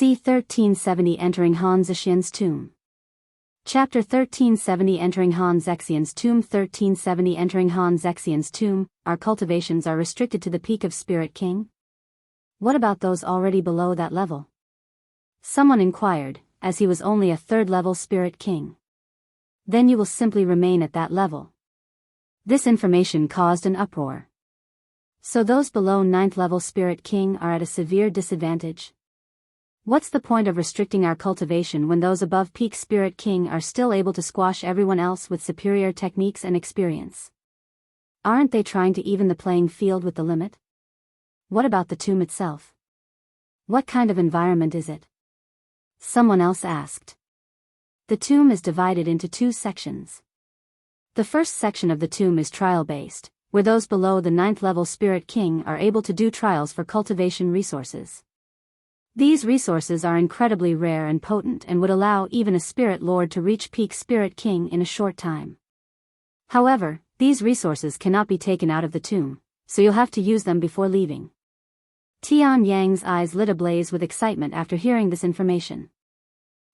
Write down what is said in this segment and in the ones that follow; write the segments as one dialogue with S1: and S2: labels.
S1: C1370 Entering Han Zexian's Tomb. Chapter 1370 Entering Han Zexian's Tomb. 1370 Entering Han Zexian's Tomb. Our cultivations are restricted to the peak of Spirit King? What about those already below that level? Someone inquired, as he was only a third-level Spirit King. Then you will simply remain at that level. This information caused an uproar. So those below 9th-level Spirit King are at a severe disadvantage? What's the point of restricting our cultivation when those above peak Spirit King are still able to squash everyone else with superior techniques and experience? Aren't they trying to even the playing field with the limit? What about the tomb itself? What kind of environment is it? Someone else asked. The tomb is divided into 2 sections. The first section of the tomb is trial-based, where those below the 9th-level Spirit King are able to do trials for cultivation resources. These resources are incredibly rare and potent and would allow even a Spirit Lord to reach peak Spirit King in a short time. However, these resources cannot be taken out of the tomb, so you'll have to use them before leaving. Tian Yang's eyes lit ablaze with excitement after hearing this information.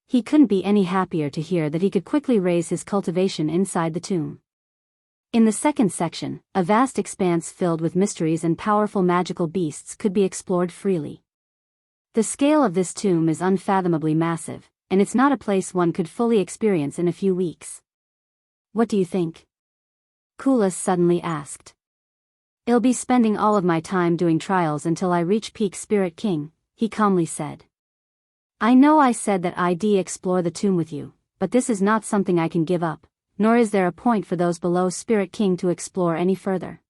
S1: He couldn't be any happier to hear that he could quickly raise his cultivation inside the tomb. In the second section, a vast expanse filled with mysteries and powerful magical beasts could be explored freely. The scale of this tomb is unfathomably massive, and it's not a place one could fully experience in a few weeks. What do you think? Kulas suddenly asked. I'll be spending all of my time doing trials until I reach peak Spirit King, he calmly said. I know I said that I'd explore the tomb with you, but this is not something I can give up, nor is there a point for those below Spirit King to explore any further.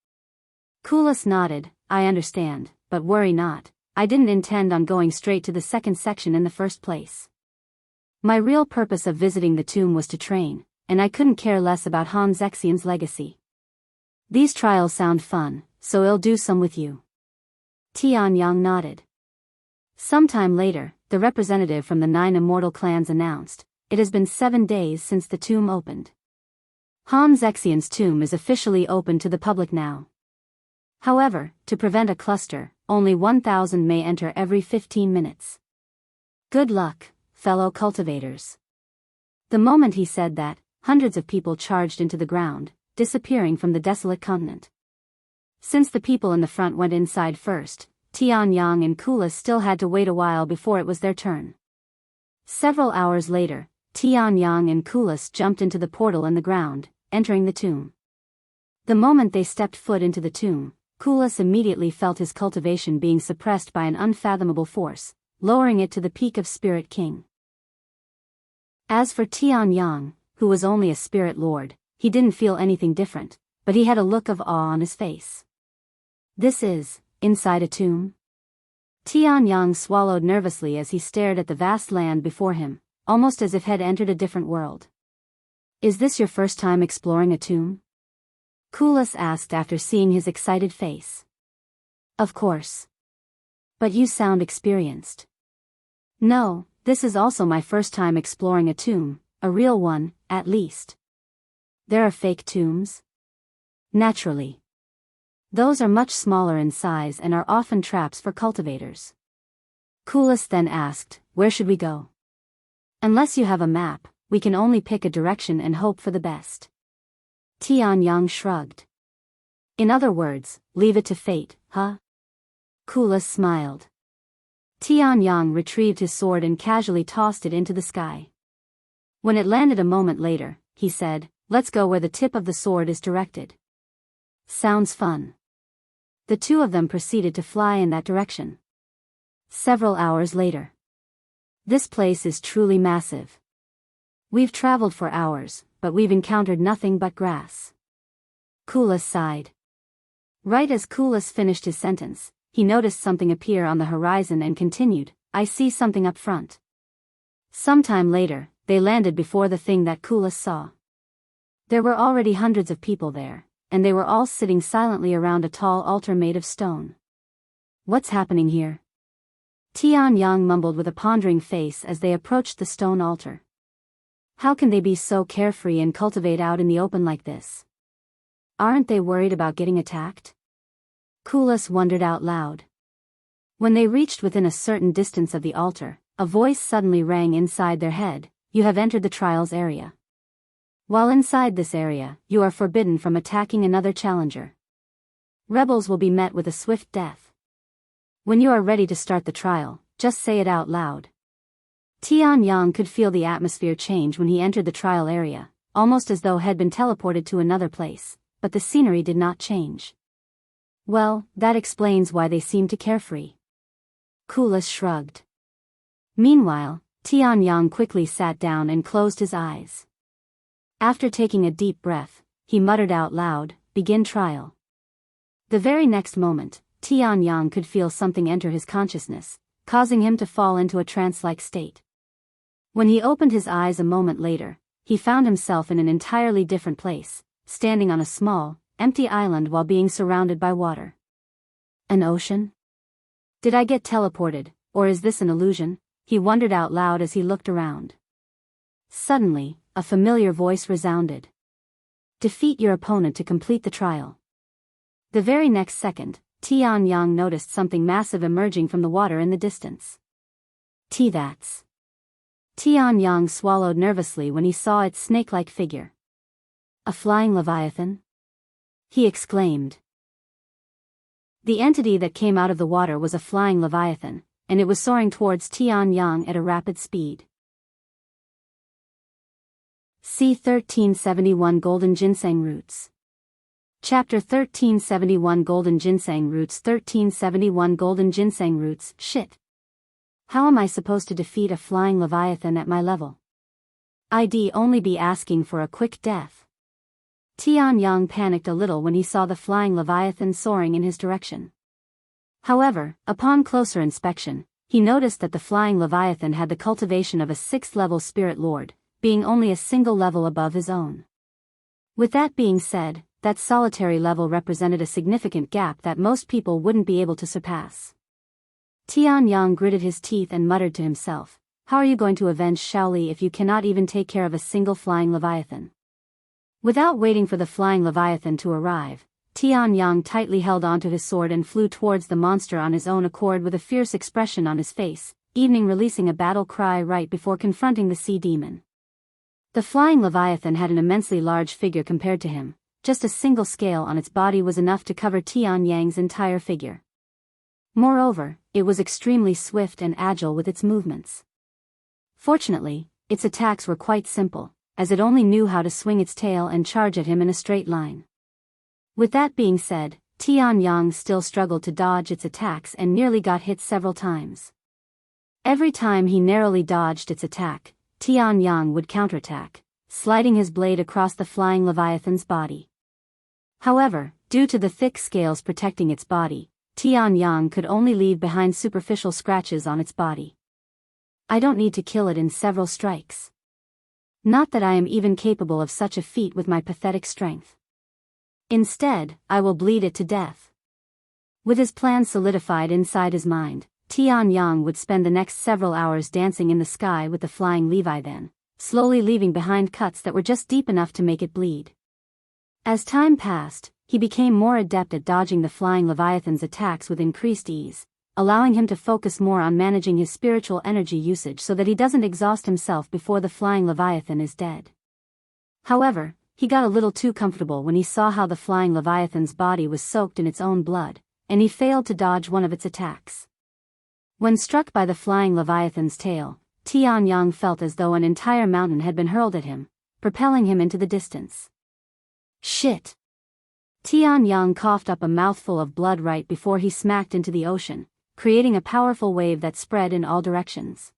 S1: Kulas nodded. I understand, but worry not. I didn't intend on going straight to the second section in the first place. My real purpose of visiting the tomb was to train, and I couldn't care less about Han Zexian's legacy. These trials sound fun, so I'll do some with you. Tian Yang nodded. Sometime later, the representative from the 9 immortal clans announced, it has been 7 days since the tomb opened. Han Zexian's tomb is officially open to the public now. However, to prevent a cluster, only 1,000 may enter every 15 minutes. Good luck, fellow cultivators. The moment he said that, hundreds of people charged into the ground, disappearing from the desolate continent. Since the people in the front went inside first, Tian Yang and Kulas still had to wait a while before it was their turn. Several hours later, Tian Yang and Kulas jumped into the portal in the ground, entering the tomb. The moment they stepped foot into the tomb, Kulas immediately felt his cultivation being suppressed by an unfathomable force, lowering it to the peak of Spirit King. As for Tian Yang, who was only a Spirit Lord, he didn't feel anything different, but he had a look of awe on his face. This is, inside a tomb? Tian Yang swallowed nervously as he stared at the vast land before him, almost as if had entered a different world. Is this your first time exploring a tomb? Kulas asked after seeing his excited face. Of course. But you sound experienced. No, this is also my first time exploring a tomb, a real one, at least. There are fake tombs? Naturally. Those are much smaller in size and are often traps for cultivators. Kulas then asked, where should we go? Unless you have a map, we can only pick a direction and hope for the best. Tian Yang shrugged. In other words, leave it to fate, huh? Kulas smiled. Tian Yang retrieved his sword and casually tossed it into the sky. When it landed a moment later, he said, let's go where the tip of the sword is directed. Sounds fun. The two of them proceeded to fly in that direction. Several hours later. This place is truly massive. We've traveled for hours, but we've encountered nothing but grass. Kulas sighed. Right as Kulas finished his sentence, he noticed something appear on the horizon and continued, I see something up front. Sometime later, they landed before the thing that Kulas saw. There were already hundreds of people there, and they were all sitting silently around a tall altar made of stone. What's happening here? Tian Yang mumbled with a pondering face as they approached the stone altar. How can they be so carefree and cultivate out in the open like this? Aren't they worried about getting attacked? Kulas wondered out loud. When they reached within a certain distance of the altar, a voice suddenly rang inside their head, "You have entered the trials area. While inside this area, you are forbidden from attacking another challenger. Rebels will be met with a swift death. When you are ready to start the trial, just say it out loud." Tianyang could feel the atmosphere change when he entered the trial area, almost as though had been teleported to another place, but the scenery did not change. Well, that explains why they seemed to carefree. Kulas shrugged. Meanwhile, Tianyang quickly sat down and closed his eyes. After taking a deep breath, he muttered out loud, "Begin trial." The very next moment, Tianyang could feel something enter his consciousness, causing him to fall into a trance-like state. When he opened his eyes a moment later, he found himself in an entirely different place, standing on a small, empty island while being surrounded by water. An ocean? Did I get teleported, or is this an illusion? He wondered out loud as he looked around. Suddenly, a familiar voice resounded. "Defeat your opponent to complete the trial." The very next second, Tianyang noticed something massive emerging from the water in the distance. That's. Tianyang swallowed nervously when he saw its snake-like figure. "A flying leviathan?" he exclaimed. The entity that came out of the water was a flying leviathan, and it was soaring towards Tianyang at a rapid speed. C1371 Golden Ginseng Roots. Chapter 1371 Golden Ginseng Roots. 1371 Golden Ginseng Roots. Shit. How am I supposed to defeat a flying leviathan at my level? I'd only be asking for a quick death. Tianyang panicked a little when he saw the flying leviathan soaring in his direction. However, upon closer inspection, he noticed that the flying leviathan had the cultivation of a 6th-level spirit lord, being only a single level above his own. With that being said, that solitary level represented a significant gap that most people wouldn't be able to surpass. Tianyang gritted his teeth and muttered to himself, "How are you going to avenge Shaoli if you cannot even take care of a single flying leviathan?" Without waiting for the flying leviathan to arrive, Tianyang tightly held onto his sword and flew towards the monster on his own accord with a fierce expression on his face, even releasing a battle cry right before confronting the sea demon. The flying leviathan had an immensely large figure compared to him. Just a single scale on its body was enough to cover Tianyang's entire figure. Moreover, it was extremely swift and agile with its movements. Fortunately, its attacks were quite simple, as it only knew how to swing its tail and charge at him in a straight line. With that being said, Tianyang still struggled to dodge its attacks and nearly got hit several times. Every time he narrowly dodged its attack, Tianyang would counterattack, sliding his blade across the flying leviathan's body. However, due to the thick scales protecting its body, Tianyang could only leave behind superficial scratches on its body. "I don't need to kill it in several strikes. Not that I am even capable of such a feat with my pathetic strength. Instead, I will bleed it to death." With his plan solidified inside his mind, Tianyang would spend the next several hours dancing in the sky with the flying leviathan, slowly leaving behind cuts that were just deep enough to make it bleed. As time passed, he became more adept at dodging the flying leviathan's attacks with increased ease, allowing him to focus more on managing his spiritual energy usage so that he doesn't exhaust himself before the flying leviathan is dead. However, he got a little too comfortable when he saw how the flying leviathan's body was soaked in its own blood, and he failed to dodge one of its attacks. When struck by the flying leviathan's tail, Tianyang felt as though an entire mountain had been hurled at him, propelling him into the distance. Shit! Tianyang coughed up a mouthful of blood right before he smacked into the ocean, creating a powerful wave that spread in all directions.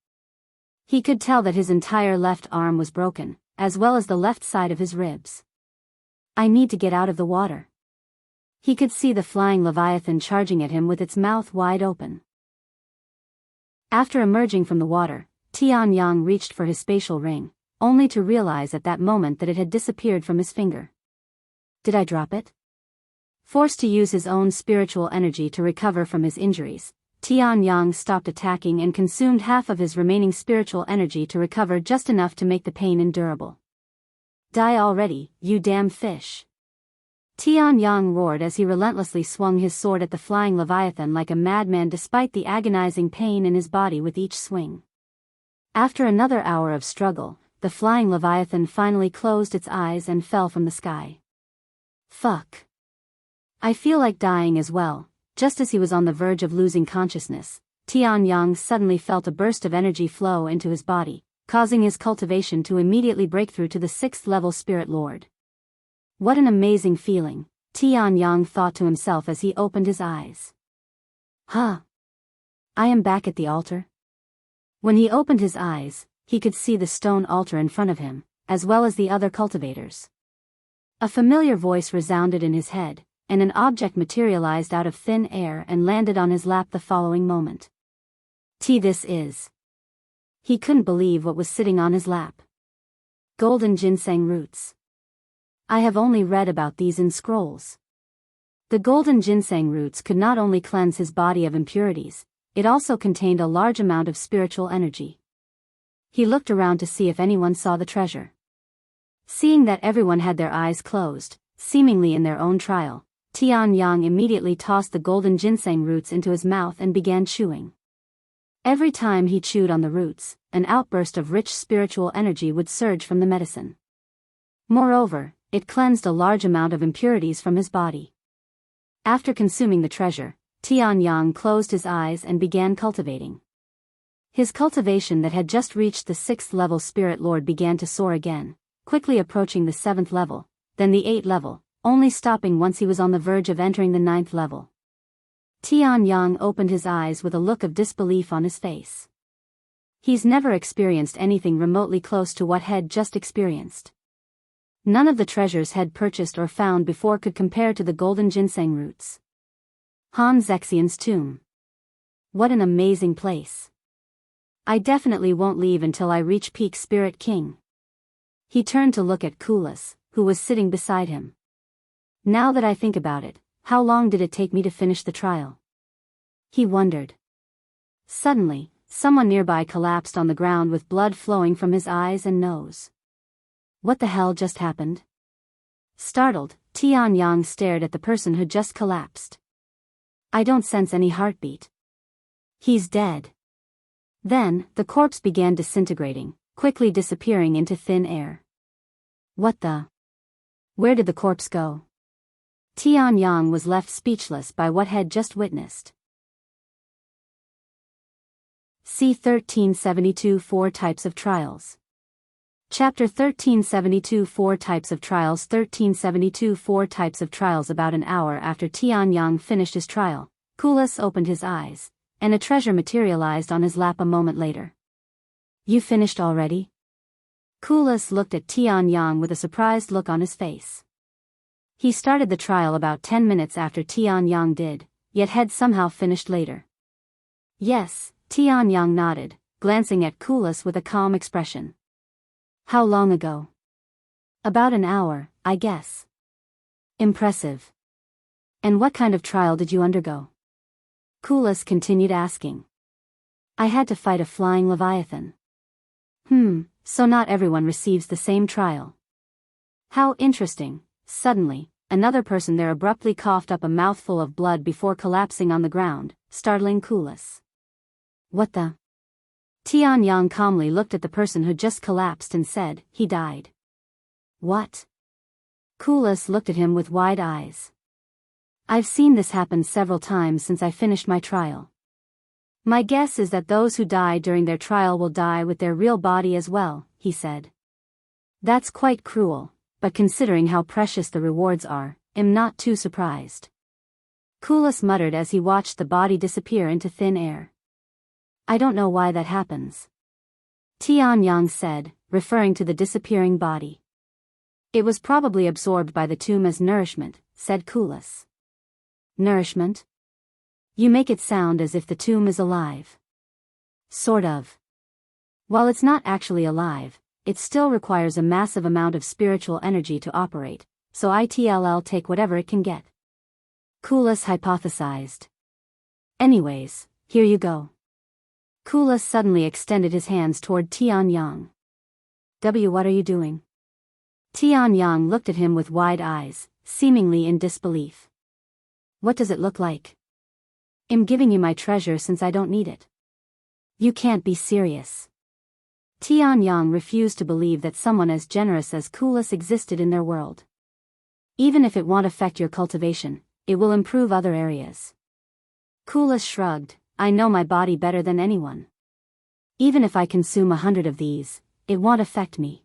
S1: He could tell that his entire left arm was broken, as well as the left side of his ribs. "I need to get out of the water." He could see the flying leviathan charging at him with its mouth wide open. After emerging from the water, Tianyang reached for his spatial ring, only to realize at that moment that it had disappeared from his finger. Did I drop it? Forced to use his own spiritual energy to recover from his injuries, Tianyang stopped attacking and consumed half of his remaining spiritual energy to recover just enough to make the pain endurable. "Die already, you damn fish!" Tianyang roared as he relentlessly swung his sword at the flying leviathan like a madman despite the agonizing pain in his body with each swing. After another hour of struggle, the flying leviathan finally closed its eyes and fell from the sky. Fuck. I feel like dying as well. Just as he was on the verge of losing consciousness, Tianyang suddenly felt a burst of energy flow into his body, causing his cultivation to immediately break through to the 6th level Spirit Lord. What an amazing feeling, Tianyang thought to himself as he opened his eyes. Huh. I am back at the altar. When he opened his eyes, he could see the stone altar in front of him, as well as the other cultivators. A familiar voice resounded in his head, and an object materialized out of thin air and landed on his lap the following moment. This is. He couldn't believe what was sitting on his lap. Golden ginseng roots. I have only read about these in scrolls. The golden ginseng roots could not only cleanse his body of impurities, it also contained a large amount of spiritual energy. He looked around to see if anyone saw the treasure. Seeing that everyone had their eyes closed, seemingly in their own trial, Tianyang immediately tossed the golden ginseng roots into his mouth and began chewing. Every time he chewed on the roots, an outburst of rich spiritual energy would surge from the medicine. Moreover, it cleansed a large amount of impurities from his body. After consuming the treasure, Tianyang closed his eyes and began cultivating. His cultivation that had just reached the 6th level Spirit Lord began to soar again, quickly approaching the 7th level, then the 8th level, only stopping once he was on the verge of entering the 9th level. Tianyang opened his eyes with a look of disbelief on his face. He's never experienced anything remotely close to what Head just experienced. None of the treasures Head purchased or found before could compare to the golden ginseng roots. Han Zexian's tomb. What an amazing place. I definitely won't leave until I reach peak Spirit King. He turned to look at Kulas, who was sitting beside him. Now that I think about it, how long did it take me to finish the trial? He wondered. Suddenly, someone nearby collapsed on the ground with blood flowing from his eyes and nose. What the hell just happened? Startled, Tianyang stared at the person who just collapsed. I don't sense any heartbeat. He's dead. Then, the corpse began disintegrating, quickly disappearing into thin air. What the? Where did the corpse go? Tianyang was left speechless by what had just witnessed. C1372 Four Types of Trials. Chapter 1372 Four Types of Trials. 1372 Four Types of Trials. About an hour after Tianyang finished his trial, Kulas opened his eyes, and a treasure materialized on his lap a moment later. You finished already? Kulas looked at Tianyang with a surprised look on his face. He started the trial about 10 minutes after Tianyang did, yet had somehow finished later. Yes, Tianyang nodded, glancing at Kulas with a calm expression. How long ago? About an hour, I guess. Impressive. And what kind of trial did you undergo? Kulas continued asking. I had to fight a flying leviathan. So not everyone receives the same trial. How interesting. Suddenly, another person there abruptly coughed up a mouthful of blood before collapsing on the ground, startling Kulas. What the? Tianyang calmly looked at the person who just collapsed and said, he died. What? Kulas looked at him with wide eyes. I've seen this happen several times since I finished my trial. My guess is that those who die during their trial will die with their real body as well, he said. That's quite cruel, but considering how precious the rewards are, I'm not too surprised. Kulas muttered as he watched the body disappear into thin air. I don't know why that happens. Tianyang said, referring to the disappearing body. It was probably absorbed by the tomb as nourishment, said Kulas. Nourishment? You make it sound as if the tomb is alive. Sort of. While it's not actually alive, it still requires a massive amount of spiritual energy to operate, so it'll take whatever it can get. Kulas hypothesized. Anyways, here you go. Kulas suddenly extended his hands toward Tianyang. What are you doing? Tianyang looked at him with wide eyes, seemingly in disbelief. What does it look like? I'm giving you my treasure since I don't need it. You can't be serious. Tianyang refused to believe that someone as generous as Kulas existed in their world. Even if it won't affect your cultivation, it will improve other areas. Kulas shrugged, I know my body better than anyone. Even if I consume 100 of these, it won't affect me.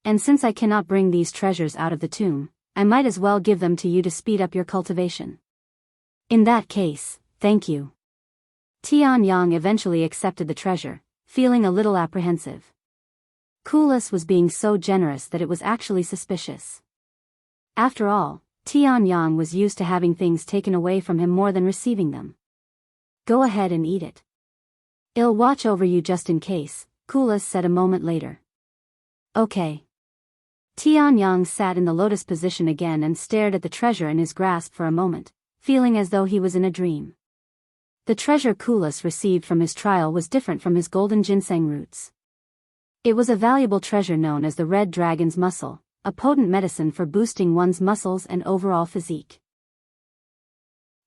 S1: And since I cannot bring these treasures out of the tomb, I might as well give them to you to speed up your cultivation. In that case, thank you. Tianyang eventually accepted the treasure, feeling a little apprehensive. Kulas was being so generous that it was actually suspicious. After all, Tianyang was used to having things taken away from him more than receiving them. Go ahead and eat it. I'll watch over you just in case, Kulas said a moment later. Okay. Tianyang sat in the lotus position again and stared at the treasure in his grasp for a moment, feeling as though he was in a dream. The treasure Kulas received from his trial was different from his golden ginseng roots. It was a valuable treasure known as the Red Dragon's Muscle, a potent medicine for boosting one's muscles and overall physique.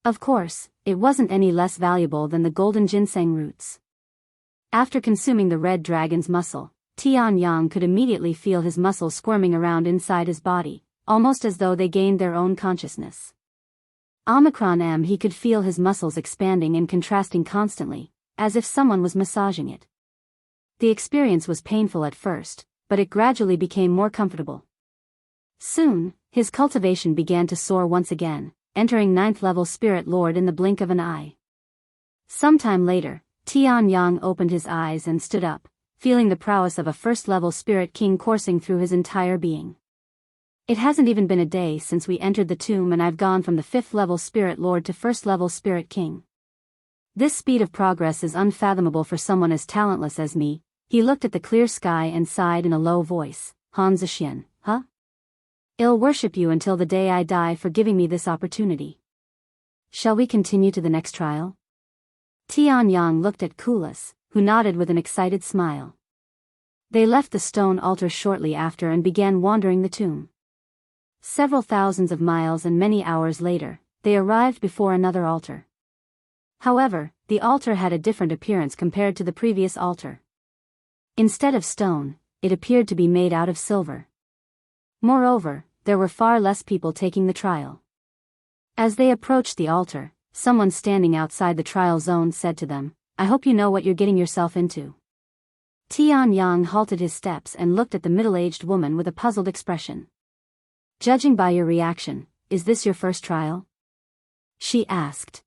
S1: Of course, it wasn't any less valuable than the golden ginseng roots. After consuming the Red Dragon's Muscle, Tianyang could immediately feel his muscles squirming around inside his body, almost as though they gained their own consciousness. He could feel his muscles expanding and contrasting constantly, as if someone was massaging it. The experience was painful at first, but it gradually became more comfortable. Soon, his cultivation began to soar once again, entering 9th level Spirit Lord in the blink of an eye. Sometime later, Tianyang opened his eyes and stood up, feeling the prowess of a 1st level Spirit King coursing through his entire being. It hasn't even been a day since we entered the tomb and I've gone from the 5th level Spirit Lord to 1st level Spirit King. This speed of progress is unfathomable for someone as talentless as me. He looked at the clear sky and sighed in a low voice. Zexian, huh? I'll worship you until the day I die for giving me this opportunity. Shall we continue to the next trial? Tianyang looked at Kulas, who nodded with an excited smile. They left the stone altar shortly after and began wandering the tomb. Several thousands of miles and many hours later, they arrived before another altar. However, the altar had a different appearance compared to the previous altar. Instead of stone, it appeared to be made out of silver. Moreover, there were far less people taking the trial. As they approached the altar, someone standing outside the trial zone said to them, I hope you know what you're getting yourself into. Tianyang halted his steps and looked at the middle-aged woman with a puzzled expression. Judging by your reaction, is this your first trial? She asked.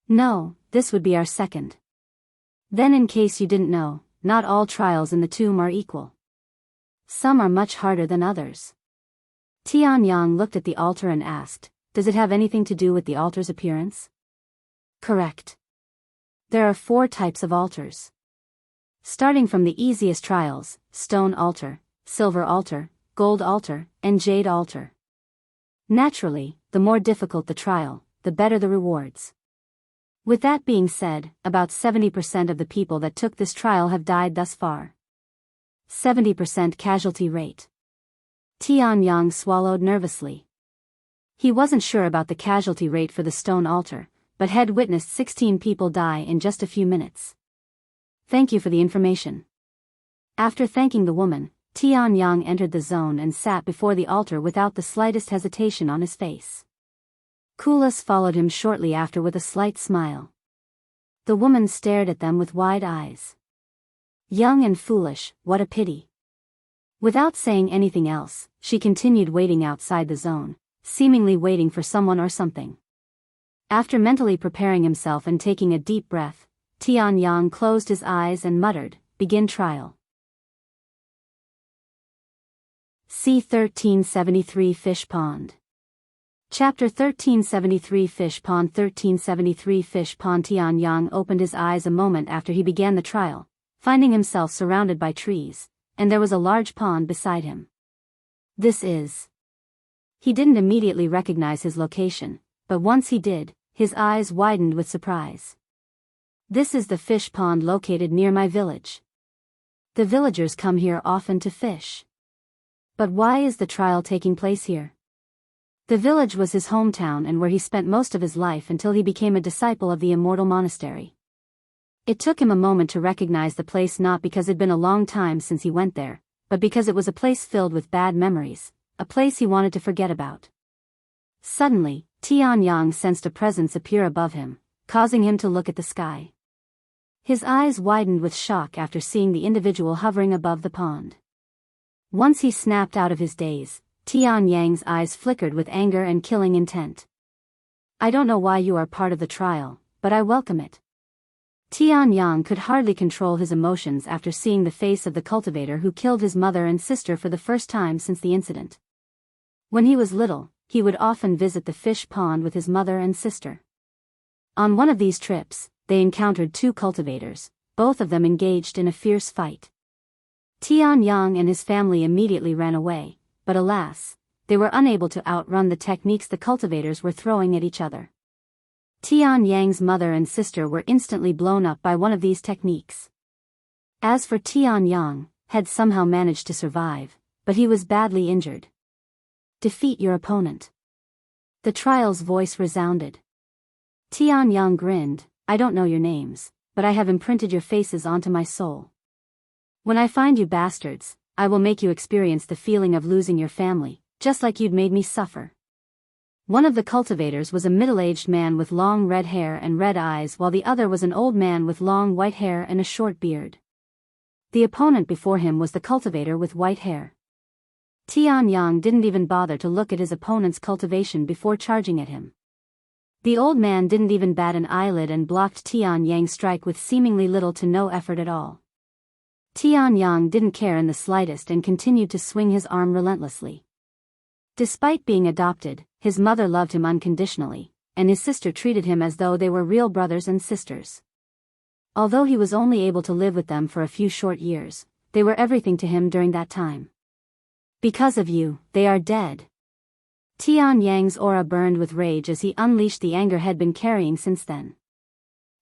S1: No, this would be our second. Then in case you didn't know, not all trials in the tomb are equal. Some are much harder than others. Tianyang looked at the altar and asked, does it have anything to do with the altar's appearance? Correct. There are 4 types of altars. Starting from the easiest trials, stone altar, silver altar, gold altar, and jade altar. Naturally, the more difficult the trial, the better the rewards. With that being said, about 70% of the people that took this trial have died thus far. 70% casualty rate. Tianyang swallowed nervously. He wasn't sure about the casualty rate for the stone altar, but had witnessed 16 people die in just a few minutes. Thank you for the information. After thanking the woman, Tianyang entered the zone and sat before the altar without the slightest hesitation on his face. Kulas followed him shortly after with a slight smile. The woman stared at them with wide eyes. Young and foolish, what a pity. Without saying anything else, she continued waiting outside the zone, seemingly waiting for someone or something. After mentally preparing himself and taking a deep breath, Tianyang closed his eyes and muttered, begin trial. C1373 Fish Pond. Chapter 1373 Fish Pond. 1373 Fish Pond. Tianyang opened his eyes a moment after he began the trial, finding himself surrounded by trees, and there was a large pond beside him. This is... He didn't immediately recognize his location, but once he did, his eyes widened with surprise. This is the fish pond located near my village. The villagers come here often to fish. But why is the trial taking place here? The village was his hometown and where he spent most of his life until he became a disciple of the Immortal Monastery. It took him a moment to recognize the place, not because it'd been a long time since he went there, but because it was a place filled with bad memories, a place he wanted to forget about. Suddenly, Tianyang sensed a presence appear above him, causing him to look at the sky. His eyes widened with shock after seeing the individual hovering above the pond. Once he snapped out of his daze, Tianyang's eyes flickered with anger and killing intent. "I don't know why you are part of the trial, but I welcome it." Tianyang could hardly control his emotions after seeing the face of the cultivator who killed his mother and sister for the first time since the incident. When he was little, he would often visit the fish pond with his mother and sister. On one of these trips, they encountered two cultivators, both of them engaged in a fierce fight. Tianyang and his family immediately ran away, but alas, they were unable to outrun the techniques the cultivators were throwing at each other. Tianyang's mother and sister were instantly blown up by one of these techniques. As for Tianyang, had somehow managed to survive, but he was badly injured. "Defeat your opponent." The trial's voice resounded. Tianyang grinned, "I don't know your names, but I have imprinted your faces onto my soul. When I find you bastards, I will make you experience the feeling of losing your family, just like you'd made me suffer." One of the cultivators was a middle-aged man with long red hair and red eyes, while the other was an old man with long white hair and a short beard. The opponent before him was the cultivator with white hair. Tianyang didn't even bother to look at his opponent's cultivation before charging at him. The old man didn't even bat an eyelid and blocked Tianyang's strike with seemingly little to no effort at all. Tianyang didn't care in the slightest and continued to swing his arm relentlessly. Despite being adopted, his mother loved him unconditionally, and his sister treated him as though they were real brothers and sisters. Although he was only able to live with them for a few short years, they were everything to him during that time. "Because of you, they are dead." Tianyang's aura burned with rage as he unleashed the anger he'd been carrying since then.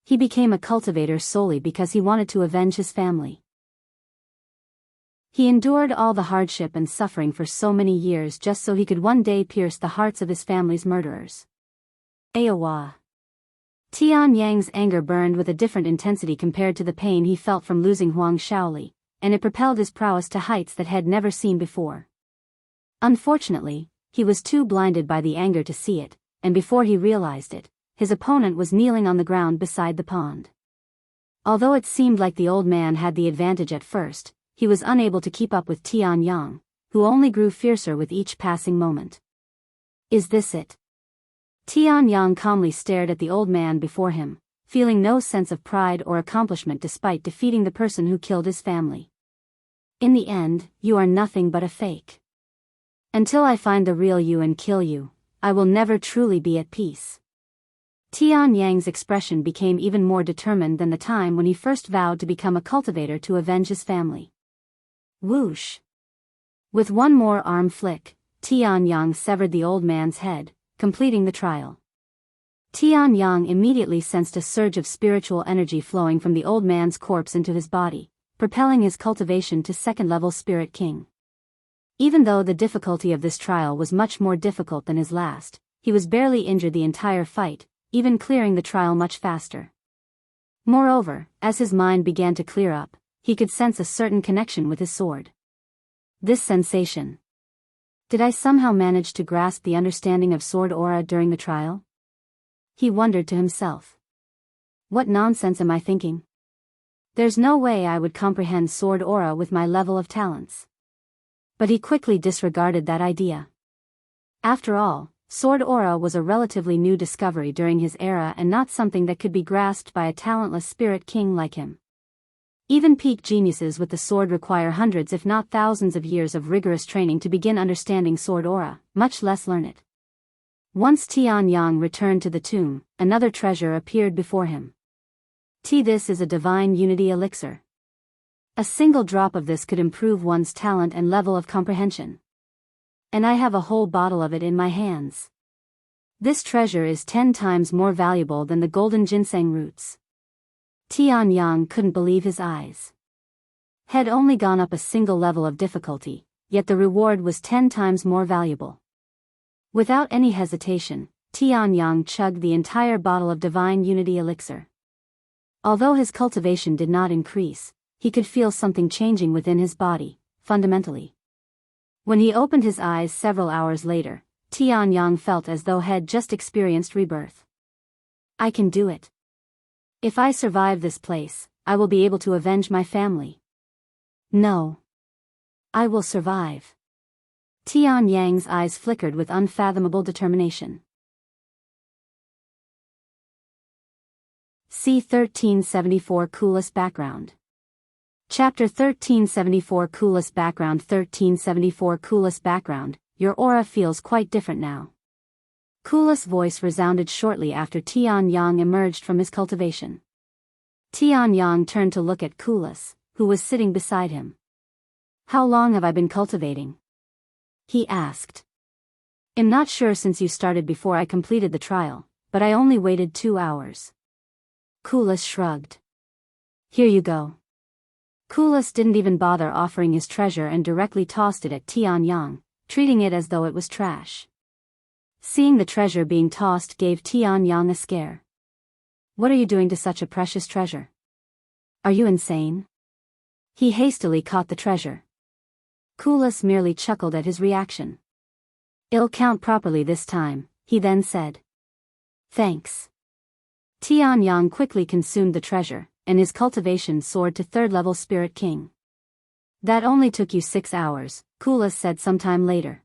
S1: He became a cultivator solely because he wanted to avenge his family. He endured all the hardship and suffering for so many years just so he could one day pierce the hearts of his family's murderers. Ayawa. Tianyang's anger burned with a different intensity compared to the pain he felt from losing Huang Shaoli, and it propelled his prowess to heights that had never seen before. Unfortunately, he was too blinded by the anger to see it, and before he realized it, his opponent was kneeling on the ground beside the pond. Although it seemed like the old man had the advantage at first, he was unable to keep up with Tianyang, who only grew fiercer with each passing moment. "Is this it?" Tianyang calmly stared at the old man before him, feeling no sense of pride or accomplishment despite defeating the person who killed his family. "In the end, you are nothing but a fake. Until I find the real you and kill you, I will never truly be at peace." Tianyang's expression became even more determined than the time when he first vowed to become a cultivator to avenge his family. Whoosh! With one more arm flick, Tianyang severed the old man's head, completing the trial. Tianyang immediately sensed a surge of spiritual energy flowing from the old man's corpse into his body, propelling his cultivation to second-level Spirit King. Even though the difficulty of this trial was much more difficult than his last, he was barely injured the entire fight, even clearing the trial much faster. Moreover, as his mind began to clear up, he could sense a certain connection with his sword. This sensation. Did I somehow manage to grasp the understanding of sword aura during the trial? He wondered to himself. What nonsense am I thinking? There's no way I would comprehend sword aura with my level of talents. But he quickly disregarded that idea. After all, sword aura was a relatively new discovery during his era and not something that could be grasped by a talentless Spirit King like him. Even peak geniuses with the sword require hundreds if not thousands of years of rigorous training to begin understanding sword aura, much less learn it. Once Tianyang returned to the tomb, another treasure appeared before him. This is a divine unity elixir. A single drop of this could improve one's talent and level of comprehension. And I have a whole bottle of it in my hands. This treasure is 10 times more valuable than the golden ginseng roots. Tianyang couldn't believe his eyes. Had only gone up a single level of difficulty, yet the reward was 10 times more valuable. Without any hesitation, Tianyang chugged the entire bottle of divine unity elixir. Although his cultivation did not increase, he could feel something changing within his body, fundamentally. When he opened his eyes several hours later, Tianyang felt as though he had just experienced rebirth. I can do it. If I survive this place, I will be able to avenge my family. No. I will survive. Tianyang's eyes flickered with unfathomable determination. C1374 Kulas Background. Chapter 1374 Kulas Background. 1374 Kulas Background. Your aura feels quite different now. Kulas' voice resounded shortly after Tianyang emerged from his cultivation. Tianyang turned to look at Kulas, who was sitting beside him. How long have I been cultivating? He asked. I'm not sure since you started before I completed the trial, but I only waited 2 hours. Kulas shrugged. Here you go. Kulas didn't even bother offering his treasure and directly tossed it at Tianyang, treating it as though it was trash. Seeing the treasure being tossed gave Tianyang a scare. What are you doing to such a precious treasure? Are you insane? He hastily caught the treasure. Kulas merely chuckled at his reaction. It'll count properly this time, he then said. Thanks. Tianyang quickly consumed the treasure, and his cultivation soared to 3rd level Spirit King. That only took you 6 hours, Kulas said sometime later.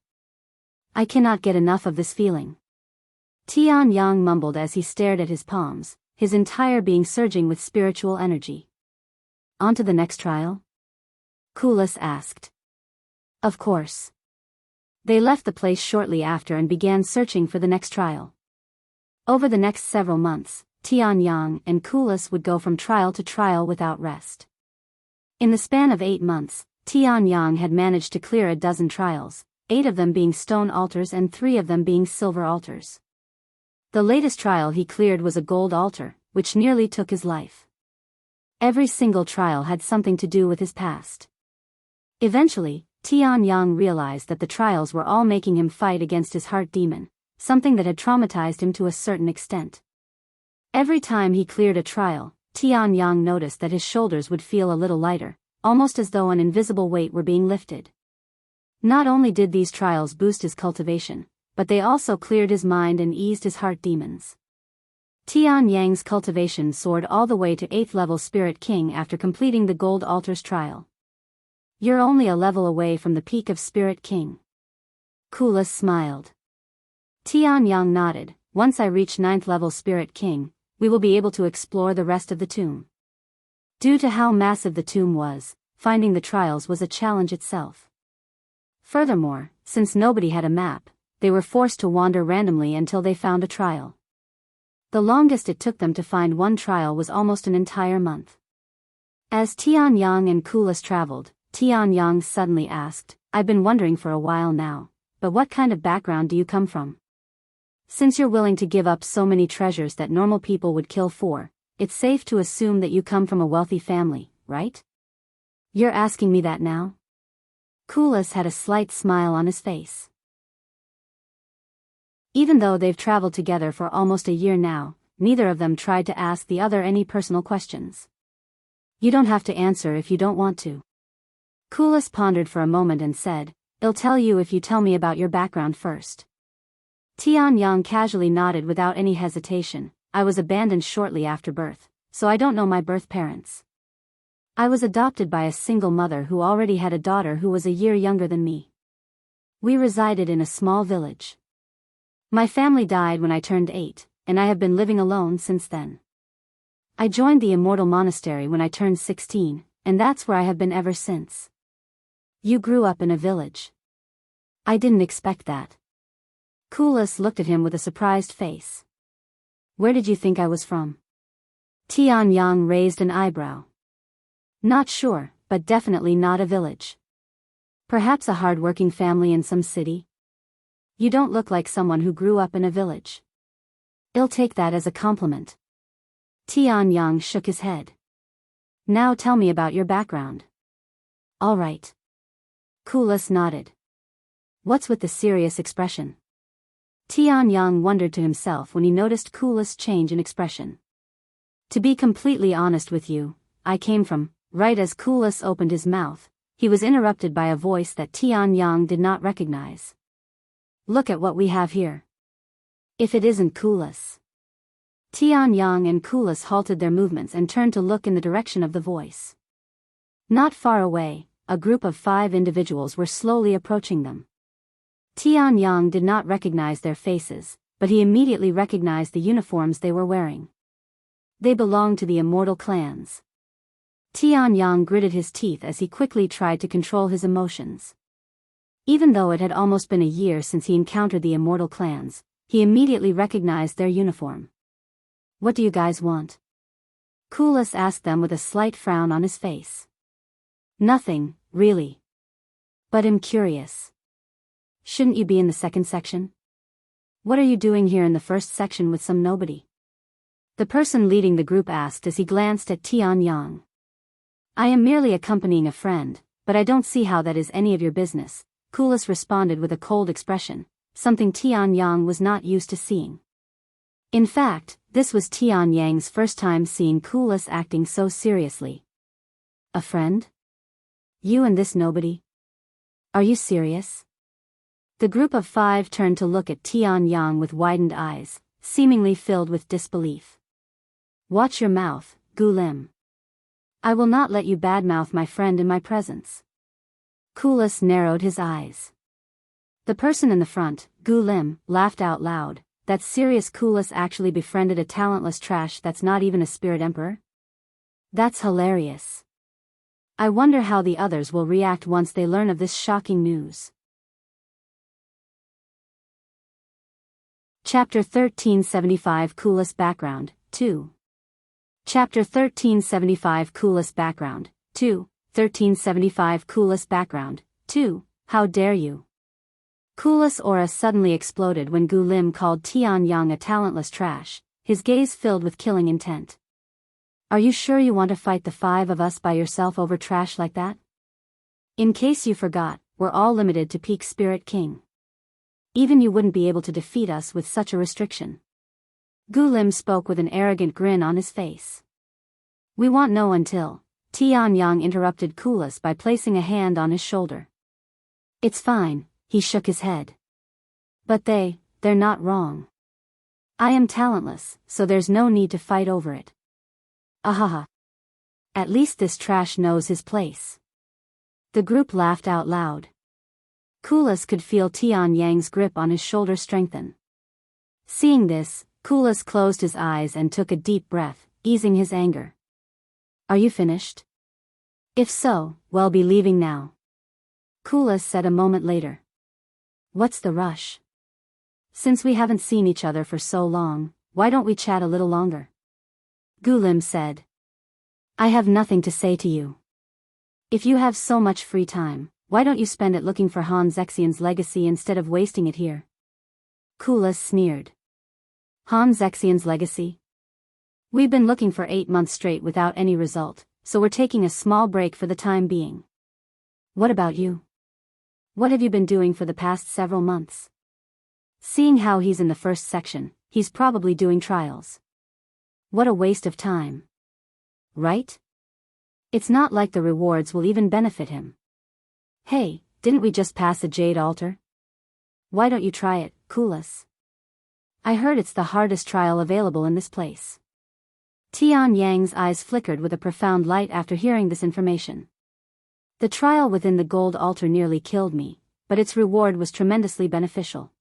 S1: I cannot get enough of this feeling. Tianyang mumbled as he stared at his palms, his entire being surging with spiritual energy. On to the next trial? Kulas asked. Of course. They left the place shortly after and began searching for the next trial. Over the next several months, Tianyang and Kulas would go from trial to trial without rest. In the span of 8 months, Tianyang had managed to clear a dozen trials, 8 of them being stone altars and 3 of them being silver altars. The latest trial he cleared was a gold altar, which nearly took his life. Every single trial had something to do with his past. Eventually, Tianyang realized that the trials were all making him fight against his heart demon, something that had traumatized him to a certain extent. Every time he cleared a trial, Tianyang noticed that his shoulders would feel a little lighter, almost as though an invisible weight were being lifted. Not only did these trials boost his cultivation, but they also cleared his mind and eased his heart demons. Tianyang's cultivation soared all the way to 8th level Spirit King after completing the Gold Altar's trial. You're only a level away from the peak of Spirit King. Kulas smiled. Tianyang nodded. Once I reach 9th level Spirit King, we will be able to explore the rest of the tomb. Due to how massive the tomb was, finding the trials was a challenge itself. Furthermore, since nobody had a map, they were forced to wander randomly until they found a trial. The longest it took them to find one trial was almost an entire month. As Tianyang and Kulas traveled, Tianyang suddenly asked, I've been wondering for a while now, but what kind of background do you come from? Since you're willing to give up so many treasures that normal people would kill for, it's safe to assume that you come from a wealthy family, right? You're asking me that now? Kulas had a slight smile on his face. Even though they've traveled together for almost a year now, neither of them tried to ask the other any personal questions. You don't have to answer if you don't want to. Kulas pondered for a moment and said, I'll tell you if you tell me about your background first. Tianyang casually nodded without any hesitation. I was abandoned shortly after birth, so I don't know my birth parents. I was adopted by a single mother who already had a daughter who was a year younger than me. We resided in a small village. My family died when I turned 8, and I have been living alone since then. I joined the Immortal Monastery when I turned 16, and that's where I have been ever since. You grew up in a village. I didn't expect that. Kulas looked at him with a surprised face. Where did you think I was from? Tianyang raised an eyebrow. Not sure, but definitely not a village. Perhaps a hard-working family in some city? You don't look like someone who grew up in a village. I'll take that as a compliment. Tianyang shook his head. Now tell me about your background. All right. Kulas nodded. What's with the serious expression? Tianyang wondered to himself when he noticed Kulas' change in expression. To be completely honest with you, I came from, right as Kulas opened his mouth, he was interrupted by a voice that Tianyang did not recognize. Look at what we have here. If it isn't Kulas. Tianyang and Kulas halted their movements and turned to look in the direction of the voice. Not far away, a group of 5 individuals were slowly approaching them. Tianyang did not recognize their faces, but he immediately recognized the uniforms they were wearing. They belonged to the immortal clans. Tianyang gritted his teeth as he quickly tried to control his emotions. Even though it had almost been a year since he encountered the immortal clans, he immediately recognized their uniform. What do you guys want? Kulas asked them with a slight frown on his face. Nothing, really. But I'm curious. Shouldn't you be in the second section? What are you doing here in the first section with some nobody? The person leading the group asked as he glanced at Tianyang. I am merely accompanying a friend, but I don't see how that is any of your business, Kulas responded with a cold expression, something Tianyang was not used to seeing. In fact, this was Tianyang's first time seeing Kulas acting so seriously. A friend? You and this nobody? Are you serious? The group of 5 turned to look at Tianyang with widened eyes, seemingly filled with disbelief. Watch your mouth, Gulim. I will not let you badmouth my friend in my presence. Kulas narrowed his eyes. The person in the front, Gulim, laughed out loud. That serious Kulas actually befriended a talentless trash that's not even a spirit emperor? That's hilarious. I wonder how the others will react once they learn of this shocking news. Chapter 1375 Kulas Background, 2. Chapter 1375 Kulas Background, 2. 1375 Kulas Background, 2. How dare you? Kulas' aura suddenly exploded when Gulim called Tianyang a talentless trash, his gaze filled with killing intent. Are you sure you want to fight the 5 of us by yourself over trash like that? In case you forgot, we're all limited to peak Spirit King. Even you wouldn't be able to defeat us with such a restriction. Gulim spoke with an arrogant grin on his face. We want no until. Tianyang interrupted Kulas by placing a hand on his shoulder. It's fine, he shook his head. But they're not wrong. I am talentless, so there's no need to fight over it. Ahaha. At least this trash knows his place. The group laughed out loud. Kulas could feel Tianyang's grip on his shoulder strengthen. Seeing this, Kulas closed his eyes and took a deep breath, easing his anger. Are you finished? If so, we'll be leaving now. Kulas said a moment later. What's the rush? Since we haven't seen each other for so long, why don't we chat a little longer? Gulim said. I have nothing to say to you. If you have so much free time, why don't you spend it looking for Han Zexian's legacy instead of wasting it here? Kulas sneered. Han Zexian's legacy? We've been looking for 8 months straight without any result, so we're taking a small break for the time being. What about you? What have you been doing for the past several months? Seeing how he's in the first section, he's probably doing trials. What a waste of time. Right? It's not like the rewards will even benefit him. Hey, didn't we just pass a Jade Altar? Why don't you try it, Kulas? I heard it's the hardest trial available in this place. Tianyang's eyes flickered with a profound light after hearing this information. The trial within the gold altar nearly killed me, but its reward was tremendously beneficial.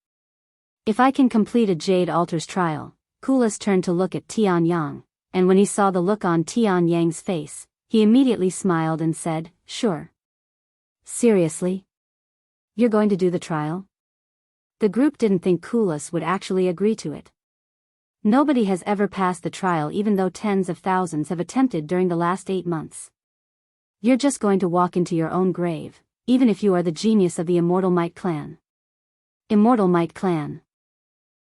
S1: If I can complete a Jade Altar's trial, Kulas turned to look at Tianyang, and when he saw the look on Tianyang's face, he immediately smiled and said, Sure. Seriously? You're going to do the trial? The group didn't think Kulas would actually agree to it. Nobody has ever passed the trial even though tens of thousands have attempted during the last 8 months. You're just going to walk into your own grave, even if you are the genius of the Immortal Might Clan. Immortal Might Clan.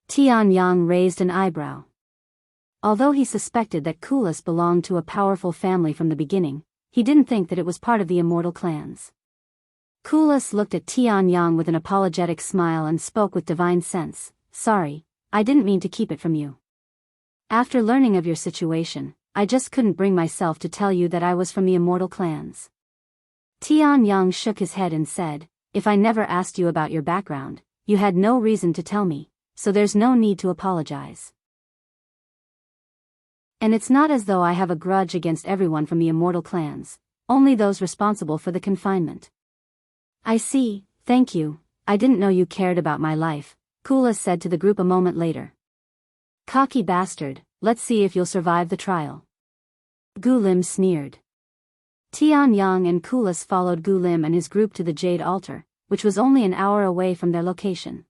S1: Tianyang raised an eyebrow. Although he suspected that Kulas belonged to a powerful family from the beginning, he didn't think that it was part of the immortal clans. Kulas looked at Tianyang with an apologetic smile and spoke with divine sense. Sorry, I didn't mean to keep it from you. After learning of your situation, I just couldn't bring myself to tell you that I was from the immortal clans. Tianyang shook his head and said, if I never asked you about your background, you had no reason to tell me, so there's no need to apologize. And it's not as though I have a grudge against everyone from the immortal clans, only those responsible for the confinement. I see, thank you, I didn't know you cared about my life, Kulas said to the group a moment later. Cocky bastard, let's see if you'll survive the trial. Gulim sneered. Tianyang and Kulas followed Gulim and his group to the Jade Altar, which was only an hour away from their location.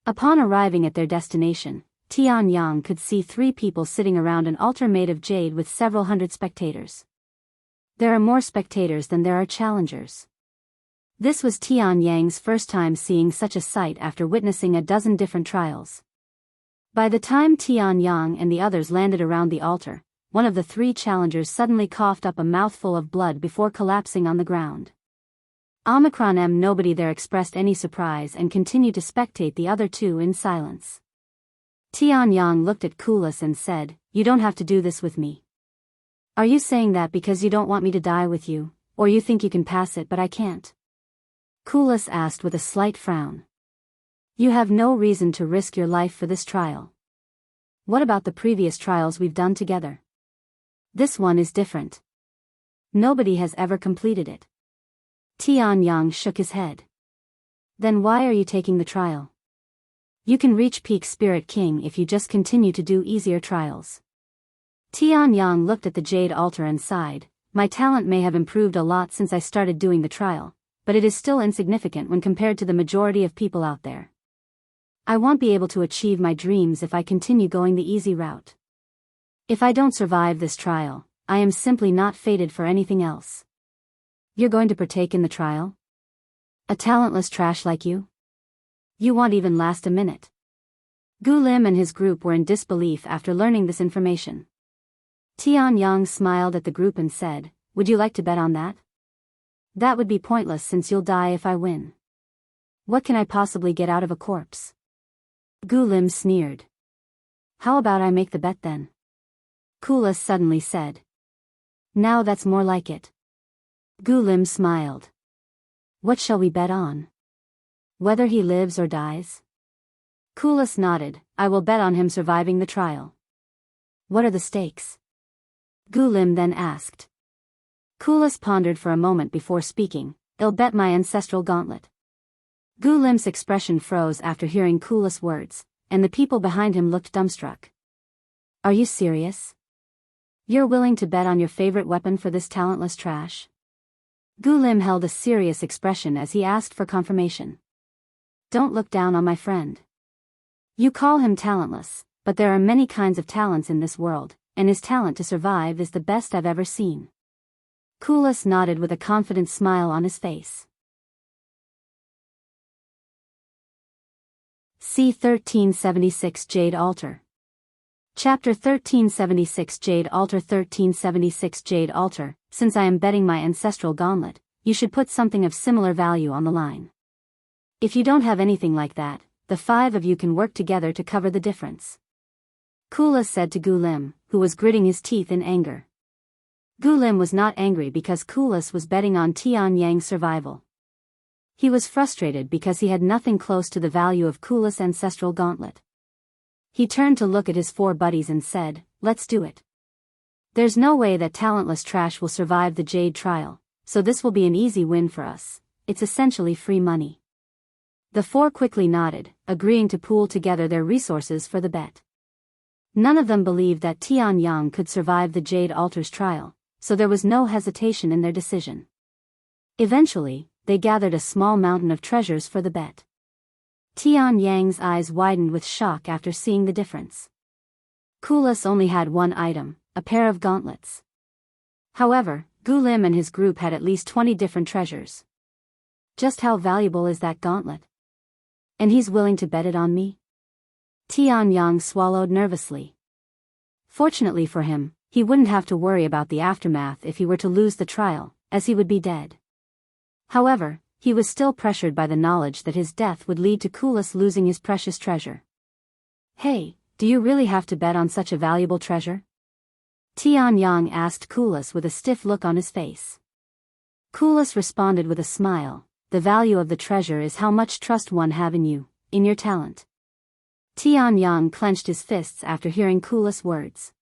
S1: Upon arriving at their destination, Tianyang could see 3 people sitting around an altar made of jade with several hundred spectators. There are more spectators than there are challengers. This was Tianyang's first time seeing such a sight after witnessing a dozen different trials. By the time Tianyang and the others landed around the altar, one of the 3 challengers suddenly coughed up a mouthful of blood before collapsing on the ground. Nobody there expressed any surprise and continued to spectate the other 2 in silence. Tianyang looked at Kulas and said, you don't have to do this with me. Are you saying that because you don't want me to die with you, or you think you can pass it but I can't? Kulas asked with a slight frown. You have no reason to risk your life for this trial. What about the previous trials we've done together? This one is different. Nobody has ever completed it. Tianyang shook his head. Then why are you taking the trial? You can reach peak Spirit King if you just continue to do easier trials. Tianyang looked at the Jade Altar and sighed, my talent may have improved a lot since I started doing the trial, but it is still insignificant when compared to the majority of people out there. I won't be able to achieve my dreams if I continue going the easy route. If I don't survive this trial, I am simply not fated for anything else. You're going to partake in the trial? A talentless trash like you? You won't even last a minute. Gulim and his group were in disbelief after learning this information. Tianyang smiled at the group and said, would you like to bet on that? That would be pointless since you'll die if I win. What can I possibly get out of a corpse? Gulim sneered. How about I make the bet then? Kulas suddenly said. Now that's more like it. Gulim smiled. What shall we bet on? Whether he lives or dies? Kulas nodded, I will bet on him surviving the trial. What are the stakes? Gulim then asked. Kulas pondered for a moment before speaking, I'll bet my ancestral gauntlet. Gulim's expression froze after hearing Kulas' words, and the people behind him looked dumbstruck. Are you serious? You're willing to bet on your favorite weapon for this talentless trash? Gulim held a serious expression as he asked for confirmation. Don't look down on my friend. You call him talentless, but there are many kinds of talents in this world, and his talent to survive is the best I've ever seen. Kulas nodded with a confident smile on his face. C1376 Jade Altar. Chapter 1376 Jade Altar 1376 Jade Altar. Since I am betting my ancestral gauntlet, you should put something of similar value on the line. If you don't have anything like that, the 5 of you can work together to cover the difference. Kulas said to Gulim, who was gritting his teeth in anger. Gulim was not angry because Kulas was betting on Tianyang's survival. He was frustrated because he had nothing close to the value of Kulas' ancestral gauntlet. He turned to look at his 4 buddies and said, let's do it. There's no way that talentless trash will survive the Jade trial, so this will be an easy win for us. It's essentially free money. The 4 quickly nodded, agreeing to pool together their resources for the bet. None of them believed that Tianyang could survive the Jade Altar's trial, so there was no hesitation in their decision. Eventually, they gathered a small mountain of treasures for the bet. Tianyang's eyes widened with shock after seeing the difference. Kulas only had 1 item, a pair of gauntlets. However, Gulim and his group had at least 20 different treasures. Just how valuable is that gauntlet? And he's willing to bet it on me? Tianyang swallowed nervously. Fortunately for him, he wouldn't have to worry about the aftermath if he were to lose the trial, as he would be dead. However, he was still pressured by the knowledge that his death would lead to Kulas losing his precious treasure. Hey, do you really have to bet on such a valuable treasure? Tianyang asked Kulas with a stiff look on his face. Kulas responded with a smile, the value of the treasure is how much trust one have in you, in your talent. Tianyang clenched his fists after hearing Kulas' words.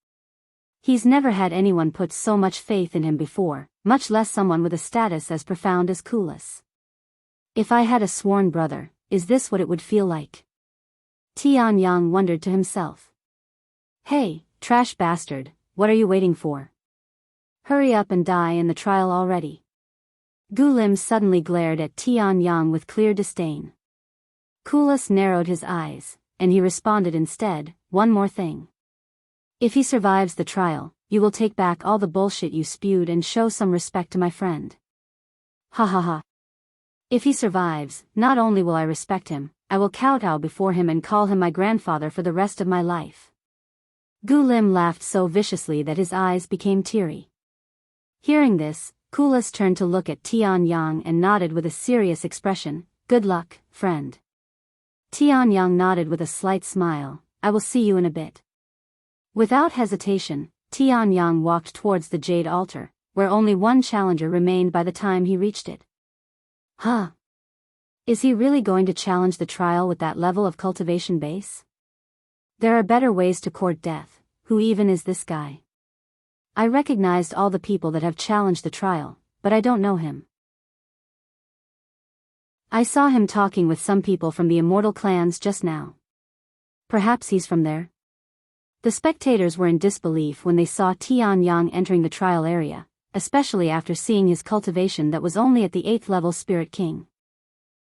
S1: He's never had anyone put so much faith in him before, much less someone with a status as profound as Kulas. If I had a sworn brother, is this what it would feel like? Tianyang wondered to himself. Hey, trash bastard, what are you waiting for? Hurry up and die in the trial already. Gulim suddenly glared at Tianyang with clear disdain. Kulas narrowed his eyes, and he responded instead, one more thing. If he survives the trial, you will take back all the bullshit you spewed and show some respect to my friend. Ha ha ha. If he survives, not only will I respect him, I will kowtow before him and call him my grandfather for the rest of my life. Gulim laughed so viciously that his eyes became teary. Hearing this, Kulas turned to look at Tianyang and nodded with a serious expression, good luck, friend. Tianyang nodded with a slight smile, I will see you in a bit. Without hesitation, Tianyang walked towards the Jade Altar, where only one challenger remained by the time he reached it. Huh? Is he really going to challenge the trial with that level of cultivation base? There are better ways to court death, who even is this guy? I recognized all the people that have challenged the trial, but I don't know him. I saw him talking with some people from the Immortal clans just now. Perhaps he's from there. The spectators were in disbelief when they saw Tianyang entering the trial area, especially after seeing his cultivation that was only at the 8th level Spirit King.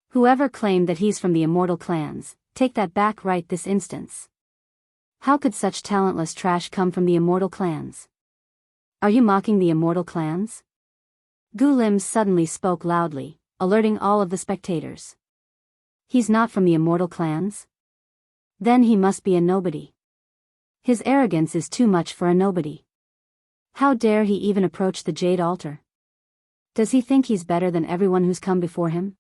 S1: Whoever claimed that he's from the Immortal clans, take that back right this instance. How could such talentless trash come from the Immortal clans? Are you mocking the Immortal clans? Gulim suddenly spoke loudly, alerting all of the spectators. He's not from the Immortal clans? Then he must be a nobody. His arrogance is too much for a nobody. How dare he even approach the Jade Altar? Does he think he's better than everyone who's come before him?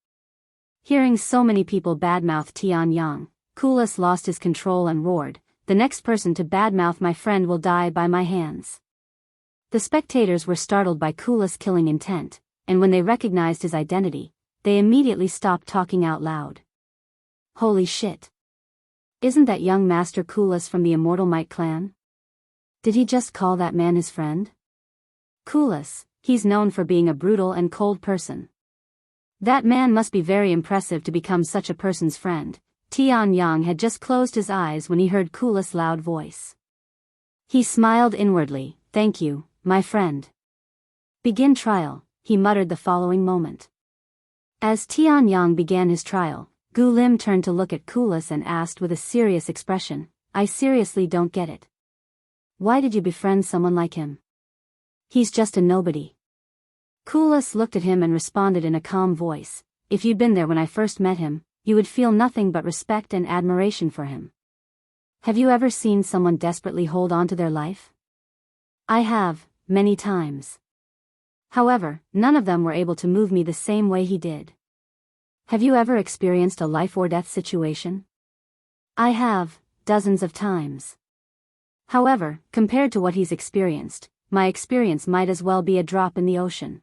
S1: Hearing so many people badmouth Tianyang, Kulas lost his control and roared, the next person to badmouth my friend will die by my hands. The spectators were startled by Kulas' killing intent, and when they recognized his identity, they immediately stopped talking out loud. Holy shit. Isn't that young Master Kulas from the Immortal Might clan? Did he just call that man his friend? Kulas, he's known for being a brutal and cold person. That man must be very impressive to become such a person's friend. Tianyang had just closed his eyes when he heard Kulas' loud voice. He smiled inwardly, thank you, my friend. Begin trial, he muttered the following moment. As Tianyang began his trial, Gulim turned to look at Kulas and asked with a serious expression, I seriously don't get it. Why did you befriend someone like him? He's just a nobody. Kulas looked at him and responded in a calm voice, if you'd been there when I first met him, you would feel nothing but respect and admiration for him. Have you ever seen someone desperately hold on to their life? I have, many times. However, none of them were able to move me the same way he did. Have you ever experienced a life or death situation? I have, dozens of times. However, compared to what he's experienced, my experience might as well be a drop in the ocean.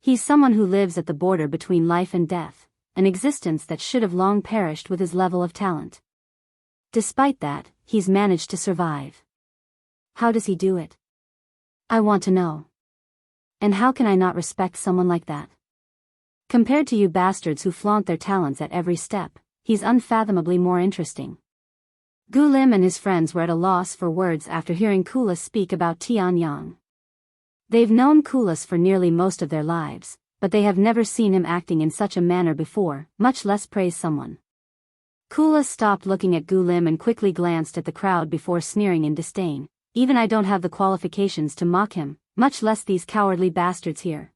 S1: He's someone who lives at the border between life and death, an existence that should have long perished with his level of talent. Despite that, he's managed to survive. How does he do it? I want to know. And how can I not respect someone like that? Compared to you bastards who flaunt their talents at every step, he's unfathomably more interesting. Gulim and his friends were at a loss for words after hearing Kulas speak about Tianyang. They've known Kulas for nearly most of their lives, but they have never seen him acting in such a manner before, much less praise someone. Kulas stopped looking at Gulim and quickly glanced at the crowd before sneering in disdain, even I don't have the qualifications to mock him, much less these cowardly bastards here.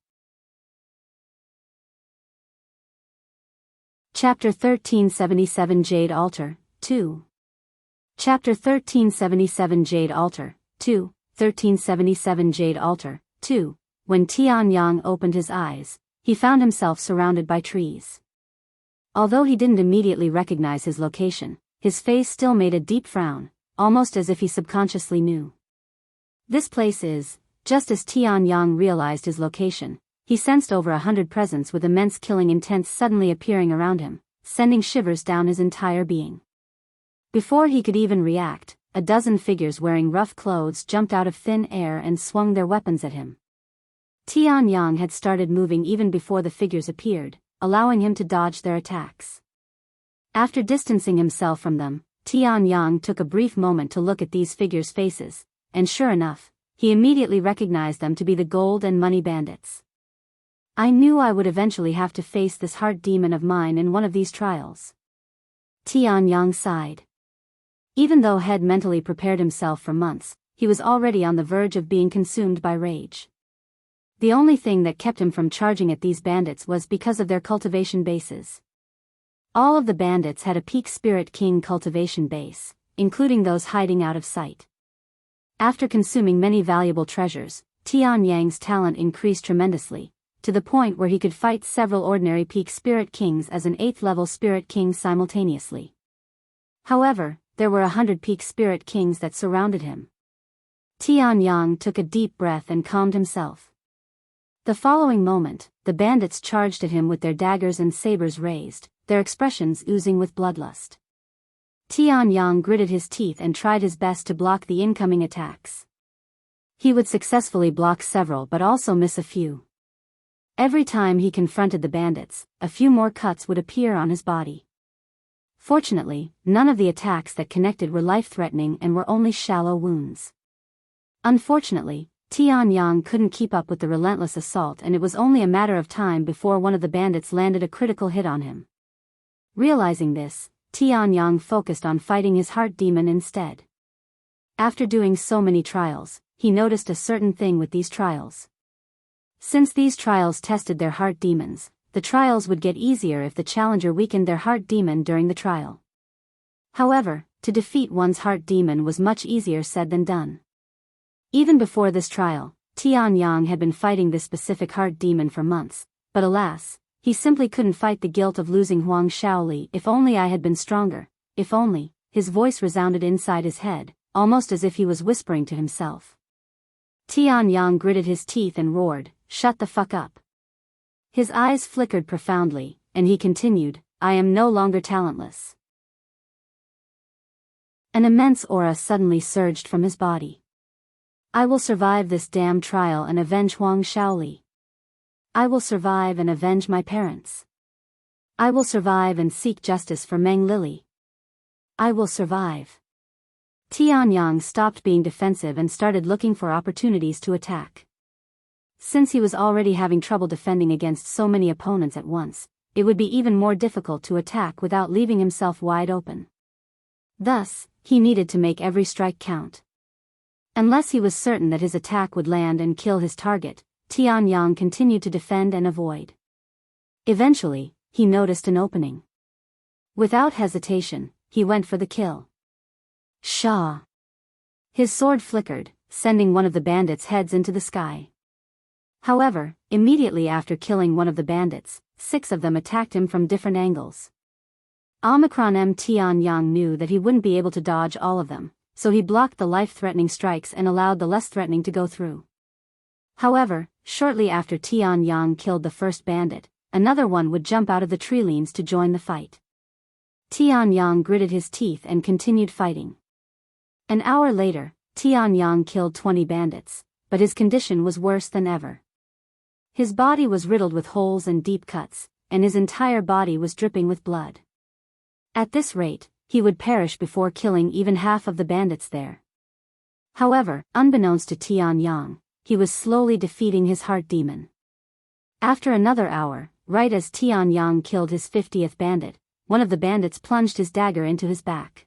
S1: Chapter 1377 Jade Altar, 2. Chapter 1377 Jade Altar, 2, 1377 Jade Altar, 2. When Tianyang opened his eyes, he found himself surrounded by trees. Although he didn't immediately recognize his location, his face still made a deep frown, almost as if he subconsciously knew. This place is, just as Tianyang realized his location, he sensed over 100 presence with immense killing intent suddenly appearing around him, sending shivers down his entire being. Before he could even react, a dozen figures wearing rough clothes jumped out of thin air and swung their weapons at him. Tianyang had started moving even before the figures appeared, allowing him to dodge their attacks. After distancing himself from them, Tianyang took a brief moment to look at these figures' faces, and sure enough, he immediately recognized them to be the gold and money bandits. I knew I would eventually have to face this heart demon of mine in one of these trials. Tianyang sighed. Even though Head mentally prepared himself for months, he was already on the verge of being consumed by rage. The only thing that kept him from charging at these bandits was because of their cultivation bases. All of the bandits had a peak Spirit King cultivation base, including those hiding out of sight. After consuming many valuable treasures, Tianyang's talent increased tremendously, to the point where he could fight several ordinary peak Spirit Kings as an 8th level Spirit King simultaneously. However, there were 100 peak Spirit Kings that surrounded him. Tianyang took a deep breath and calmed himself. The following moment, the bandits charged at him with their daggers and sabers raised, their expressions oozing with bloodlust. Tianyang gritted his teeth and tried his best to block the incoming attacks. He would successfully block several but also miss a few. Every time he confronted the bandits, a few more cuts would appear on his body. Fortunately, none of the attacks that connected were life-threatening and were only shallow wounds. Unfortunately, Tianyang couldn't keep up with the relentless assault, and it was only a matter of time before one of the bandits landed a critical hit on him. Realizing this, Tianyang focused on fighting his heart demon instead. After doing so many trials, he noticed a certain thing with these trials. Since these trials tested their heart demons, the trials would get easier if the challenger weakened their heart demon during the trial. However, to defeat one's heart demon was much easier said than done. Even before this trial, Tianyang had been fighting this specific heart demon for months, but alas, he simply couldn't fight the guilt of losing Huang Shaoli. If only I had been stronger, if only, his voice resounded inside his head, almost as if he was whispering to himself. Tianyang gritted his teeth and roared, "Shut the fuck up." His eyes flickered profoundly, and he continued, "I am no longer talentless." An immense aura suddenly surged from his body. "I will survive this damn trial and avenge Huang Shaoli. I will survive and avenge my parents. I will survive and seek justice for Meng Lily. I will survive." Tianyang stopped being defensive and started looking for opportunities to attack. Since he was already having trouble defending against so many opponents at once, it would be even more difficult to attack without leaving himself wide open. Thus, he needed to make every strike count. Unless he was certain that his attack would land and kill his target, Tianyang continued to defend and avoid. Eventually, he noticed an opening. Without hesitation, he went for the kill. Shah! His sword flickered, sending one of the bandits' heads into the sky. However, immediately after killing one of the bandits, 6 of them attacked him from different angles. Tianyang knew that he wouldn't be able to dodge all of them, so he blocked the life-threatening strikes and allowed the less threatening to go through. However, shortly after Tianyang killed the first bandit, another one would jump out of the tree lianes to join the fight. Tianyang gritted his teeth and continued fighting. An hour later, Tianyang killed 20 bandits, but his condition was worse than ever. His body was riddled with holes and deep cuts, and his entire body was dripping with blood. At this rate, he would perish before killing even half of the bandits there. However, unbeknownst to Tianyang, he was slowly defeating his heart demon. After another hour, right as Tianyang killed his 50th bandit, one of the bandits plunged his dagger into his back.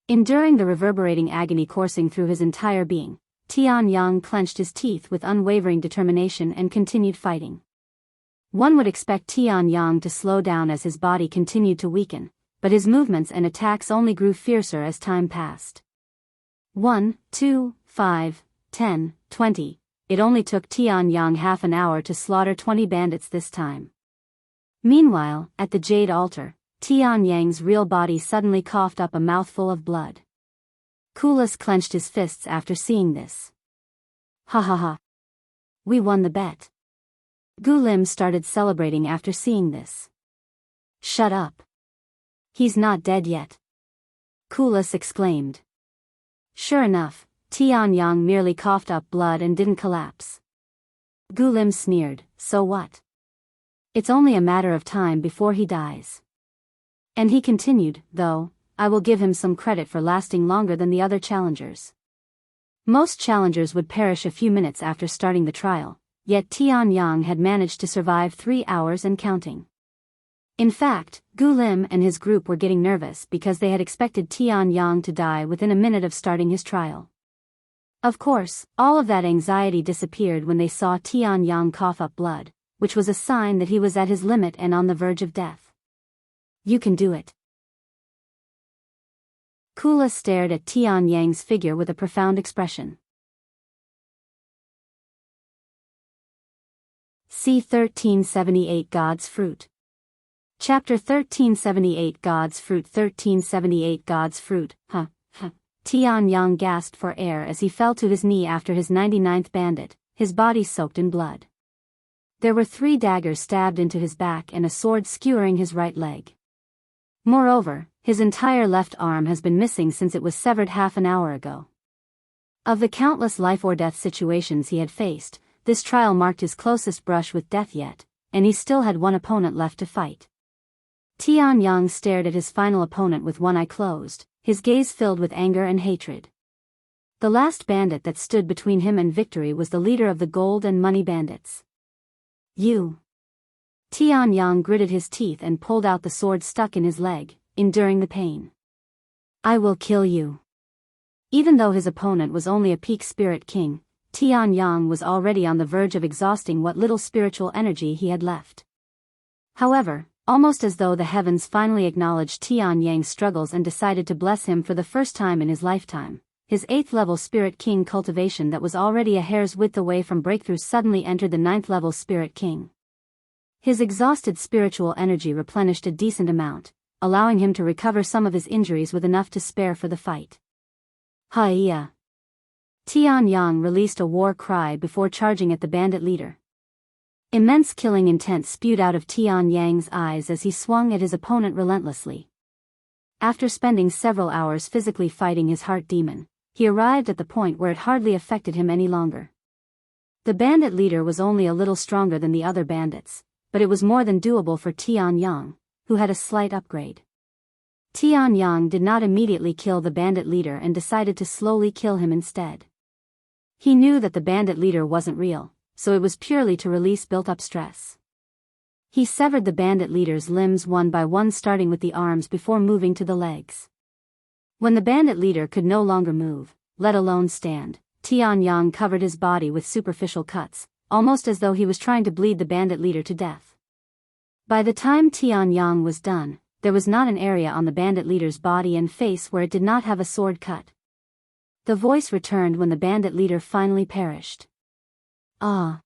S1: Enduring the reverberating agony coursing through his entire being, Tianyang clenched his teeth with unwavering determination and continued fighting. One would expect Tianyang to slow down as his body continued to weaken, but his movements and attacks only grew fiercer as time passed. 1, 2, 5, 10, 20. It only took Tianyang half an hour to slaughter 20 bandits this time. Meanwhile, at the Jade altar, Tianyang's real body suddenly coughed up a mouthful of blood. Kulas clenched his fists after seeing this. Ha ha ha. We won the bet. Gu Lim started celebrating after seeing this. Shut up. He's not dead yet. Kulas exclaimed. Sure enough, Tianyang merely coughed up blood and didn't collapse. Gu Lim sneered, so what? It's only a matter of time before he dies. And he continued, though, I will give him some credit for lasting longer than the other challengers. Most challengers would perish a few minutes after starting the trial, yet Tianyang had managed to survive 3 hours and counting. In fact, Gu Lim and his group were getting nervous because they had expected Tianyang to die within a minute of starting his trial. Of course, all of that anxiety disappeared when they saw Tianyang cough up blood, which was a sign that he was at his limit and on the verge of death. You can do it. Kulas stared at Tianyang's figure with a profound expression. C1378 God's Fruit. Chapter 1378 God's Fruit. 1378 God's Fruit. Tianyang gasped for air as he fell to his knee after his 99th bandit, his body soaked in blood. There were 3 daggers stabbed into his back and a sword skewering his right leg. Moreover, his entire left arm has been missing since it was severed half an hour ago. Of the countless life-or-death situations he had faced, this trial marked his closest brush with death yet, and he still had one opponent left to fight. Tianyang stared at his final opponent with one eye closed, his gaze filled with anger and hatred. The last bandit that stood between him and victory was the leader of the gold and money bandits. You. Tianyang gritted his teeth and pulled out the sword stuck in his leg, enduring the pain. I will kill you. Even though his opponent was only a peak spirit king, Tianyang was already on the verge of exhausting what little spiritual energy he had left. However, almost as though the heavens finally acknowledged Tianyang's struggles and decided to bless him for the first time in his lifetime, his 8th-level Spirit King cultivation that was already a hair's width away from breakthrough suddenly entered the 9th-level Spirit King. His exhausted spiritual energy replenished a decent amount, allowing him to recover some of his injuries with enough to spare for the fight. Liya. Tianyang released a war cry before charging at the bandit leader. Immense killing intent spewed out of Tianyang's eyes as he swung at his opponent relentlessly. After spending several hours physically fighting his heart demon, he arrived at the point where it hardly affected him any longer. The bandit leader was only a little stronger than the other bandits, but it was more than doable for Tianyang, who had a slight upgrade. Tianyang did not immediately kill the bandit leader and decided to slowly kill him instead. He knew that the bandit leader wasn't real, so it was purely to release built-up stress. He severed the bandit leader's limbs one by one, starting with the arms before moving to the legs. When the bandit leader could no longer move, let alone stand, Tianyang covered his body with superficial cuts, almost as though he was trying to bleed the bandit leader to death. By the time Tianyang was done, there was not an area on the bandit leader's body and face where it did not have a sword cut. The voice returned when the bandit leader finally perished. Ah.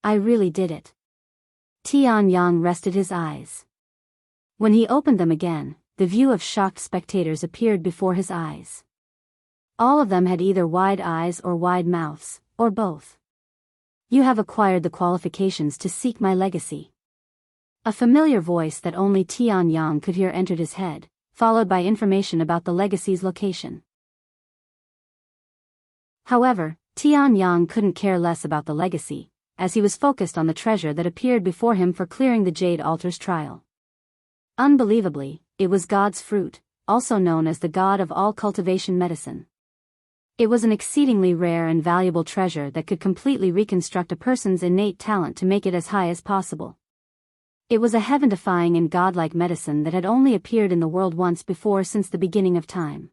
S1: I really did it. Tianyang rested his eyes. When he opened them again, the view of shocked spectators appeared before his eyes. All of them had either wide eyes or wide mouths, or both. You have acquired the qualifications to seek my legacy. A familiar voice that only Tianyang could hear entered his head, followed by information about the legacy's location. However, Tianyang couldn't care less about the legacy, as he was focused on the treasure that appeared before him for clearing the Jade altar's trial. Unbelievably, it was God's fruit, also known as the god of all cultivation medicine. It was an exceedingly rare and valuable treasure that could completely reconstruct a person's innate talent to make it as high as possible. It was a heaven-defying and godlike medicine that had only appeared in the world once before since the beginning of time.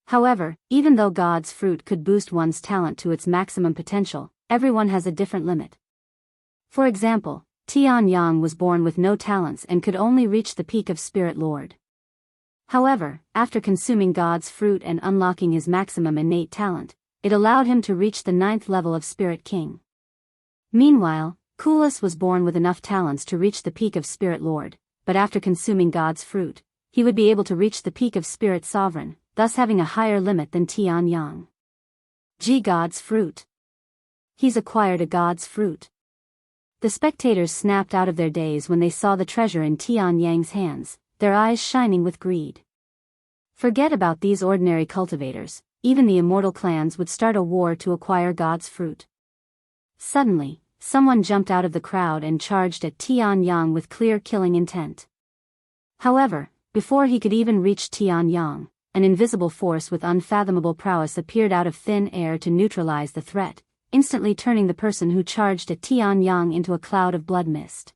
S1: However, even though God's fruit could boost one's talent to its maximum potential, everyone has a different limit. For example, Tianyang was born with no talents and could only reach the peak of Spirit Lord. However, after consuming God's fruit and unlocking his maximum innate talent, it allowed him to reach the 9th level of Spirit King. Meanwhile, Kulas was born with enough talents to reach the peak of Spirit Lord, but after consuming God's fruit, he would be able to reach the peak of Spirit Sovereign, thus having a higher limit than Tianyang. God's fruit. He's acquired a god's fruit. The spectators snapped out of their daze when they saw the treasure in Tianyang's hands, their eyes shining with greed. Forget about these ordinary cultivators, even the immortal clans would start a war to acquire god's fruit. Suddenly, someone jumped out of the crowd and charged at Tianyang with clear killing intent. However, before he could even reach Tianyang, an invisible force with unfathomable prowess appeared out of thin air to neutralize the threat, instantly turning the person who charged at Tianyang into a cloud of blood mist.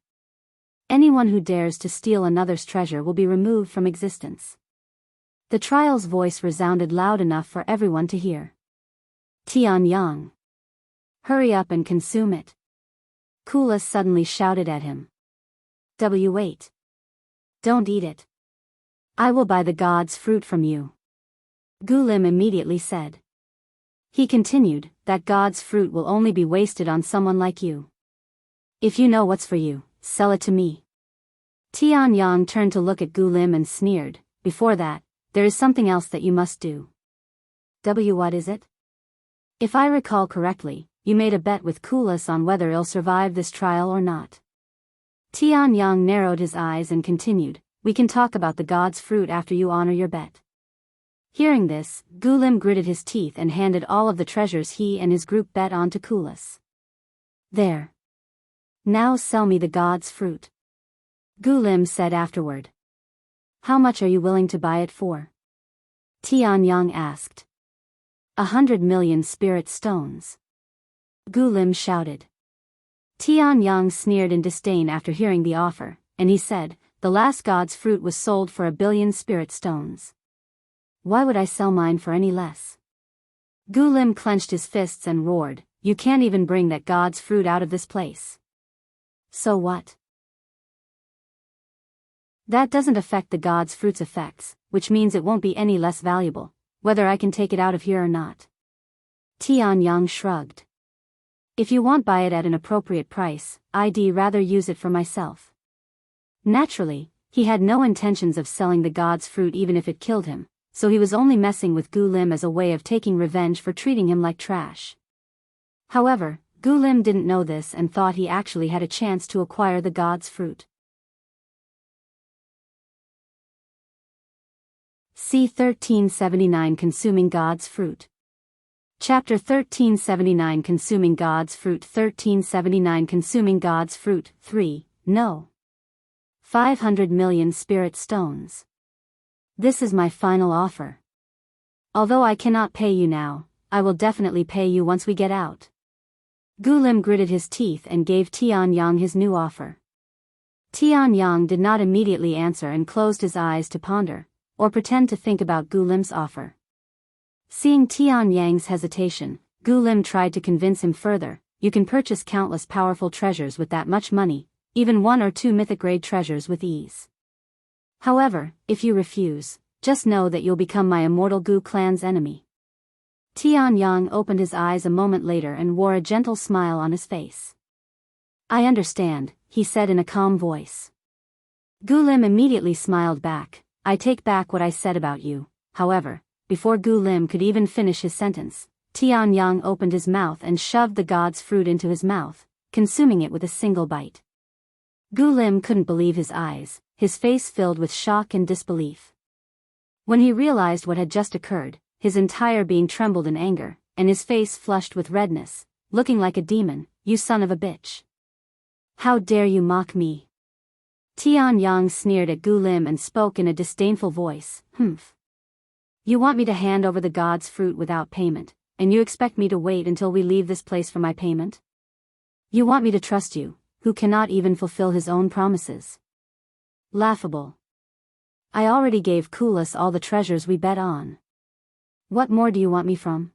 S1: Anyone who dares to steal another's treasure will be removed from existence. The trial's voice resounded loud enough for everyone to hear. Tianyang! Hurry up and consume it! Kulas suddenly shouted at him. Wait! Don't eat it. I will buy the god's fruit from you. Gulim immediately said. He continued, that god's fruit will only be wasted on someone like you. If you know what's for you, sell it to me. Tianyang turned to look at Gulim and sneered, before that, there is something else that you must do. What is it? If I recall correctly, you made a bet with Kulas on whether he'll survive this trial or not. Tianyang narrowed his eyes and continued, we can talk about the god's fruit after you honor your bet. Hearing this, Gulim gritted his teeth and handed all of the treasures he and his group bet on to Kulas. There. Now sell me the god's fruit. Gulim said afterward. How much are you willing to buy it for? Tianyang asked. 100 million spirit stones. Gulim shouted. Tianyang sneered in disdain after hearing the offer, and he said, the last god's fruit was sold for 1 billion spirit stones. Why would I sell mine for any less? Gulim clenched his fists and roared, you can't even bring that god's fruit out of this place. So what? That doesn't affect the god's fruit's effects, which means it won't be any less valuable, whether I can take it out of here or not. Tianyang shrugged. If you won't buy it at an appropriate price, I'd rather use it for myself. Naturally, he had no intentions of selling the god's fruit even if it killed him, so he was only messing with Gulim as a way of taking revenge for treating him like trash. However, Gulim didn't know this and thought he actually had a chance to acquire the god's fruit. C1379 Consuming God's Fruit. Chapter 1379 Consuming God's Fruit. 1379 Consuming God's Fruit. 3. No. 500 million spirit stones. This is my final offer. Although I cannot pay you now, I will definitely pay you once we get out. Gulim gritted his teeth and gave Tianyang his new offer. Tianyang did not immediately answer and closed his eyes to ponder, or pretend to think about Gulim's offer. Seeing Tianyang's hesitation, Gulim tried to convince him further, you can purchase countless powerful treasures with that much money, even 1 or 2 mythic-grade treasures with ease. However, if you refuse, just know that you'll become my Immortal Gu clan's enemy. Tianyang opened his eyes a moment later and wore a gentle smile on his face. I understand, he said in a calm voice. Gulim immediately smiled back, I take back what I said about you. However, before Gulim could even finish his sentence, Tianyang opened his mouth and shoved the god's fruit into his mouth, consuming it with a single bite. Gulim couldn't believe his eyes, his face filled with shock and disbelief. When he realized what had just occurred, his entire being trembled in anger, and his face flushed with redness, looking like a demon, you son of a bitch. How dare you mock me? Tianyang sneered at Gulim and spoke in a disdainful voice, Humph. You want me to hand over the god's fruit without payment, and you expect me to wait until we leave this place for my payment? You want me to trust you, who cannot even fulfill his own promises? Laughable. I already gave Kulas all the treasures we bet on. What more do you want me from?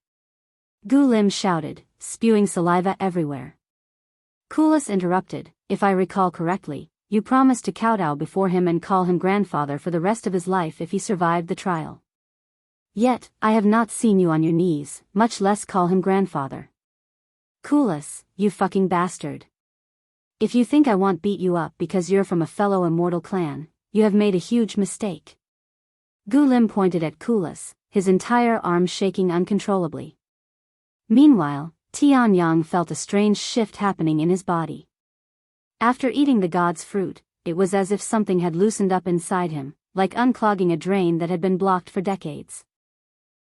S1: Gulim shouted, spewing saliva everywhere. Kulas interrupted, if I recall correctly, you promised to kowtow before him and call him grandfather for the rest of his life if he survived the trial. Yet, I have not seen you on your knees, much less call him grandfather. Kulas, you fucking bastard. If you think I won't beat you up because you're from a fellow immortal clan, you have made a huge mistake. Gulim pointed at Kulas, his entire arm shaking uncontrollably. Meanwhile, Tianyang felt a strange shift happening in his body. After eating the god's fruit, it was as if something had loosened up inside him, like unclogging a drain that had been blocked for decades.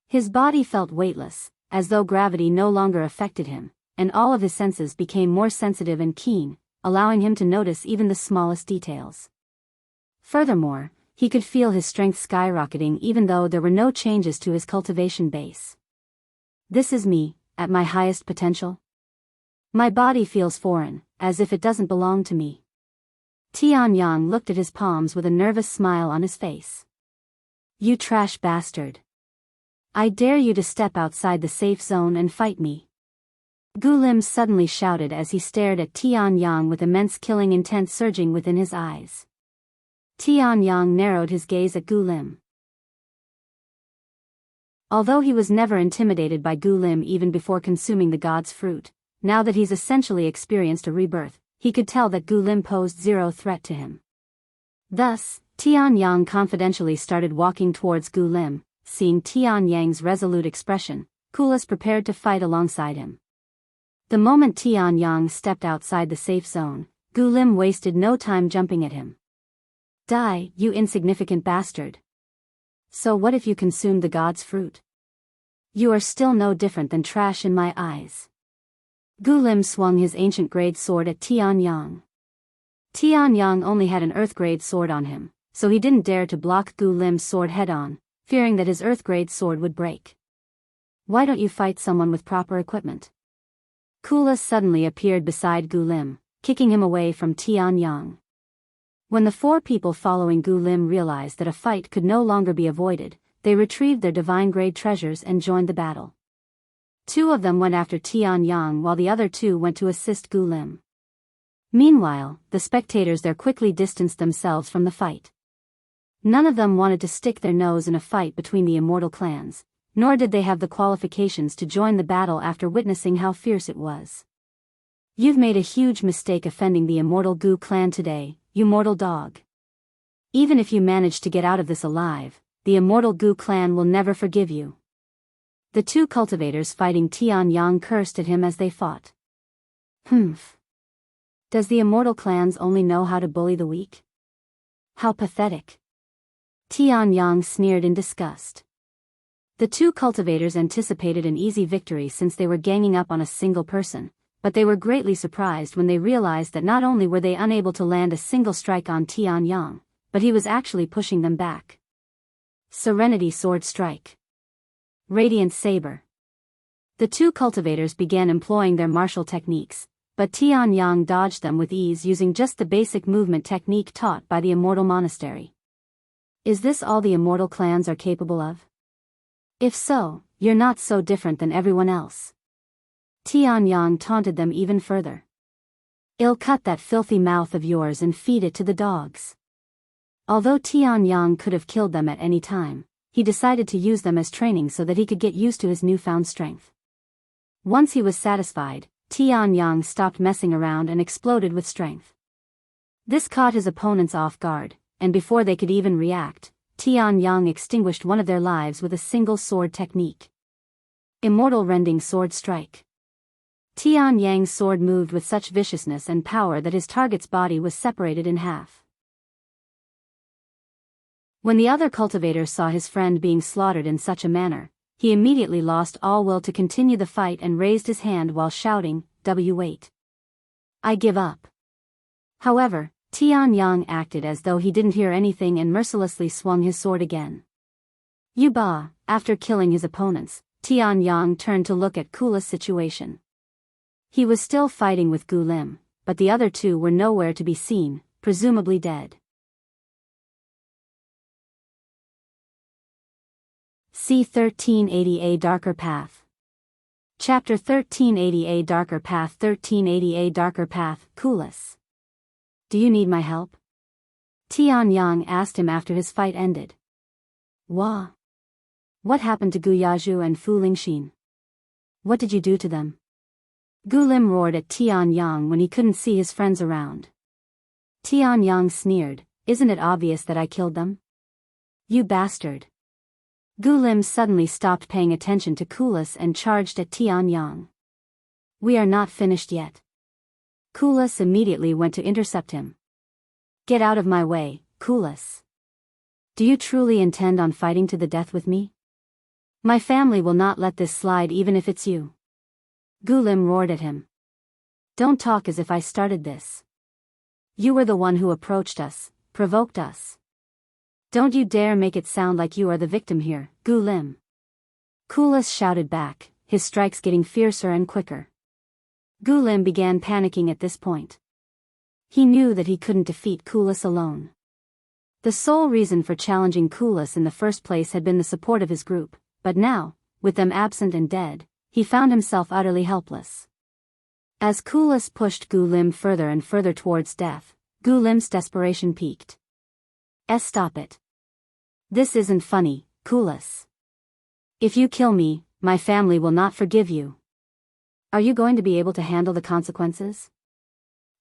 S1: His body felt weightless, as though gravity no longer affected him, and all of his senses became more sensitive and keen, allowing him to notice even the smallest details. Furthermore, he could feel his strength skyrocketing even though there were no changes to his cultivation base. This is me, at my highest potential. My body feels foreign, as if it doesn't belong to me. Tianyang looked at his palms with a nervous smile on his face. You trash bastard. I dare you to step outside the safe zone and fight me. Gulim suddenly shouted as he stared at Tianyang with immense killing intent surging within his eyes. Tianyang narrowed his gaze at Gulim. Although he was never intimidated by Gulim even before consuming the god's fruit, now that he's essentially experienced a rebirth, he could tell that Gulim posed zero threat to him. Thus, Tianyang confidentially started walking towards Gulim. Seeing Tianyang's resolute expression, Kulas prepared to fight alongside him. The moment Tianyang stepped outside the safe zone, Gulim wasted no time jumping at him. Die, you insignificant bastard. So what if you consumed the god's fruit? You are still no different than trash in my eyes. Gulim swung his ancient grade sword at Tianyang. Tianyang only had an earth grade sword on him, so he didn't dare to block Gulim's sword head-on, fearing that his earth-grade sword would break. Why don't you fight someone with proper equipment? Kulas suddenly appeared beside Gulim, kicking him away from Tianyang. When the four people following Gulim realized that a fight could no longer be avoided, they retrieved their divine-grade treasures and joined the battle. Two of them went after Tianyang while the other two went to assist Gulim. Meanwhile, the spectators there quickly distanced themselves from the fight. None of them wanted to stick their nose in a fight between the immortal clans, nor did they have the qualifications to join the battle after witnessing how fierce it was. You've made a huge mistake offending the immortal Gu clan today, you mortal dog. Even if you manage to get out of this alive, the immortal Gu clan will never forgive you. The two cultivators fighting Tianyang cursed at him as they fought. Humph. Does the immortal clans only know how to bully the weak? How pathetic. Tianyang sneered in disgust. The two cultivators anticipated an easy victory since they were ganging up on a single person, but they were greatly surprised when they realized that not only were they unable to land a single strike on Tianyang, but he was actually pushing them back. Serenity Sword Strike. Radiant Saber. The two cultivators began employing their martial techniques, but Tianyang dodged them with ease using just the basic movement technique taught by the Immortal Monastery. Is this all the immortal clans are capable of? If so, you're not so different than everyone else. Tianyang taunted them even further. I'll cut that filthy mouth of yours and feed it to the dogs. Although Tianyang could have killed them at any time, he decided to use them as training so that he could get used to his newfound strength. Once he was satisfied, Tianyang stopped messing around and exploded with strength. This caught his opponents off guard, and before they could even react, Tianyang extinguished one of their lives with a single sword technique. Immortal Rending Sword Strike. Tianyang's sword moved with such viciousness and power that his target's body was separated in half. When the other cultivator saw his friend being slaughtered in such a manner, he immediately lost all will to continue the fight and raised his hand while shouting, "Wait. I give up." However, Tianyang acted as though he didn't hear anything and mercilessly swung his sword again. Yuba, after killing his opponents, Tianyang turned to look at Kulas' situation. He was still fighting with Gulim, but the other two were nowhere to be seen, presumably dead. C1388 Darker Path. Chapter 1388 Darker Path. 1388 Darker Path. Kulas. Do you need my help? Tianyang asked him after his fight ended. What happened to Guyaju and Fu Lingxin? What did you do to them? Gulim roared at Tianyang when he couldn't see his friends around. Tianyang sneered, "Isn't it obvious that I killed them? You bastard." Gulim suddenly stopped paying attention to Kulas and charged at Tianyang. We are not finished yet. Kulas immediately went to intercept him. Get out of my way, Kulas. Do you truly intend on fighting to the death with me? My family will not let this slide even if it's you. Gulim roared at him. Don't talk as if I started this. You were the one who approached us, provoked us. Don't you dare make it sound like you are the victim here, Gulim. Kulas shouted back, his strikes getting fiercer and quicker. Gulim began panicking at this point. He knew that he couldn't defeat Kulas alone. The sole reason for challenging Kulas in the first place had been the support of his group, but now, with them absent and dead, he found himself utterly helpless. As Kulas pushed Gulim further and further towards death, Gulim's desperation peaked. Stop it. This isn't funny, Kulas. If you kill me, my family will not forgive you. Are you going to be able to handle the consequences?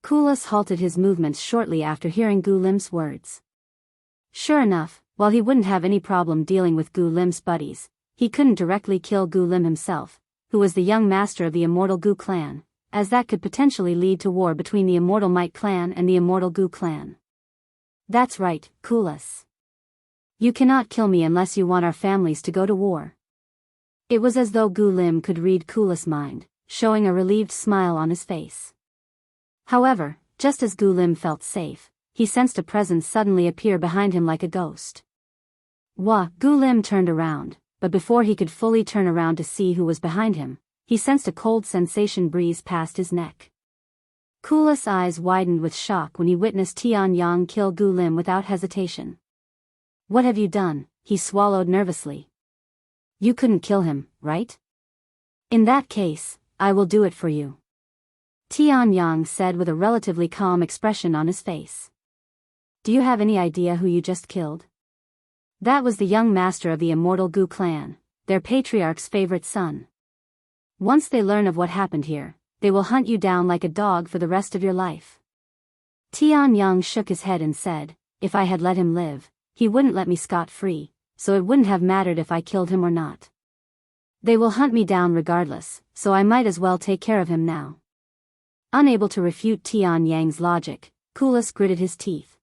S1: Kulas halted his movements shortly after hearing Gulim's words. Sure enough, while he wouldn't have any problem dealing with Gulim's buddies, he couldn't directly kill Gulim himself, who was the young master of the Immortal Gu clan, as that could potentially lead to war between the Immortal Might clan and the Immortal Gu clan. That's right, Kulas. You cannot kill me unless you want our families to go to war. It was as though Gulim could read Kulas' mind, showing a relieved smile on his face. However, just as Gulim felt safe, he sensed a presence suddenly appear behind him like a ghost. Wah! Gulim turned around, but before he could fully turn around to see who was behind him, he sensed a cold sensation breeze past his neck. Kulas' eyes widened with shock when he witnessed Tianyang kill Gulim without hesitation. What have you done? He swallowed nervously. You couldn't kill him, right? In that case, I will do it for you. Tianyang said with a relatively calm expression on his face. Do you have any idea who you just killed? That was the young master of the Immortal Gu clan, their patriarch's favorite son. Once they learn of what happened here, they will hunt you down like a dog for the rest of your life. Tianyang shook his head and said, if I had let him live, he wouldn't let me scot-free, so it wouldn't have mattered if I killed him or not. They will hunt me down regardless, so I might as well take care of him now. Unable to refute Tianyang's logic, Kulas gritted his teeth.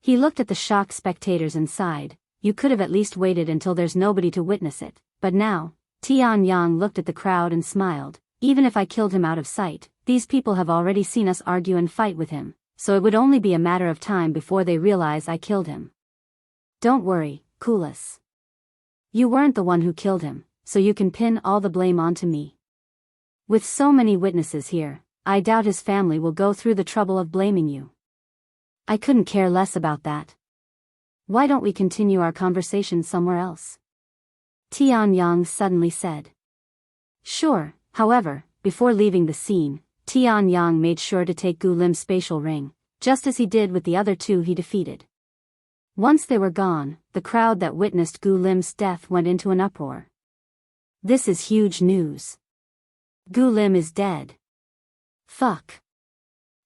S1: He looked at the shocked spectators and sighed, you could have at least waited until there's nobody to witness it, but now, Tianyang looked at the crowd and smiled, even if I killed him out of sight, these people have already seen us argue and fight with him, so it would only be a matter of time before they realize I killed him. Don't worry, Kulas. You weren't the one who killed him, so you can pin all the blame onto me. With so many witnesses here, I doubt his family will go through the trouble of blaming you. I couldn't care less about that. Why don't we continue our conversation somewhere else? Tianyang suddenly said. Sure, however, before leaving the scene, Tianyang made sure to take Gulim's spatial ring, just as he did with the other two he defeated. Once they were gone, the crowd that witnessed Gulim's death went into an uproar. This is huge news. Gulim is dead. Fuck.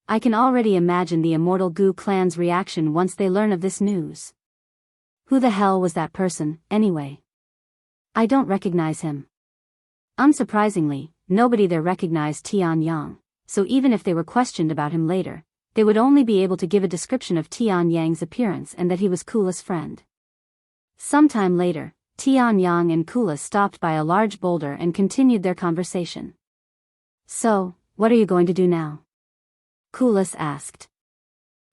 S1: I can already imagine the Immortal Gu clan's reaction once they learn of this news. Who the hell was that person, anyway? I don't recognize him. Unsurprisingly, nobody there recognized Tianyang, so even if they were questioned about him later, they would only be able to give a description of Tianyang's appearance and that he was Kulas' friend. Sometime later, Tianyang and Kulas stopped by a large boulder and continued their conversation. So, what are you going to do now? Kulas asked.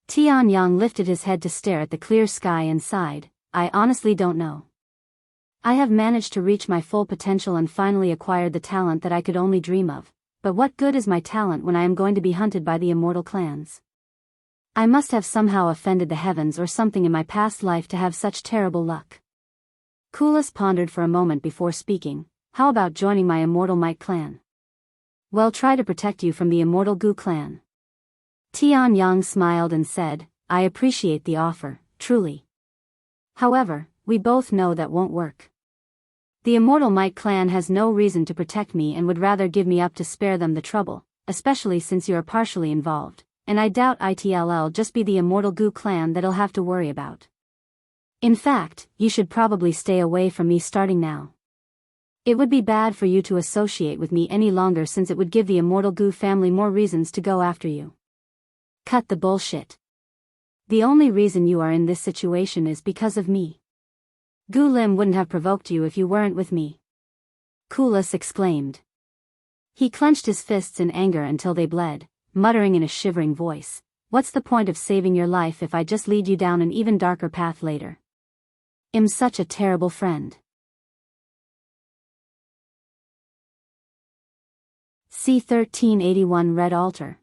S1: Tianyang lifted his head to stare at the clear sky and sighed, I honestly don't know. I have managed to reach my full potential and finally acquired the talent that I could only dream of, but what good is my talent when I am going to be hunted by the immortal clans? I must have somehow offended the heavens or something in my past life to have such terrible luck. Kulas pondered for a moment before speaking, how about joining my Immortal Might clan? Well, try to protect you from the Immortal Gu clan. Tianyang smiled and said, I appreciate the offer, truly. However, we both know that won't work. The Immortal Might clan has no reason to protect me and would rather give me up to spare them the trouble, especially since you are partially involved, and I doubt it'll just be the Immortal Gu clan that'll have to worry about. In fact, you should probably stay away from me starting now. It would be bad for you to associate with me any longer since it would give the Immortal Qi family more reasons to go after you. Cut the bullshit. The only reason you are in this situation is because of me. Gu Lim wouldn't have provoked you if you weren't with me. Kulas exclaimed. He clenched his fists in anger until they bled, muttering in a shivering voice, "What's the point of saving your life if I just lead you down an even darker path later? I'm such a terrible friend." C1381 Red Altar.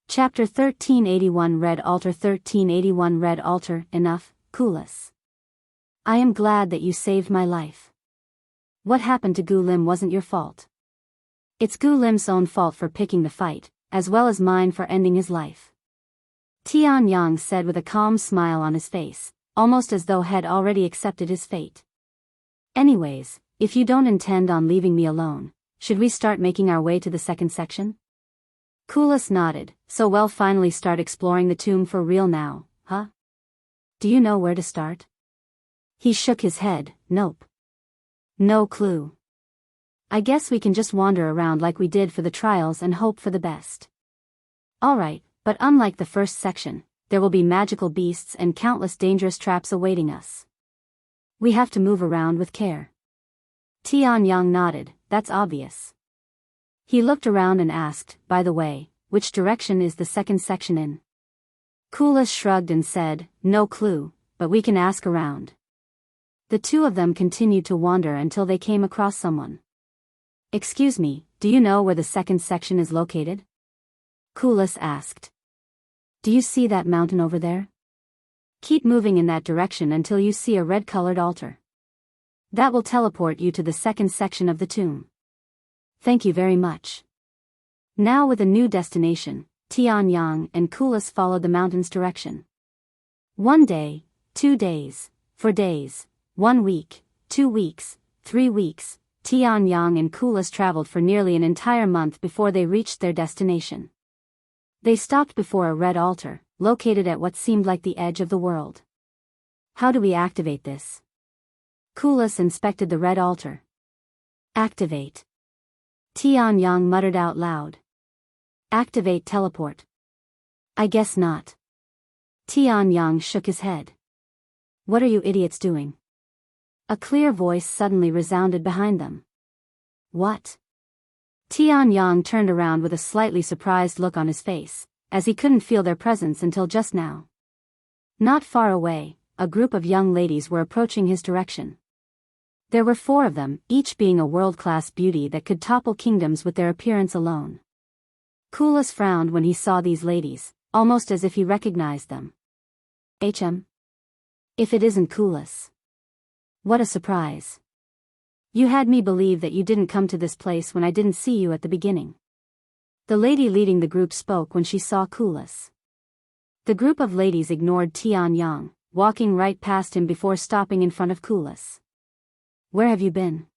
S1: Chapter 1381 Red Altar. 1381 Red Altar. Enough, Kulas. I am glad that you saved my life. What happened to Gu Lim wasn't your fault. It's Gu Lim's own fault for picking the fight, as well as mine for ending his life. Tianyang said with a calm smile on his face, almost as though had already accepted his fate. Anyways, if you don't intend on leaving me alone, should we start making our way to the second section? Kulas nodded. So we'll finally start exploring the tomb for real now, huh? Do you know where to start? He shook his head. Nope. No clue. I guess we can just wander around like we did for the trials and hope for the best. Alright, but unlike the first section, there will be magical beasts and countless dangerous traps awaiting us. We have to move around with care. Tianyang nodded. That's obvious. He looked around and asked, by the way, which direction is the second section in? Kulas shrugged and said, no clue, but we can ask around. The two of them continued to wander until they came across someone. Excuse me, do you know where the second section is located? Kulas asked. Do you see that mountain over there? Keep moving in that direction until you see a red-colored altar. That will teleport you to the second section of the tomb. Thank you very much. Now with a new destination, Tianyang and Kulas followed the mountain's direction. 1 day, 2 days, 4 days, 1 week, 2 weeks, 3 weeks, Tianyang and Kulas traveled for nearly an entire month before they reached their destination. They stopped before a red altar, located at what seemed like the edge of the world. How do we activate this? Kulas inspected the red altar. Activate. Tianyang muttered out loud. Activate teleport. I guess not. Tianyang shook his head. What are you idiots doing? A clear voice suddenly resounded behind them. What? Tianyang turned around with a slightly surprised look on his face, as he couldn't feel their presence until just now. Not far away, a group of young ladies were approaching his direction. There were 4 of them, each being a world-class beauty that could topple kingdoms with their appearance alone. Kulas frowned when he saw these ladies, almost as if he recognized them. If it isn't Kulas. What a surprise. You had me believe that you didn't come to this place when I didn't see you at the beginning. The lady leading the group spoke when she saw Kulas. The group of ladies ignored Tianyang, walking right past him before stopping in front of Kulas. Where have you been?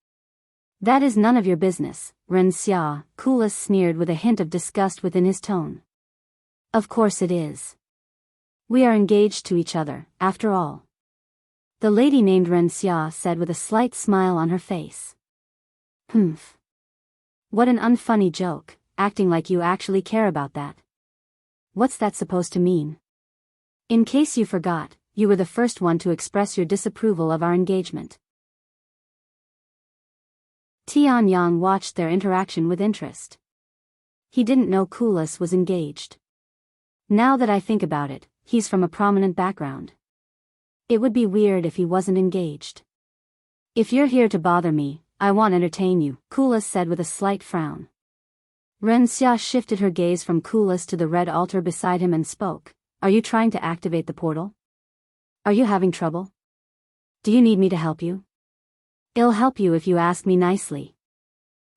S1: That is none of your business, Ren Xia, Kulas sneered with a hint of disgust within his tone. Of course it is. We are engaged to each other, after all. The lady named Ren Xia said with a slight smile on her face. Humph. What an unfunny joke, acting like you actually care about that. What's that supposed to mean? In case you forgot, you were the first one to express your disapproval of our engagement. Tianyang watched their interaction with interest. He didn't know Kulas was engaged. Now that I think about it, he's from a prominent background. It would be weird if he wasn't engaged. If you're here to bother me, I won't entertain you, Kulas said with a slight frown. Ren Xia shifted her gaze from Kulas to the red altar beside him and spoke. Are you trying to activate the portal? Are you having trouble? Do you need me to help you? I'll help you if you ask me nicely.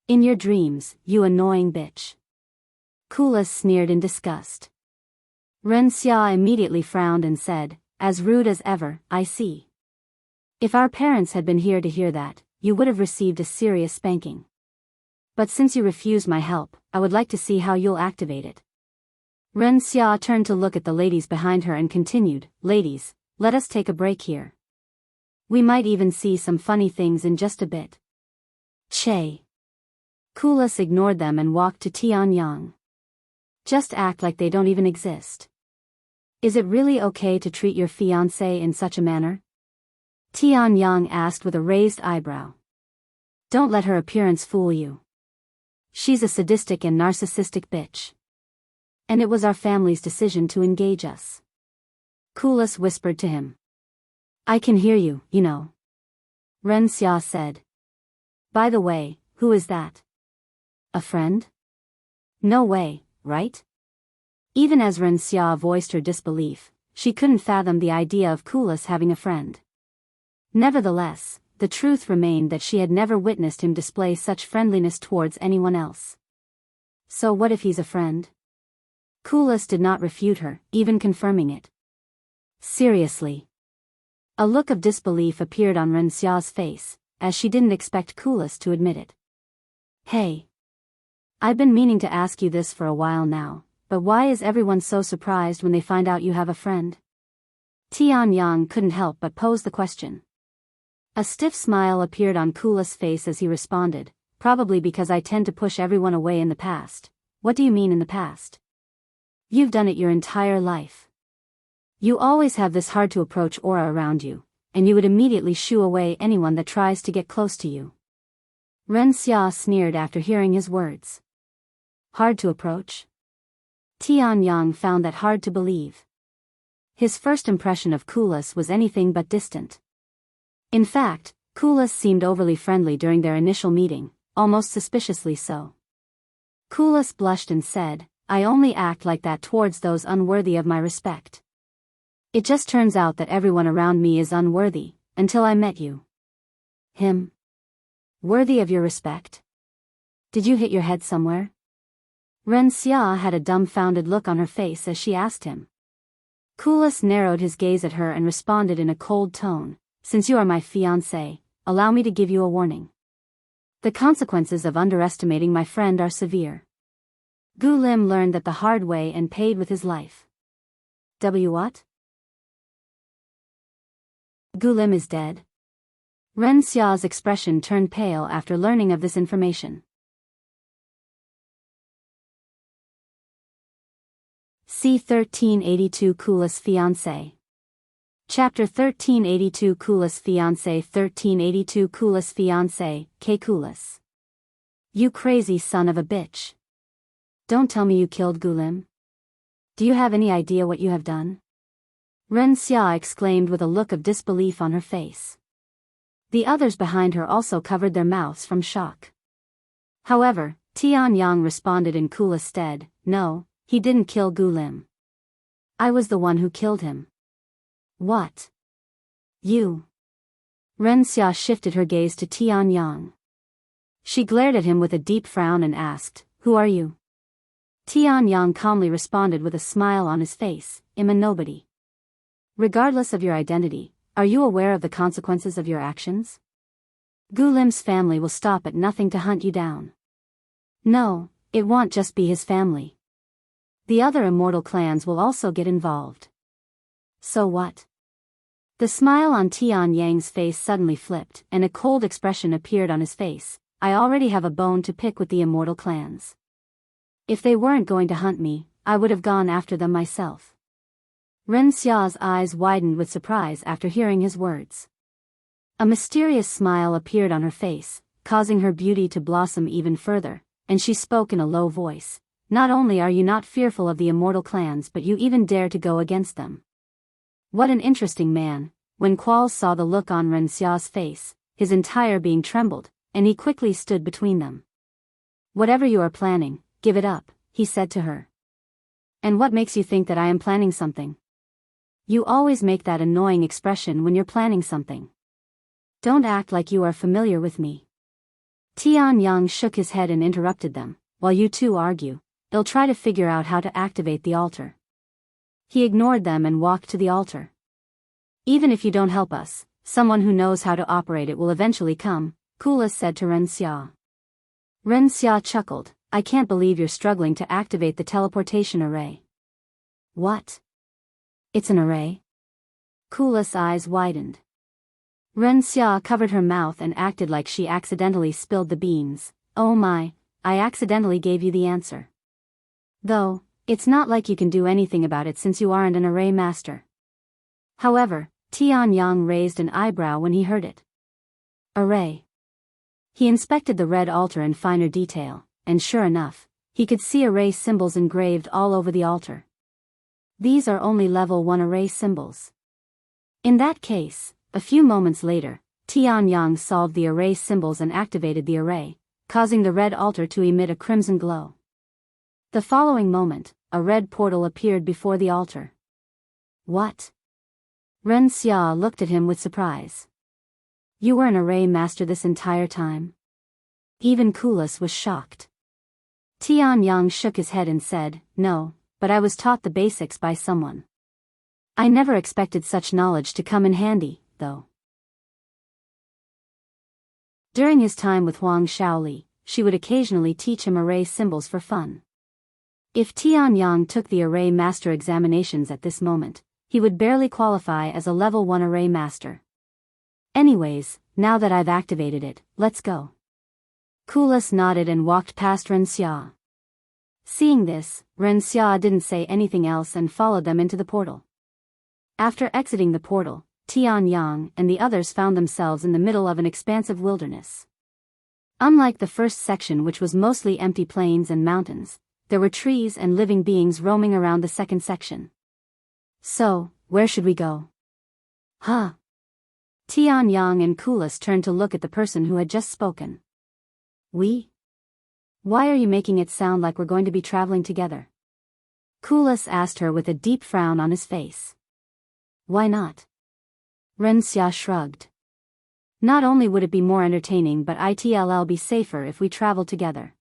S1: In your dreams, you annoying bitch. Kulas sneered in disgust. Ren Xia immediately frowned and said, as rude as ever, I see. If our parents had been here to hear that, you would have received a serious spanking. But since you refused my help, I would like to see how you'll activate it. Ren Xia turned to look at the ladies behind her and continued, ladies, let us take a break here. We might even see some funny things in just a bit. Che. Kulas ignored them and walked to Tianyang. Just act like they don't even exist. Is it really okay to treat your fiancé in such a manner? Tianyang asked with a raised eyebrow. Don't let her appearance fool you. She's a sadistic and narcissistic bitch. And it was our family's decision to engage us. Kulas whispered to him. I can hear you, you know. Ren Xia said. By the way, who is that? A friend? No way, right? Even as Ren Xia voiced her disbelief, she couldn't fathom the idea of Kulas having a friend. Nevertheless, the truth remained that she had never witnessed him display such friendliness towards anyone else. So what if he's a friend? Kulas did not refute her, even confirming it. Seriously. A look of disbelief appeared on Ren Xia's face, as she didn't expect Kulas to admit it. Hey. I've been meaning to ask you this for a while now, but why is everyone so surprised when they find out you have a friend? Tianyang couldn't help but pose the question. A stiff smile appeared on Kulas' face as he responded, probably because I tend to push everyone away in the past. What do you mean in the past? You've done it your entire life. You always have this hard-to-approach aura around you, and you would immediately shoo away anyone that tries to get close to you. Ren Xia sneered after hearing his words. Hard to approach? Tianyang found that hard to believe. His first impression of Kulas was anything but distant. In fact, Kulas seemed overly friendly during their initial meeting, almost suspiciously so. Kulas blushed and said, I only act like that towards those unworthy of my respect. It just turns out that everyone around me is unworthy, until I met you. Him? Worthy of your respect? Did you hit your head somewhere? Ren Xia had a dumbfounded look on her face as she asked him. Kulas narrowed his gaze at her and responded in a cold tone, Since you are my fiancé, allow me to give you a warning. The consequences of underestimating my friend are severe. Gu Lim learned that the hard way and paid with his life. What? Gu Lim is dead? Ren Xia's expression turned pale after learning of this information. C1382 Kulas Fiancé. Chapter 1382 Kulas Fiancé 1382 Kulas Fiancé, K. Kulas. You crazy son of a bitch. Don't tell me you killed Gu Lim. Do you have any idea what you have done? Ren Xia exclaimed with a look of disbelief on her face. The others behind her also covered their mouths from shock. However, Tianyang responded in Kulas' stead, No, he didn't kill Gu Lim. I was the one who killed him. What? You? Ren Xia shifted her gaze to Tianyang. She glared at him with a deep frown and asked, Who are you? Tianyang calmly responded with a smile on his face, I'm a nobody. Regardless of your identity, are you aware of the consequences of your actions? Gu Lim's family will stop at nothing to hunt you down. No, it won't just be his family. The other immortal clans will also get involved. So what? The smile on Tianyang's face suddenly flipped, and a cold expression appeared on his face. I already have a bone to pick with the immortal clans. If they weren't going to hunt me, I would have gone after them myself. Ren Xia's eyes widened with surprise after hearing his words. A mysterious smile appeared on her face, causing her beauty to blossom even further, and she spoke in a low voice. Not only are you not fearful of the immortal clans, but you even dare to go against them. What an interesting man. When Qualls saw the look on Ren Xia's face, his entire being trembled, and he quickly stood between them. Whatever you are planning, give it up, he said to her. And what makes you think that I am planning something? You always make that annoying expression when you're planning something. Don't act like you are familiar with me. Tianyang shook his head and interrupted them. While you two argue, they'll try to figure out how to activate the altar. He ignored them and walked to the altar. Even if you don't help us, someone who knows how to operate it will eventually come, Kulas said to Ren Xia. Ren Xia chuckled, I can't believe you're struggling to activate the teleportation array. What? It's an array? Kulas' eyes widened. Ren Xia covered her mouth and acted like she accidentally spilled the beans. Oh my, I accidentally gave you the answer. Though, it's not like you can do anything about it since you aren't an array master. However, Tianyang raised an eyebrow when he heard it. Array. He inspected the red altar in finer detail, and sure enough, he could see array symbols engraved all over the altar. These are only level 1 array symbols. In that case, a few moments later, Tianyang solved the array symbols and activated the array, causing the red altar to emit a crimson glow. The following moment, a red portal appeared before the altar. What? Ren Xia looked at him with surprise. You were an array master this entire time? Even Kulas was shocked. Tianyang shook his head and said, no, but I was taught the basics by someone. I never expected such knowledge to come in handy, though. During his time with Huang Shaoli, she would occasionally teach him array symbols for fun. If Tianyang took the array master examinations at this moment, he would barely qualify as a level 1 array master. Anyways, now that I've activated it, let's go. Kulas nodded and walked past Ren Xia. Seeing this, Ren Xia didn't say anything else and followed them into the portal. After exiting the portal, Tianyang and the others found themselves in the middle of an expansive wilderness. Unlike the first section, which was mostly empty plains and mountains, there were trees and living beings roaming around the second section. So, where should we go? Huh? Tianyang and Kulas turned to look at the person who had just spoken. We? Why are you making it sound like we're going to be traveling together? Kulas asked her with a deep frown on his face. Why not? Ren Xia shrugged. Not only would it be more entertaining, but it'll be safer if we travel together.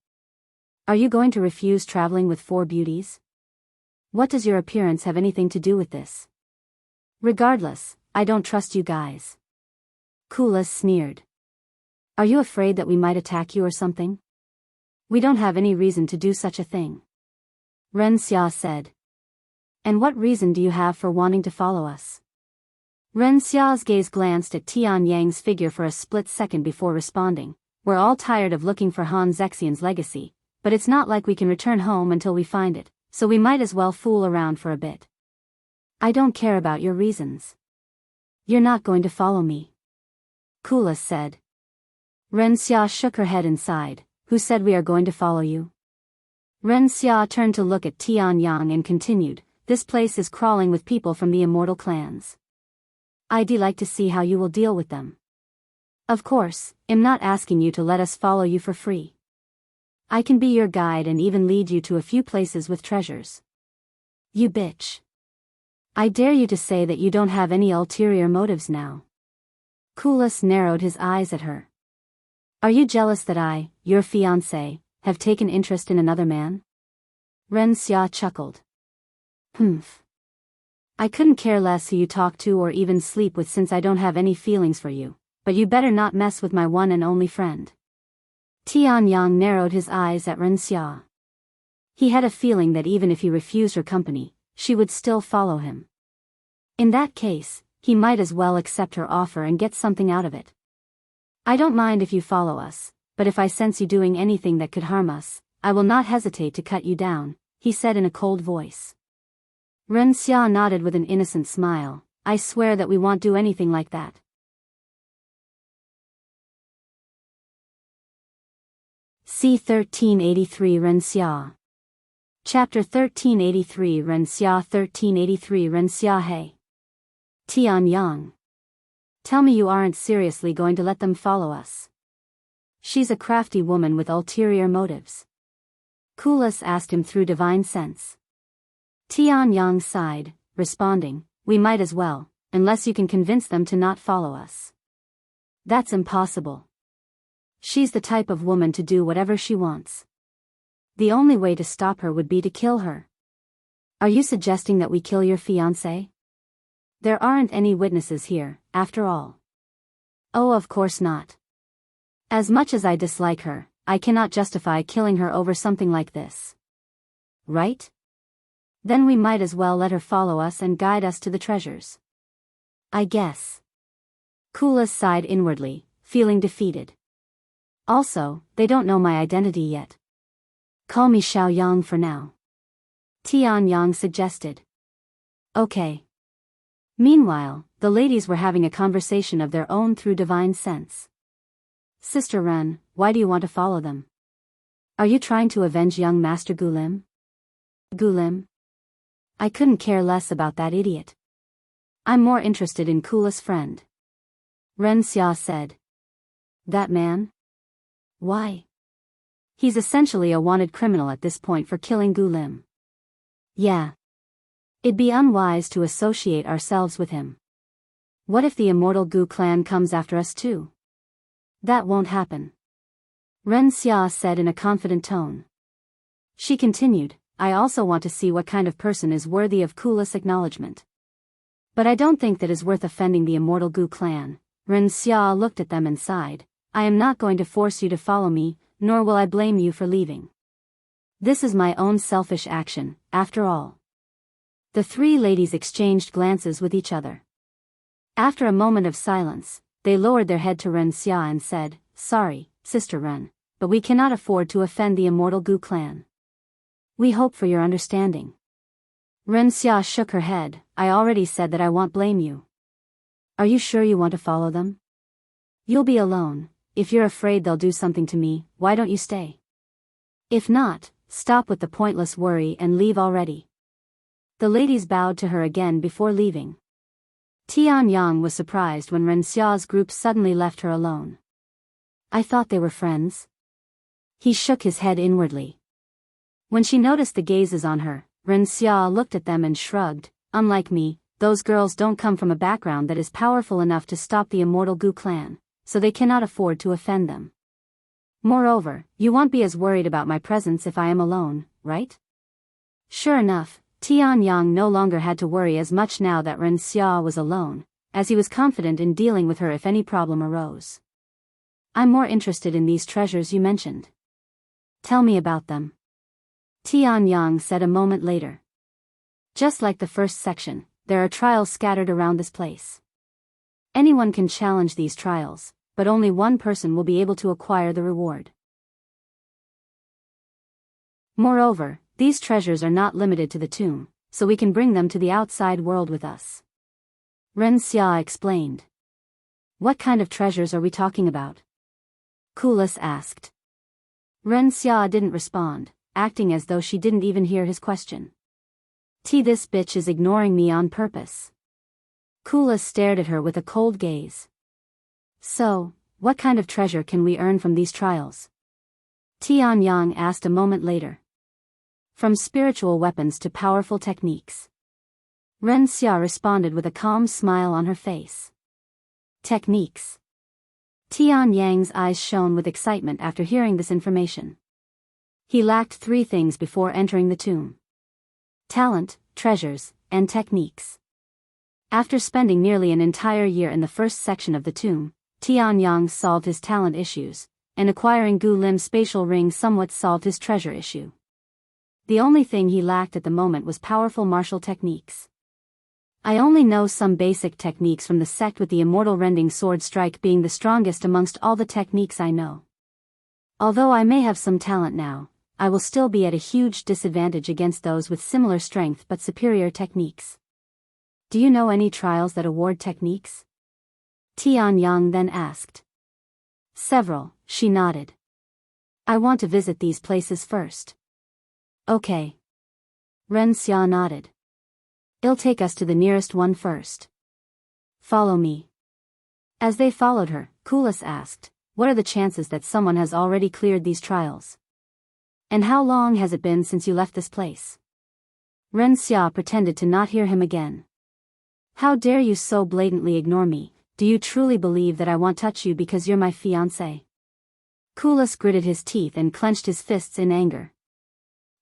S1: Are you going to refuse traveling with 4 beauties? What does your appearance have anything to do with this? Regardless, I don't trust you guys. Kulas sneered. Are you afraid that we might attack you or something? We don't have any reason to do such a thing. Ren Xia said. And what reason do you have for wanting to follow us? Ren Xia's gaze glanced at Tianyang's figure for a split second before responding. We're all tired of looking for Han Zexian's legacy, but it's not like we can return home until we find it, so we might as well fool around for a bit. I don't care about your reasons. You're not going to follow me. Kulas said. Ren Xia shook her head and sighed. Who said we are going to follow you? Ren Xia turned to look at Tianyang and continued, this place is crawling with people from the immortal clans. I'd like to see how you will deal with them. Of course, I'm not asking you to let us follow you for free. I can be your guide and even lead you to a few places with treasures. You bitch. I dare you to say that you don't have any ulterior motives now. Kulas narrowed his eyes at her. Are you jealous that I, your fiancé, have taken interest in another man? Ren Xia chuckled. Humph. I couldn't care less who you talk to or even sleep with since I don't have any feelings for you, but you better not mess with my one and only friend. Tianyang narrowed his eyes at Ren Xia. He had a feeling that even if he refused her company, she would still follow him. In that case, he might as well accept her offer and get something out of it. I don't mind if you follow us, but if I sense you doing anything that could harm us, I will not hesitate to cut you down, he said in a cold voice. Ren Xia nodded with an innocent smile. I swear that we won't do anything like that. C1383 Ren Xia. Chapter 1383 Ren Xia 1383 Ren Xia. Hey. Tianyang. Tell me you aren't seriously going to let them follow us. She's a crafty woman with ulterior motives. Kulas asked him through divine sense. Tianyang sighed, responding, we might as well, unless you can convince them to not follow us. That's impossible. She's the type of woman to do whatever she wants. The only way to stop her would be to kill her. Are you suggesting that we kill your fiancé? There aren't any witnesses here, after all. Oh, of course not. As much as I dislike her, I cannot justify killing her over something like this. Right? Then we might as well let her follow us and guide us to the treasures. I guess. Kulas sighed inwardly, feeling defeated. Also, they don't know my identity yet. Call me Xiaoyang for now. Tianyang suggested. Okay. Meanwhile, the ladies were having a conversation of their own through divine sense. Sister Ren, why do you want to follow them? Are you trying to avenge young Master Gulim? Gulim? I couldn't care less about that idiot. I'm more interested in Kulas' friend. Ren Xia said. That man? Why? He's essentially a wanted criminal at this point for killing Gulim. Yeah. It'd be unwise to associate ourselves with him. What if the Immortal Gu clan comes after us too? That won't happen. Ren Xia said in a confident tone. She continued, I also want to see what kind of person is worthy of Kulas' acknowledgement. But I don't think that is worth offending the Immortal Gu clan. Ren Xia looked at them and sighed. I am not going to force you to follow me, nor will I blame you for leaving. This is my own selfish action, after all. The three ladies exchanged glances with each other. After a moment of silence, they lowered their head to Ren Xia and said, Sorry, Sister Ren, but we cannot afford to offend the Immortal Gu clan. We hope for your understanding. Ren Xia shook her head. I already said that I won't blame you. Are you sure you want to follow them? You'll be alone. If you're afraid they'll do something to me, why don't you stay? If not, stop with the pointless worry and leave already. The ladies bowed to her again before leaving. Tianyang was surprised when Ren Xia's group suddenly left her alone. I thought they were friends. He shook his head inwardly. When she noticed the gazes on her, Ren Xia looked at them and shrugged. Unlike me, those girls don't come from a background that is powerful enough to stop the Immortal Gu clan, so they cannot afford to offend them. Moreover, you won't be as worried about my presence if I am alone, right? Sure enough, Tianyang no longer had to worry as much now that Ren Xia was alone, as he was confident in dealing with her if any problem arose. I'm more interested in these treasures you mentioned. Tell me about them. Tianyang said a moment later. Just like the first section, there are trials scattered around this place. Anyone can challenge these trials, but only one person will be able to acquire the reward. Moreover, these treasures are not limited to the tomb, so we can bring them to the outside world with us. Ren Xia explained. What kind of treasures are we talking about? Kulas asked. Ren Xia didn't respond, acting as though she didn't even hear his question. This bitch is ignoring me on purpose. Kulas stared at her with a cold gaze. So, what kind of treasure can we earn from these trials? Tianyang asked a moment later. From spiritual weapons to powerful techniques. Ren Xia responded with a calm smile on her face. Techniques. Tianyang's eyes shone with excitement after hearing this information. He lacked three things before entering the tomb. Talent, treasures, and techniques. After spending nearly an entire year in the first section of the tomb, Tianyang solved his talent issues, and acquiring Gu Lim's spatial ring somewhat solved his treasure issue. The only thing he lacked at the moment was powerful martial techniques. I only know some basic techniques from the sect, with the immortal rending sword strike being the strongest amongst all the techniques I know. Although I may have some talent now, I will still be at a huge disadvantage against those with similar strength but superior techniques. Do you know any trials that award techniques? Tianyang then asked. Several, she nodded. I want to visit these places first. Okay. Ren Xia nodded. It'll take us to the nearest one first. Follow me. As they followed her, Kulas asked, what are the chances that someone has already cleared these trials? And how long has it been since you left this place? Ren Xia pretended to not hear him again. How dare you so blatantly ignore me? Do you truly believe that I won't touch you because you're my fiancé? Kulas gritted his teeth and clenched his fists in anger.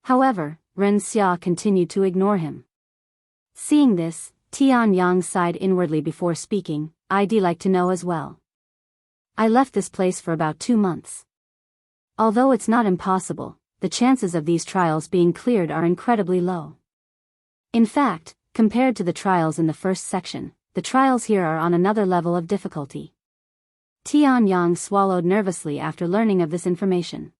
S1: However, Ren Xia continued to ignore him. Seeing this, Tianyang sighed inwardly before speaking. I'd like to know as well. I left this place for about 2 months. Although it's not impossible, the chances of these trials being cleared are incredibly low. In fact, compared to the trials in the first section, the trials here are on another level of difficulty. Tianyang swallowed nervously after learning of this information.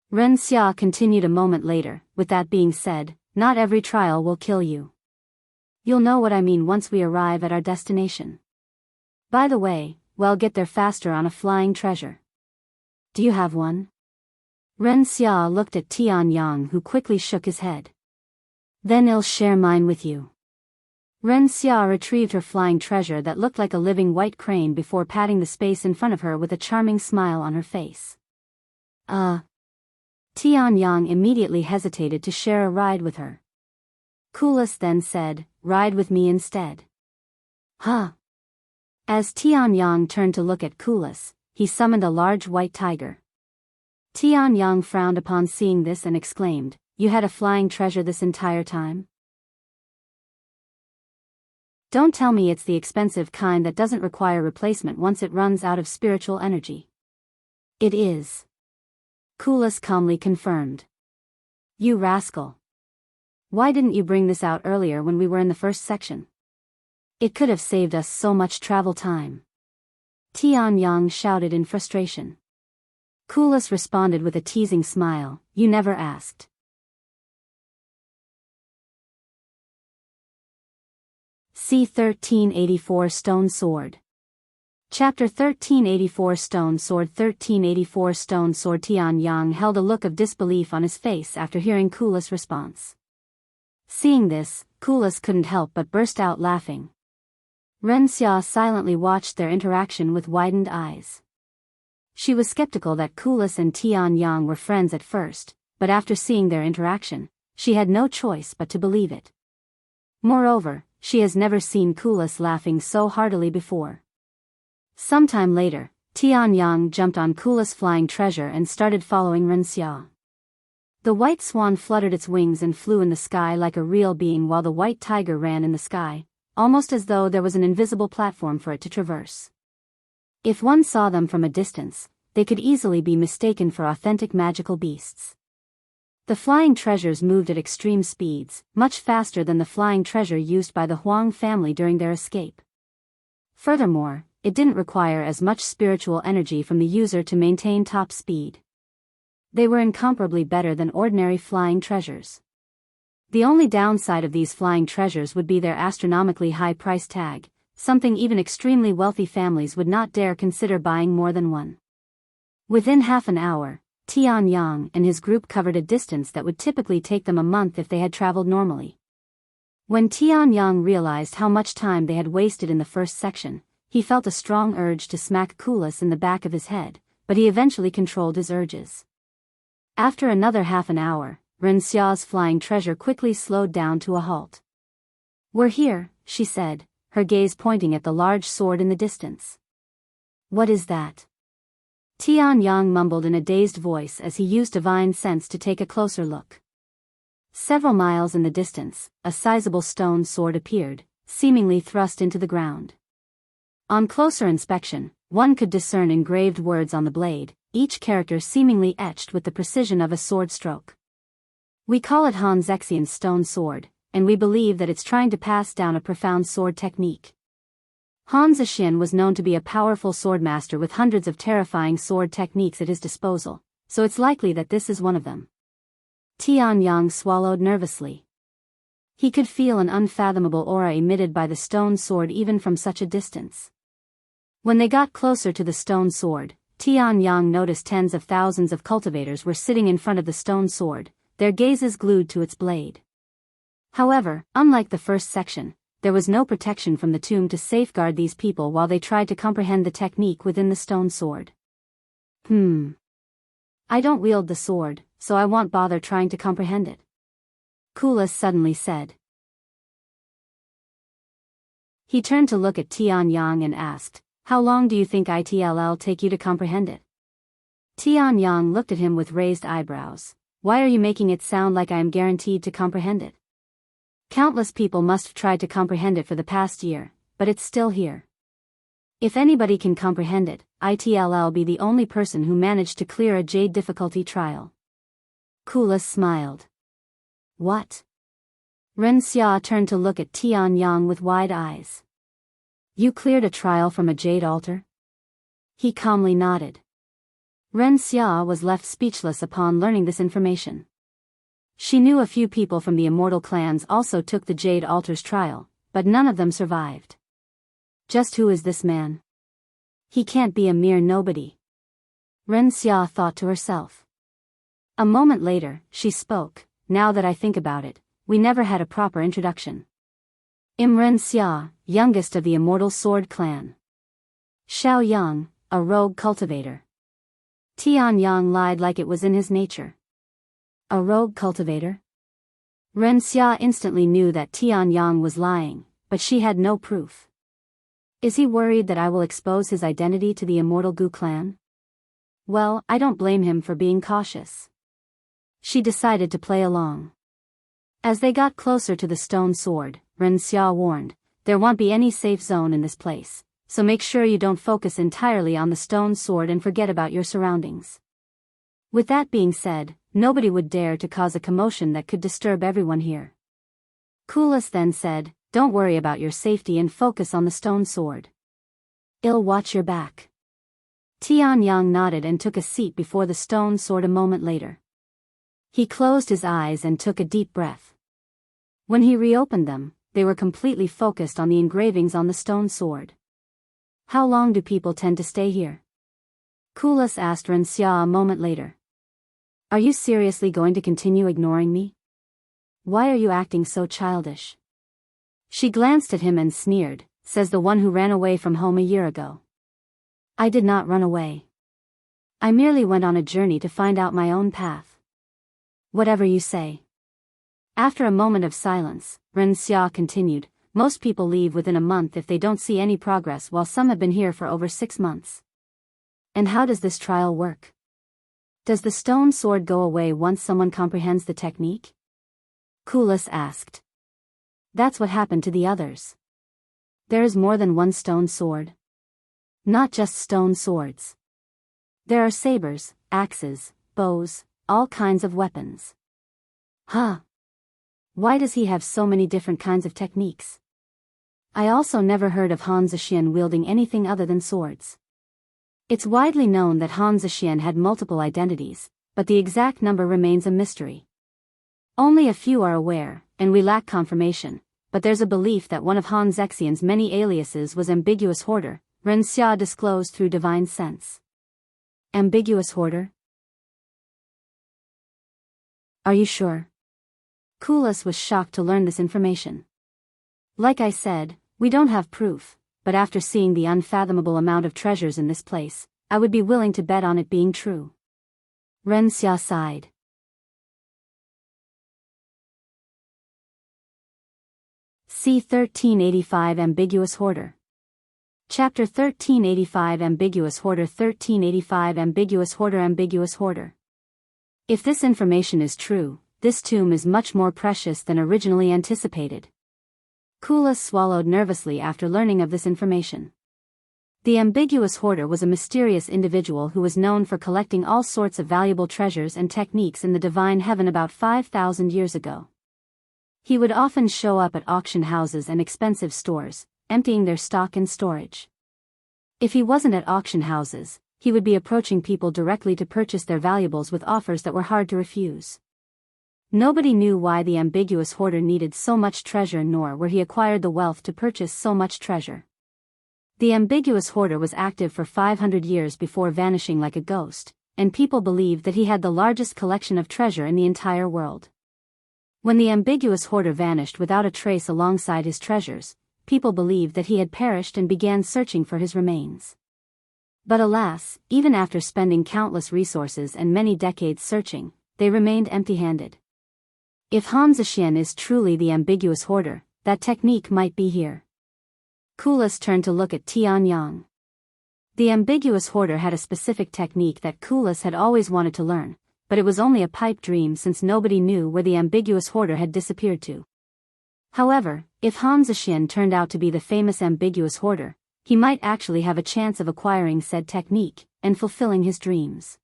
S1: Ren Xia continued a moment later, with that being said, not every trial will kill you. You'll know what I mean once we arrive at our destination. By the way, we'll get there faster on a flying treasure. Do you have one? Ren Xia looked at Tianyang, who quickly shook his head. Then I'll share mine with you. Ren Xia retrieved her flying treasure that looked like a living white crane before patting the space in front of her with a charming smile on her face. Tianyang immediately hesitated to share a ride with her. Kulas then said, ride with me instead. Huh? As Tianyang turned to look at Kulas, he summoned a large white tiger. Tianyang frowned upon seeing this and exclaimed, you had a flying treasure this entire time? Don't tell me it's the expensive kind that doesn't require replacement once it runs out of spiritual energy. It is. Kulas calmly confirmed. You rascal. Why didn't you bring this out earlier when we were in the first section? It could have saved us so much travel time. Tianyang shouted in frustration. Kulas responded with a teasing smile, you never asked. C1384 Stone Sword. Chapter 1384 Stone Sword. 1384 Stone Sword. Tianyang held a look of disbelief on his face after hearing Kulas' response. Seeing this, Kulas couldn't help but burst out laughing. Ren Xia silently watched their interaction with widened eyes. She was skeptical that Kulas and Tianyang were friends at first, but after seeing their interaction, she had no choice but to believe it. Moreover, she has never seen Kulas laughing so heartily before. Sometime later, Tianyang jumped on Kulas' flying treasure and started following Ren Xia. The white swan fluttered its wings and flew in the sky like a real being while the white tiger ran in the sky, almost as though there was an invisible platform for it to traverse. If one saw them from a distance, they could easily be mistaken for authentic magical beasts. The flying treasures moved at extreme speeds, much faster than the flying treasure used by the Huang family during their escape. Furthermore, it didn't require as much spiritual energy from the user to maintain top speed. They were incomparably better than ordinary flying treasures. The only downside of these flying treasures would be their astronomically high price tag, something even extremely wealthy families would not dare consider buying more than one. Within half an hour, Tianyang and his group covered a distance that would typically take them a month if they had traveled normally. When Tianyang realized how much time they had wasted in the first section, he felt a strong urge to smack Kulas in the back of his head, but he eventually controlled his urges. After another half an hour, Ren Xia's flying treasure quickly slowed down to a halt. We're here, she said, her gaze pointing at the large sword in the distance. What is that? Tianyang mumbled in a dazed voice as he used divine sense to take a closer look. Several miles in the distance, a sizable stone sword appeared, seemingly thrust into the ground. On closer inspection, one could discern engraved words on the blade, each character seemingly etched with the precision of a sword stroke. We call it Han Zexian's stone sword, and we believe that it's trying to pass down a profound sword technique. Han Zexian was known to be a powerful swordmaster with hundreds of terrifying sword techniques at his disposal, so it's likely that this is one of them. Tianyang swallowed nervously. He could feel an unfathomable aura emitted by the stone sword even from such a distance. When they got closer to the stone sword, Tianyang noticed tens of thousands of cultivators were sitting in front of the stone sword, their gazes glued to its blade. However, unlike the first section, there was no protection from the tomb to safeguard these people while they tried to comprehend the technique within the stone sword. I don't wield the sword, so I won't bother trying to comprehend it. Kulas suddenly said. He turned to look at Tianyang and asked, how long do you think it'll take you to comprehend it? Tianyang looked at him with raised eyebrows. Why are you making it sound like I am guaranteed to comprehend it? Countless people must have tried to comprehend it for the past year, but it's still here. If anybody can comprehend it, it'll be the only person who managed to clear a Jade difficulty trial. Kulas smiled. What? Ren Xia turned to look at Tianyang with wide eyes. You cleared a trial from a Jade altar? He calmly nodded. Ren Xia was left speechless upon learning this information. She knew a few people from the immortal clans also took the Jade altar's trial, but none of them survived. Just who is this man? He can't be a mere nobody. Ren Xia thought to herself. A moment later, she spoke. Now that I think about it, we never had a proper introduction. Ren Xia, youngest of the Immortal Sword clan. Xiao Yang, a rogue cultivator. Tian Yang lied like it was in his nature. A rogue cultivator? Ren Xia instantly knew that Tian Yang was lying, but she had no proof. Is he worried that I will expose his identity to the Immortal Gu clan? Well, I don't blame him for being cautious. She decided to play along. As they got closer to the stone sword, Ren Xia warned, there won't be any safe zone in this place, so make sure you don't focus entirely on the stone sword and forget about your surroundings. With that being said, nobody would dare to cause a commotion that could disturb everyone here. Kulas then said, don't worry about your safety and focus on the stone sword. I'll watch your back. Tian Yang nodded and took a seat before the stone sword a moment later. He closed his eyes and took a deep breath. When he reopened them, they were completely focused on the engravings on the stone sword. How long do people tend to stay here? Kulas asked Ren Xia a moment later. Are you seriously going to continue ignoring me? Why are you acting so childish? She glanced at him and sneered, says the one who ran away from home a year ago. I did not run away. I merely went on a journey to find out my own path. Whatever you say. After a moment of silence, Ren Xia continued, most people leave within a month if they don't see any progress, while some have been here for over 6 months. And how does this trial work? Does the stone sword go away once someone comprehends the technique? Kulas asked. That's what happened to the others. There is more than one stone sword. Not just stone swords. There are sabers, axes, bows, all kinds of weapons. Huh. Why does he have so many different kinds of techniques? I also never heard of Han Zexian wielding anything other than swords. It's widely known that Han Zexian had multiple identities, but the exact number remains a mystery. Only a few are aware, and we lack confirmation, but there's a belief that one of Han Zexian's many aliases was Ambiguous Hoarder, Ren Xia disclosed through divine sense. Ambiguous Hoarder? Are you sure? Kulas was shocked to learn this information. Like I said, we don't have proof, but after seeing the unfathomable amount of treasures in this place, I would be willing to bet on it being true. Ren Xia sighed. C1385 Ambiguous Hoarder. Chapter 1385 Ambiguous Hoarder 1385 Ambiguous Hoarder Ambiguous Hoarder. If this information is true, this tomb is much more precious than originally anticipated. Kulas swallowed nervously after learning of this information. The Ambiguous Hoarder was a mysterious individual who was known for collecting all sorts of valuable treasures and techniques in the divine heaven about 5,000 years ago. He would often show up at auction houses and expensive stores, emptying their stock and storage. If he wasn't at auction houses, he would be approaching people directly to purchase their valuables with offers that were hard to refuse. Nobody knew why the Ambiguous Hoarder needed so much treasure, nor where he acquired the wealth to purchase so much treasure. The Ambiguous Hoarder was active for 500 years before vanishing like a ghost, and people believed that he had the largest collection of treasure in the entire world. When the Ambiguous Hoarder vanished without a trace alongside his treasures, people believed that he had perished and began searching for his remains. But alas, even after spending countless resources and many decades searching, they remained empty-handed. If Han Zexian is truly the Ambiguous Hoarder, that technique might be here. Kulas turned to look at Tian Yang. The Ambiguous Hoarder had a specific technique that Kulas had always wanted to learn, but it was only a pipe dream since nobody knew where the Ambiguous Hoarder had disappeared to. However, if Han Zexian turned out to be the famous Ambiguous Hoarder, he might actually have a chance of acquiring said technique, and fulfilling his dreams.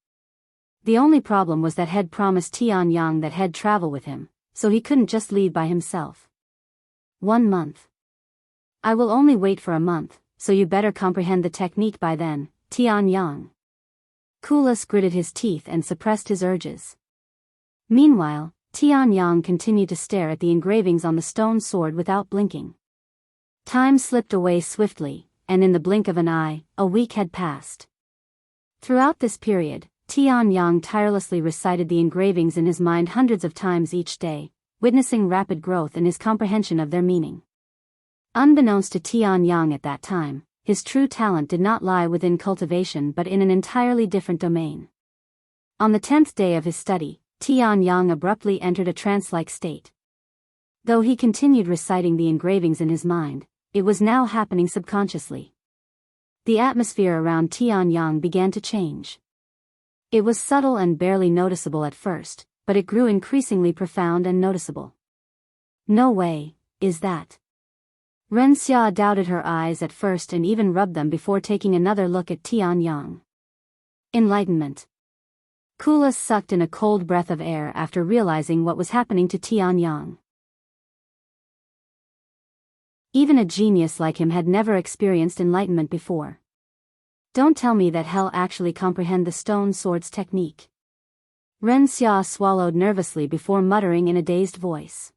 S1: The only problem was that Head promised Tian Yang that He'd travel with him, so he couldn't just leave by himself. 1 month. I will only wait for a month, so you better comprehend the technique by then, Tianyang. Kulas gritted his teeth and suppressed his urges. Meanwhile, Tianyang continued to stare at the engravings on the stone sword without blinking. Time slipped away swiftly, and in the blink of an eye, a week had passed. Throughout this period, Tianyang tirelessly recited the engravings in his mind hundreds of times each day, witnessing rapid growth in his comprehension of their meaning. Unbeknownst to Tianyang at that time, his true talent did not lie within cultivation but in an entirely different domain. On the 10th day of his study, Tianyang abruptly entered a trance-like state. Though he continued reciting the engravings in his mind, it was now happening subconsciously. The atmosphere around Tianyang began to change. It was subtle and barely noticeable at first, but it grew increasingly profound and noticeable. No way, is that? Ren Xia doubted her eyes at first and even rubbed them before taking another look at Tianyang. Enlightenment. Kulas sucked in a cold breath of air after realizing what was happening to Tianyang. Even a genius like him had never experienced enlightenment before. Don't tell me that hell actually comprehend the stone sword's technique. Ren Xia swallowed nervously before muttering in a dazed voice.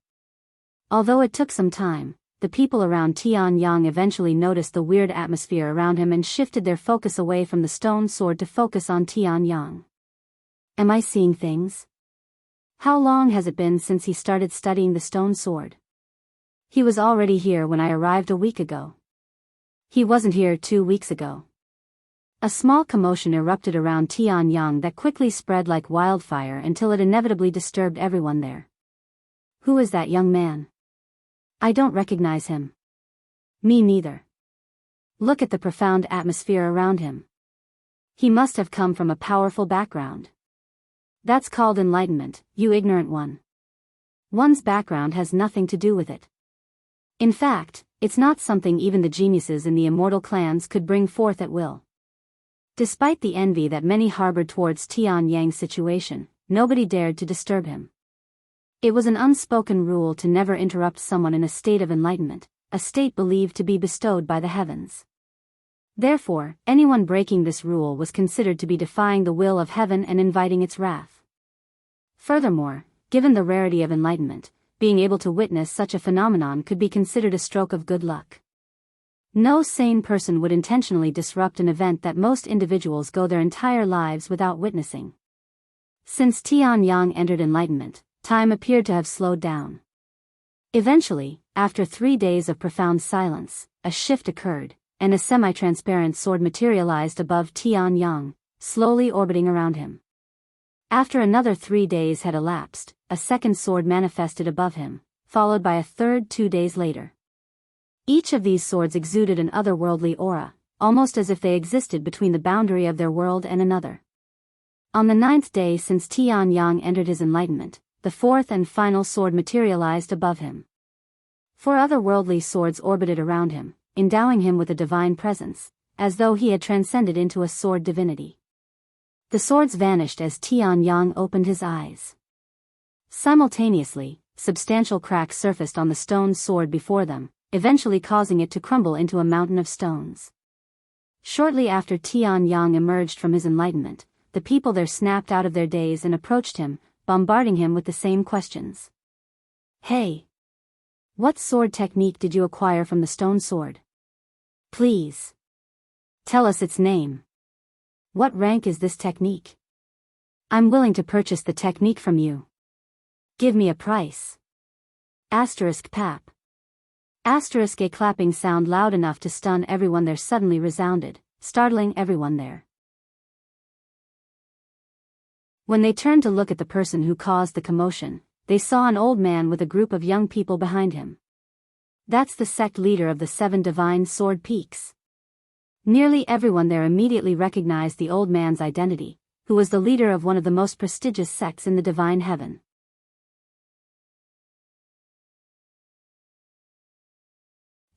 S1: Although it took some time, the people around Tianyang eventually noticed the weird atmosphere around him and shifted their focus away from the stone sword to focus on Tianyang. Am I seeing things? How long has it been since he started studying the stone sword? He was already here when I arrived a week ago. He wasn't here 2 weeks ago. A small commotion erupted around Tianyang that quickly spread like wildfire until it inevitably disturbed everyone there. Who is that young man? I don't recognize him. Me neither. Look at the profound atmosphere around him. He must have come from a powerful background. That's called enlightenment, you ignorant one. One's background has nothing to do with it. In fact, it's not something even the geniuses in the immortal clans could bring forth at will. Despite the envy that many harbored towards Tianyang's situation, nobody dared to disturb him. It was an unspoken rule to never interrupt someone in a state of enlightenment, a state believed to be bestowed by the heavens. Therefore, anyone breaking this rule was considered to be defying the will of heaven and inviting its wrath. Furthermore, given the rarity of enlightenment, being able to witness such a phenomenon could be considered a stroke of good luck. No sane person would intentionally disrupt an event that most individuals go their entire lives without witnessing. Since Tianyang entered enlightenment, time appeared to have slowed down. Eventually, after 3 days of profound silence, a shift occurred, and a semi-transparent sword materialized above Tianyang, slowly orbiting around him. After another 3 days had elapsed, a second sword manifested above him, followed by a third 2 days later. Each of these swords exuded an otherworldly aura, almost as if they existed between the boundary of their world and another. On the 9th day since Tianyang entered his enlightenment, the fourth and final sword materialized above him. 4 otherworldly swords orbited around him, endowing him with a divine presence, as though he had transcended into a sword divinity. The swords vanished as Tianyang opened his eyes. Simultaneously, substantial cracks surfaced on the stone sword before them, eventually causing it to crumble into a mountain of stones. Shortly after Tianyang emerged from his enlightenment, the people there snapped out of their daze and approached him, bombarding him with the same questions. Hey! What sword technique did you acquire from the stone sword? Please. Tell us its name. What rank is this technique? I'm willing to purchase the technique from you. Give me a price. Pap. A clapping sound loud enough to stun everyone there suddenly resounded, startling everyone there. When they turned to look at the person who caused the commotion, they saw an old man with a group of young people behind him. That's the sect leader of the 7 divine sword peaks. Nearly everyone there immediately recognized the old man's identity, who was the leader of one of the most prestigious sects in the divine heaven.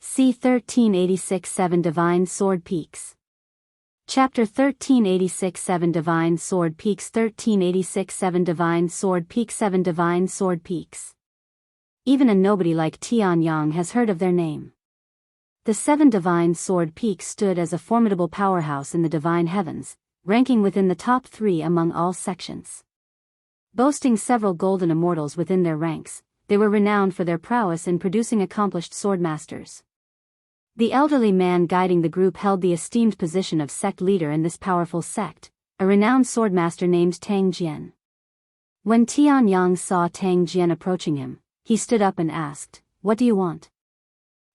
S1: C1386 7 Divine Sword Peaks. Chapter 1386 7 Divine Sword Peaks 1386 7 Divine Sword Peaks 7 Divine Sword Peaks. Even a nobody like Tianyang has heard of their name. The 7 divine sword peaks stood as a formidable powerhouse in the divine heavens, ranking within the top 3 among all sections. Boasting several golden immortals within their ranks, they were renowned for their prowess in producing accomplished swordmasters. The elderly man guiding the group held the esteemed position of sect leader in this powerful sect, a renowned swordmaster named Tang Jian. When Tianyang saw Tang Jian approaching him, he stood up and asked, "What do you want?"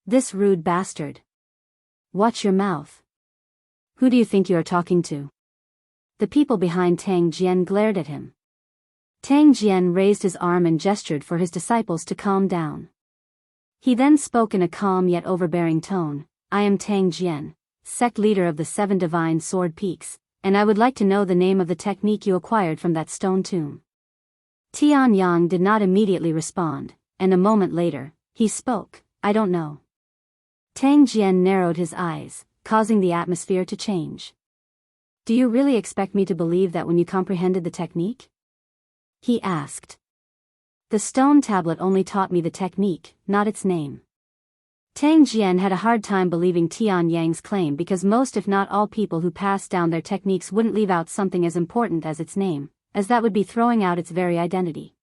S1: "This rude bastard. Watch your mouth. Who do you think you are talking to?" The people behind Tang Jian glared at him. Tang Jian raised his arm and gestured for his disciples to calm down. He then spoke in a calm yet overbearing tone, "I am Tang Jian, sect leader of the 7 divine sword peaks, and I would like to know the name of the technique you acquired from that stone tomb." Tianyang did not immediately respond, and a moment later, he spoke, "I don't know." Tang Jian narrowed his eyes, causing the atmosphere to change. "Do you really expect me to believe that when you comprehended the technique?" he asked. "The stone tablet only taught me the technique, not its name." Tang Jian had a hard time believing Tianyang's claim because most if not all people who passed down their techniques wouldn't leave out something as important as its name, as that would be throwing out its very identity.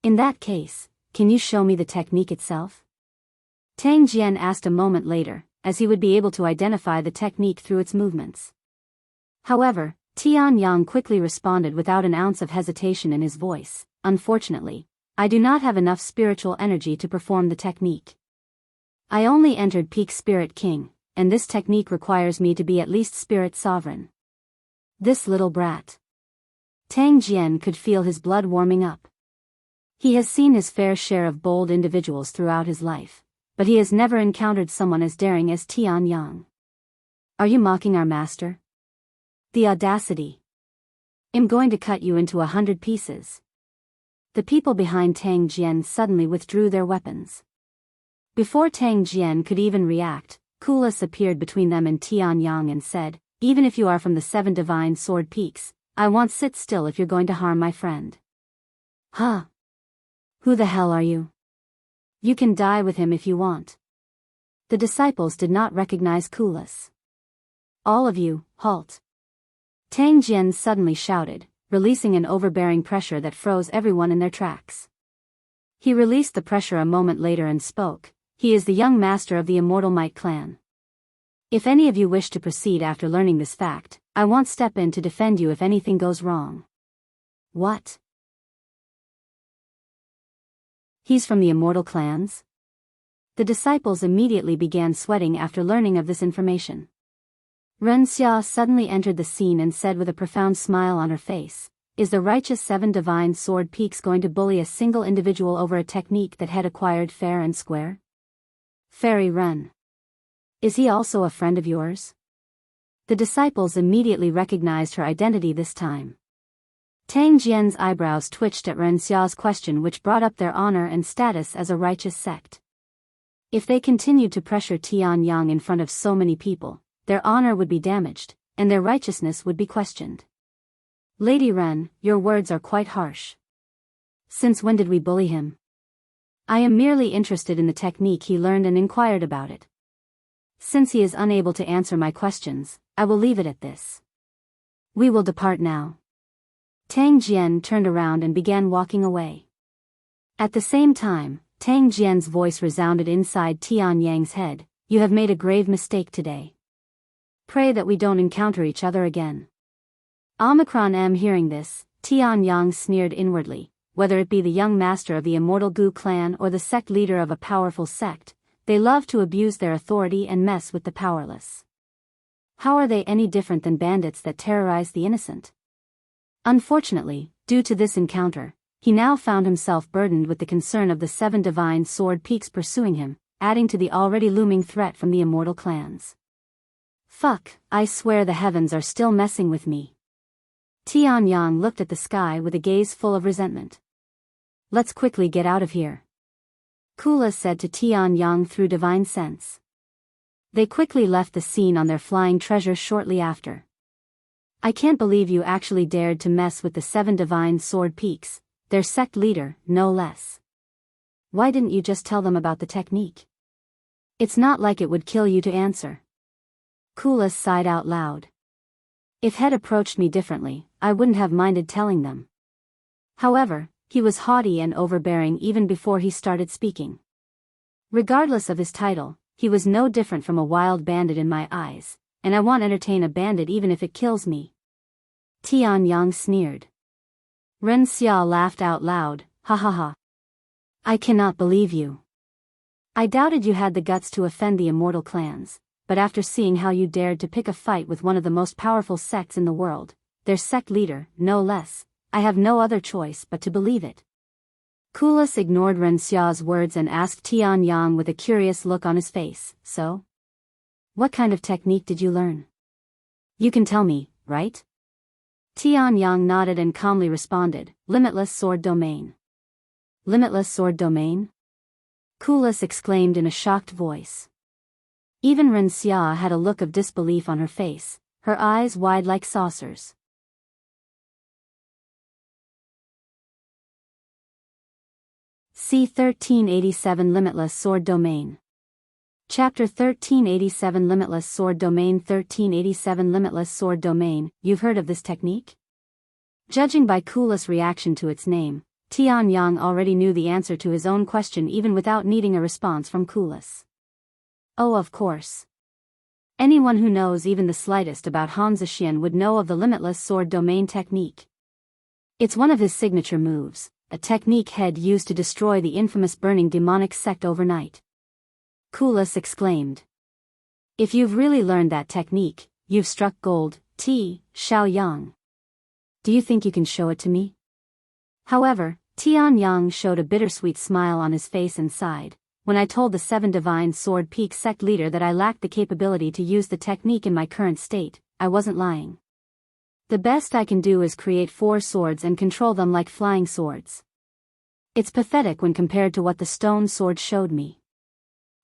S1: "In that case, can you show me the technique itself?" Tang Jian asked a moment later, as he would be able to identify the technique through its movements. However, Tianyang quickly responded without an ounce of hesitation in his voice, "Unfortunately, I do not have enough spiritual energy to perform the technique. I only entered peak Spirit King, and this technique requires me to be at least Spirit Sovereign." This little brat. Tang Jian could feel his blood warming up. He has seen his fair share of bold individuals throughout his life, but he has never encountered someone as daring as Tianyang. "Are you mocking our master? The audacity. I'm going to cut you into 100 pieces." The people behind Tang Jian suddenly withdrew their weapons. Before Tang Jian could even react, Kulas appeared between them and Tianyang and said, "Even if you are from the 7 divine sword peaks, I won't sit still if you're going to harm my friend." "Huh? Who the hell are you? You can die with him if you want." The disciples did not recognize Kulas. "All of you, halt!" Tang Jian suddenly shouted, releasing an overbearing pressure that froze everyone in their tracks. He released the pressure a moment later and spoke, "He is the young master of the Immortal Might clan. If any of you wish to proceed after learning this fact, I won't step in to defend you if anything goes wrong." "What? He's from the Immortal clans?" The disciples immediately began sweating after learning of this information. Ren Xia suddenly entered the scene and said with a profound smile on her face, "Is the righteous 7 divine sword peaks going to bully a single individual over a technique that had acquired fair and square? Fairy Ren. Is he also a friend of yours?" The disciples immediately recognized her identity this time. Tang Jian's eyebrows twitched at Ren Xia's question, which brought up their honor and status as a righteous sect. If they continued to pressure Tianyang in front of so many people, their honor would be damaged, and their righteousness would be questioned. "Lady Ren, your words are quite harsh. Since when did we bully him? I am merely interested in the technique he learned and inquired about it. Since he is unable to answer my questions, I will leave it at this. We will depart now." Tang Jian turned around and began walking away. At the same time, Tang Jian's voice resounded inside Tianyang's head, "You have made a grave mistake today. Pray that we don't encounter each other again." Omicron M. Hearing this, Tianyang sneered inwardly. Whether it be the young master of the Immortal Gu clan or the sect leader of a powerful sect, they love to abuse their authority and mess with the powerless. How are they any different than bandits that terrorize the innocent? Unfortunately, due to this encounter, he now found himself burdened with the concern of the 7 divine sword peaks pursuing him, adding to the already looming threat from the immortal clans. Fuck, I swear the heavens are still messing with me. Tianyang looked at the sky with a gaze full of resentment. Let's quickly get out of here, Kulas said to Tianyang through divine sense. They quickly left the scene on their flying treasure shortly after. I can't believe you actually dared to mess with the 7 divine sword peaks, their sect leader, no less. Why didn't you just tell them about the technique? It's not like it would kill you to answer. Kulas sighed out loud. If Head approached me differently, I wouldn't have minded telling them. However, he was haughty and overbearing even before he started speaking. Regardless of his title, he was no different from a wild bandit in my eyes, and I won't entertain a bandit even if it kills me. Tianyang sneered. Ren Xia laughed out loud, ha ha ha. I cannot believe you. I doubted you had the guts to offend the immortal clans, but after seeing how you dared to pick a fight with one of the most powerful sects in the world, their sect leader, no less, I have no other choice but to believe it. Kulas ignored Ren Xia's words and asked Tianyang with a curious look on his face, so? What kind of technique did you learn? You can tell me, right? Tianyang nodded and calmly responded, Limitless Sword Domain. Limitless Sword Domain? Kulas exclaimed in a shocked voice. Even Ren Xia had a look of disbelief on her face, her eyes wide like saucers. C1387 Limitless Sword Domain. Chapter 1387 Limitless Sword Domain 1387 Limitless Sword Domain. You've heard of this technique? Judging by Kulas' reaction to its name, Tianyang already knew the answer to his own question even without needing a response from Kulas. Oh, of course. Anyone who knows even the slightest about Xianxia would know of the Limitless Sword Domain technique. It's one of his signature moves, a technique Head used to destroy the infamous burning demonic sect overnight. Kulas exclaimed. If you've really learned that technique, you've struck gold, Xiaoyang. Do you think you can show it to me? However, Tianyang showed a bittersweet smile on his face and sighed. When I told the 7 Divine Sword Peak sect leader that I lacked the capability to use the technique in my current state, I wasn't lying. The best I can do is create 4 swords and control them like flying swords. It's pathetic when compared to what the stone sword showed me.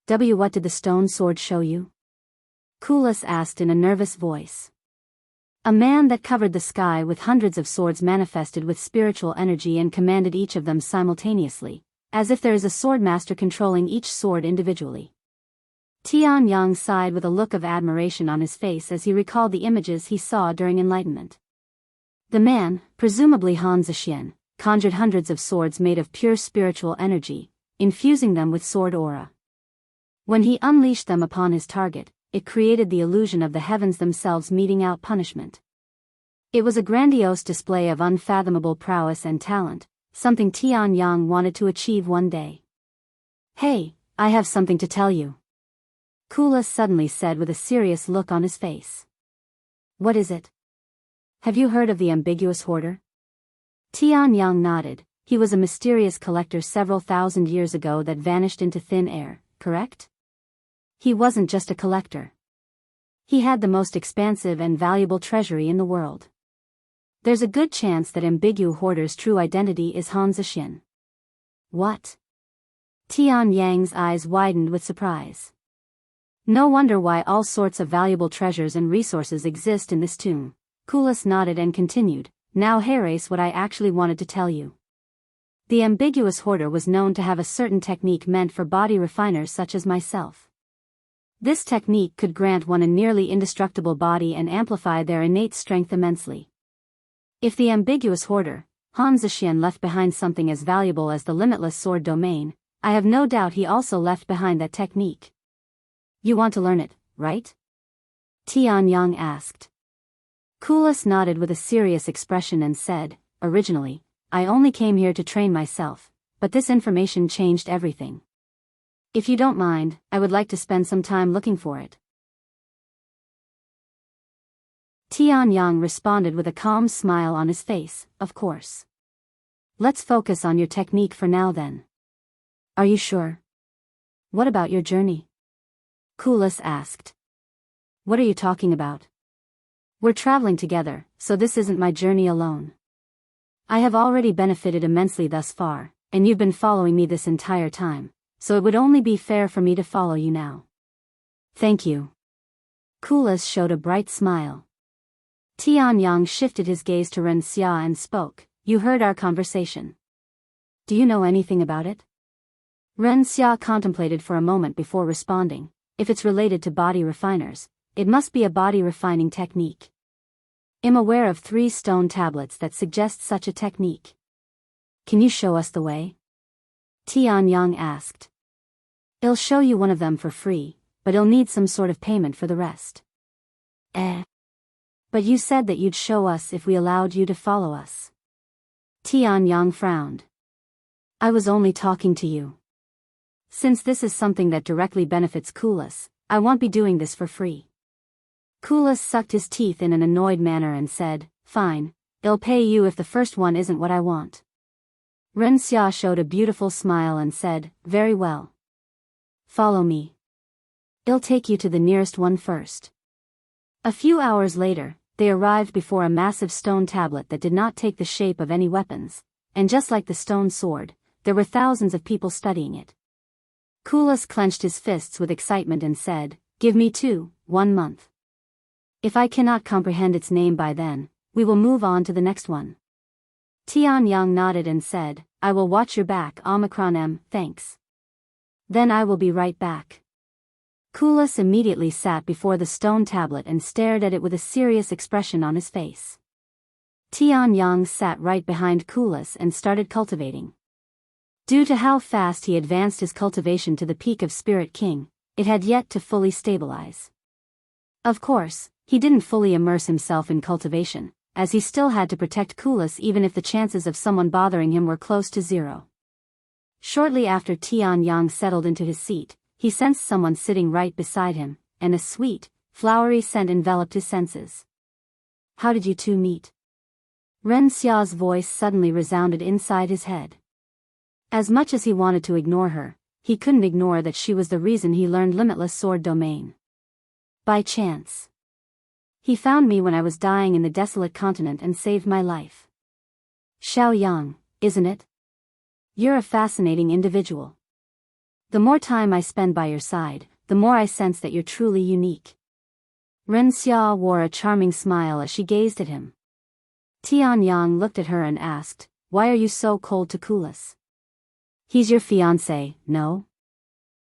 S1: What did the stone sword show you? Kulas asked in a nervous voice. A man that covered the sky with hundreds of swords manifested with spiritual energy and commanded each of them simultaneously, as if there is a swordmaster controlling each sword individually. Tianyang sighed with a look of admiration on his face as he recalled the images he saw during enlightenment. The man, presumably Xianxia, conjured hundreds of swords made of pure spiritual energy, infusing them with sword aura. When he unleashed them upon his target, it created the illusion of the heavens themselves meting out punishment. It was a grandiose display of unfathomable prowess and talent, something Tianyang wanted to achieve one day. Hey, I have something to tell you. Kulas suddenly said with a serious look on his face. What is it? Have you heard of the Ambiguous Hoarder? Tianyang nodded. He was a mysterious collector several thousand years ago that vanished into thin air, correct? He wasn't just a collector. He had the most expansive and valuable treasury in the world. There's a good chance that Ambiguous Hoarder's true identity is Xianxia. What? Tianyang's eyes widened with surprise. No wonder why all sorts of valuable treasures and resources exist in this tomb. Kulas nodded and continued, now here's what I actually wanted to tell you. The Ambiguous Hoarder was known to have a certain technique meant for body refiners such as myself. This technique could grant one a nearly indestructible body and amplify their innate strength immensely. If the Ambiguous Hoarder, Xianxia, left behind something as valuable as the Limitless Sword Domain, I have no doubt he also left behind that technique. You want to learn it, right? Tianyang asked. Kulas nodded with a serious expression and said, originally, I only came here to train myself, but this information changed everything. If you don't mind, I would like to spend some time looking for it. Tianyang responded with a calm smile on his face, of course. Let's focus on your technique for now then. Are you sure? What about your journey? Kulas asked. What are you talking about? We're traveling together, so this isn't my journey alone. I have already benefited immensely thus far, and you've been following me this entire time, so it would only be fair for me to follow you now. Thank you. Kulas showed a bright smile. Tianyang shifted his gaze to Ren Xia and spoke, you heard our conversation. Do you know anything about it? Ren Xia contemplated for a moment before responding. If it's related to body refiners, it must be a body refining technique. I'm aware of 3 stone tablets that suggest such a technique. Can you show us the way? Tianyang asked. I'll show you one of them for free, but I'll need some sort of payment for the rest. But you said that you'd show us if we allowed you to follow us. Tianyang frowned. I was only talking to you. Since this is something that directly benefits Kulas, I won't be doing this for free. Kulas sucked his teeth in an annoyed manner and said, Fine, I'll pay you if the first one isn't what I want. Ren Xia showed a beautiful smile and said, Very well. Follow me. I'll take you to the nearest one first. A few hours later, they arrived before a massive stone tablet that did not take the shape of any weapons, and just like the stone sword, there were thousands of people studying it. Kulas clenched his fists with excitement and said, Give me 1 month. If I cannot comprehend its name by then, we will move on to the next one. Tianyang nodded and said, I will watch your back Omicron M, thanks. Then I will be right back. Kulas immediately sat before the stone tablet and stared at it with a serious expression on his face. Tianyang sat right behind Kulas and started cultivating. Due to how fast he advanced his cultivation to the peak of Spirit King, it had yet to fully stabilize. Of course, he didn't fully immerse himself in cultivation, as he still had to protect Kulas even if the chances of someone bothering him were close to 0. Shortly after Tianyang settled into his seat, he sensed someone sitting right beside him, and a sweet, flowery scent enveloped his senses. How did you two meet? Ren Xia's voice suddenly resounded inside his head. As much as he wanted to ignore her, he couldn't ignore that she was the reason he learned Limitless sword domain. By chance. He found me when I was dying in the desolate continent and saved my life. Xiaoyang, isn't it? You're a fascinating individual. The more time I spend by your side, the more I sense that you're truly unique. Ren Xia wore a charming smile as she gazed at him. Tianyang looked at her and asked, Why are you so cold to Kulas? He's your fiancé, no?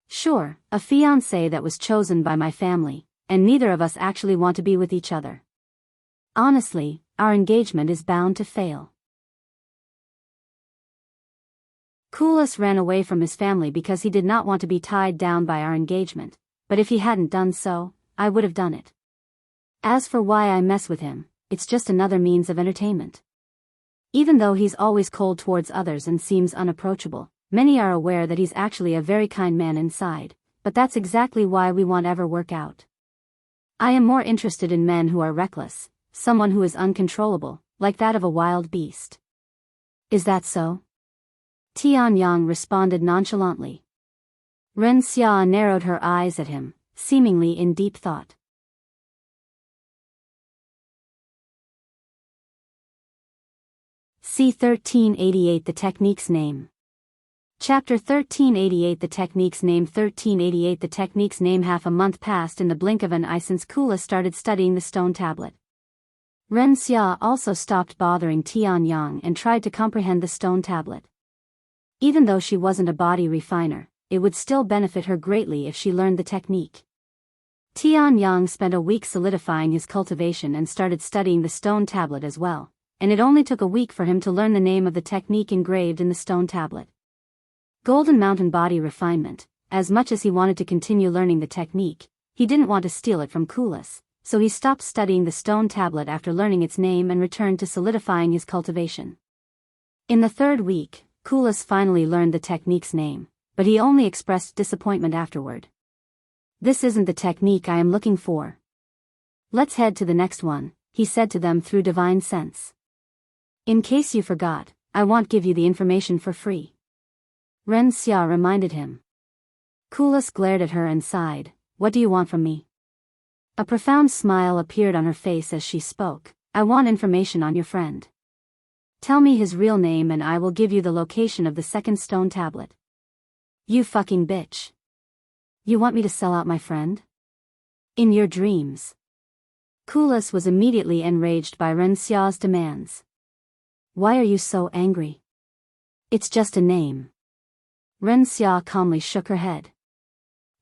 S1: Sure, a fiancé that was chosen by my family, and neither of us actually want to be with each other. Honestly, our engagement is bound to fail. Kulas ran away from his family because he did not want to be tied down by our engagement, but if he hadn't done so, I would have done it. As for why I mess with him, it's just another means of entertainment. Even though he's always cold towards others and seems unapproachable, many are aware that he's actually a very kind man inside, but that's exactly why we won't ever work out. I am more interested in men who are reckless, someone who is uncontrollable, like that of a wild beast. Is that so? Tianyang responded nonchalantly. Ren Xia narrowed her eyes at him, seemingly in deep thought. C1388 The Technique's Name. Chapter 1388 The Technique's Name 1388 The Technique's Name. Half a month passed in the blink of an eye since Kulas started studying the stone tablet. Ren Xia also stopped bothering Tianyang and tried to comprehend the stone tablet. Even though she wasn't a body refiner, it would still benefit her greatly if she learned the technique. Tianyang spent a week solidifying his cultivation and started studying the stone tablet as well, and it only took a week for him to learn the name of the technique engraved in the stone tablet. Golden Mountain Body Refinement. As much as he wanted to continue learning the technique, he didn't want to steal it from Kulas, so he stopped studying the stone tablet after learning its name and returned to solidifying his cultivation. In the 3rd week, Kulas finally learned the technique's name, but he only expressed disappointment afterward. This isn't the technique I am looking for. Let's head to the next one, he said to them through divine sense. In case you forgot, I won't give you the information for free. Ren Xia reminded him. Kulas glared at her and sighed, What do you want from me? A profound smile appeared on her face as she spoke, I want information on your friend. Tell me his real name and I will give you the location of the 2nd stone tablet. You fucking bitch. You want me to sell out my friend? In your dreams. Kulas was immediately enraged by Ren Xia's demands. Why are you so angry? It's just a name. Ren Xia calmly shook her head.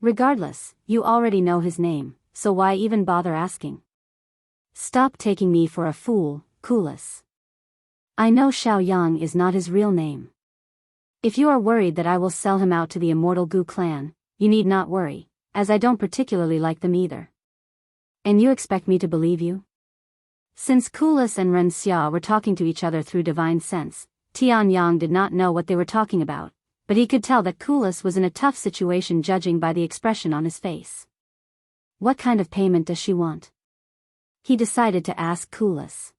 S1: Regardless, you already know his name, so why even bother asking? Stop taking me for a fool, Kulas. I know Xiaoyang is not his real name. If you are worried that I will sell him out to the Immortal Gu clan, you need not worry, as I don't particularly like them either. And you expect me to believe you? Since Kulas and Ren Xia were talking to each other through divine sense, Tianyang did not know what they were talking about, but he could tell that Kulas was in a tough situation judging by the expression on his face. What kind of payment does she want? He decided to ask Kulas.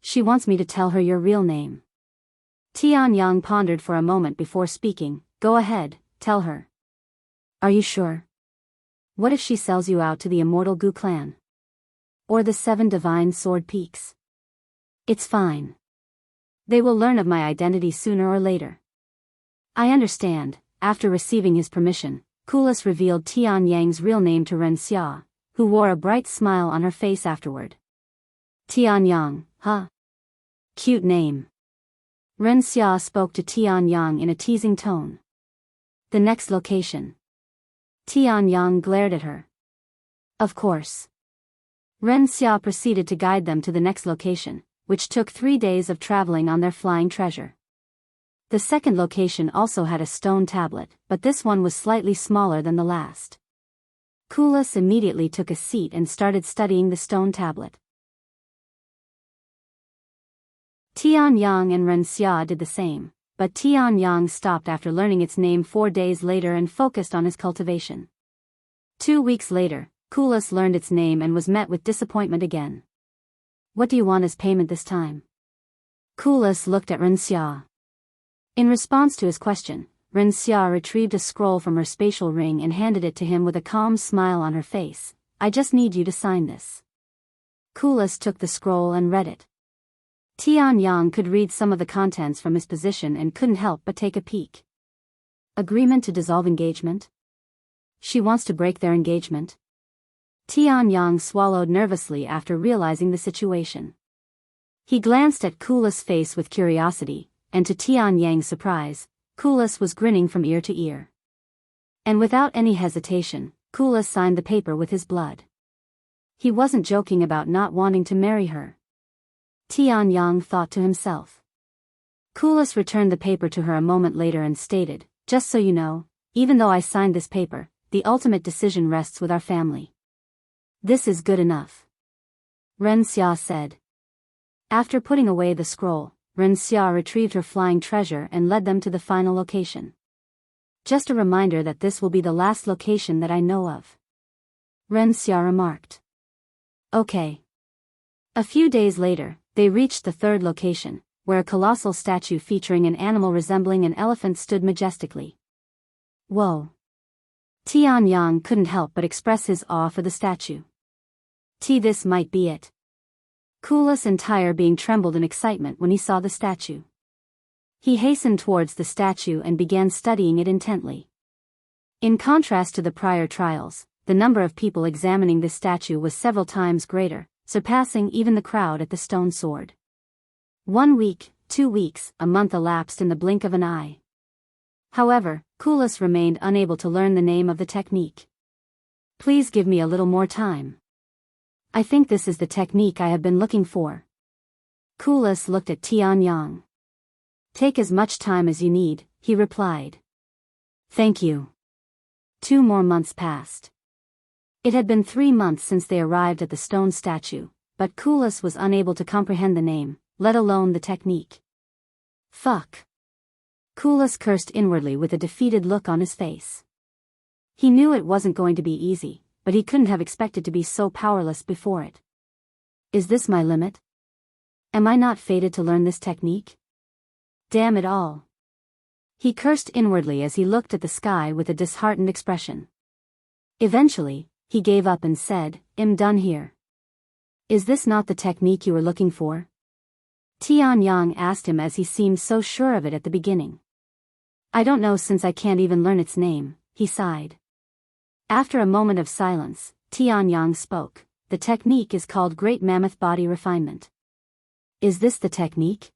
S1: She wants me to tell her your real name. Tianyang pondered for a moment before speaking. Go ahead, tell her. Are you sure? What if she sells you out to the Immortal Gu clan? Or the 7 Divine Sword Peaks? It's fine. They will learn of my identity sooner or later. I understand. After receiving his permission, Kulas revealed Tianyang's real name to Ren Xia, who wore a bright smile on her face afterward. Tianyang, huh? Cute name. Ren Xia spoke to Tianyang in a teasing tone. The next location. Tianyang glared at her. Of course. Ren Xia proceeded to guide them to the next location, which took 3 days of traveling on their flying treasure. The second location also had a stone tablet, but this one was slightly smaller than the last. Kulas immediately took a seat and started studying the stone tablet. Tianyang and Ren Xia did the same, but Tianyang stopped after learning its name 4 days later and focused on his cultivation. 2 weeks later, Kulas learned its name and was met with disappointment again. What do you want as payment this time? Kulas looked at Ren Xia. In response to his question, Ren Xia retrieved a scroll from her spatial ring and handed it to him with a calm smile on her face. I just need you to sign this. Kulas took the scroll and read it. Tianyang could read some of the contents from his position and couldn't help but take a peek. Agreement to dissolve engagement? She wants to break their engagement? Tianyang swallowed nervously after realizing the situation. He glanced at Kulas' face with curiosity, and to Tianyang's surprise, Kulas was grinning from ear to ear. And without any hesitation, Kulas signed the paper with his blood. He wasn't joking about not wanting to marry her. Tianyang thought to himself. Kulas returned the paper to her a moment later and stated, just so you know, even though I signed this paper, the ultimate decision rests with our family. This is good enough. Ren Xia said. After putting away the scroll, Ren Xia retrieved her flying treasure and led them to the final location. Just a reminder that this will be the last location that I know of. Ren Xia remarked. Okay. A few days later, they reached the third location, where a colossal statue featuring an animal resembling an elephant stood majestically. Whoa. Tianyang couldn't help but express his awe for the statue. This might be it. Kulas' entire being trembled in excitement when he saw the statue. He hastened towards the statue and began studying it intently. In contrast to the prior trials, the number of people examining this statue was several times greater, surpassing even the crowd at the stone sword. 1 week, 2 weeks, a month elapsed in the blink of an eye. However, Kulas remained unable to learn the name of the technique. Please give me a little more time. I think this is the technique I have been looking for. Kulas looked at Tianyang. Take as much time as you need, he replied. Thank you. 2 more months passed. It had been 3 months since they arrived at the stone statue, but Kulas was unable to comprehend the name, let alone the technique. Fuck. Kulas cursed inwardly with a defeated look on his face. He knew it wasn't going to be easy, but he couldn't have expected to be so powerless before it. Is this my limit? Am I not fated to learn this technique? Damn it all. He cursed inwardly as he looked at the sky with a disheartened expression. Eventually, he gave up and said, I'm done here. Is this not the technique you were looking for? Tianyang asked him as he seemed so sure of it at the beginning. I don't know since I can't even learn its name, he sighed. After a moment of silence, Tianyang spoke. The technique is called Great Mammoth Body Refinement. Is this the technique?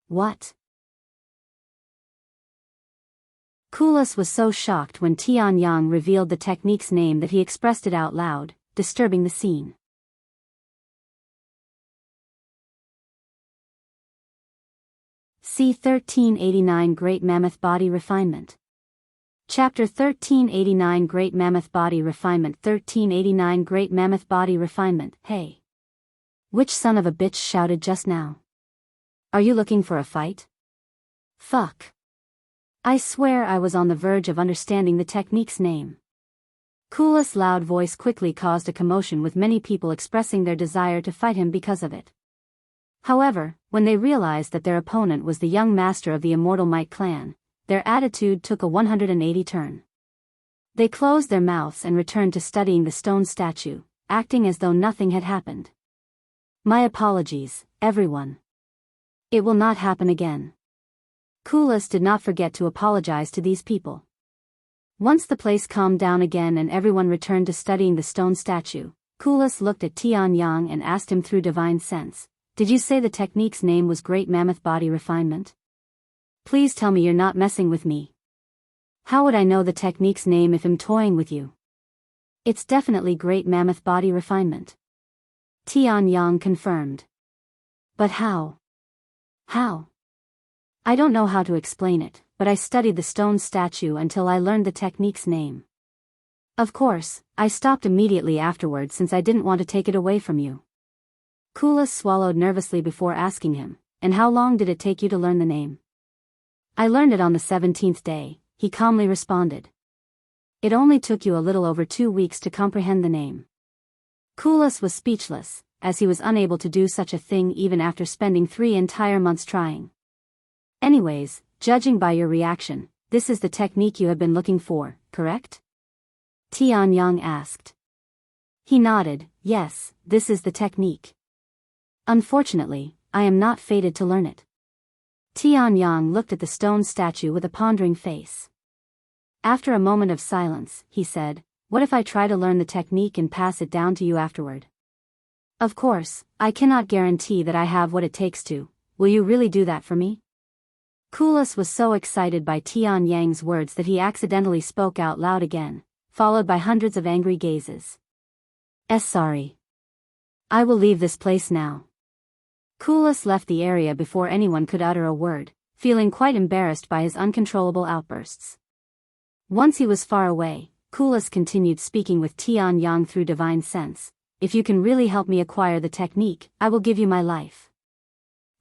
S1: What? Kulas was so shocked when Tianyang revealed the technique's name that he expressed it out loud, disturbing the scene. C1389 Great Mammoth Body Refinement. Chapter 1389 Great Mammoth Body Refinement. 1389 Great Mammoth Body Refinement. Hey! Which son of a bitch shouted just now? Are you looking for a fight? Fuck. I swear I was on the verge of understanding the technique's name. Kulas' loud voice quickly caused a commotion, with many people expressing their desire to fight him because of it. However, when they realized that their opponent was the young master of the Immortal Might clan, their attitude took a 180 turn. They closed their mouths and returned to studying the stone statue, acting as though nothing had happened. My apologies, everyone. It will not happen again. Kulas did not forget to apologize to these people. Once the place calmed down again and everyone returned to studying the stone statue, Kulas looked at Tianyang and asked him through divine sense, "Did you say the technique's name was Great Mammoth Body Refinement? Please tell me you're not messing with me. How would I know the technique's name if I'm toying with you? It's definitely Great Mammoth Body Refinement." Tianyang confirmed. But how? How? I don't know how to explain it, but I studied the stone statue until I learned the technique's name. Of course, I stopped immediately afterwards since I didn't want to take it away from you. Kulas swallowed nervously before asking him, "And how long did it take you to learn the name?" "I learned it on the 17th day, he calmly responded. "It only took you a little over 2 weeks to comprehend the name." Kulas was speechless, as he was unable to do such a thing even after spending 3 entire months trying. "Anyways, judging by your reaction, this is the technique you have been looking for, correct?" Tianyang asked. He nodded. "Yes, this is the technique. Unfortunately, I am not fated to learn it." Tianyang looked at the stone statue with a pondering face. After a moment of silence, he said, "What if I try to learn the technique and pass it down to you afterward? Of course, I cannot guarantee that I have what it takes to. Will you really do that for me?" Kulas was so excited by Tianyang's words that he accidentally spoke out loud again, followed by hundreds of angry gazes. Sorry. I will leave this place now." Kulas left the area before anyone could utter a word, feeling quite embarrassed by his uncontrollable outbursts. Once he was far away, Kulas continued speaking with Tianyang through divine sense. "If you can really help me acquire the technique, I will give you my life."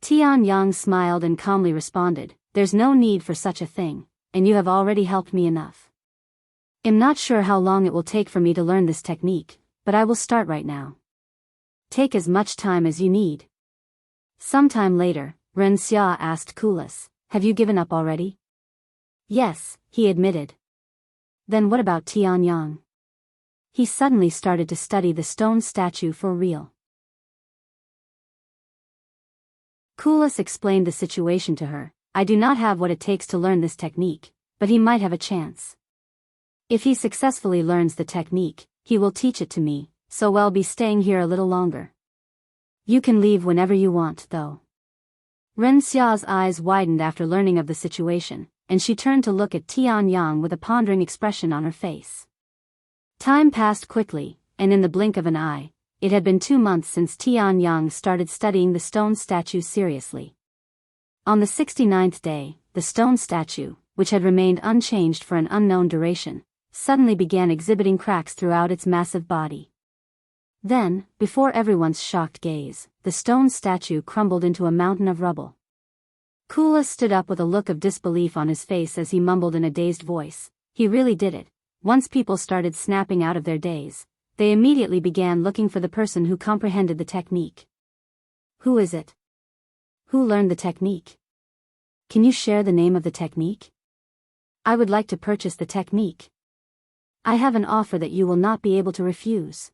S1: Tianyang smiled and calmly responded, "There's no need for such a thing, and you have already helped me enough. I'm not sure how long it will take for me to learn this technique, but I will start right now. Take as much time as you need." Sometime later, Ren Xia asked Kulas, "Have you given up already?" "Yes," he admitted. "Then what about Tianyang?" He suddenly started to study the stone statue for real. Kulas explained the situation to her. "I do not have what it takes to learn this technique, but he might have a chance. If he successfully learns the technique, he will teach it to me, so I'll be staying here a little longer. You can leave whenever you want, though." Ren Xia's eyes widened after learning of the situation, and she turned to look at Tianyang with a pondering expression on her face. Time passed quickly, and in the blink of an eye, it had been 2 months since Tianyang started studying the stone statue seriously. On the 69th day, the stone statue, which had remained unchanged for an unknown duration, suddenly began exhibiting cracks throughout its massive body. Then, before everyone's shocked gaze, the stone statue crumbled into a mountain of rubble. Kulas stood up with a look of disbelief on his face as he mumbled in a dazed voice, "He really did it." Once people started snapping out of their daze, they immediately began looking for the person who comprehended the technique. "Who is it? Who learned the technique? Can you share the name of the technique? I would like to purchase the technique. I have an offer that you will not be able to refuse."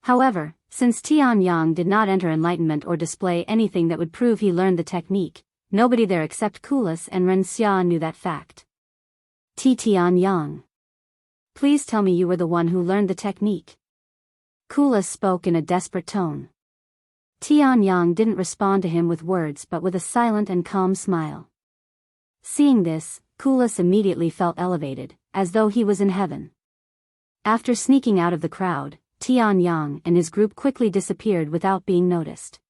S1: However, since Tianyang did not enter enlightenment or display anything that would prove he learned the technique, nobody there except Kulas and Ren Xia knew that fact. "Tianyang. Please tell me you were the one who learned the technique." Kulas spoke in a desperate tone. Tianyang didn't respond to him with words but with a silent and calm smile. Seeing this, Kulas immediately felt elevated, as though he was in heaven. After sneaking out of the crowd, Tianyang and his group quickly disappeared without being noticed.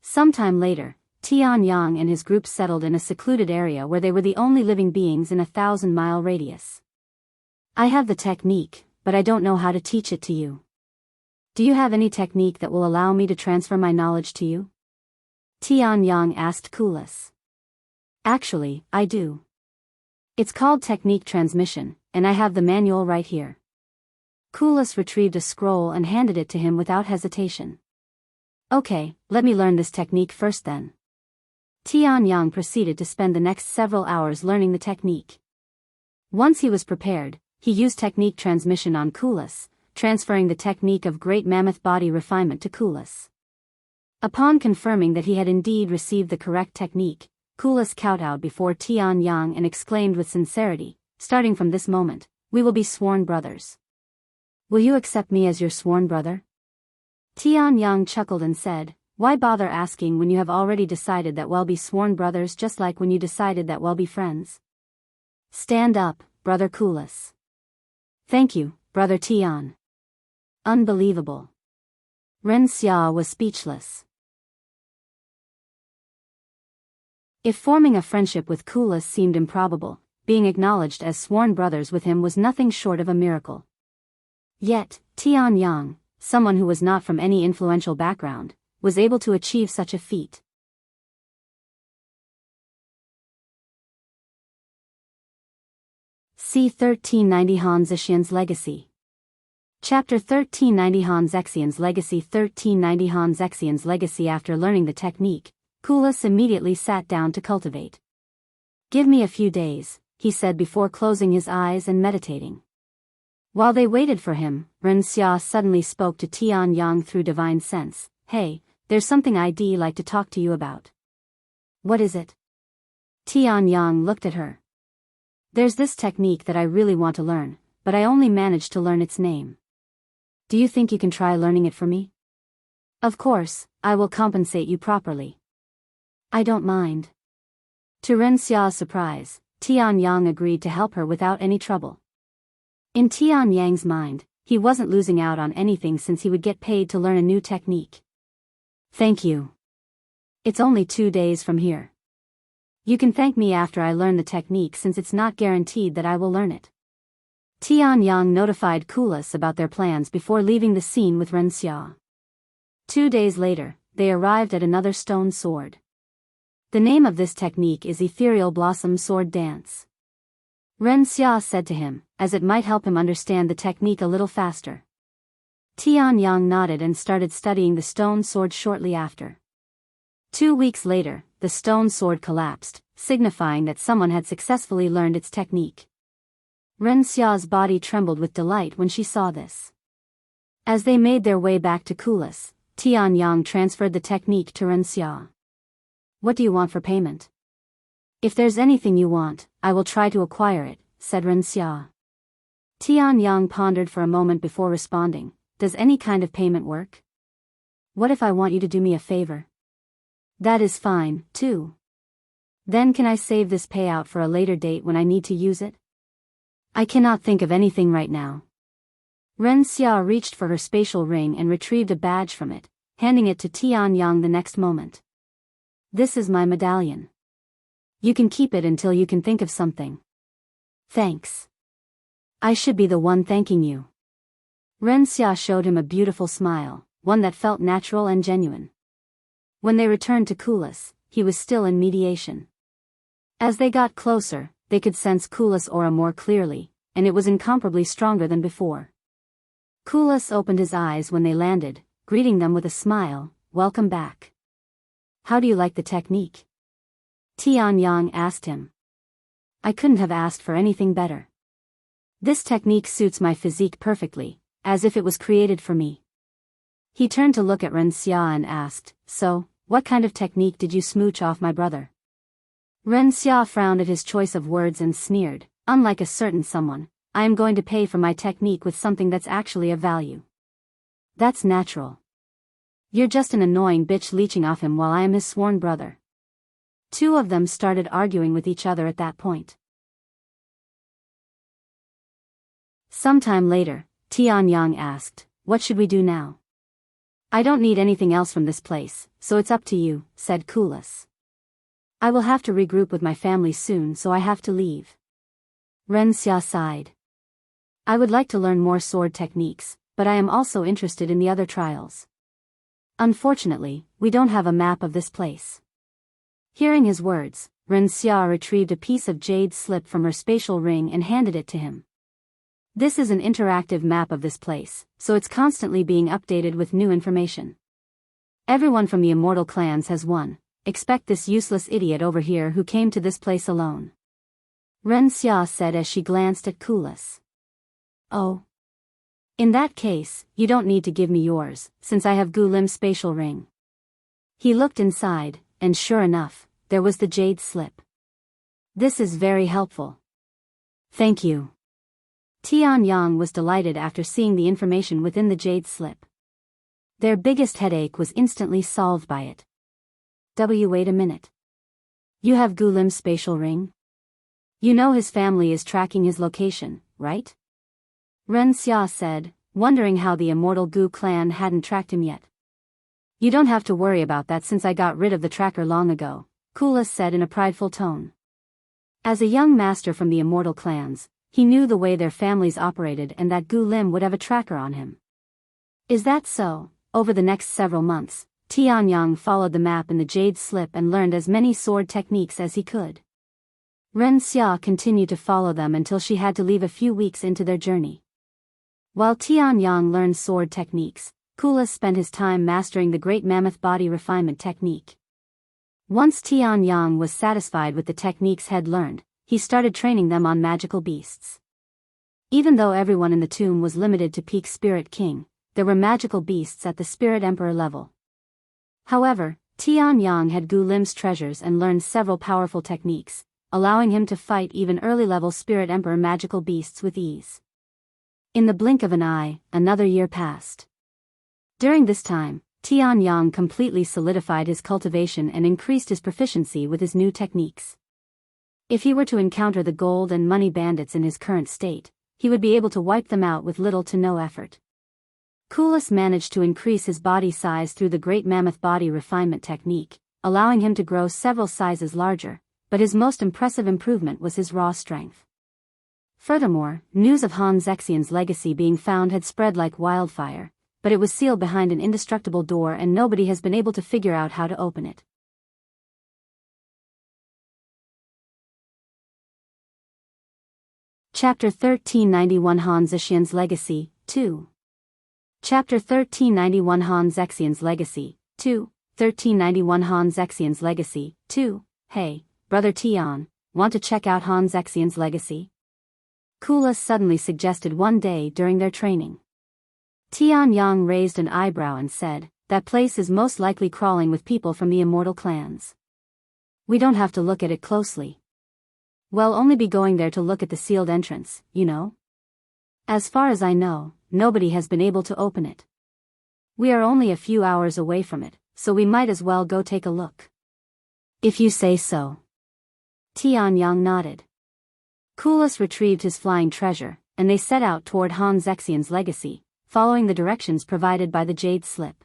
S1: Sometime later, Tianyang and his group settled in a secluded area where they were the only living beings in a 1,000-mile radius. I have the technique, but I don't know how to teach it to you. Do you have any technique that will allow me to transfer my knowledge to you? Tianyang asked Kulas. Actually, I do. It's called technique transmission, and I have the manual right here. Kulas retrieved a scroll and handed it to him without hesitation. Okay, let me learn this technique first then. Tianyang proceeded to spend the next several hours learning the technique. Once he was prepared, he used technique transmission on Kulas, transferring the technique of Great Mammoth body refinement to Kulas. Upon confirming that he had indeed received the correct technique, Kulas kowtowed before Tianyang and exclaimed with sincerity, starting from this moment, we will be sworn brothers. Will you accept me as your sworn brother? Tianyang chuckled and said, why bother asking when you have already decided that we'll be sworn brothers, just like when you decided that we'll be friends? Stand up, brother Kulas. Thank you, brother Tian. Unbelievable. Ren Xia was speechless. If forming a friendship with Kulas seemed improbable, being acknowledged as sworn brothers with him was nothing short of a miracle. Yet, Tianyang, someone who was not from any influential background, was able to achieve such a feat. C1390 Zexian's Legacy. Chapter 1390 Zexian's Legacy. 1390 Zexian's Legacy. After learning the technique, Kulas immediately sat down to cultivate. Give me a few days, he said before closing his eyes and meditating. While they waited for him, Ren Xia suddenly spoke to Tianyang through divine sense. Hey, there's something I'd like to talk to you about. What is it? Tianyang looked at her. There's this technique that I really want to learn, but I only managed to learn its name. Do you think you can try learning it for me? Of course, I will compensate you properly. I don't mind. To Ren Xia's surprise, Tianyang agreed to help her without any trouble. In Tianyang's mind, he wasn't losing out on anything since he would get paid to learn a new technique. Thank you. It's only 2 days from here. You can thank me after I learn the technique since it's not guaranteed that I will learn it. Tianyang notified Kulas about their plans before leaving the scene with Ren Xia. 2 days later, they arrived at another stone sword. The name of this technique is Ethereal Blossom Sword Dance. Ren Xia said to him, as it might help him understand the technique a little faster. Tianyang nodded and started studying the stone sword shortly after. 2 weeks later, the stone sword collapsed, signifying that someone had successfully learned its technique. Ren Xia's body trembled with delight when she saw this. As they made their way back to Kulas, Tianyang transferred the technique to Ren Xia. What do you want for payment? If there's anything you want, I will try to acquire it, said Ren Xia. Tianyang pondered for a moment before responding, does any kind of payment work? What if I want you to do me a favor? That is fine, too. Then can I save this payout for a later date when I need to use it? I cannot think of anything right now. Ren Xia reached for her spatial ring and retrieved a badge from it, handing it to Tianyang the next moment. This is my medallion. You can keep it until you can think of something. Thanks. I should be the one thanking you. Ren Xia showed him a beautiful smile, one that felt natural and genuine. When they returned to Kulas, he was still in mediation. As they got closer, they could sense Kulas' aura more clearly, and it was incomparably stronger than before. Kulas opened his eyes when they landed, greeting them with a smile, welcome back. How do you like the technique? Tianyang asked him. I couldn't have asked for anything better. This technique suits my physique perfectly, as if it was created for me. He turned to look at Ren Xia and asked, so, what kind of technique did you smooch off my brother? Ren Xia frowned at his choice of words and sneered, unlike a certain someone, I am going to pay for my technique with something that's actually of value. That's natural. You're just an annoying bitch leeching off him while I am his sworn brother. 2 of them started arguing with each other at that point. Sometime later, Tianyang asked, "What should we do now?" "I don't need anything else from this place, so it's up to you," said Kulas. "I will have to regroup with my family soon, so I have to leave." Ren Xia sighed. "I would like to learn more sword techniques, but I am also interested in the other trials. Unfortunately, we don't have a map of this place." Hearing his words, Ren Xia retrieved a piece of jade slip from her spatial ring and handed it to him. "This is an interactive map of this place, so it's constantly being updated with new information. Everyone from the immortal clans has one, except this useless idiot over here who came to this place alone," Ren Xia said as she glanced at Kulas. "Oh. In that case, you don't need to give me yours, since I have Gu Lim's spatial ring." He looked inside, and sure enough, there was the jade slip. "This is very helpful. Thank you." Tianyang was delighted after seeing the information within the jade slip. Their biggest headache was instantly solved by it. Wait a minute. You have Gu Lim's spatial ring? You know his family is tracking his location, right? Ren Xia said, wondering how the immortal Gu clan hadn't tracked him yet. "You don't have to worry about that since I got rid of the tracker long ago," Kulas said in a prideful tone. As a young master from the immortal clans, he knew the way their families operated and that Gu Lim would have a tracker on him. "Is that so?" Over the next several months, Tianyang followed the map in the jade slip and learned as many sword techniques as he could. Ren Xia continued to follow them until she had to leave a few weeks into their journey. While Tianyang learned sword techniques, Kulas spent his time mastering the Great Mammoth body refinement technique. Once Tianyang was satisfied with the techniques he'd learned, he started training them on magical beasts. Even though everyone in the tomb was limited to peak Spirit King, there were magical beasts at the Spirit Emperor level. However, Tianyang had Gu Lim's treasures and learned several powerful techniques, allowing him to fight even early-level Spirit Emperor magical beasts with ease. In the blink of an eye, another year passed. During this time, Tianyang completely solidified his cultivation and increased his proficiency with his new techniques. If he were to encounter the gold and money bandits in his current state, he would be able to wipe them out with little to no effort. Kulas managed to increase his body size through the Great Mammoth body refinement technique, allowing him to grow several sizes larger, but his most impressive improvement was his raw strength. Furthermore, news of Han Zexian's legacy being found had spread like wildfire, but it was sealed behind an indestructible door and nobody has been able to figure out how to open it. Chapter 1391 Han Zexian's Legacy, 2. Chapter 1391 Han Zexian's Legacy, 2. 1391 Han Zexian's Legacy, 2. Hey, Brother Tian, want to check out Han Zexian's legacy? Kulas suddenly suggested one day during their training. Tianyang raised an eyebrow and said, "That place is most likely crawling with people from the immortal clans. We don't have to look at it closely. We'll only be going there to look at the sealed entrance, you know? As far as I know, nobody has been able to open it. We are only a few hours away from it, so we might as well go take a look." "If you say so." Tianyang nodded. Kulas retrieved his flying treasure, and they set out toward Han Zexian's legacy, following the directions provided by the jade slip.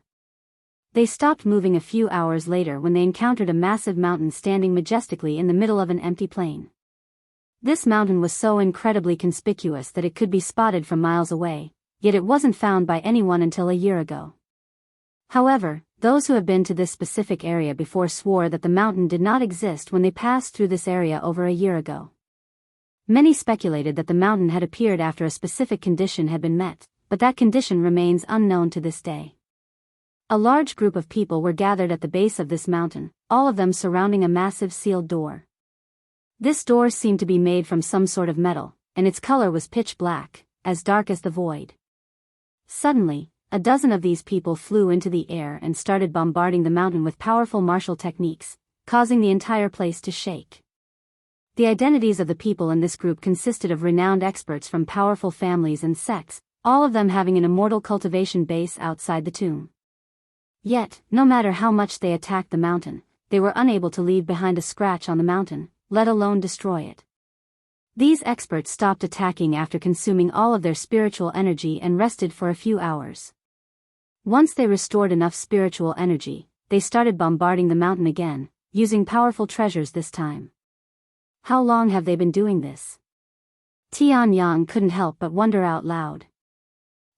S1: They stopped moving a few hours later when they encountered a massive mountain standing majestically in the middle of an empty plain. This mountain was so incredibly conspicuous that it could be spotted from miles away, yet it wasn't found by anyone until a year ago. However, those who have been to this specific area before swore that the mountain did not exist when they passed through this area over a year ago. Many speculated that the mountain had appeared after a specific condition had been met, but that condition remains unknown to this day. A large group of people were gathered at the base of this mountain, all of them surrounding a massive sealed door. This door seemed to be made from some sort of metal, and its color was pitch black, as dark as the void. Suddenly, a dozen of these people flew into the air and started bombarding the mountain with powerful martial techniques, causing the entire place to shake. The identities of the people in this group consisted of renowned experts from powerful families and sects, all of them having an immortal cultivation base outside the tomb. Yet, no matter how much they attacked the mountain, they were unable to leave behind a scratch on the mountain, let alone destroy it. These experts stopped attacking after consuming all of their spiritual energy and rested for a few hours. Once they restored enough spiritual energy, they started bombarding the mountain again, using powerful treasures this time. How long have they been doing this? Tianyang couldn't help but wonder out loud.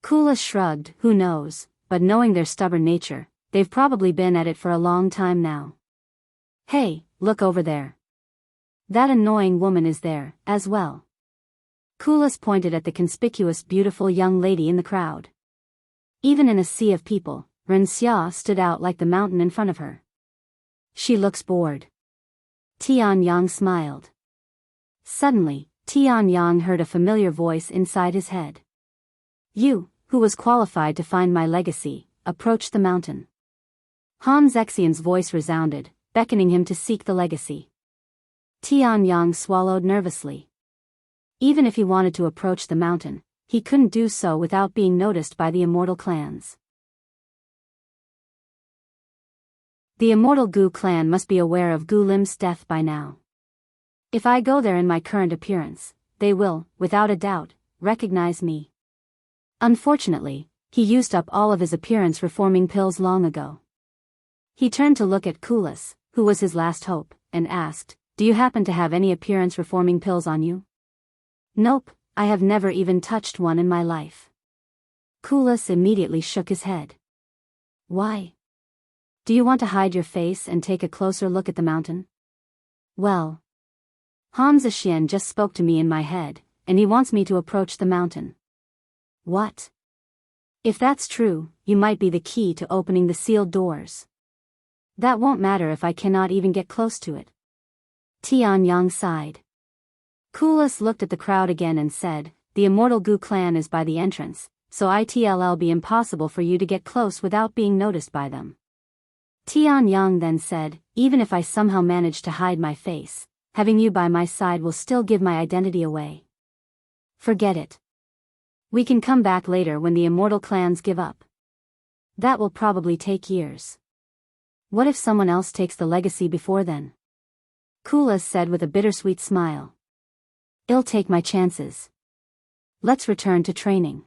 S1: Kulas shrugged, who knows, but knowing their stubborn nature, they've probably been at it for a long time now. Hey, look over there. That annoying woman is there, as well. Kulas pointed at the conspicuous beautiful young lady in the crowd. Even in a sea of people, Ren Xia stood out like the mountain in front of her. She looks bored. Tianyang smiled. Suddenly, Tianyang heard a familiar voice inside his head. You, who was qualified to find my legacy, approached the mountain. Han Zexian's voice resounded, beckoning him to seek the legacy. Tianyang swallowed nervously. Even if he wanted to approach the mountain, he couldn't do so without being noticed by the immortal clans. The immortal Gu clan must be aware of Gu Lim's death by now. If I go there in my current appearance, they will, without a doubt, recognize me. Unfortunately, he used up all of his appearance-reforming pills long ago. He turned to look at Kulas, who was his last hope, and asked, "Do you happen to have any appearance-reforming pills on you?" "Nope, I have never even touched one in my life." Kulas immediately shook his head. "Why? Do you want to hide your face and take a closer look at the mountain?" "Well, Han Zexian just spoke to me in my head, and he wants me to approach the mountain." "What? If that's true, you might be the key to opening the sealed doors." "That won't matter if I cannot even get close to it." Tianyang sighed. Kulas looked at the crowd again and said, "The immortal Gu clan is by the entrance, so it'll be impossible for you to get close without being noticed by them." Tianyang then said, "Even if I somehow manage to hide my face, having you by my side will still give my identity away. Forget it. We can come back later when the immortal clans give up. That will probably take years. What if someone else takes the legacy before then?" Kulas said with a bittersweet smile. "I'll take my chances. Let's return to training."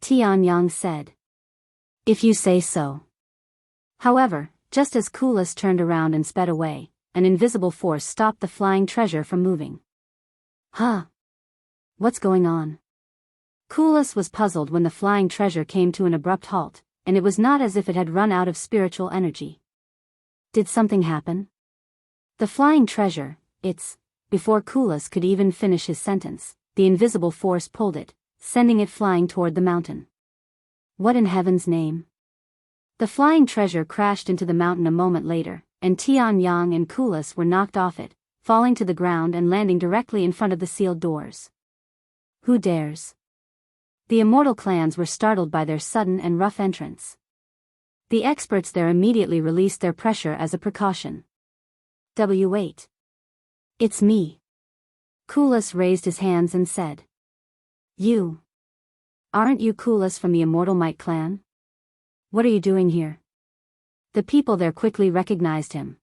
S1: Tianyang said. "If you say so." However, just as Kulas turned around and sped away, an invisible force stopped the flying treasure from moving. Huh? What's going on? Kulas was puzzled when the flying treasure came to an abrupt halt, and it was not as if it had run out of spiritual energy. Did something happen? The flying treasure, Before Kulas could even finish his sentence, the invisible force pulled it, sending it flying toward the mountain. What in heaven's name? The flying treasure crashed into the mountain a moment later, and Tianyang and Kulas were knocked off it, falling to the ground and landing directly in front of the sealed doors. Who dares? The immortal clans were startled by their sudden and rough entrance. The experts there immediately released their pressure as a precaution. "Wait. It's me." Kulas raised his hands and said. "You. Aren't you Kulas from the Immortal Might clan? What are you doing here?" The people there quickly recognized him.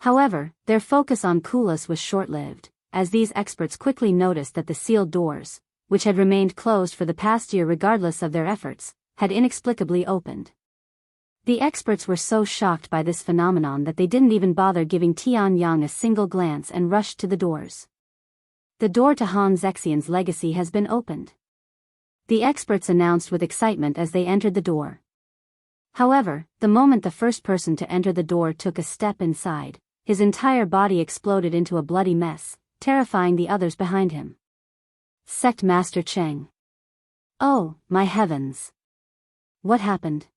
S1: However, their focus on Kulas was short-lived, as these experts quickly noticed that the sealed doors, which had remained closed for the past year regardless of their efforts, had inexplicably opened. The experts were so shocked by this phenomenon that they didn't even bother giving Tianyang a single glance and rushed to the doors. "The door to Han Zexian's legacy has been opened," the experts announced with excitement as they entered the door. However, the moment the first person to enter the door took a step inside, his entire body exploded into a bloody mess, terrifying the others behind him. Sect Master Cheng. Oh, my heavens. What happened?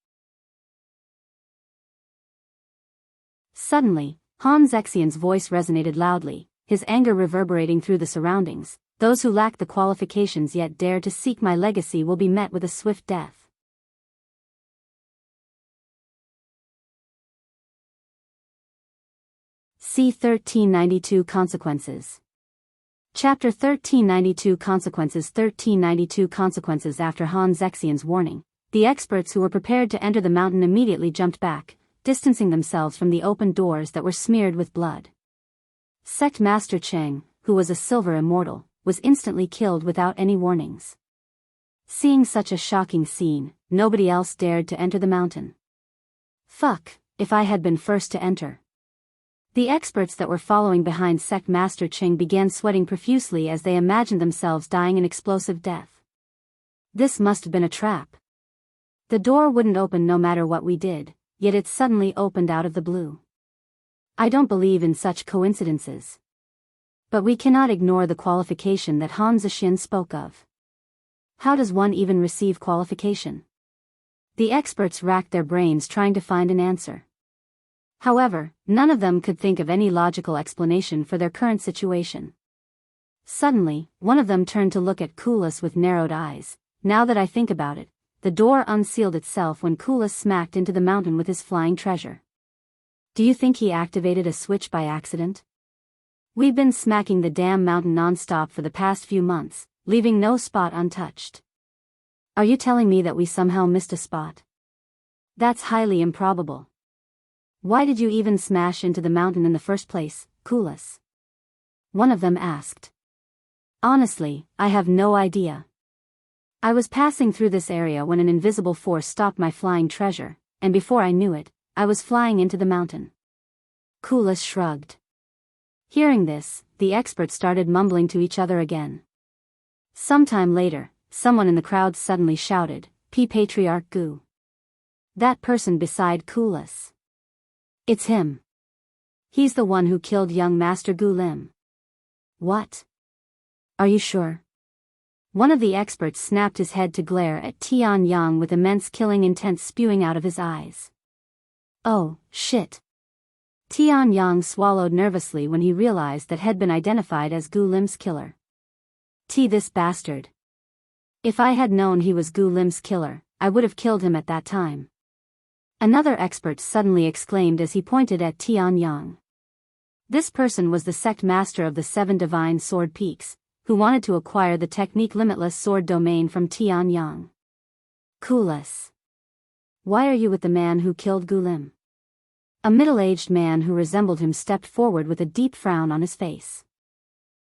S1: Suddenly, Han Zexian's voice resonated loudly, his anger reverberating through the surroundings. "Those who lack the qualifications yet dare to seek my legacy will be met with a swift death." C1392 Consequences. Chapter 1392 Consequences. 1392 Consequences. After Han Zexian's warning, the experts who were prepared to enter the mountain immediately jumped back, distancing themselves from the open doors that were smeared with blood. "Sect Master Cheng, who was a silver immortal, was instantly killed without any warnings. Seeing such a shocking scene, nobody else dared to enter the mountain. Fuck, if I had been first to enter. The experts that were following behind Sect Master Qing began sweating profusely as they imagined themselves dying an explosive death. This must have been a trap. The door wouldn't open no matter what we did, yet it suddenly opened out of the blue. I don't believe in such coincidences. But we cannot ignore the qualification that Han Zexian spoke of. How does one even receive qualification? The experts racked their brains trying to find an answer. However, none of them could think of any logical explanation for their current situation. Suddenly, one of them turned to look at Kulas with narrowed eyes. Now that I think about it, the door unsealed itself when Kulas smacked into the mountain with his flying treasure. Do you think he activated a switch by accident? We've been smacking the damn mountain non-stop for the past few months, leaving no spot untouched. Are you telling me that we somehow missed a spot? That's highly improbable. Why did you even smash into the mountain in the first place, Kulas? One of them asked. Honestly, I have no idea. I was passing through this area when an invisible force stopped my flying treasure, and before I knew it, I was flying into the mountain. Kulas shrugged. Hearing this, the experts started mumbling to each other again. Sometime later, someone in the crowd suddenly shouted, "P. Patriarch Gu." That person beside Kulas. It's him. He's the one who killed young Master Gu Lim. What? Are you sure? One of the experts snapped his head to glare at Tianyang with immense killing intent spewing out of his eyes. Oh, shit. Tianyang swallowed nervously when he realized that had been identified as Gu Lim's killer. This bastard. If I had known he was Gu Lim's killer, I would have killed him at that time. Another expert suddenly exclaimed as he pointed at Tianyang. This person was the sect master of the 7 divine sword peaks, who wanted to acquire the technique Limitless sword domain from Tianyang. Kulas. Why are you with the man who killed Gu Lim? A middle-aged man who resembled him stepped forward with a deep frown on his face.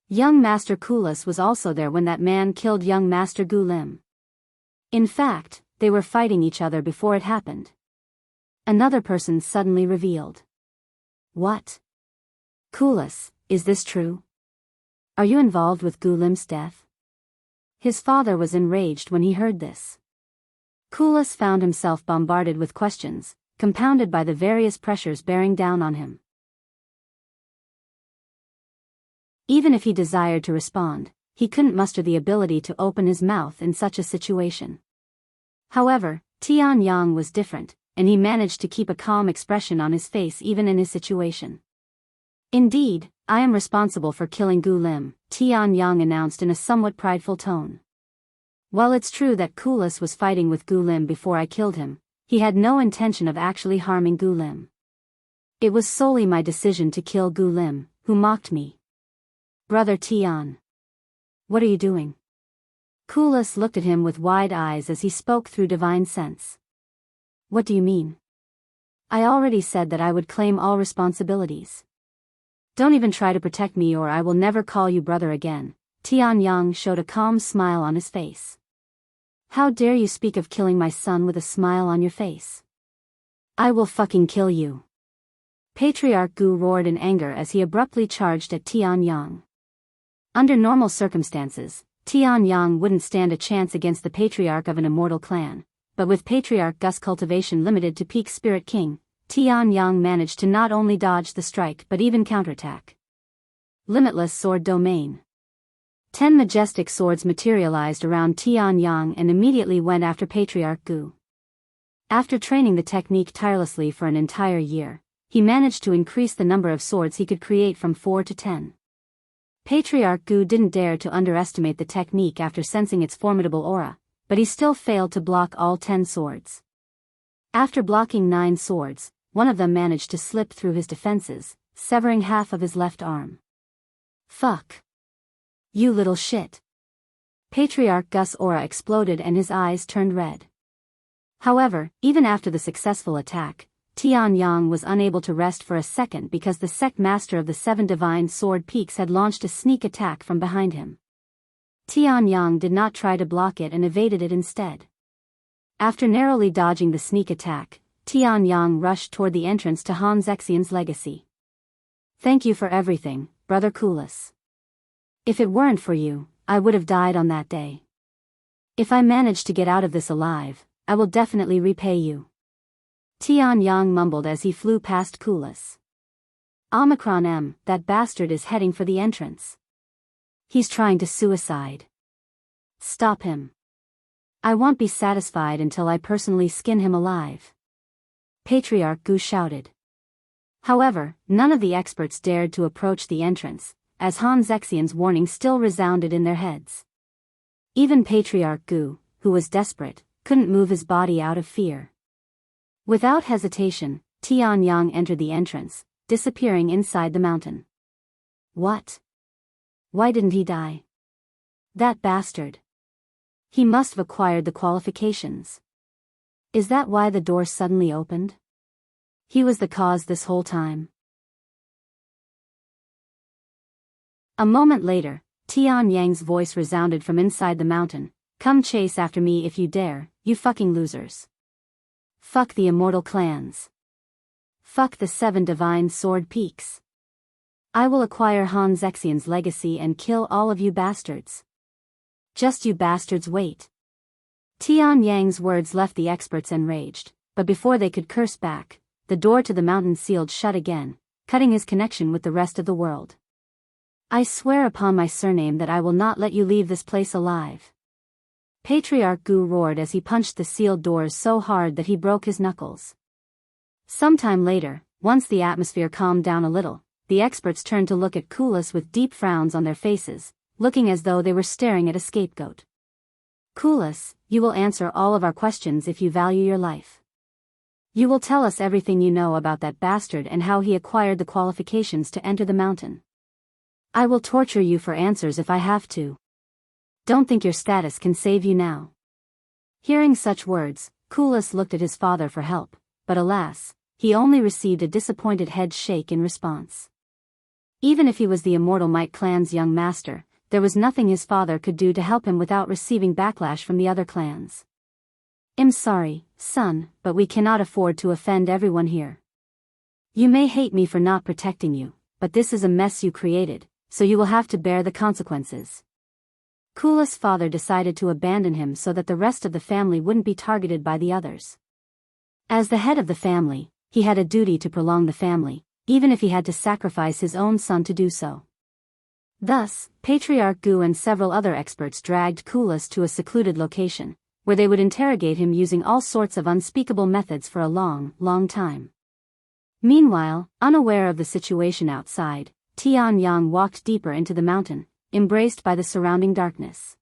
S1: Young Master Kulas was also there when that man killed young Master Gu Lim. In fact, they were fighting each other before it happened. Another person suddenly revealed. What? Kulas, is this true? Are you involved with Gu Lim's death? His father was enraged when he heard this. Kulas found himself bombarded with questions, compounded by the various pressures bearing down on him. Even if he desired to respond, he couldn't muster the ability to open his mouth in such a situation. However, Tianyang was different, and he managed to keep a calm expression on his face even in his situation. Indeed, I am responsible for killing Gu Lim, Tianyang announced in a somewhat prideful tone. While it's true that Kulas was fighting with Gu Lim before I killed him, he had no intention of actually harming Gu Lim. It was solely my decision to kill Gu Lim, who mocked me. Brother Tian. What are you doing? Kulas looked at him with wide eyes as he spoke through divine sense. What do you mean? I already said that I would claim all responsibilities. Don't even try to protect me or I will never call you brother again. Tianyang showed a calm smile on his face. How dare you speak of killing my son with a smile on your face? I will fucking kill you. Patriarch Gu roared in anger as he abruptly charged at Tianyang. Under normal circumstances, Tianyang wouldn't stand a chance against the patriarch of an immortal clan, but with Patriarch Gus's cultivation limited to peak Spirit King, Tianyang managed to not only dodge the strike but even counterattack. Limitless sword domain. 10 majestic swords materialized around Tianyang and immediately went after Patriarch Gu. After training the technique tirelessly for an entire year, he managed to increase the number of swords he could create from 4 to 10. Patriarch Gu didn't dare to underestimate the technique after sensing its formidable aura, but he still failed to block all 10 swords. After blocking 9 swords, one of them managed to slip through his defenses, severing half of his left arm. Fuck. You little shit. Patriarch Gus' aura exploded and his eyes turned red. However, even after the successful attack, Tianyang was unable to rest for a second because the sect master of the 7 divine sword peaks had launched a sneak attack from behind him. Tianyang did not try to block it and evaded it instead. After narrowly dodging the sneak attack, Tianyang rushed toward the entrance to Han Zexian's legacy. "Thank you for everything, Brother Kulas. If it weren't for you, I would have died on that day. If I manage to get out of this alive, I will definitely repay you." Tianyang mumbled as he flew past Kulas. "Omicron M, that bastard is heading for the entrance. He's trying to suicide. Stop him. I won't be satisfied until I personally skin him alive," Patriarch Gu shouted. However, none of the experts dared to approach the entrance, as Han Zexian's warning still resounded in their heads. Even Patriarch Gu, who was desperate, couldn't move his body out of fear. Without hesitation, Tianyang entered the entrance, disappearing inside the mountain. What? Why didn't he die? That bastard. He must have acquired the qualifications. Is that why the door suddenly opened? He was the cause this whole time. A moment later, Tianyang's voice resounded from inside the mountain. "Come chase after me if you dare, you fucking losers. Fuck the immortal clans. Fuck the 7 divine sword peaks. I will acquire Han Zexian's legacy and kill all of you bastards. Just you bastards wait." Tianyang's words left the experts enraged, but before they could curse back, the door to the mountain sealed shut again, cutting his connection with the rest of the world. "I swear upon my surname that I will not let you leave this place alive," Patriarch Gu roared as he punched the sealed doors so hard that he broke his knuckles. Sometime later, once the atmosphere calmed down a little, the experts turned to look at Kulas with deep frowns on their faces, looking as though they were staring at a scapegoat. "Kulas, you will answer all of our questions if you value your life. You will tell us everything you know about that bastard and how he acquired the qualifications to enter the mountain. I will torture you for answers if I have to. Don't think your status can save you now." Hearing such words, Kulas looked at his father for help, but alas, he only received a disappointed head shake in response. Even if he was the Immortal Might clan's young master, there was nothing his father could do to help him without receiving backlash from the other clans. "I'm sorry, son, but we cannot afford to offend everyone here. You may hate me for not protecting you, but this is a mess you created, so you will have to bear the consequences." Kulas' father decided to abandon him so that the rest of the family wouldn't be targeted by the others. As the head of the family, he had a duty to prolong the family, even if he had to sacrifice his own son to do so. Thus, Patriarch Gu and several other experts dragged Kulas to a secluded location, where they would interrogate him using all sorts of unspeakable methods for a long, long time. Meanwhile, unaware of the situation outside, Tianyang walked deeper into the mountain, embraced by the surrounding darkness.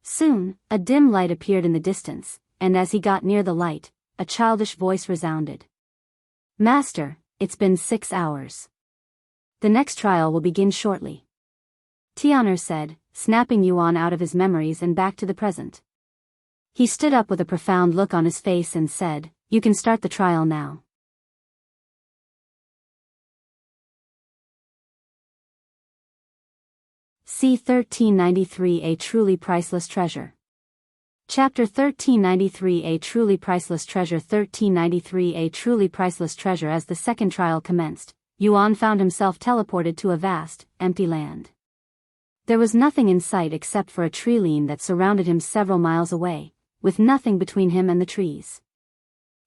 S1: Soon, a dim light appeared in the distance, and as he got near the light, a childish voice resounded. "Master, it's been 6 hours. The next trial will begin shortly," Tianer said, snapping Yuan out of his memories and back to the present. He stood up with a profound look on his face and said, "You can start the trial now." C1393 A Truly Priceless Treasure. Chapter 1393 A Truly Priceless Treasure. 1393 A Truly Priceless Treasure. As the second trial commenced, Yuan found himself teleported to a vast, empty land. There was nothing in sight except for a tree line that surrounded him several miles away, with nothing between him and the trees.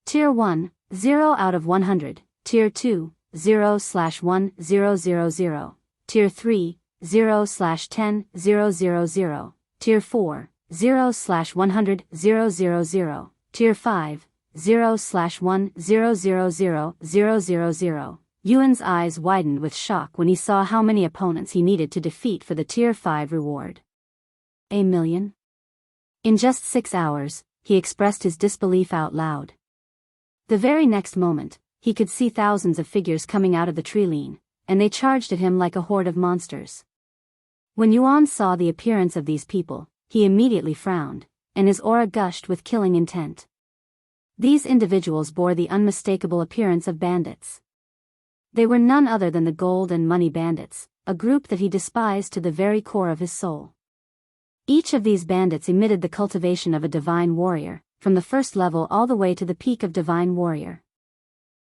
S1: Tier 1, 0 out of 100, Tier 2, 0/1 000, Tier 3, 0/10 000, Tier 4, 0/100 000, Tier 5, 0/1 000 000. Yuan's eyes widened with shock when he saw how many opponents he needed to defeat for the Tier 5 reward. 1,000,000? In just 6 hours, he expressed his disbelief out loud. The very next moment, he could see thousands of figures coming out of the tree line, and they charged at him like a horde of monsters. When Yuan saw the appearance of these people, he immediately frowned, and his aura gushed with killing intent. These individuals bore the unmistakable appearance of bandits. They were none other than the gold and money bandits, a group that he despised to the very core of his soul. Each of these bandits emitted the cultivation of a divine warrior, from the first level all the way to the peak of divine warrior.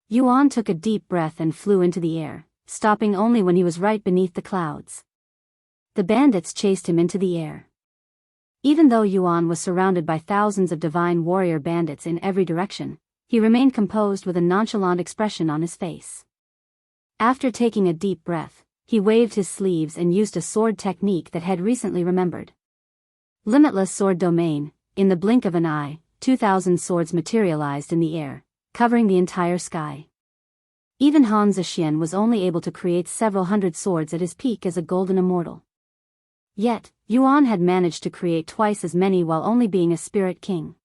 S1: Yuan took a deep breath and flew into the air, stopping only when he was right beneath the clouds. The bandits chased him into the air. Even though Yuan was surrounded by thousands of divine warrior bandits in every direction, he remained composed with a nonchalant expression on his face. After taking a deep breath, he waved his sleeves and used a sword technique that had recently remembered. Limitless sword domain. In the blink of an eye, 2,000 swords materialized in the air, covering the entire sky. Even Han Zexian was only able to create several hundred swords at his peak as a golden immortal. Yet, Yuan had managed to create twice as many while only being a spirit king.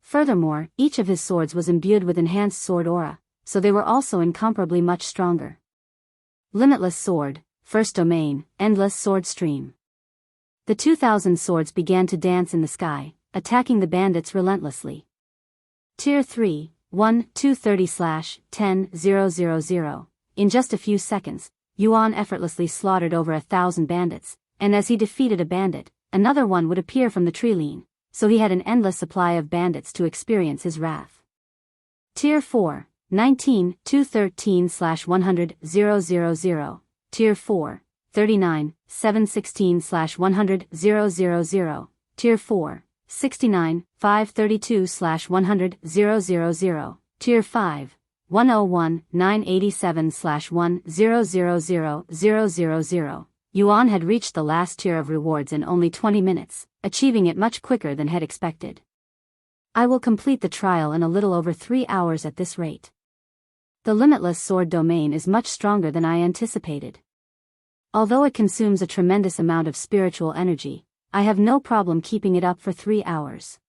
S1: Furthermore, each of his swords was imbued with enhanced sword aura, so they were also incomparably much stronger. Limitless sword, first domain, endless sword stream. The 2,000 swords began to dance in the sky, attacking the bandits relentlessly. Tier 3, 1, 230/10,000. In just a few seconds, Yuan effortlessly slaughtered over 1,000 bandits, and as he defeated a bandit, another one would appear from the tree line, so he had an endless supply of bandits to experience his wrath. Tier 4, 19, 213/100,000. Tier 4, 39, 716/100,000. Tier 4, 69, 532/100,000. Tier 5, 101, 987/100,000. Yuan had reached the last tier of rewards in only 20 minutes, achieving it much quicker than had expected. I will complete the trial in a little over 3 hours at this rate. The limitless sword domain is much stronger than I anticipated. Although it consumes a tremendous amount of spiritual energy, I have no problem keeping it up for 3 hours.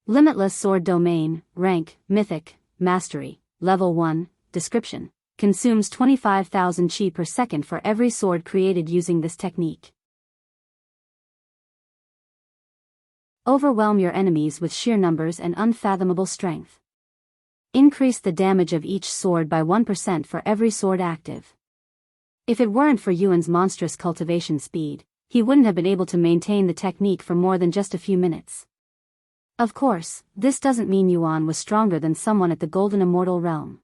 S1: Limitless sword domain, rank, mythic, mastery, level 1, description. Consumes 25,000 Qi per second for every sword created using this technique. Overwhelm your enemies with sheer numbers and unfathomable strength. Increase the damage of each sword by 1% for every sword active. If it weren't for Yuan's monstrous cultivation speed, he wouldn't have been able to maintain the technique for more than just a few minutes. Of course, this doesn't mean Yuan was stronger than someone at the Golden Immortal realm.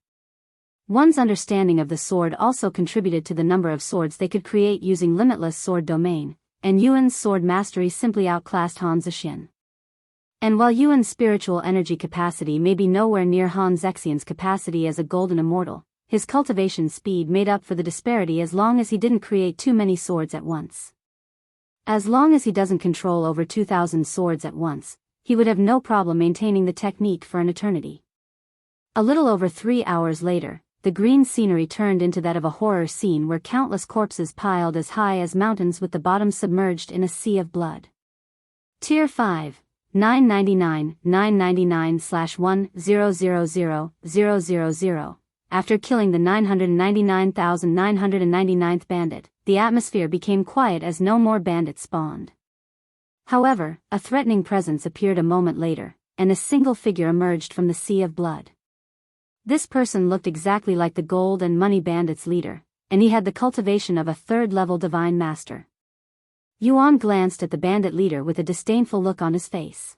S1: One's understanding of the sword also contributed to the number of swords they could create using limitless sword domain, and Yuan's sword mastery simply outclassed Han Zexian. And while Yuan's spiritual energy capacity may be nowhere near Han Zexian's capacity as a golden immortal, his cultivation speed made up for the disparity as long as he didn't create too many swords at once. As long as he doesn't control over 2,000 swords at once, he would have no problem maintaining the technique for an eternity. A little over 3 hours later, the green scenery turned into that of a horror scene where countless corpses piled as high as mountains with the bottom submerged in a sea of blood. Tier 5, 999/100,000. After killing the 999,999th bandit, the atmosphere became quiet as no more bandits spawned. However, a threatening presence appeared a moment later, and a single figure emerged from the sea of blood. This person looked exactly like the gold and money bandits' leader, and he had the cultivation of a third-level divine master. Yuan glanced at the bandit leader with a disdainful look on his face.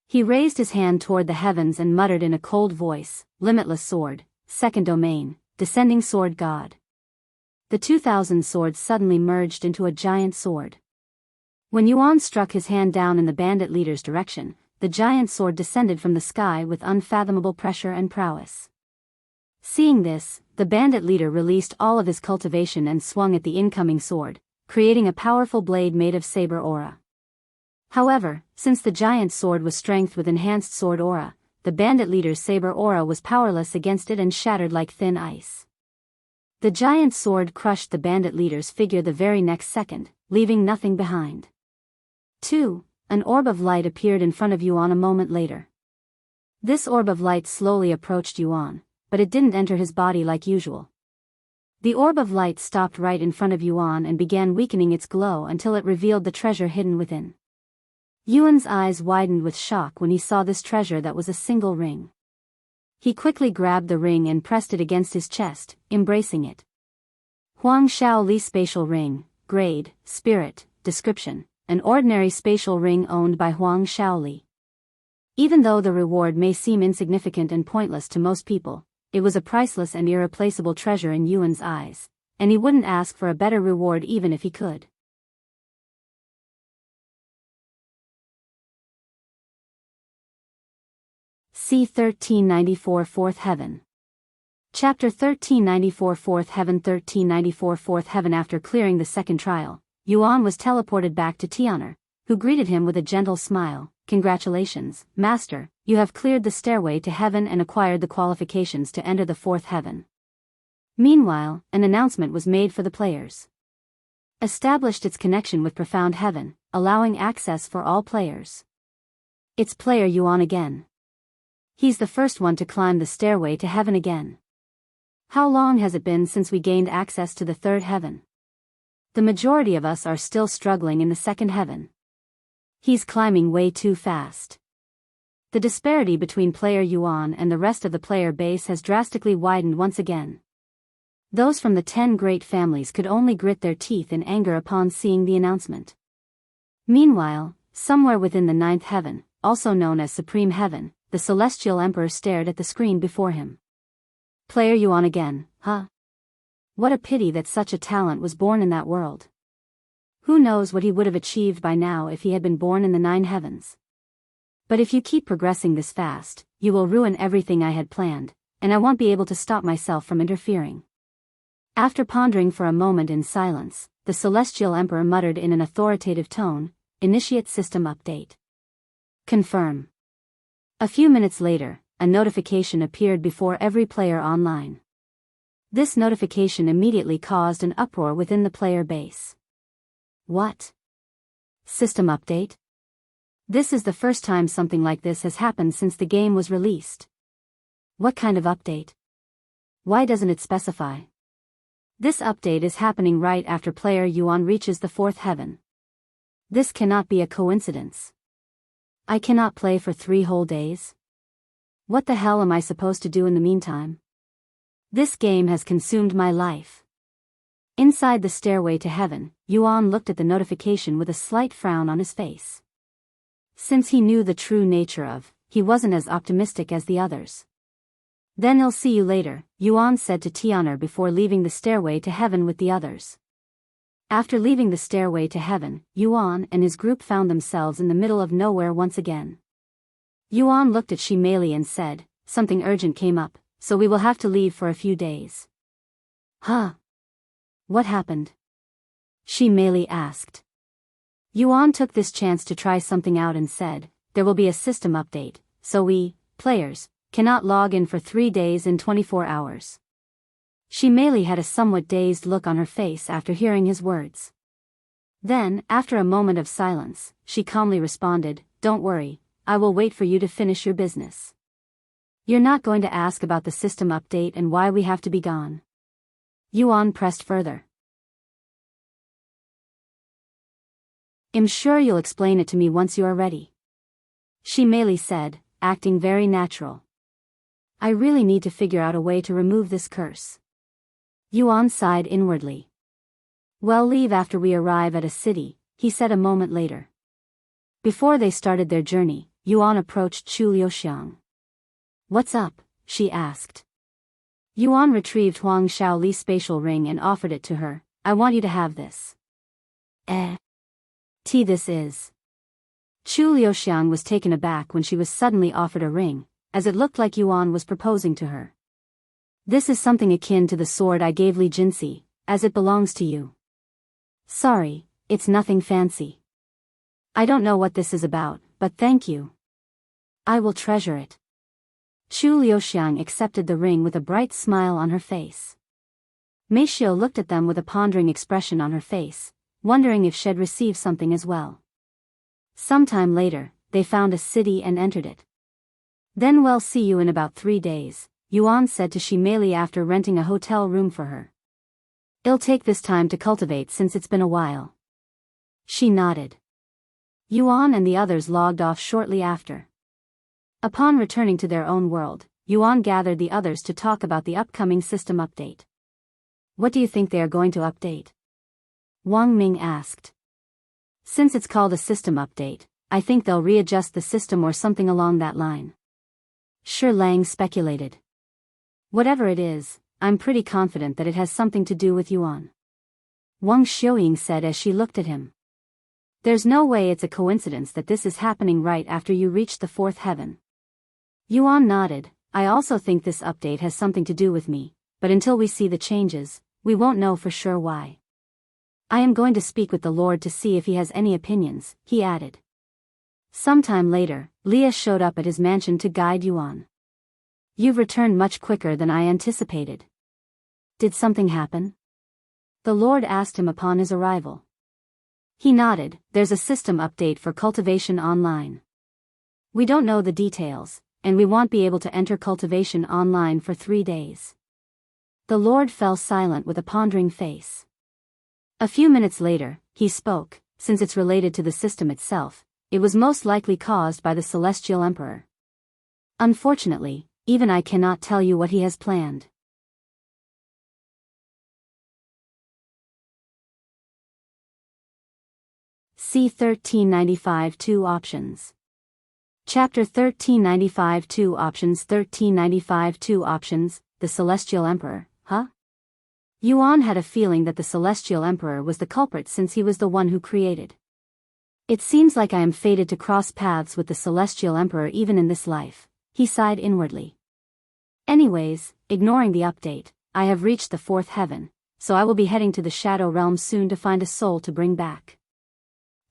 S1: He raised his hand toward the heavens and muttered in a cold voice, "Limitless sword, second domain, descending sword god." The 2,000 swords suddenly merged into a giant sword. When Yuan struck his hand down in the bandit leader's direction, the giant sword descended from the sky with unfathomable pressure and prowess. Seeing this, the bandit leader released all of his cultivation and swung at the incoming sword, creating a powerful blade made of saber aura. However, since the giant sword was strength with enhanced sword aura, the bandit leader's saber aura was powerless against it and shattered like thin ice. The giant sword crushed the bandit leader's figure the very next second, leaving nothing behind. 2. An orb of light appeared in front of Yuan a moment later. This orb of light slowly approached Yuan, but it didn't enter his body like usual. The orb of light stopped right in front of Yuan and began weakening its glow until it revealed the treasure hidden within. Yuan's eyes widened with shock when he saw this treasure that was a single ring. He quickly grabbed the ring and pressed it against his chest, embracing it. Huang Shaoli Spatial Ring, Grade, Spirit, Description, an ordinary spatial ring owned by Huang Shaoli. Even though the reward may seem insignificant and pointless to most people, it was a priceless and irreplaceable treasure in Yuan's eyes, and he wouldn't ask for a better reward even if he could. C1394 Fourth Heaven. Chapter 1394 Fourth Heaven. 1394 Fourth Heaven. After clearing the second trial, Yuan was teleported back to Tian'er, who greeted him with a gentle smile. Congratulations, Master, you have cleared the stairway to heaven and acquired the qualifications to enter the fourth heaven. Meanwhile, an announcement was made for the players. Established its connection with profound heaven, allowing access for all players. It's player Yuan again. He's the first one to climb the stairway to heaven again. How long has it been since we gained access to the third heaven? The majority of us are still struggling in the second heaven. He's climbing way too fast. The disparity between player Yuan and the rest of the player base has drastically widened once again. Those from the 10 great families could only grit their teeth in anger upon seeing the announcement. Meanwhile, somewhere within the ninth heaven, also known as Supreme Heaven, the Celestial Emperor stared at the screen before him. Player Yuan again, huh? What a pity that such a talent was born in that world. Who knows what he would have achieved by now if he had been born in the 9 heavens. But if you keep progressing this fast, you will ruin everything I had planned, and I won't be able to stop myself from interfering. After pondering for a moment in silence, the Celestial Emperor muttered in an authoritative tone, "Initiate system update. Confirm." A few minutes later, a notification appeared before every player online. This notification immediately caused an uproar within the player base. What? System update? This is the first time something like this has happened since the game was released. What kind of update? Why doesn't it specify? This update is happening right after player Yuan reaches the fourth heaven. This cannot be a coincidence. I cannot play for 3 whole days? What the hell am I supposed to do in the meantime? This game has consumed my life. Inside the stairway to heaven, Yuan looked at the notification with a slight frown on his face. Since he knew the true nature of, he wasn't as optimistic as the others. Then I'll see you later, Yuan said to Tian'er before leaving the stairway to heaven with the others. After leaving the stairway to heaven, Yuan and his group found themselves in the middle of nowhere once again. Yuan looked at Shimei and said, "Something urgent came up, so we will have to leave for a few days." Huh? What happened? Shimei asked. Yuan took this chance to try something out and said, "There will be a system update, so we, players, cannot log in for 3 days and 24 hours. Shimei had a somewhat dazed look on her face after hearing his words. Then, after a moment of silence, she calmly responded, "Don't worry, I will wait for you to finish your business. You're not going to ask about the system update and why we have to be gone?" Yuan pressed further. "I'm sure you'll explain it to me once you are ready," Shimei said, acting very natural. "I really need to figure out a way to remove this curse." Yuan sighed inwardly. "Well, leave after we arrive at a city," he said a moment later. Before they started their journey, Yuan approached Chu Liuxiang. "What's up?" she asked. Yuan retrieved Huang Shaoli's spatial ring and offered it to her. "I want you to have this." This is. Chu Liuxiang was taken aback when she was suddenly offered a ring, as it looked like Yuan was proposing to her. "This is something akin to the sword I gave Li Jinxi, as it belongs to you." "Sorry, it's nothing fancy. I don't know what this is about, but thank you. I will treasure it." Chu Liuxiang accepted the ring with a bright smile on her face. Meishio looked at them with a pondering expression on her face, wondering if she'd receive something as well. Sometime later, they found a city and entered it. "Then we'll see you in about 3 days, Yuan said to Shimei after renting a hotel room for her. "It'll take this time to cultivate since it's been a while." She nodded. Yuan and the others logged off shortly after. Upon returning to their own world, Yuan gathered the others to talk about the upcoming system update. What do you think they are going to update? Wang Ming asked. Since it's called a system update, I think they'll readjust the system or something along that line. Shi Lang speculated. Whatever it is, I'm pretty confident that it has something to do with Yuan. Wang Xiuying said as she looked at him. There's no way it's a coincidence that this is happening right after you reach the fourth heaven. Yuan nodded. I also think this update has something to do with me, but until we see the changes, we won't know for sure why. I am going to speak with the Lord to see if he has any opinions, he added. Sometime later, Liya showed up at his mansion to guide Yuan. You've returned much quicker than I anticipated. Did something happen? The Lord asked him upon his arrival. He nodded. There's a system update for Cultivation Online. We don't know the details, and we won't be able to enter Cultivation Online for 3 days. The Lord fell silent with a pondering face. A few minutes later, he spoke. Since it's related to the system itself, it was most likely caused by the Celestial Emperor. Unfortunately, even I cannot tell you what he has planned. C1395 Two Options. Chapter 1395 Two Options. 1395 Two Options, the Celestial Emperor, huh? Yuan had a feeling that the Celestial Emperor was the culprit since he was the one who created. It seems like I am fated to cross paths with the Celestial Emperor even in this life, he sighed inwardly. Anyways, ignoring the update, I have reached the fourth heaven, so I will be heading to the Shadow Realm soon to find a soul to bring back.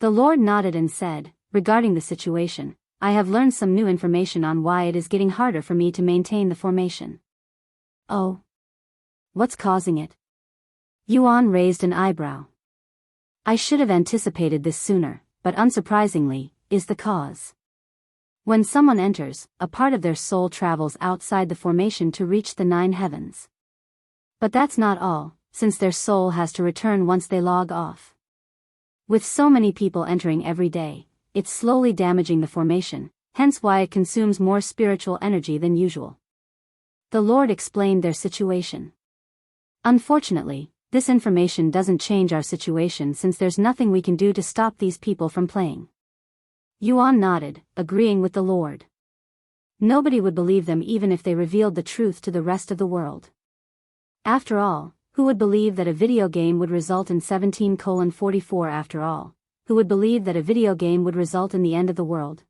S1: The Lord nodded and said, regarding the situation, I have learned some new information on why it is getting harder for me to maintain the formation. Oh? What's causing it? Yuan raised an eyebrow. I should have anticipated this sooner, but unsurprisingly, is the cause. When someone enters, a part of their soul travels outside the formation to reach the 9 heavens. But that's not all, since their soul has to return once they log off. With so many people entering every day, it's slowly damaging the formation, hence why it consumes more spiritual energy than usual. The Lord explained their situation. Unfortunately, this information doesn't change our situation since there's nothing we can do to stop these people from playing. Yuan nodded, agreeing with the Lord. Nobody would believe them even if they revealed the truth to the rest of the world. After all, who would believe that a video game would result in 17:44 after all? Who would believe that a video game would result in the end of the world?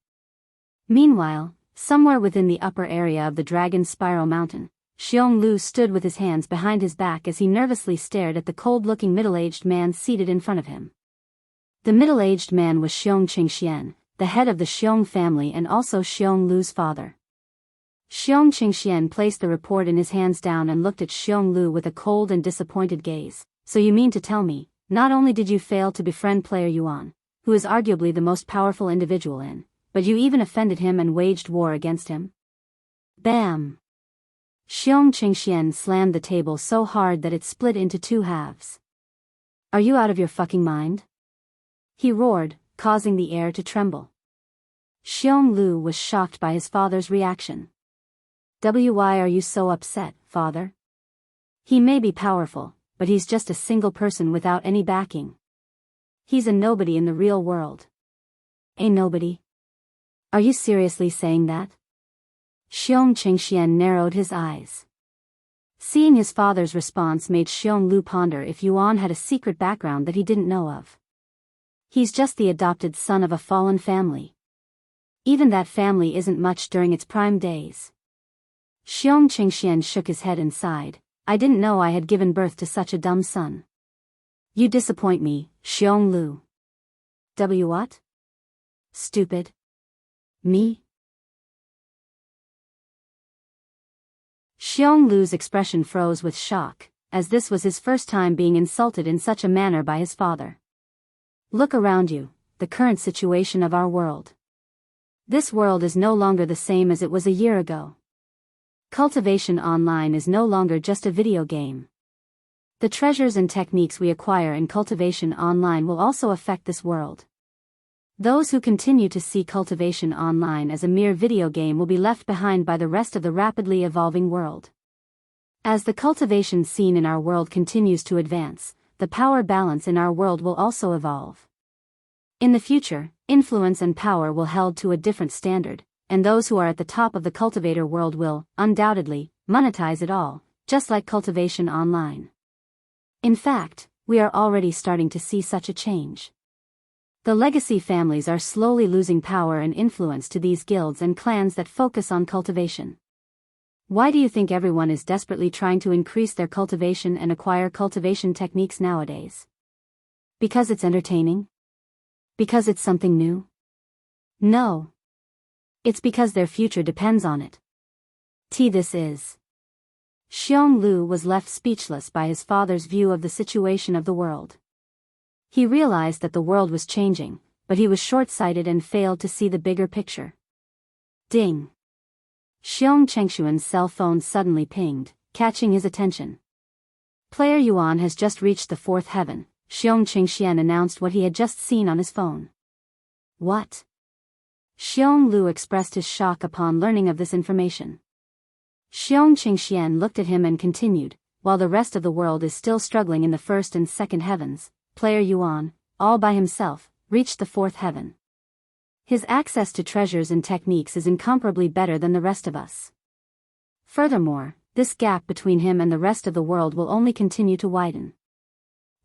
S1: Meanwhile, somewhere within the upper area of the Dragon Spiral Mountain, Xianxia stood with his hands behind his back as he nervously stared at the cold-looking middle-aged man seated in front of him. The middle-aged man was Xianxia, the head of the Xiong family and also Xianxia's father. Xianxia placed the report in his hands down and looked at Xianxia with a cold and disappointed gaze. So you mean to tell me, not only did you fail to befriend player Yuan, who is arguably the most powerful individual in, but you even offended him and waged war against him? Bam! Xianxia slammed the table so hard that it split into 2 halves. Are you out of your fucking mind? He roared, causing the air to tremble. Xianxia was shocked by his father's reaction. Why are you so upset, father? He may be powerful, but he's just a single person without any backing. He's a nobody in the real world. A nobody? Are you seriously saying that? Xianxia narrowed his eyes. Seeing his father's response made Xianxia ponder if Yuan had a secret background that he didn't know of. He's just the adopted son of a fallen family. Even that family isn't much during its prime days. Xianxia shook his head and sighed. I didn't know I had given birth to such a dumb son. You disappoint me, Xianxia. What? Stupid. Me? Xianxia's expression froze with shock, as this was his first time being insulted in such a manner by his father. Look around you, the current situation of our world. This world is no longer the same as it was a year ago. Cultivation Online is no longer just a video game. The treasures and techniques we acquire in Cultivation Online will also affect this world. Those who continue to see Cultivation online as a mere video game will be left behind by the rest of the rapidly evolving world. As the cultivation scene in our world continues to advance, the power balance in our world will also evolve. In the future, influence and power will held to a different standard, and those who are at the top of the cultivator world will, undoubtedly, monetize it all, just like Cultivation online. In fact, we are already starting to see such a change. The legacy families are slowly losing power and influence to these guilds and clans that focus on cultivation. Why do you think everyone is desperately trying to increase their cultivation and acquire cultivation techniques nowadays? Because it's entertaining? Because it's something new? No. It's because their future depends on it. This is. Xianxia was left speechless by his father's view of the situation of the world. He realized that the world was changing, but he was short-sighted and failed to see the bigger picture. Ding! Xianxuan's cell phone suddenly pinged, catching his attention. Player Yuan has just reached the fourth heaven, Xianxia announced what he had just seen on his phone. What? Xianxia expressed his shock upon learning of this information. Xianxia looked at him and continued, while the rest of the world is still struggling in the first and second heavens, Player Yuan, all by himself, reached the fourth heaven. His access to treasures and techniques is incomparably better than the rest of us. Furthermore, this gap between him and the rest of the world will only continue to widen.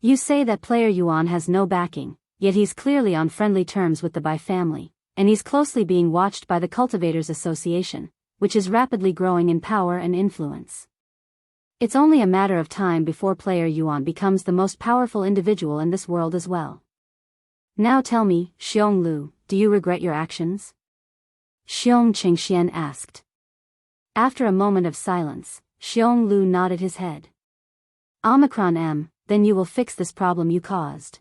S1: You say that Player Yuan has no backing, yet he's clearly on friendly terms with the Bai family, and he's closely being watched by the Cultivators Association, which is rapidly growing in power and influence. It's only a matter of time before Player Yuan becomes the most powerful individual in this world as well. Now tell me, Xianxia, do you regret your actions? Xianxia asked. After a moment of silence, Xianxia nodded his head. Then you will fix this problem you caused.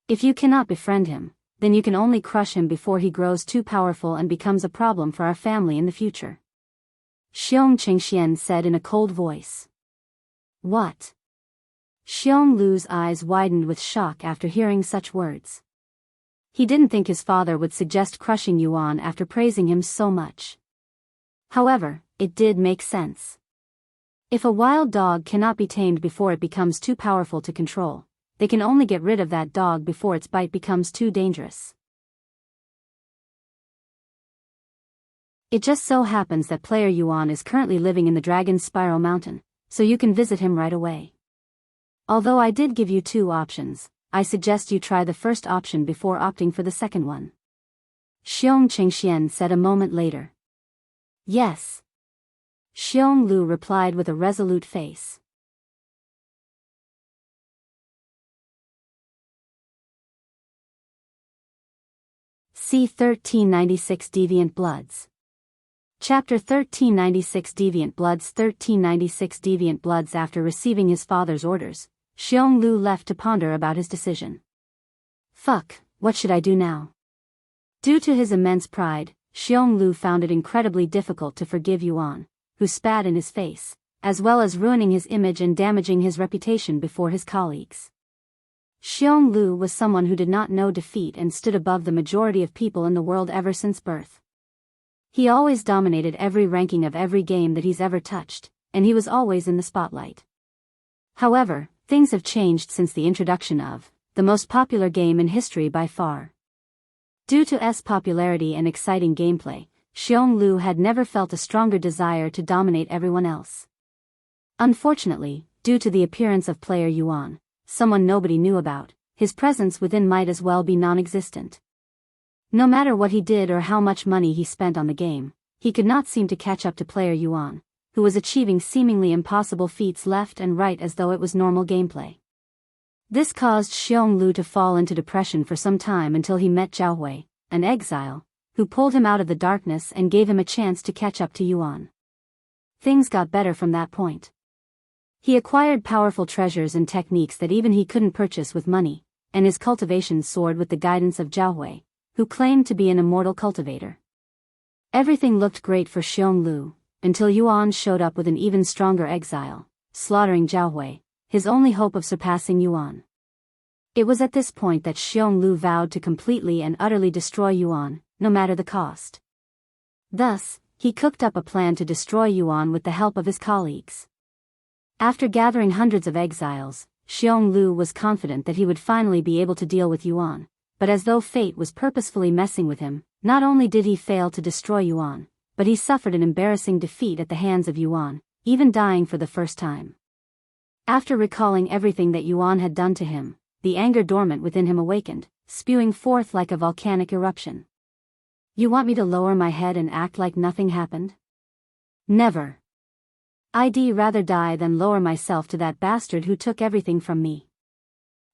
S1: If you cannot befriend him, then you can only crush him before he grows too powerful and becomes a problem for our family in the future. Xianxia said in a cold voice. What? Xianxia's eyes widened with shock after hearing such words. He didn't think his father would suggest crushing Yuan after praising him so much. However, it did make sense. If a wild dog cannot be tamed before it becomes too powerful to control, they can only get rid of that dog before its bite becomes too dangerous. It just so happens that Player Yuan is currently living in the Dragon's Spiral Mountain, so you can visit him right away. Although I did give you two options, I suggest you try the first option before opting for the second one. Xianxia said a moment later. Yes. Xianxia replied with a resolute face. C1396 Deviant Bloods. Chapter 1396 Deviant Bloods. 1396 Deviant Bloods. After receiving his father's orders, Xianxia left to ponder about his decision. Fuck, what should I do now? Due to his immense pride, Xianxia found it incredibly difficult to forgive Yuan, who spat in his face, as well as ruining his image and damaging his reputation before his colleagues. Xianxia was someone who did not know defeat and stood above the majority of people in the world ever since birth. He always dominated every ranking of every game that he's ever touched, and he was always in the spotlight. However, things have changed since the introduction of the most popular game in history by far. Due to its popularity and exciting gameplay, Xianxia had never felt a stronger desire to dominate everyone else. Unfortunately, due to the appearance of Player Yuan, someone nobody knew about, his presence within might as well be non-existent. No matter what he did or how much money he spent on the game, he could not seem to catch up to Player Yuan, who was achieving seemingly impossible feats left and right as though it was normal gameplay. This caused Xianxia to fall into depression for some time until he met Jianghu, an exile, who pulled him out of the darkness and gave him a chance to catch up to Yuan. Things got better from that point. He acquired powerful treasures and techniques that even he couldn't purchase with money, and his cultivation soared with the guidance of Jianghu, who claimed to be an immortal cultivator. Everything looked great for Xianxia, until Yuan showed up with an even stronger exile, slaughtering Jianghu, his only hope of surpassing Yuan. It was at this point that Xionglu vowed to completely and utterly destroy Yuan, no matter the cost. Thus, he cooked up a plan to destroy Yuan with the help of his colleagues. After gathering hundreds of exiles, Xionglu was confident that he would finally be able to deal with Yuan, but as though fate was purposefully messing with him, not only did he fail to destroy Yuan, but he suffered an embarrassing defeat at the hands of Yuan, even dying for the first time. After recalling everything that Yuan had done to him, the anger dormant within him awakened, spewing forth like a volcanic eruption. You want me to lower my head and act like nothing happened? Never. I'd rather die than lower myself to that bastard who took everything from me.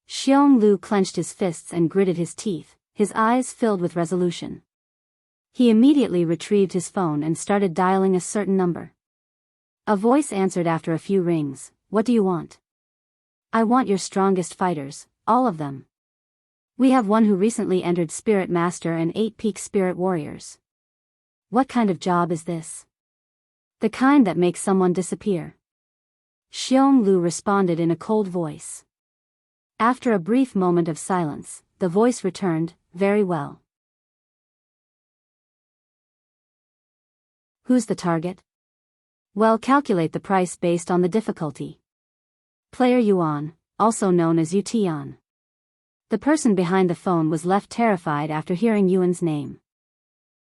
S1: Xionglu clenched his fists and gritted his teeth, his eyes filled with resolution. He immediately retrieved his phone and started dialing a certain number. A voice answered after a few rings. What do you want? I want your strongest fighters, all of them. We have one who recently entered Spirit Master and 8 peak Spirit Warriors. What kind of job is this? The kind that makes someone disappear. Xionglu responded in a cold voice. After a brief moment of silence, the voice returned, very well. Who's the target? Well, calculate the price based on the difficulty. Player Yuan, also known as Yutian. The person behind the phone was left terrified after hearing Yuan's name.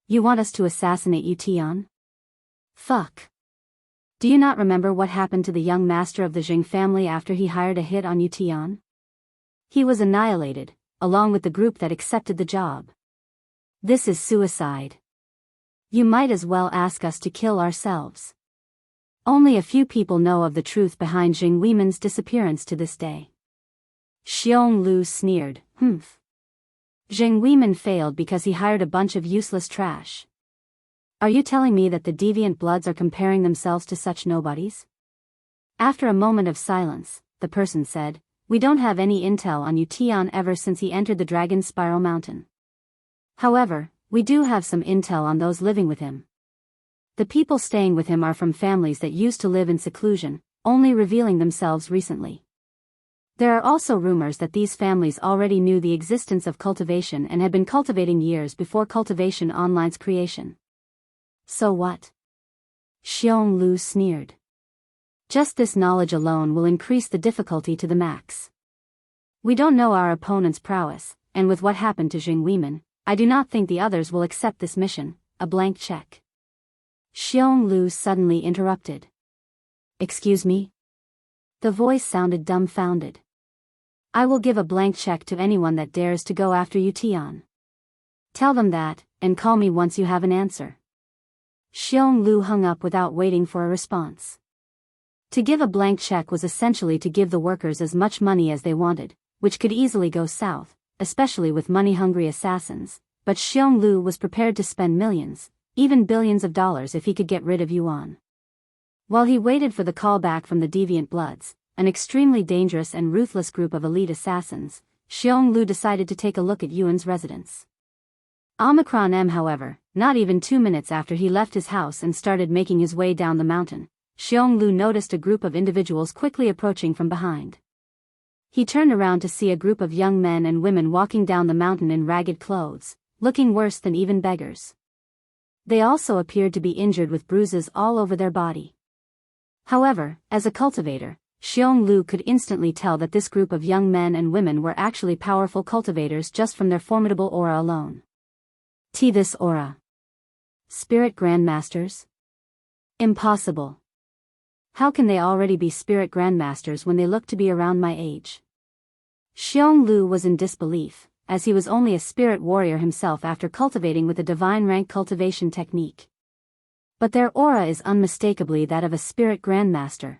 S1: You want us to assassinate Yutian? Fuck. Do you not remember what happened to the young master of the Jing family after he hired a hit on Yutian? He was annihilated, along with the group that accepted the job. This is suicide. You might as well ask us to kill ourselves. Only a few people know of the truth behind Jing Weiman's disappearance to this day. Xionglu sneered, Jing Weiman failed because he hired a bunch of useless trash. Are you telling me that the Deviant Bloods are comparing themselves to such nobodies? After a moment of silence, the person said, we don't have any intel on Yutian ever since he entered the Dragon Spiral Mountain. However, we do have some intel on those living with him. The people staying with him are from families that used to live in seclusion, only revealing themselves recently. There are also rumors that these families already knew the existence of cultivation and had been cultivating years before Cultivation Online's creation. So what? Xionglu sneered. Just this knowledge alone will increase the difficulty to the max. We don't know our opponent's prowess, and with what happened to Jing Weiman, I do not think the others will accept this mission, a blank check. Xionglu suddenly interrupted. Excuse me? The voice sounded dumbfounded. I will give a blank check to anyone that dares to go after Yutian. Tell them that, and call me once you have an answer. Xionglu hung up without waiting for a response. To give a blank check was essentially to give the workers as much money as they wanted, which could easily go south, especially with money-hungry assassins, but Xionglu was prepared to spend millions, even billions of dollars if he could get rid of Yuan. While he waited for the call back from the Deviant Bloods, an extremely dangerous and ruthless group of elite assassins, Xionglu decided to take a look at Yuan's residence. Omicron M. However, not even 2 minutes after he left his house and started making his way down the mountain, Xionglu noticed a group of individuals quickly approaching from behind. He turned around to see a group of young men and women walking down the mountain in ragged clothes, looking worse than even beggars. They also appeared to be injured with bruises all over their body. However, as a cultivator, Xionglu could instantly tell that this group of young men and women were actually powerful cultivators just from their formidable aura alone. This aura. Spirit Grandmasters? Impossible. How can they already be Spirit Grandmasters when they look to be around my age? Xionglu was in disbelief, as he was only a spirit warrior himself after cultivating with a divine rank cultivation technique. But their aura is unmistakably that of a Spirit Grandmaster.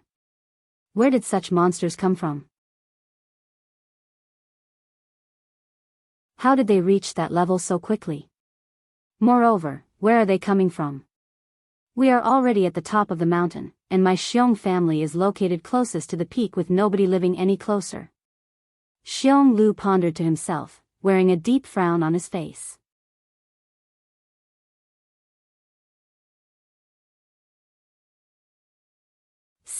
S1: Where did such monsters come from? How did they reach that level so quickly? Moreover, where are they coming from? We are already at the top of the mountain, and my Xiong family is located closest to the peak with nobody living any closer. Xionglu pondered to himself, wearing a deep frown on his face.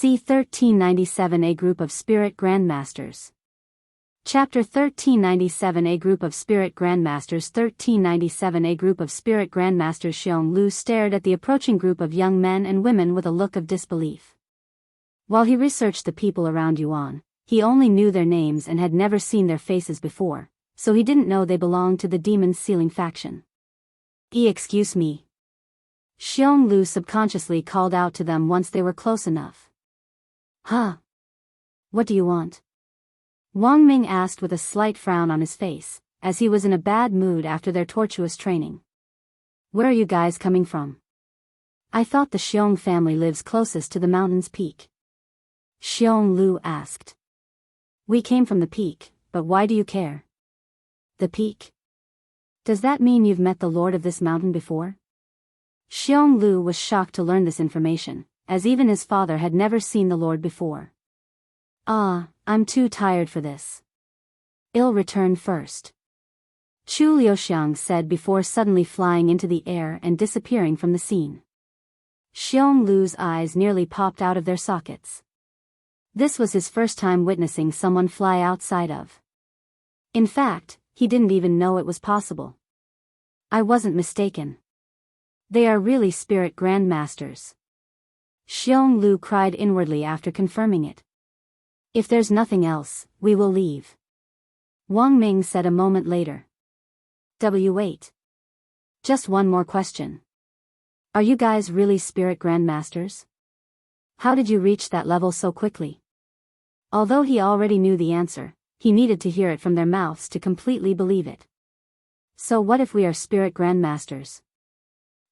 S1: C1397 A group of Spirit Grandmasters. Chapter 1397 A group of spirit grandmasters 1397 A group of spirit grandmasters Xianlu stared at the approaching group of young men and women with a look of disbelief. While he researched the people around Yuan, he only knew their names and had never seen their faces before, so he didn't know they belonged to the Demon Sealing faction. Excuse me. Xianlu subconsciously called out to them once they were close enough. Huh? What do you want? Wang Ming asked with a slight frown on his face, as he was in a bad mood after their tortuous training. Where are you guys coming from? I thought the Xiong family lives closest to the mountain's peak. Xionglu asked. We came from the peak, but why do you care? The peak? Does that mean you've met the lord of this mountain before? Xionglu was shocked to learn this information, as even his father had never seen the lord before. I'm too tired for this. I'll return first. Chu Liuxiang said before suddenly flying into the air and disappearing from the scene. Xionglu's eyes nearly popped out of their sockets. This was his first time witnessing someone fly outside of. In fact, he didn't even know it was possible. I wasn't mistaken. They are really spirit grandmasters. Xionglu cried inwardly after confirming it. If there's nothing else, we will leave. Wang Ming said a moment later. Wait. Just one more question. Are you guys really spirit grandmasters? How did you reach that level so quickly? Although he already knew the answer, he needed to hear it from their mouths to completely believe it. So what if we are spirit grandmasters?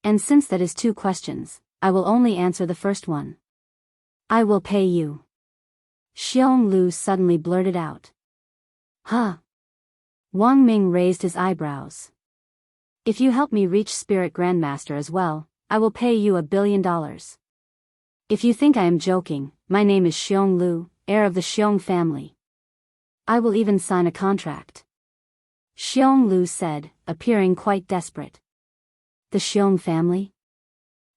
S1: And since that is two questions, I will only answer the first one. I will pay you. Xionglu suddenly blurted out. Huh? Wang Ming raised his eyebrows. If you help me reach Spirit Grandmaster as well, I will pay you $1 billion. If you think I am joking, my name is Xionglu, heir of the Xiong family. I will even sign a contract. Xionglu said, appearing quite desperate. The Xiong family?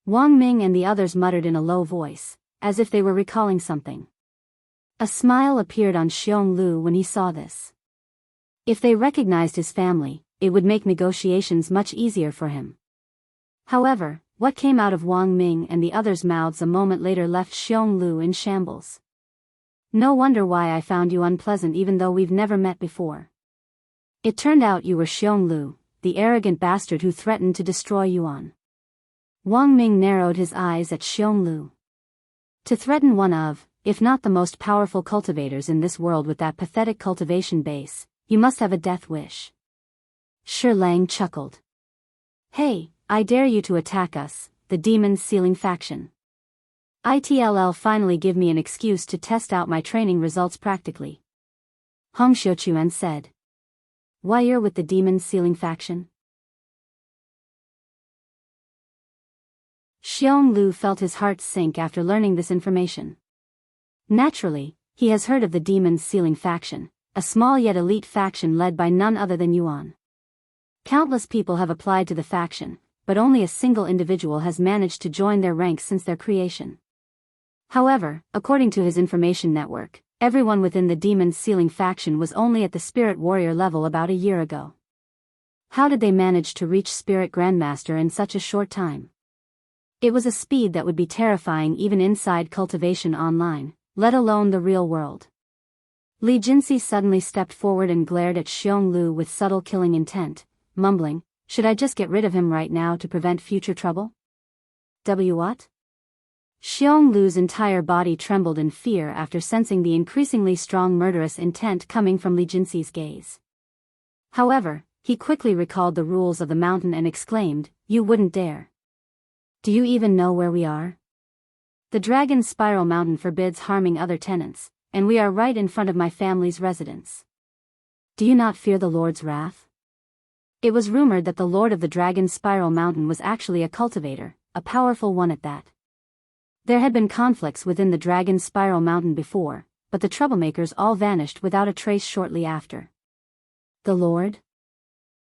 S1: Wang Ming and the others muttered in a low voice, as if they were recalling something. A smile appeared on Xionglu when he saw this. If they recognized his family, it would make negotiations much easier for him. However, what came out of Wang Ming and the others' mouths a moment later left Xionglu in shambles. No wonder why I found you unpleasant even though we've never met before. It turned out you were Xionglu, the arrogant bastard who threatened to destroy Yuan. Wang Ming narrowed his eyes at Xionglu. To threaten one of, if not the most powerful cultivators in this world with that pathetic cultivation base, you must have a death wish. Shi Lang chuckled. Hey, I dare you to attack us, the Demon Sealing faction. It'll finally give me an excuse to test out my training results practically. Hong Xiuquan said. Why you're with the Demon Sealing faction? Xionglu felt his heart sink after learning this information. Naturally, he has heard of the Demon Sealing faction, a small yet elite faction led by none other than Yuan. Countless people have applied to the faction, but only a single individual has managed to join their ranks since their creation. However, according to his information network, everyone within the Demon Sealing faction was only at the Spirit Warrior level about a year ago. How did they manage to reach Spirit Grandmaster in such a short time? It was a speed that would be terrifying even inside Cultivation Online, let alone the real world. Jinxi suddenly stepped forward and glared at Xionglu with subtle killing intent, mumbling, should I just get rid of him right now to prevent future trouble? What? Xionglu's entire body trembled in fear after sensing the increasingly strong murderous intent coming from Jinxi's gaze. However, he quickly recalled the rules of the mountain and exclaimed, you wouldn't dare. Do you even know where we are? The Dragon Spiral Mountain forbids harming other tenants, and we are right in front of my family's residence. Do you not fear the Lord's wrath? It was rumored that the Lord of the Dragon Spiral Mountain was actually a cultivator, a powerful one at that. There had been conflicts within the Dragon Spiral Mountain before, but the troublemakers all vanished without a trace shortly after. The Lord?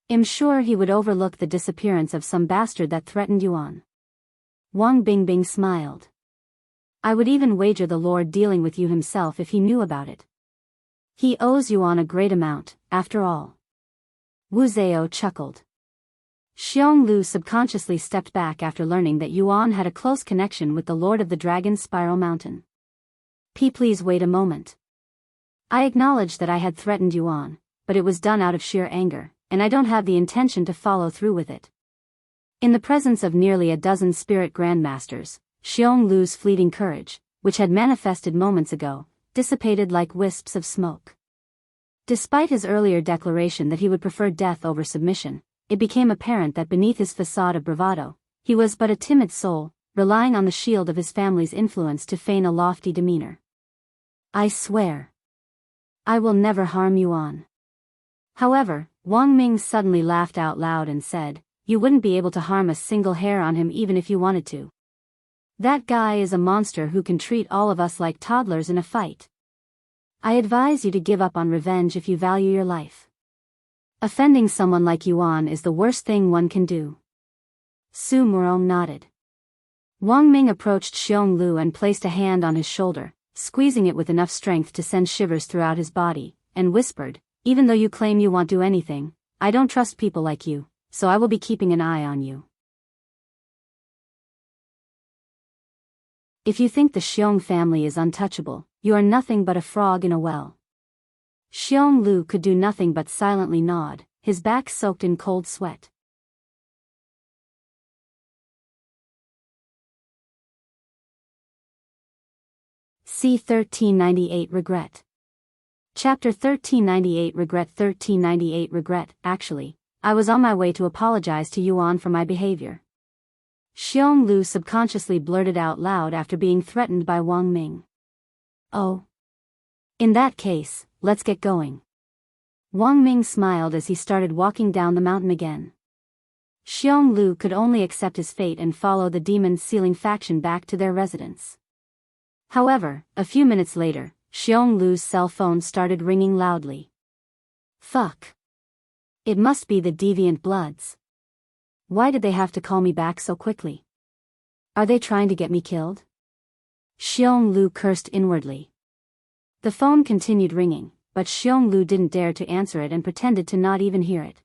S1: I'm sure he would overlook the disappearance of some bastard that threatened Yuan. Wang Bingbing smiled. I would even wager the Lord dealing with you himself if he knew about it. He owes Yuan a great amount, after all. Wu Zhao chuckled. Xionglu subconsciously stepped back after learning that Yuan had a close connection with the Lord of the Dragon's Spiral Mountain. Please wait a moment. I acknowledge that I had threatened Yuan, but it was done out of sheer anger, and I don't have the intention to follow through with it. In the presence of nearly a dozen spirit grandmasters, Xionglu's fleeting courage, which had manifested moments ago, dissipated like wisps of smoke. Despite his earlier declaration that he would prefer death over submission, it became apparent that beneath his facade of bravado, he was but a timid soul, relying on the shield of his family's influence to feign a lofty demeanor. I swear. I will never harm Yuan. However, Wang Ming suddenly laughed out loud and said, "You wouldn't be able to harm a single hair on him even if you wanted to. That guy is a monster who can treat all of us like toddlers in a fight. I advise you to give up on revenge if you value your life. Offending someone like Yuan is the worst thing one can do." Su Murong nodded. Wang Ming approached Xionglu and placed a hand on his shoulder, squeezing it with enough strength to send shivers throughout his body, and whispered, "Even though you claim you won't do anything, I don't trust people like you, so I will be keeping an eye on you. If you think the Xiong family is untouchable, you are nothing but a frog in a well." Xionglu could do nothing but silently nod, his back soaked in cold sweat. C1398 Regret. Chapter 1398 Regret. 1398 Regret. Actually, I was on my way to apologize to Yuan for my behavior. Xionglu subconsciously blurted out loud after being threatened by Wang Ming. "Oh. In that case, let's get going." Wang Ming smiled as he started walking down the mountain again. Xionglu could only accept his fate and follow the demon's sealing faction back to their residence. However, a few minutes later, Xionglu's cell phone started ringing loudly. Fuck. It must be the Deviant Bloods. Why did they have to call me back so quickly? Are they trying to get me killed? Xionglu cursed inwardly. The phone continued ringing, but Xionglu didn't dare to answer it and pretended to not even hear it.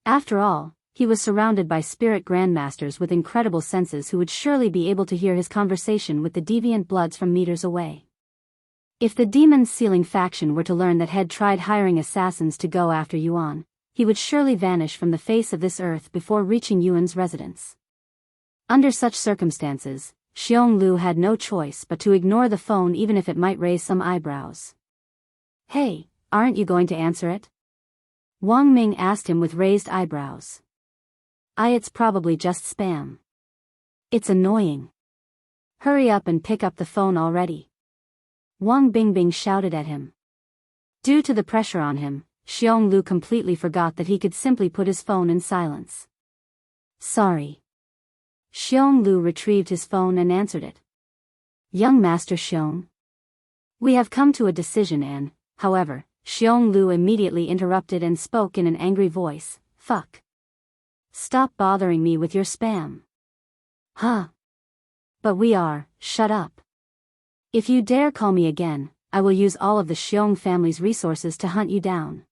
S1: After all, he was surrounded by spirit grandmasters with incredible senses who would surely be able to hear his conversation with the Deviant Bloods from meters away. If the demon's sealing faction were to learn that had tried hiring assassins to go after Yuan, he would surely vanish from the face of this earth before reaching Yuan's residence. Under such circumstances, Xionglu had no choice but to ignore the phone even if it might raise some eyebrows. "Hey, aren't you going to answer it?" Wang Ming asked him with raised eyebrows. It's probably just spam. It's annoying. Hurry up and pick up the phone already." Wang Bingbing shouted at him. Due to the pressure on him, Xionglu completely forgot that he could simply put his phone in silence. "Sorry." Xionglu retrieved his phone and answered it. "Young Master Xiong. We have come to a decision and, however," Xionglu immediately interrupted and spoke in an angry voice, "Fuck. Stop bothering me with your spam." "Huh. But we are, shut up. If you dare call me again, I will use all of the Xiong family's resources to hunt you down."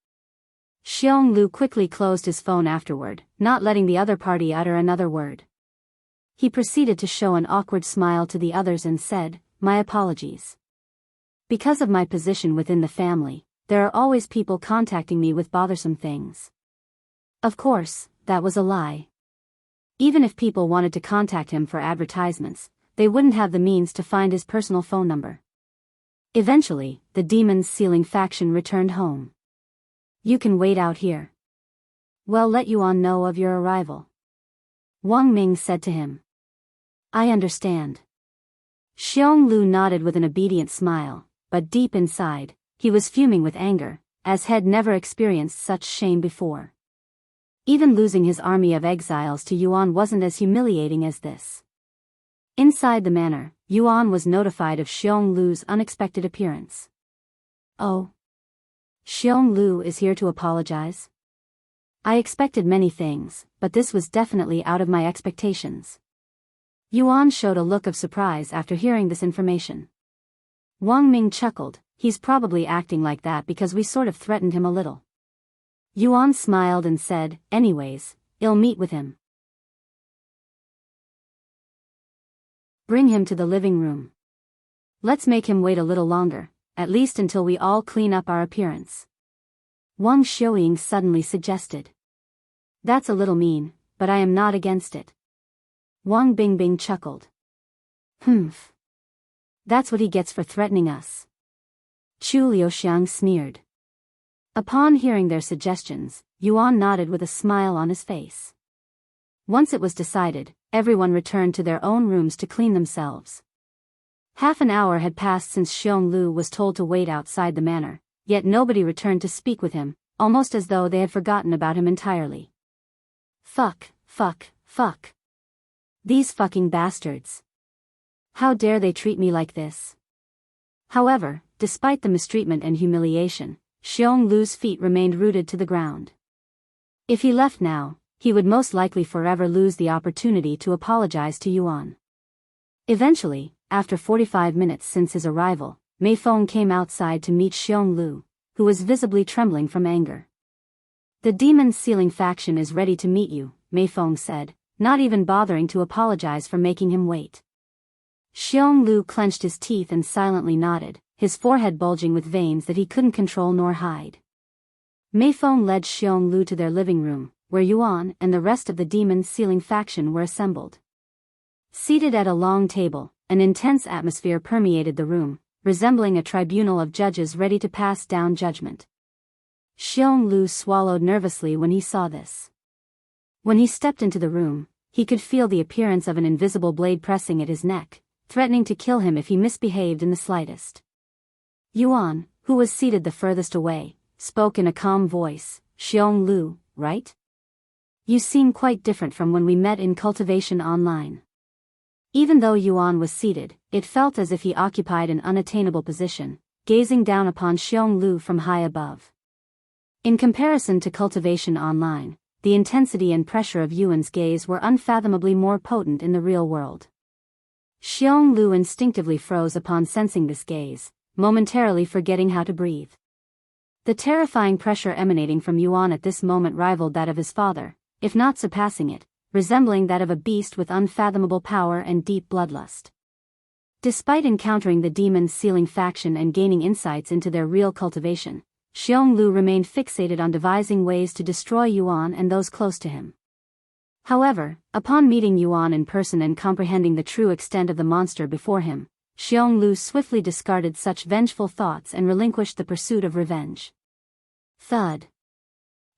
S1: Xionglu quickly closed his phone afterward, not letting the other party utter another word. He proceeded to show an awkward smile to the others and said, "My apologies. Because of my position within the family, there are always people contacting me with bothersome things." Of course, that was a lie. Even if people wanted to contact him for advertisements, they wouldn't have the means to find his personal phone number. Eventually, the demon's sealing faction returned home. "You can wait out here. Well, let Yuan know of your arrival," Wang Ming said to him. "I understand." Xionglu nodded with an obedient smile, but deep inside, he was fuming with anger, as had never experienced such shame before. Even losing his army of exiles to Yuan wasn't as humiliating as this. Inside the manor, Yuan was notified of Xionglu's unexpected appearance. "Oh. Xionglu is here to apologize? I expected many things, but this was definitely out of my expectations." Yuan showed a look of surprise after hearing this information. Wang Ming chuckled, he's probably acting like that because we sort of threatened him a little. Yuan smiled and said, anyways, I'll meet with him. Bring him to the living room. Let's make him wait a little longer, at least until we all clean up our appearance. Wang Xiuying suddenly suggested. That's a little mean, but I am not against it. Wang Bingbing chuckled. Humph. That's what he gets for threatening us. Chu Liuxiang sneered. Upon hearing their suggestions, Yuan nodded with a smile on his face. Once it was decided, everyone returned to their own rooms to clean themselves. Half an hour had passed since Xiong Lu was told to wait outside the manor, yet nobody returned to speak with him, almost as though they had forgotten about him entirely. Fuck. These fucking bastards. How dare they treat me like this? However, despite the mistreatment and humiliation, Xiong Lu's feet remained rooted to the ground. If he left now, he would most likely forever lose the opportunity to apologize to Yuan. Eventually, after 45 minutes since his arrival, Mei Feng came outside to meet Xiong Lu, who was visibly trembling from anger. The demon sealing faction is ready to meet you, Mei Feng said, not even bothering to apologize for making him wait. Xiong Lu clenched his teeth and silently nodded, his forehead bulging with veins that he couldn't control nor hide. Mei Feng led Xiong Lu to their living room, where Yuan and the rest of the demon sealing faction were assembled. Seated at a long table, an intense atmosphere permeated the room, resembling a tribunal of judges ready to pass down judgment. Xiong Lu swallowed nervously when he saw this. When he stepped into the room, he could feel the appearance of an invisible blade pressing at his neck, threatening to kill him if he misbehaved in the slightest. Yuan, who was seated the furthest away, spoke in a calm voice, Xiong Lu, right? You seem quite different from when we met in Cultivation online. Even though Yuan was seated, it felt as if he occupied an unattainable position, gazing down upon Xiong Lu from high above. In comparison to Cultivation online, the intensity and pressure of Yuan's gaze were unfathomably more potent in the real world. Xiong Lu instinctively froze upon sensing this gaze, momentarily forgetting how to breathe. The terrifying pressure emanating from Yuan at this moment rivaled that of his father, if not surpassing it, resembling that of a beast with unfathomable power and deep bloodlust. Despite encountering the demon sealing faction and gaining insights into their real cultivation, Xiong Lu remained fixated on devising ways to destroy Yuan and those close to him. However, upon meeting Yuan in person and comprehending the true extent of the monster before him, Xiong Lu swiftly discarded such vengeful thoughts and relinquished the pursuit of revenge. Thud.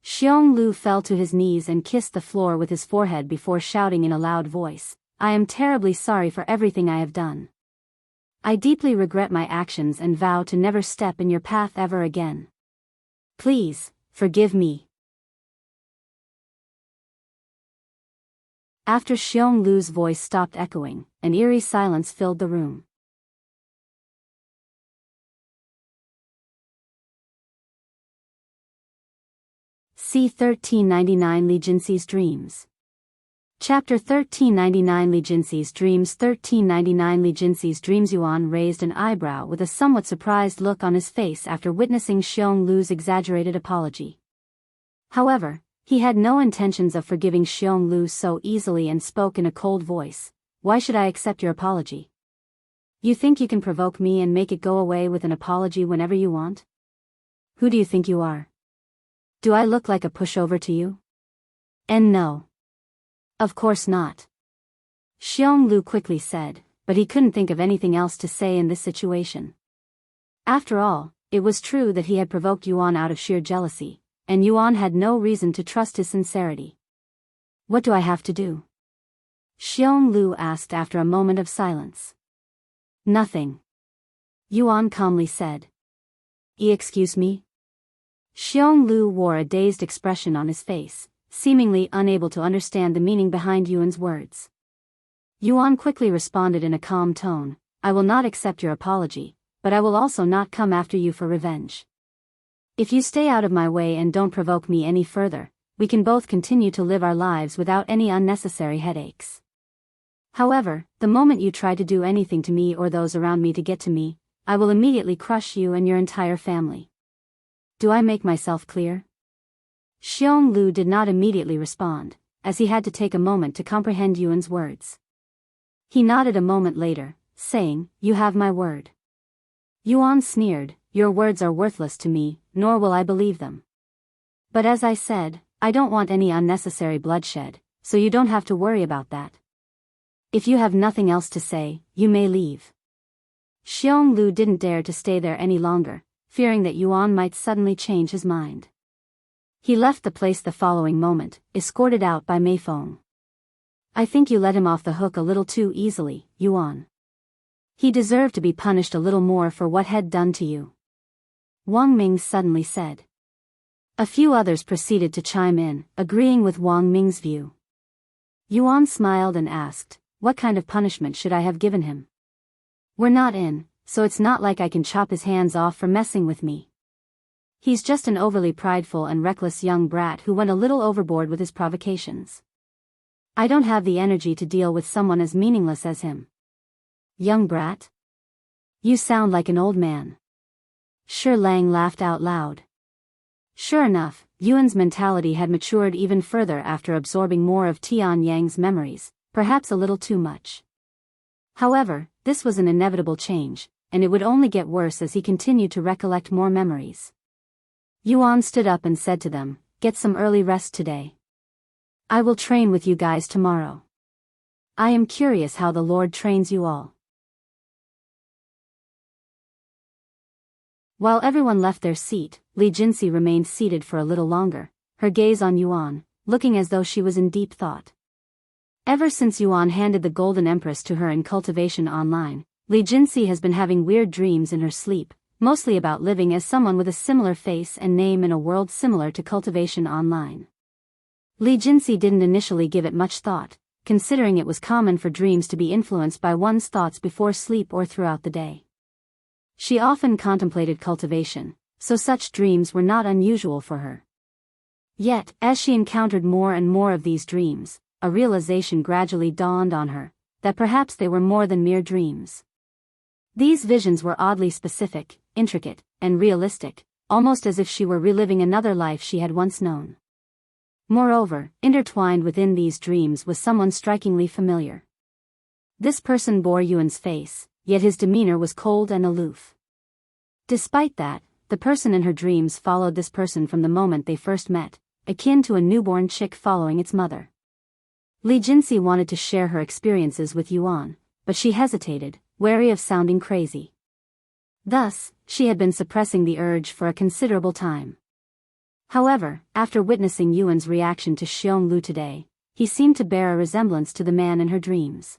S1: Xiong Lu fell to his knees and kissed the floor with his forehead before shouting in a loud voice, I am terribly sorry for everything I have done. I deeply regret my actions and vow to never step in your path ever again. Please, forgive me. After Xiong Lu's voice stopped echoing, an eerie silence filled the room. C1399 Jinxi's Dreams. Chapter 1399 Jinxi's Dreams. 1399 Jinxi's Dreams. Yuan raised an eyebrow with a somewhat surprised look on his face after witnessing Xiong Lu's exaggerated apology. However, he had no intentions of forgiving Xiong Lu so easily and spoke in a cold voice, Why should I accept your apology? You think you can provoke me and make it go away with an apology whenever you want? Who do you think you are? Do I look like a pushover to you? And no. Of course not. Xiong Lu quickly said, but he couldn't think of anything else to say in this situation. After all, it was true that he had provoked Yuan out of sheer jealousy, and Yuan had no reason to trust his sincerity. What do I have to do? Xiong Lu asked after a moment of silence. Nothing. Yuan calmly said. Excuse me? Xiong Lu wore a dazed expression on his face, seemingly unable to understand the meaning behind Yuan's words. Yuan quickly responded in a calm tone, I will not accept your apology, but I will also not come after you for revenge. If you stay out of my way and don't provoke me any further, we can both continue to live our lives without any unnecessary headaches. However, the moment you try to do anything to me or those around me to get to me, I will immediately crush you and your entire family. Do I make myself clear? Xionglu did not immediately respond, as he had to take a moment to comprehend Yuan's words. He nodded a moment later, saying, "You have my word." Yuan sneered, "Your words are worthless to me, nor will I believe them. But as I said, I don't want any unnecessary bloodshed, so you don't have to worry about that. If you have nothing else to say, you may leave." Xionglu didn't dare to stay there any longer, fearing that Yuan might suddenly change his mind. He left the place the following moment, escorted out by Meifeng. "I think you let him off the hook a little too easily, Yuan. He deserved to be punished a little more for what he'd done to you," Wang Ming suddenly said. A few others proceeded to chime in, agreeing with Wang Ming's view. Yuan smiled and asked, "What kind of punishment should I have given him? We're not in, so it's not like I can chop his hands off for messing with me. He's just an overly prideful and reckless young brat who went a little overboard with his provocations. I don't have the energy to deal with someone as meaningless as him." "Young brat? You sound like an old man." Shi Lang laughed out loud. Sure enough, Yuan's mentality had matured even further after absorbing more of Tian Yang's memories, perhaps a little too much. However, this was an inevitable change, and it would only get worse as he continued to recollect more memories. Yuan stood up and said to them, "Get some early rest today. I will train with you guys tomorrow. I am curious how the Lord trains you all." While everyone left their seat, Jinxi remained seated for a little longer, her gaze on Yuan, looking as though she was in deep thought. Ever since Yuan handed the Golden Empress to her in Cultivation Online, Jinxi has been having weird dreams in her sleep, mostly about living as someone with a similar face and name in a world similar to Cultivation Online. Jinxi didn't initially give it much thought, considering it was common for dreams to be influenced by one's thoughts before sleep or throughout the day. She often contemplated cultivation, so such dreams were not unusual for her. Yet, as she encountered more and more of these dreams, a realization gradually dawned on her, that perhaps they were more than mere dreams. These visions were oddly specific, intricate, and realistic, almost as if she were reliving another life she had once known. Moreover, intertwined within these dreams was someone strikingly familiar. This person bore Yuan's face, yet his demeanor was cold and aloof. Despite that, the person in her dreams followed this person from the moment they first met, akin to a newborn chick following its mother. Jinxi wanted to share her experiences with Yuan, but she hesitated, wary of sounding crazy. Thus, she had been suppressing the urge for a considerable time. However, after witnessing Yuan's reaction to Xionglu today, he seemed to bear a resemblance to the man in her dreams.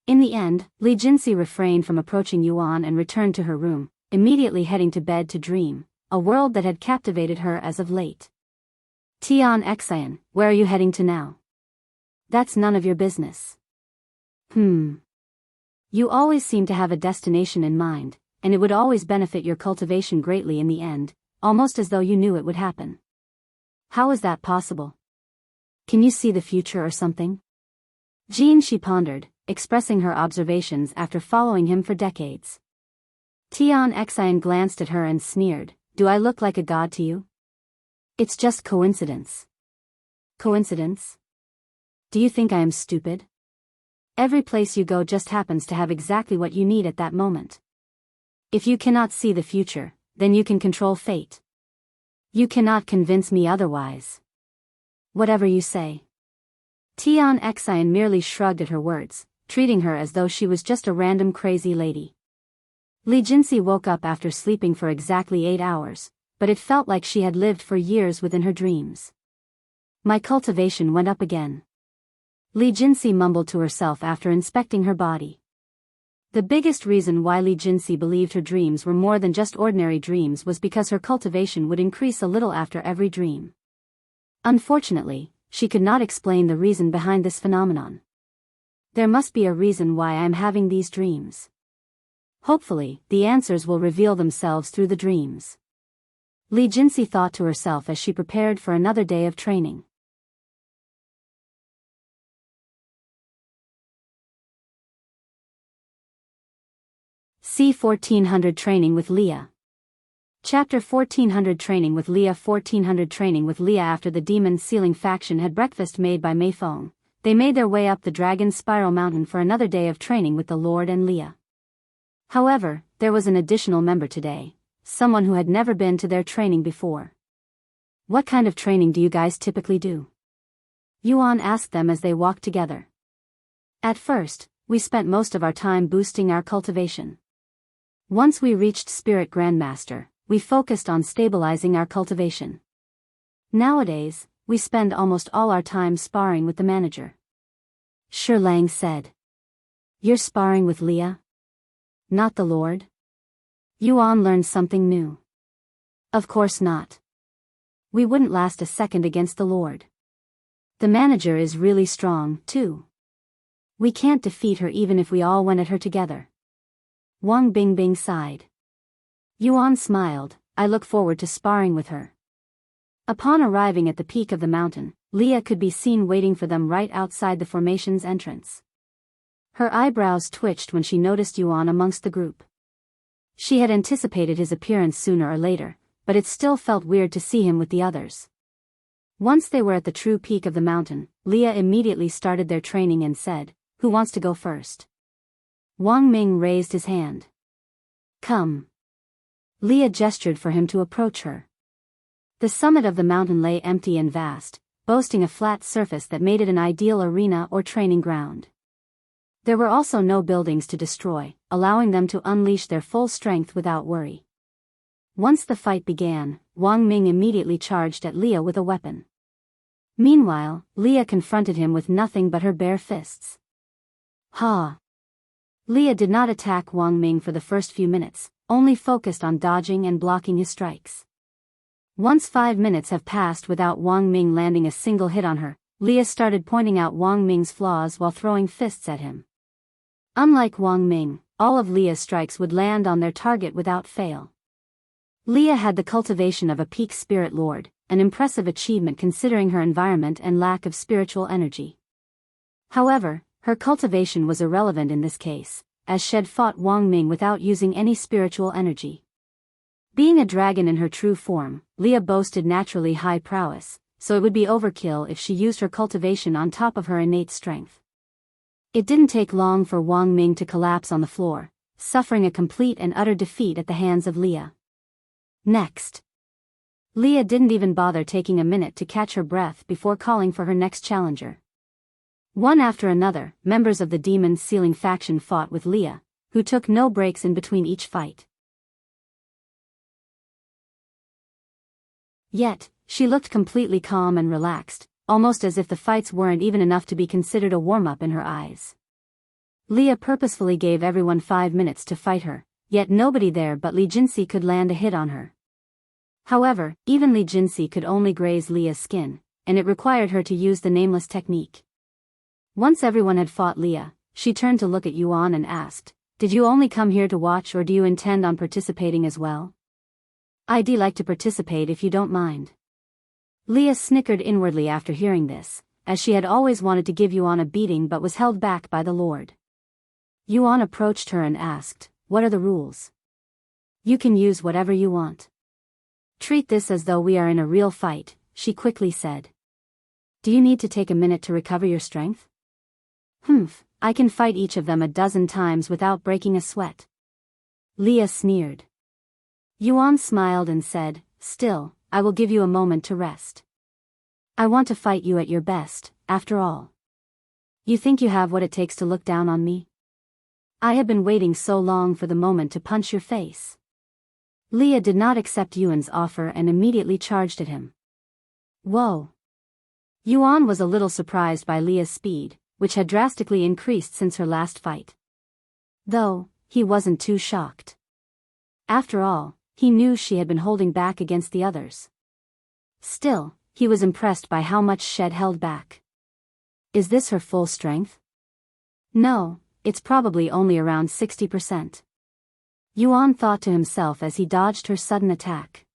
S1: In the end, Jinxi refrained from approaching Yuan and returned to her room, immediately heading to bed to dream, a world that had captivated her as of late. "Tian, where are you heading to now?" "That's none of your business." You always seem to have a destination in mind, and it would always benefit your cultivation greatly in the end, almost as though you knew it would happen. How is that possible? Can you see the future or something?" She pondered, expressing her observations after following him for decades. Tian glanced at her and sneered, "Do I look like a god to you? It's just coincidence." "Coincidence? Do you think I am stupid? Every place you go just happens to have exactly what you need at that moment. If you cannot see the future, then you can control fate. You cannot convince me otherwise. Whatever you say." Tian merely shrugged at her words, treating her as though she was just a random crazy lady. Jinxi woke up after sleeping for exactly 8 hours, but it felt like she had lived for years within her dreams. "My cultivation went up again," Jinxi mumbled to herself after inspecting her body. The biggest reason why Jinxi believed her dreams were more than just ordinary dreams was because her cultivation would increase a little after every dream. Unfortunately, she could not explain the reason behind this phenomenon. There must be a reason why I am having these dreams. Hopefully, the answers will reveal themselves through the dreams. Jinxi thought to herself as she prepared for another day of training. C1400 Training with Liya. Chapter 1400 Training with Liya. 1400 Training with Liya. After the demon sealing faction had breakfast made by Meifeng, they made their way up the Dragon Spiral Mountain for another day of training with the Lord and Liya. However, there was an additional member today, someone who had never been to their training before. "What kind of training do you guys typically do?" Yuan asked them as they walked together. "At first, we spent most of our time boosting our cultivation. Once we reached Spirit Grandmaster, we focused on stabilizing our cultivation. Nowadays, we spend almost all our time sparring with the manager." Shi Lang said. "You're sparring with Liya? Not the Lord?" Yuan learned something new. "Of course not. We wouldn't last a second against the Lord. The manager is really strong, too. We can't defeat her even if we all went at her together." Wang Bingbing sighed. Yuan smiled. "I look forward to sparring with her." Upon arriving at the peak of the mountain, Liya could be seen waiting for them right outside the formation's entrance. Her eyebrows twitched when she noticed Yuan amongst the group. She had anticipated his appearance sooner or later, but it still felt weird to see him with the others. Once they were at the true peak of the mountain, Liya immediately started their training and said, "Who wants to go first?" Wang Ming raised his hand. "Come." Liya gestured for him to approach her. The summit of the mountain lay empty and vast, boasting a flat surface that made it an ideal arena or training ground. There were also no buildings to destroy, allowing them to unleash their full strength without worry. Once the fight began, Wang Ming immediately charged at Liya with a weapon. Meanwhile, Liya confronted him with nothing but her bare fists. Ha! Liya did not attack Wang Ming for the first few minutes, only focused on dodging and blocking his strikes. Once 5 minutes have passed without Wang Ming landing a single hit on her, Liya started pointing out Wang Ming's flaws while throwing fists at him. Unlike Wang Ming, all of Liya's strikes would land on their target without fail. Liya had the cultivation of a peak spirit lord, an impressive achievement considering her environment and lack of spiritual energy. However, her cultivation was irrelevant in this case, as she had fought Wang Ming without using any spiritual energy. Being a dragon in her true form, Liya boasted naturally high prowess, so it would be overkill if she used her cultivation on top of her innate strength. It didn't take long for Wang Ming to collapse on the floor, suffering a complete and utter defeat at the hands of Liya. Next. Liya didn't even bother taking a minute to catch her breath before calling for her next challenger. One after another, members of the demon sealing faction fought with Liya, who took no breaks in between each fight. Yet, she looked completely calm and relaxed, almost as if the fights weren't even enough to be considered a warm-up in her eyes. Liya purposefully gave everyone 5 minutes to fight her, yet nobody there but Jinxi could land a hit on her. However, even Jinxi could only graze Liya's skin, and it required her to use the nameless technique. Once everyone had fought Liya, she turned to look at Yuan and asked, "Did you only come here to watch or do you intend on participating as well?" "I'd like to participate if you don't mind." Liya snickered inwardly after hearing this, as she had always wanted to give Yuan a beating but was held back by the Lord. Yuan approached her and asked, "What are the rules?" "You can use whatever you want. Treat this as though we are in a real fight," she quickly said. "Do you need to take a minute to recover your strength?" I can fight each of them a dozen times without breaking a sweat." Liya sneered. Yuan smiled and said, "Still, I will give you a moment to rest. I want to fight you at your best, after all. You think you have what it takes to look down on me? I have been waiting so long for the moment to punch your face." Liya did not accept Yuan's offer and immediately charged at him. Whoa! Yuan was a little surprised by Liya's speed, which had drastically increased since her last fight. Though, he wasn't too shocked. After all, he knew she had been holding back against the others. Still, he was impressed by how much she had held back. Is this her full strength? No, it's probably only around 60%. Yuan thought to himself as he dodged her sudden attack.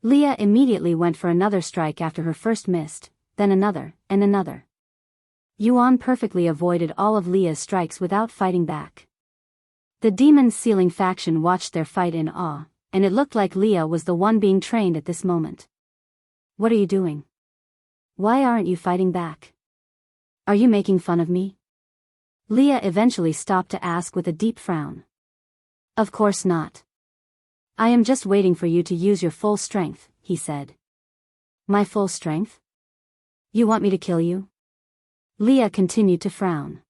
S1: Liya immediately went for another strike after her first missed, then another, and another. Yuan perfectly avoided all of Liya's strikes without fighting back. The demon sealing faction watched their fight in awe, and it looked like Liya was the one being trained at this moment. What are you doing? Why aren't you fighting back? Are you making fun of me? Liya eventually stopped to ask with a deep frown. Of course not. I am just waiting for you to use your full strength, he said. My full strength? You want me to kill you? Liya continued to frown.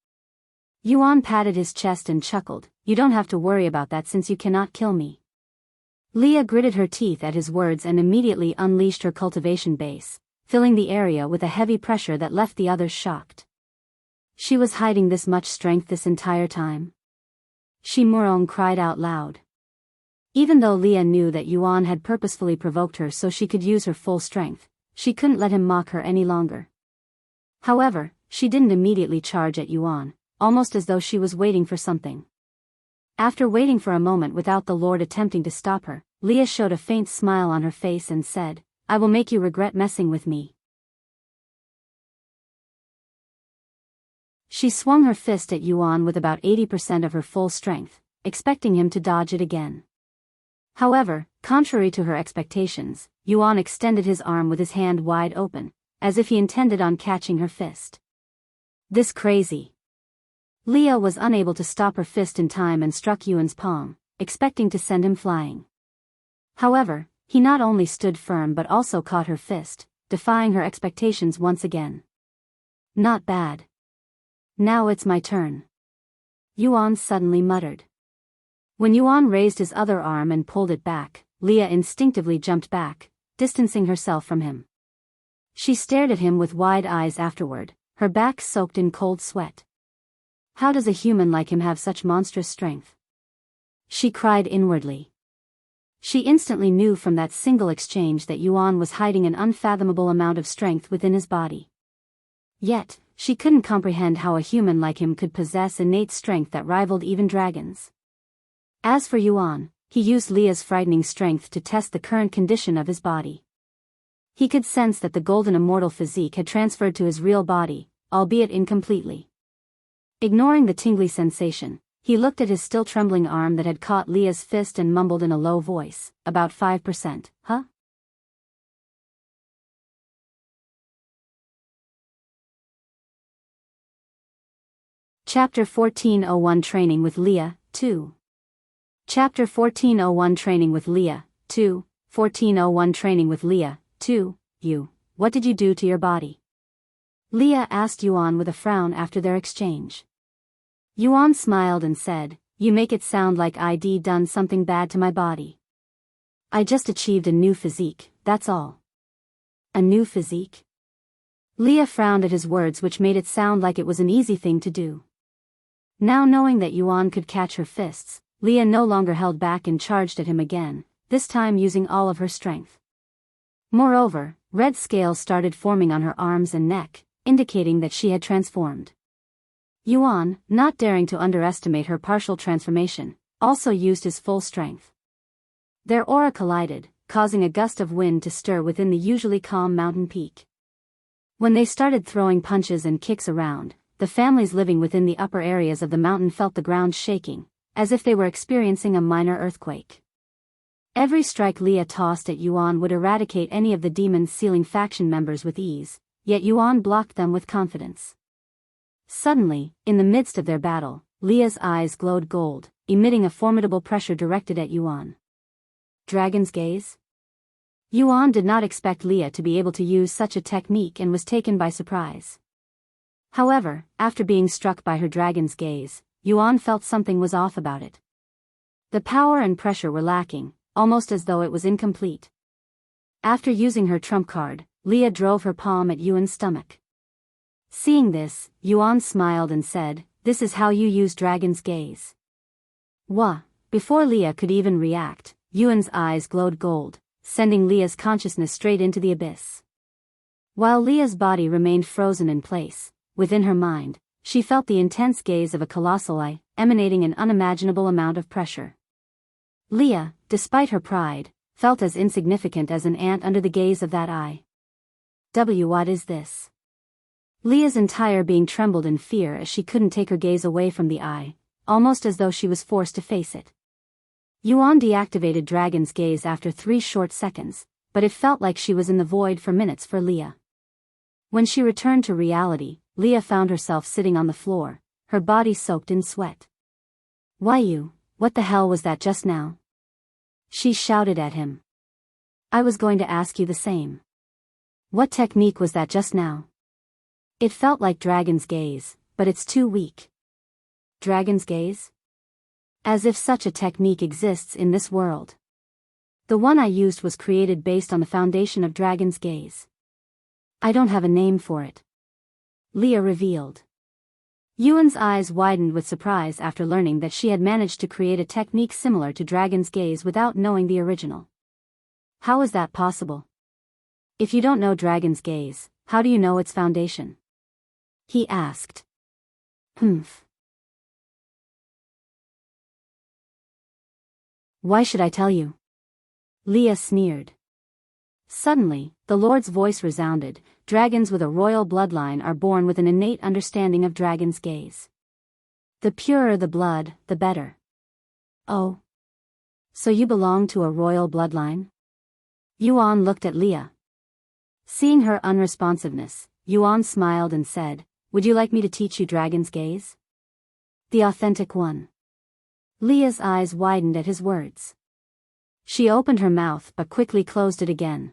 S1: Yuan patted his chest and chuckled, you don't have to worry about that since you cannot kill me. Liya gritted her teeth at his words and immediately unleashed her cultivation base, filling the area with a heavy pressure that left the others shocked. She was hiding this much strength this entire time. Shi Murong cried out loud. Even though Liya knew that Yuan had purposefully provoked her so she could use her full strength, she couldn't let him mock her any longer. However, she didn't immediately charge at Yuan, almost as though she was waiting for something. After waiting for a moment without the Lord attempting to stop her, Liya showed a faint smile on her face and said, I will make you regret messing with me. She swung her fist at Yuan with about 80% of her full strength, expecting him to dodge it again. However, contrary to her expectations, Yuan extended his arm with his hand wide open, as if he intended on catching her fist. This crazy. Liya was unable to stop her fist in time and struck Yuan's palm, expecting to send him flying. However, he not only stood firm but also caught her fist, defying her expectations once again. Not bad. Now it's my turn. Yuan suddenly muttered. When Yuan raised his other arm and pulled it back, Liya instinctively jumped back, distancing herself from him. She stared at him with wide eyes afterward, her back soaked in cold sweat. How does a human like him have such monstrous strength? She cried inwardly. She instantly knew from that single exchange that Yuan was hiding an unfathomable amount of strength within his body. Yet, she couldn't comprehend how a human like him could possess innate strength that rivaled even dragons. As for Yuan, he used Liya's frightening strength to test the current condition of his body. He could sense that the golden immortal physique had transferred to his real body, albeit incompletely. Ignoring the tingly sensation, he looked at his still trembling arm that had caught Liya's fist and mumbled in a low voice, about 5%, huh? Chapter 1401 Training with Liya, 2. Chapter 1401 Training with Liya, 2, 1401 Training with Liya, 2, what did you do to your body? Liya asked Yuan with a frown after their exchange. Yuan smiled and said, you make it sound like I'd done something bad to my body. I just achieved a new physique, that's all. A new physique? Liya frowned at his words, which made it sound like it was an easy thing to do. Now knowing that Yuan could catch her fists, Liya no longer held back and charged at him again, this time using all of her strength. Moreover, red scales started forming on her arms and neck, indicating that she had transformed. Yuan, not daring to underestimate her partial transformation, also used his full strength. Their aura collided, causing a gust of wind to stir within the usually calm mountain peak. When they started throwing punches and kicks around, the families living within the upper areas of the mountain felt the ground shaking, as if they were experiencing a minor earthquake. Every strike Liya tossed at Yuan would eradicate any of the demons sealing faction members with ease, yet Yuan blocked them with confidence. Suddenly, in the midst of their battle, Liya's eyes glowed gold, emitting a formidable pressure directed at Yuan. Dragon's gaze? Yuan did not expect Liya to be able to use such a technique and was taken by surprise. However, after being struck by her dragon's gaze, Yuan felt something was off about it. The power and pressure were lacking, almost as though it was incomplete. After using her trump card, Liya drove her palm at Yuan's stomach. Seeing this, Yuan smiled and said, this is how you use dragon's gaze. Wah! Before Liya could even react, Yuan's eyes glowed gold, sending Liya's consciousness straight into the abyss. While Liya's body remained frozen in place, within her mind, she felt the intense gaze of a colossal eye, emanating an unimaginable amount of pressure. Liya, despite her pride, felt as insignificant as an ant under the gaze of that eye. What is this? Liya's entire being trembled in fear as she couldn't take her gaze away from the eye, almost as though she was forced to face it. Yuan deactivated Dragon's Gaze after 3 short seconds, but it felt like she was in the void for minutes for Liya. When she returned to reality, Liya found herself sitting on the floor, her body soaked in sweat. What the hell was that just now? She shouted at him. I was going to ask you the same. What technique was that just now? It felt like Dragon's Gaze, but it's too weak. Dragon's Gaze? As if such a technique exists in this world. The one I used was created based on the foundation of Dragon's Gaze. I don't have a name for it. Liya revealed. Yuan's eyes widened with surprise after learning that she had managed to create a technique similar to Dragon's Gaze without knowing the original. How is that possible? If you don't know Dragon's Gaze, how do you know its foundation? He asked. Why should I tell you? Liya sneered. Suddenly, the Lord's voice resounded. Dragons with a royal bloodline are born with an innate understanding of Dragon's Gaze. The purer the blood, the better. Oh. So you belong to a royal bloodline? Yuan looked at Liya. Seeing her unresponsiveness, Yuan smiled and said, would you like me to teach you Dragon's Gaze? The authentic one. Liya's eyes widened at his words. She opened her mouth but quickly closed it again.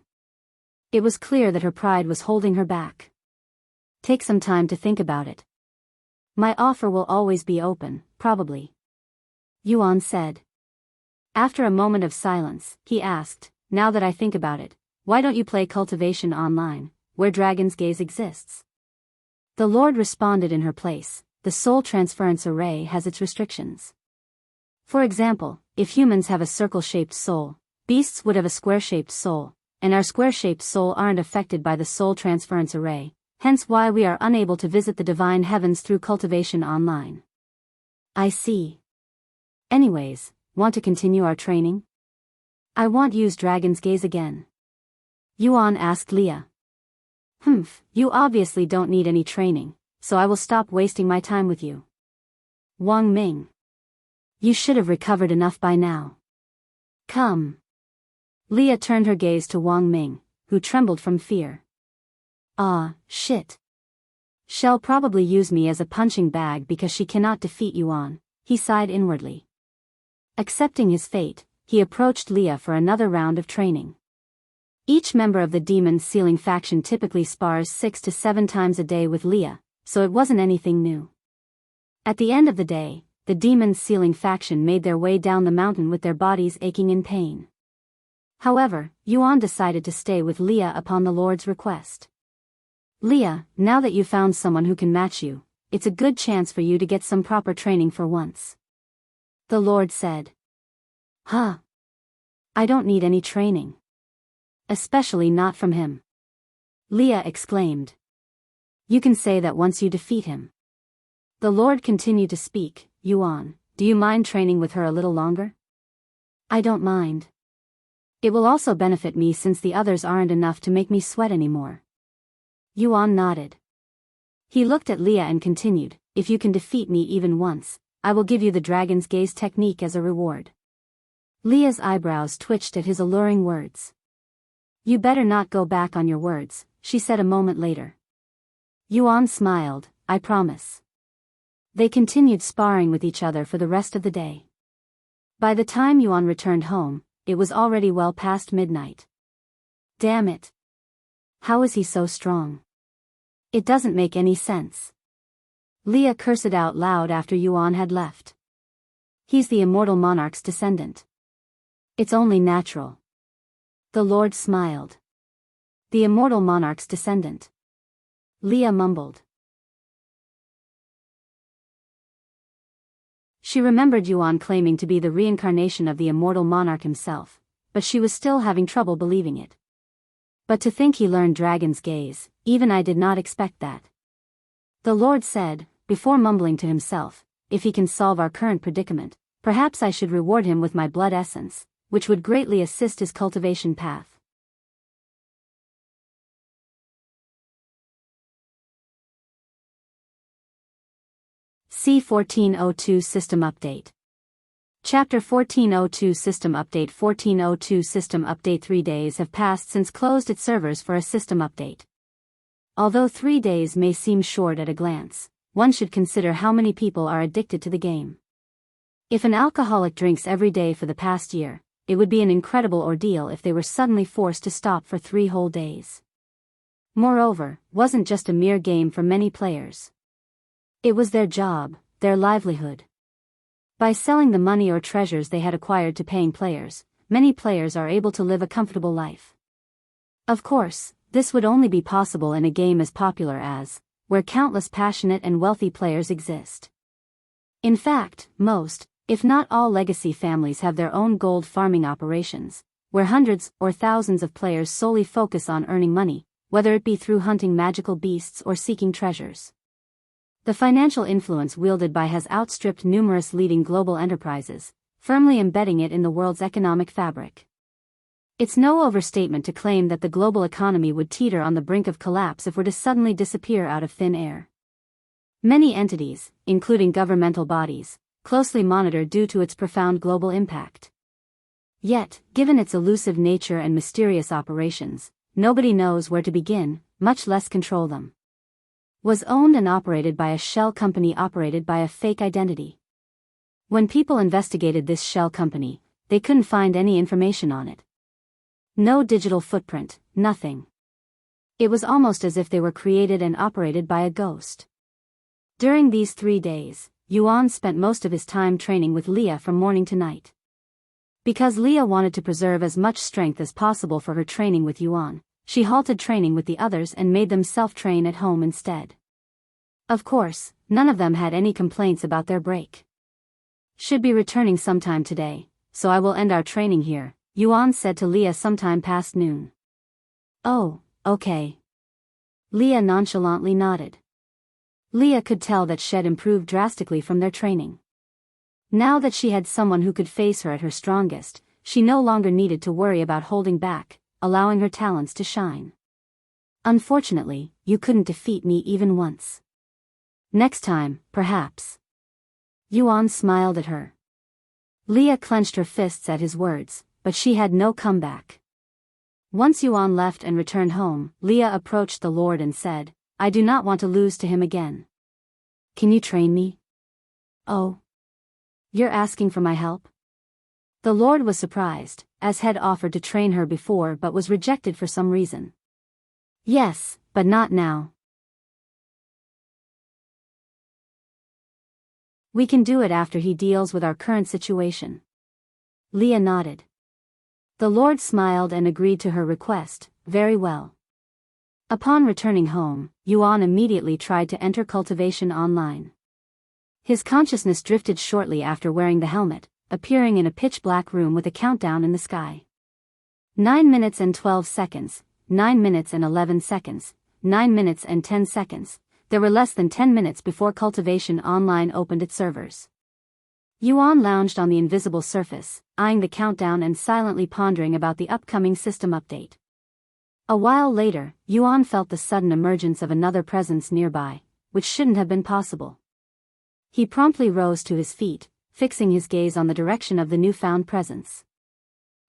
S1: It was clear that her pride was holding her back. Take some time to think about it. My offer will always be open, probably. Yuan said. After a moment of silence, he asked, now that I think about it, why don't you play Cultivation online, where Dragon's Gaze exists? The Lord responded in her place, the soul transference array has its restrictions. For example, if humans have a circle-shaped soul, beasts would have a square-shaped soul, and our square-shaped soul aren't affected by the soul transference array, hence why we are unable to visit the divine heavens through Cultivation online. I see. Anyways, want to continue our training? I want use Dragon's Gaze again. Yuan asked Liya. You obviously don't need any training, so I will stop wasting my time with you. Wang Ming. You should have recovered enough by now. Come. Liya turned her gaze to Wang Ming, who trembled from fear. Shit. She'll probably use me as a punching bag because she cannot defeat Yuan, he sighed inwardly. Accepting his fate, he approached Liya for another round of training. Each member of the Demon's Sealing faction typically spars 6 to 7 times a day with Liya, so it wasn't anything new. At the end of the day, the Demon's Sealing faction made their way down the mountain with their bodies aching in pain. However, Yuan decided to stay with Liya upon the Lord's request. Liya, now that you found someone who can match you, it's a good chance for you to get some proper training for once. The Lord said. I don't need any training. Especially not from him. Liya exclaimed. You can say that once you defeat him. The Lord continued to speak. Yuan, do you mind training with her a little longer? I don't mind. It will also benefit me since the others aren't enough to make me sweat anymore. Yuan nodded. He looked at Liya and continued, if you can defeat me even once, I will give you the Dragon's Gaze technique as a reward. Liya's eyebrows twitched at his alluring words. You better not go back on your words, she said a moment later. Yuan smiled, I promise. They continued sparring with each other for the rest of the day. By the time Yuan returned home, it was already well past midnight. Damn it. How is he so strong? It doesn't make any sense. Liya cursed out loud after Yuan had left. He's the immortal monarch's descendant. It's only natural. The Lord smiled. The immortal monarch's descendant. Liya mumbled. She remembered Yuan claiming to be the reincarnation of the immortal monarch himself, but she was still having trouble believing it. But to think he learned Dragon's Gaze, even I did not expect that. The Lord said, before mumbling to himself, if he can solve our current predicament, perhaps I should reward him with my blood essence, which would greatly assist his cultivation path. C1402 System Update. Chapter 1402 System Update. 1402 System Update. 3 days have passed since closed its servers for a system update. Although 3 days may seem short at a glance, one should consider how many people are addicted to the game. If an alcoholic drinks every day for the past year, it would be an incredible ordeal if they were suddenly forced to stop for 3 whole days. Moreover, wasn't just a mere game for many players. It was their job, their livelihood. By selling the money or treasures they had acquired to paying players, many players are able to live a comfortable life. Of course, this would only be possible in a game as popular as, where countless passionate and wealthy players exist. In fact, most, if not all legacy families have their own gold farming operations, where hundreds or thousands of players solely focus on earning money, whether it be through hunting magical beasts or seeking treasures. The financial influence wielded by has outstripped numerous leading global enterprises, firmly embedding it in the world's economic fabric. It's no overstatement to claim that the global economy would teeter on the brink of collapse if it were to suddenly disappear out of thin air. Many entities, including governmental bodies, closely monitored due to its profound global impact. Yet, given its elusive nature and mysterious operations, nobody knows where to begin, much less control them. Was owned and operated by a shell company operated by a fake identity. When people investigated this shell company, they couldn't find any information on it. No digital footprint, nothing. It was almost as if they were created and operated by a ghost. During these 3 days, Yuan spent most of his time training with Liya from morning to night. Because Liya wanted to preserve as much strength as possible for her training with Yuan, she halted training with the others and made them self-train at home instead. Of course, none of them had any complaints about their break. Should be returning sometime today, so I will end our training here, Yuan said to Liya sometime past noon. Oh, okay. Liya nonchalantly nodded. Liya could tell that she had improved drastically from their training. Now that she had someone who could face her at her strongest, she no longer needed to worry about holding back, allowing her talents to shine. Unfortunately, you couldn't defeat me even once. Next time, perhaps. Yuan smiled at her. Liya clenched her fists at his words, but she had no comeback. Once Yuan left and returned home, Liya approached the Lord and said, I do not want to lose to him again. Can you train me? Oh. You're asking for my help? The Lord was surprised, as had offered to train her before but was rejected for some reason. Yes, but not now. We can do it after he deals with our current situation. Liya nodded. The Lord smiled and agreed to her request, very well. Upon returning home, Yuan immediately tried to enter Cultivation online. His consciousness drifted shortly after wearing the helmet, appearing in a pitch-black room with a countdown in the sky. 9 minutes and 12 seconds, 9 minutes and 11 seconds, 9 minutes and 10 seconds. There were less than 10 minutes before Cultivation Online opened its servers. Yuan lounged on the invisible surface, eyeing the countdown and silently pondering about the upcoming system update. A while later, Yuan felt the sudden emergence of another presence nearby, which shouldn't have been possible. He promptly rose to his feet, fixing his gaze on the direction of the newfound presence.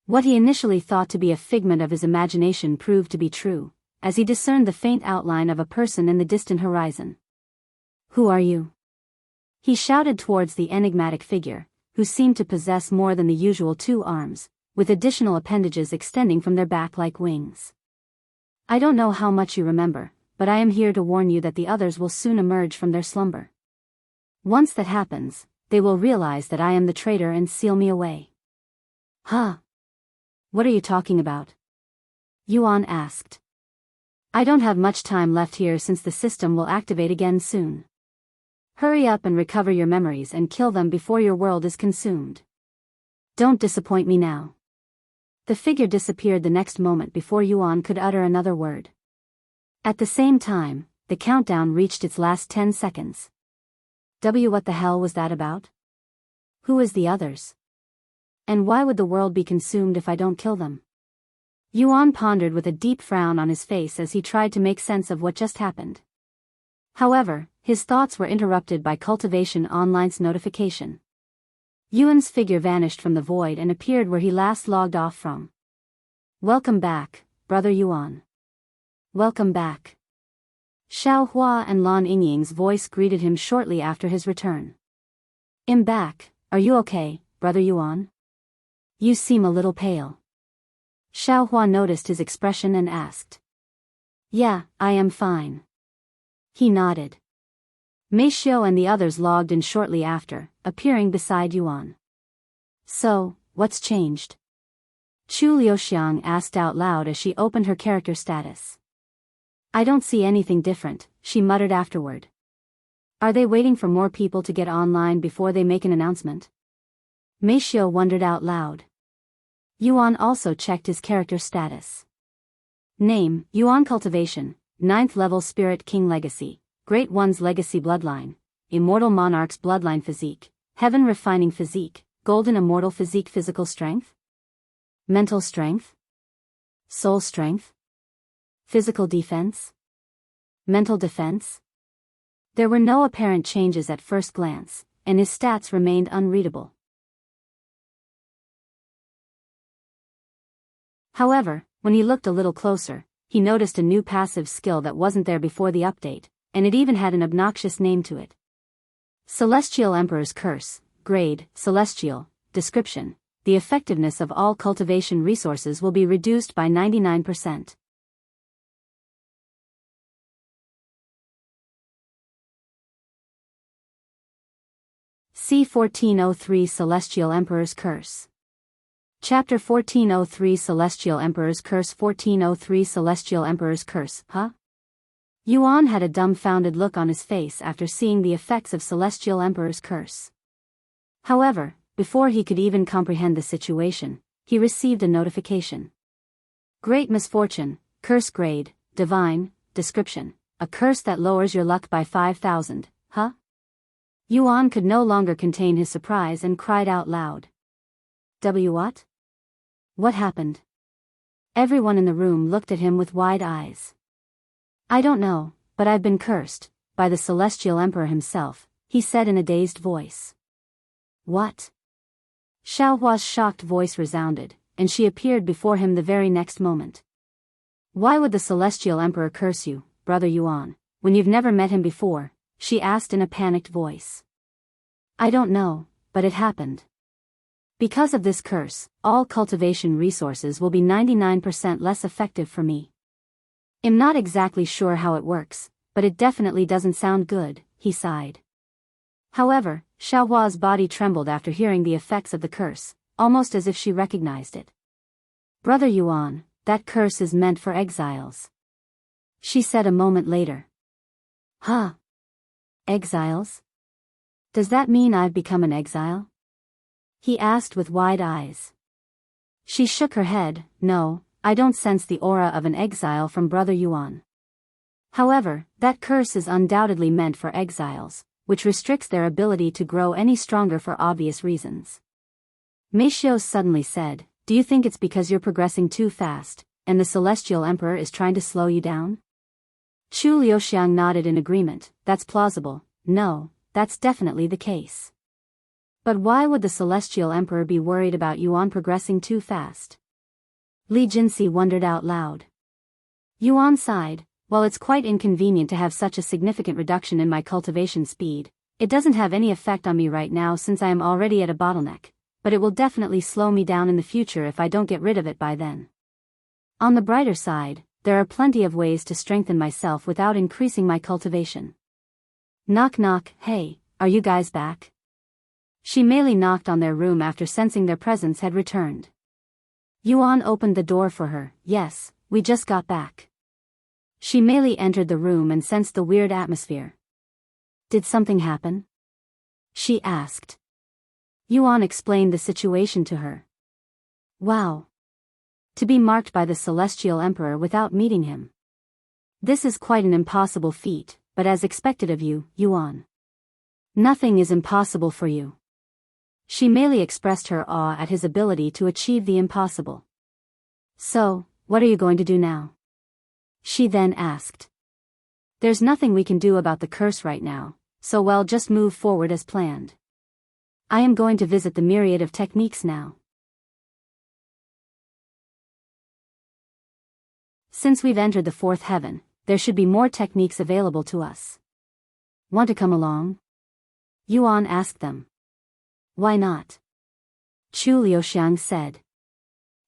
S1: What he initially thought to be a figment of his imagination proved to be true, as he discerned the faint outline of a person in the distant horizon. Who are you? He shouted towards the enigmatic figure, who seemed to possess more than the usual 2 arms, with additional appendages extending from their back like wings. I don't know how much you remember, but I am here to warn you that the others will soon emerge from their slumber. Once that happens, they will realize that I am the traitor and seal me away. Huh? What are you talking about? Yuan asked. I don't have much time left here since the system will activate again soon. Hurry up and recover your memories and kill them before your world is consumed. Don't disappoint me now. The figure disappeared the next moment before Yuan could utter another word. At the same time, the countdown reached its last 10 seconds. What the hell was that about? Who is the others? And why would the world be consumed if I don't kill them? Yuan pondered with a deep frown on his face as he tried to make sense of what just happened. However, his thoughts were interrupted by Cultivation Online's notification. Yuan's figure vanished from the void and appeared where he last logged off from. Welcome back, Brother Yuan. Welcome back. Xiao Hua and Lan Yingying's voice greeted him shortly after his return. I'm back, are you okay, Brother Yuan? You seem a little pale. Xiao Hua noticed his expression and asked. Yeah, I am fine. He nodded. Mei Xiu and the others logged in shortly after, appearing beside Yuan. So, what's changed? Chu Liuxiang asked out loud as she opened her character status. I don't see anything different, she muttered afterward. Are they waiting for more people to get online before they make an announcement? Mei Xiu wondered out loud. Yuan also checked his character status. Name, Yuan Cultivation, 9th level Spirit King Legacy, Great One's Legacy Bloodline, Immortal Monarch's Bloodline Physique, Heaven Refining Physique, Golden Immortal Physique Physical Strength? Mental Strength? Soul Strength? Physical Defense? Mental Defense? There were no apparent changes at first glance, and his stats remained unreadable. However, when he looked a little closer, he noticed a new passive skill that wasn't there before the update, and it even had an obnoxious name to it. Celestial Emperor's Curse, Grade, Celestial, Description. The effectiveness of all cultivation resources will be reduced by 99%. C1403 Celestial Emperor's Curse. Chapter 1403 Celestial Emperor's Curse. 1403 Celestial Emperor's Curse, huh? Yuan had a dumbfounded look on his face after seeing the effects of Celestial Emperor's Curse. However, before he could even comprehend the situation, he received a notification. Great Misfortune, Curse Grade, Divine, Description. A curse that lowers your luck by 5,000, huh? Yuan could no longer contain his surprise and cried out loud. What? What happened? Everyone in the room looked at him with wide eyes. I don't know, but I've been cursed, by the Celestial Emperor himself, he said in a dazed voice. What? Xiao Hua's shocked voice resounded, and she appeared before him the very next moment. Why would the Celestial Emperor curse you, Brother Yuan, when you've never met him before? She asked in a panicked voice. I don't know, but it happened. Because of this curse, all cultivation resources will be 99% less effective for me. I'm not exactly sure how it works, but it definitely doesn't sound good, he sighed. However, Xiao Hua's body trembled after hearing the effects of the curse, almost as if she recognized it. Brother Yuan, that curse is meant for exiles. She said a moment later. Huh? Exiles? Does that mean I've become an exile? He asked with wide eyes. She shook her head. No, I don't sense the aura of an exile from Brother Yuan. However, that curse is undoubtedly meant for exiles, which restricts their ability to grow any stronger for obvious reasons. Mei Xiu suddenly said, do you think it's because you're progressing too fast, and the Celestial Emperor is trying to slow you down? Chu Liuxiang nodded in agreement. That's plausible. No, that's definitely the case. But why would the Celestial Emperor be worried about Yuan progressing too fast? Li Jinxi wondered out loud. Yuan sighed. While it's quite inconvenient to have such a significant reduction in my cultivation speed, it doesn't have any effect on me right now since I am already at a bottleneck, but it will definitely slow me down in the future if I don't get rid of it by then. On the brighter side, there are plenty of ways to strengthen myself without increasing my cultivation. Knock knock, hey, are you guys back? She merely knocked on their room after sensing their presence had returned. Yuan opened the door for her. Yes, we just got back. She merely entered the room and sensed the weird atmosphere. Did something happen? She asked. Yuan explained the situation to her. Wow. To be marked by the Celestial Emperor without meeting him. This is quite an impossible feat, but as expected of you, Yuan. Nothing is impossible for you. She merely expressed her awe at his ability to achieve the impossible. So, what are you going to do now? She then asked. There's nothing we can do about the curse right now, so well just move forward as planned. I am going to visit the myriad of techniques now. Since we've entered the fourth heaven, there should be more techniques available to us. Want to come along? Yuan asked them. Why not? Chu Liuxiang said.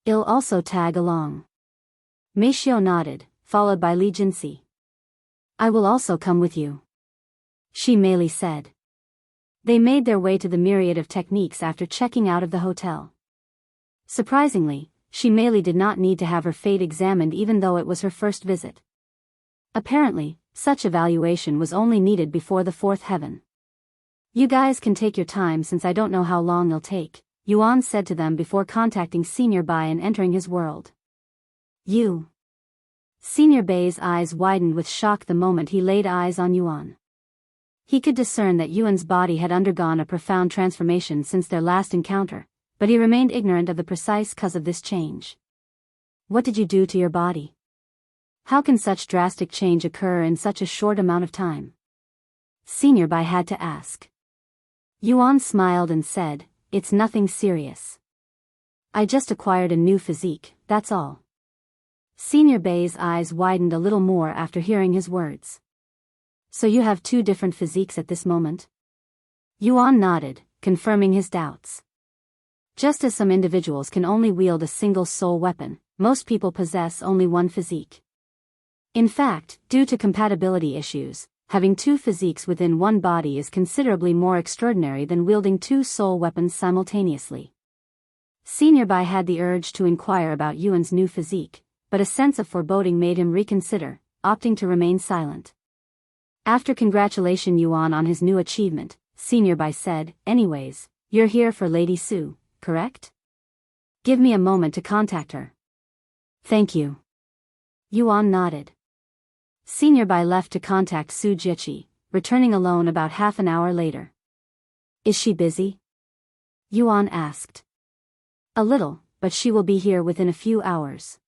S1: I'll also tag along. Mei Xiao nodded, followed by Li Jinxi. I will also come with you. Shi Meili said. They made their way to the myriad of techniques after checking out of the hotel. Surprisingly, Shi Meili did not need to have her fate examined even though it was her first visit. Apparently, such evaluation was only needed before the fourth heaven. You guys can take your time since I don't know how long it'll take, Yuan said to them before contacting Senior Bai and entering his world. You. Senior Bai's eyes widened with shock the moment he laid eyes on Yuan. He could discern that Yuan's body had undergone a profound transformation since their last encounter, but he remained ignorant of the precise cause of this change. What did you do to your body? How can such drastic change occur in such a short amount of time? Senior Bai had to ask. Yuan smiled and said, It's nothing serious. I just acquired a new physique, that's all. Senior Bai's eyes widened a little more after hearing his words. So you have two different physiques at this moment? Yuan nodded, confirming his doubts. Just as some individuals can only wield a single soul weapon, most people possess only one physique. In fact, due to compatibility issues, having two physiques within one body is considerably more extraordinary than wielding two soul weapons simultaneously. Senior Bai had the urge to inquire about Yuan's new physique, but a sense of foreboding made him reconsider, opting to remain silent. After congratulating Yuan on his new achievement, Senior Bai said, Anyways, you're here for Lady Su, correct? Give me a moment to contact her. Thank you. Yuan nodded. Senior Bai left to contact Su Jiqi, returning alone about half an hour later. Is she busy? Yuan asked. A little, but she will be here within a few hours.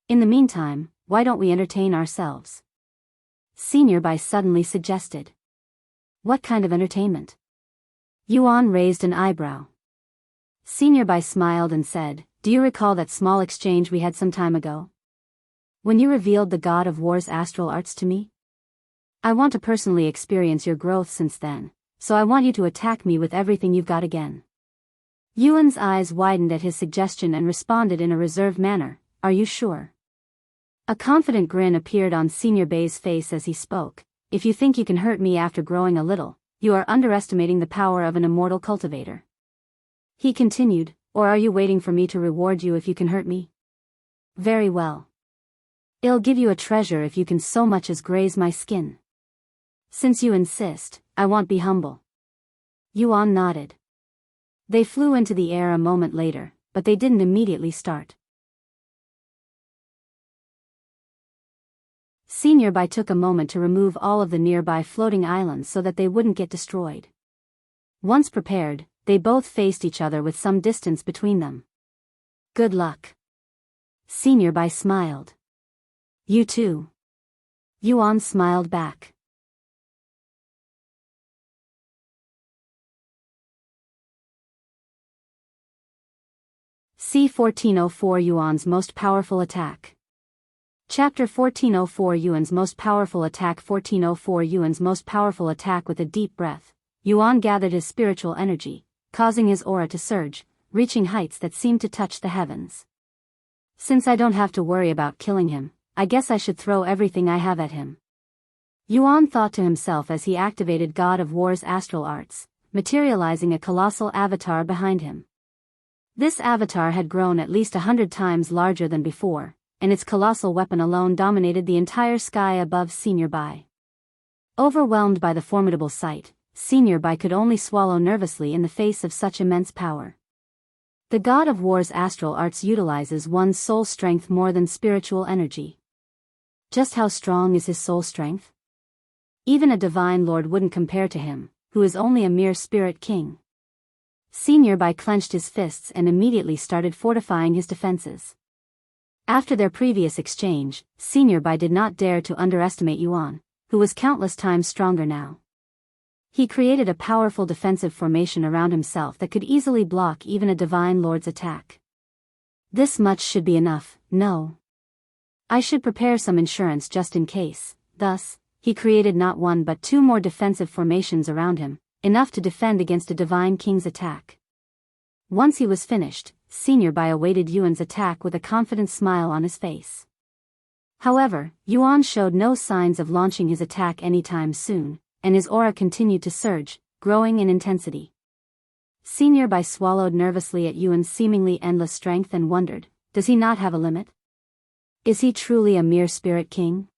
S1: In the meantime, why don't we entertain ourselves? Senior Bai suddenly suggested. What kind of entertainment? Yuan raised an eyebrow. Senior Bai smiled and said, Do you recall that small exchange we had some time ago? When you revealed the God of War's astral arts to me? I want to personally experience your growth since then, so I want you to attack me with everything you've got again. Yuan's eyes widened at his suggestion and responded in a reserved manner, Are you sure? A confident grin appeared on Senior Bai's face as he spoke. If you think you can hurt me after growing a little, you are underestimating the power of an immortal cultivator. He continued, Or are you waiting for me to reward you if you can hurt me? Very well. I'll give you a treasure if you can so much as graze my skin. Since you insist, I won't be humble. Yuan nodded. They flew into the air a moment later, but they didn't immediately start. Senior Bai took a moment to remove all of the nearby floating islands so that they wouldn't get destroyed. Once prepared, they both faced each other with some distance between them. Good luck. Senior Bai smiled. You too. Yuan smiled back. C1404 Yuan's most powerful attack. Chapter 1404 Yuan's most powerful attack 1404 Yuan's most powerful attack. With a deep breath, Yuan gathered his spiritual energy, causing his aura to surge, reaching heights that seemed to touch the heavens. Since I don't have to worry about killing him, I guess I should throw everything I have at him. Yuan thought to himself as he activated God of War's astral arts, materializing a colossal avatar behind him. This avatar had grown at least 100 times larger than before, and its colossal weapon alone dominated the entire sky above Senior Bai. Overwhelmed by the formidable sight, Senior Bai could only swallow nervously in the face of such immense power. The God of War's astral arts utilizes one's soul strength more than spiritual energy. Just how strong is his soul strength? Even a divine lord wouldn't compare to him, who is only a mere spirit king. Senior Bai clenched his fists and immediately started fortifying his defenses. After their previous exchange, Senior Bai did not dare to underestimate Yuan, who was countless times stronger now. He created a powerful defensive formation around himself that could easily block even a Divine Lord's attack. This much should be enough, no. I should prepare some insurance just in case. Thus, he created not one but two more defensive formations around him, enough to defend against a Divine King's attack. Once he was finished, Senior Bai awaited Yuan's attack with a confident smile on his face. However, Yuan showed no signs of launching his attack anytime soon, and his aura continued to surge, growing in intensity. Senior Bai swallowed nervously at Yuan's seemingly endless strength and wondered, does he not have a limit? Is he truly a mere spirit king?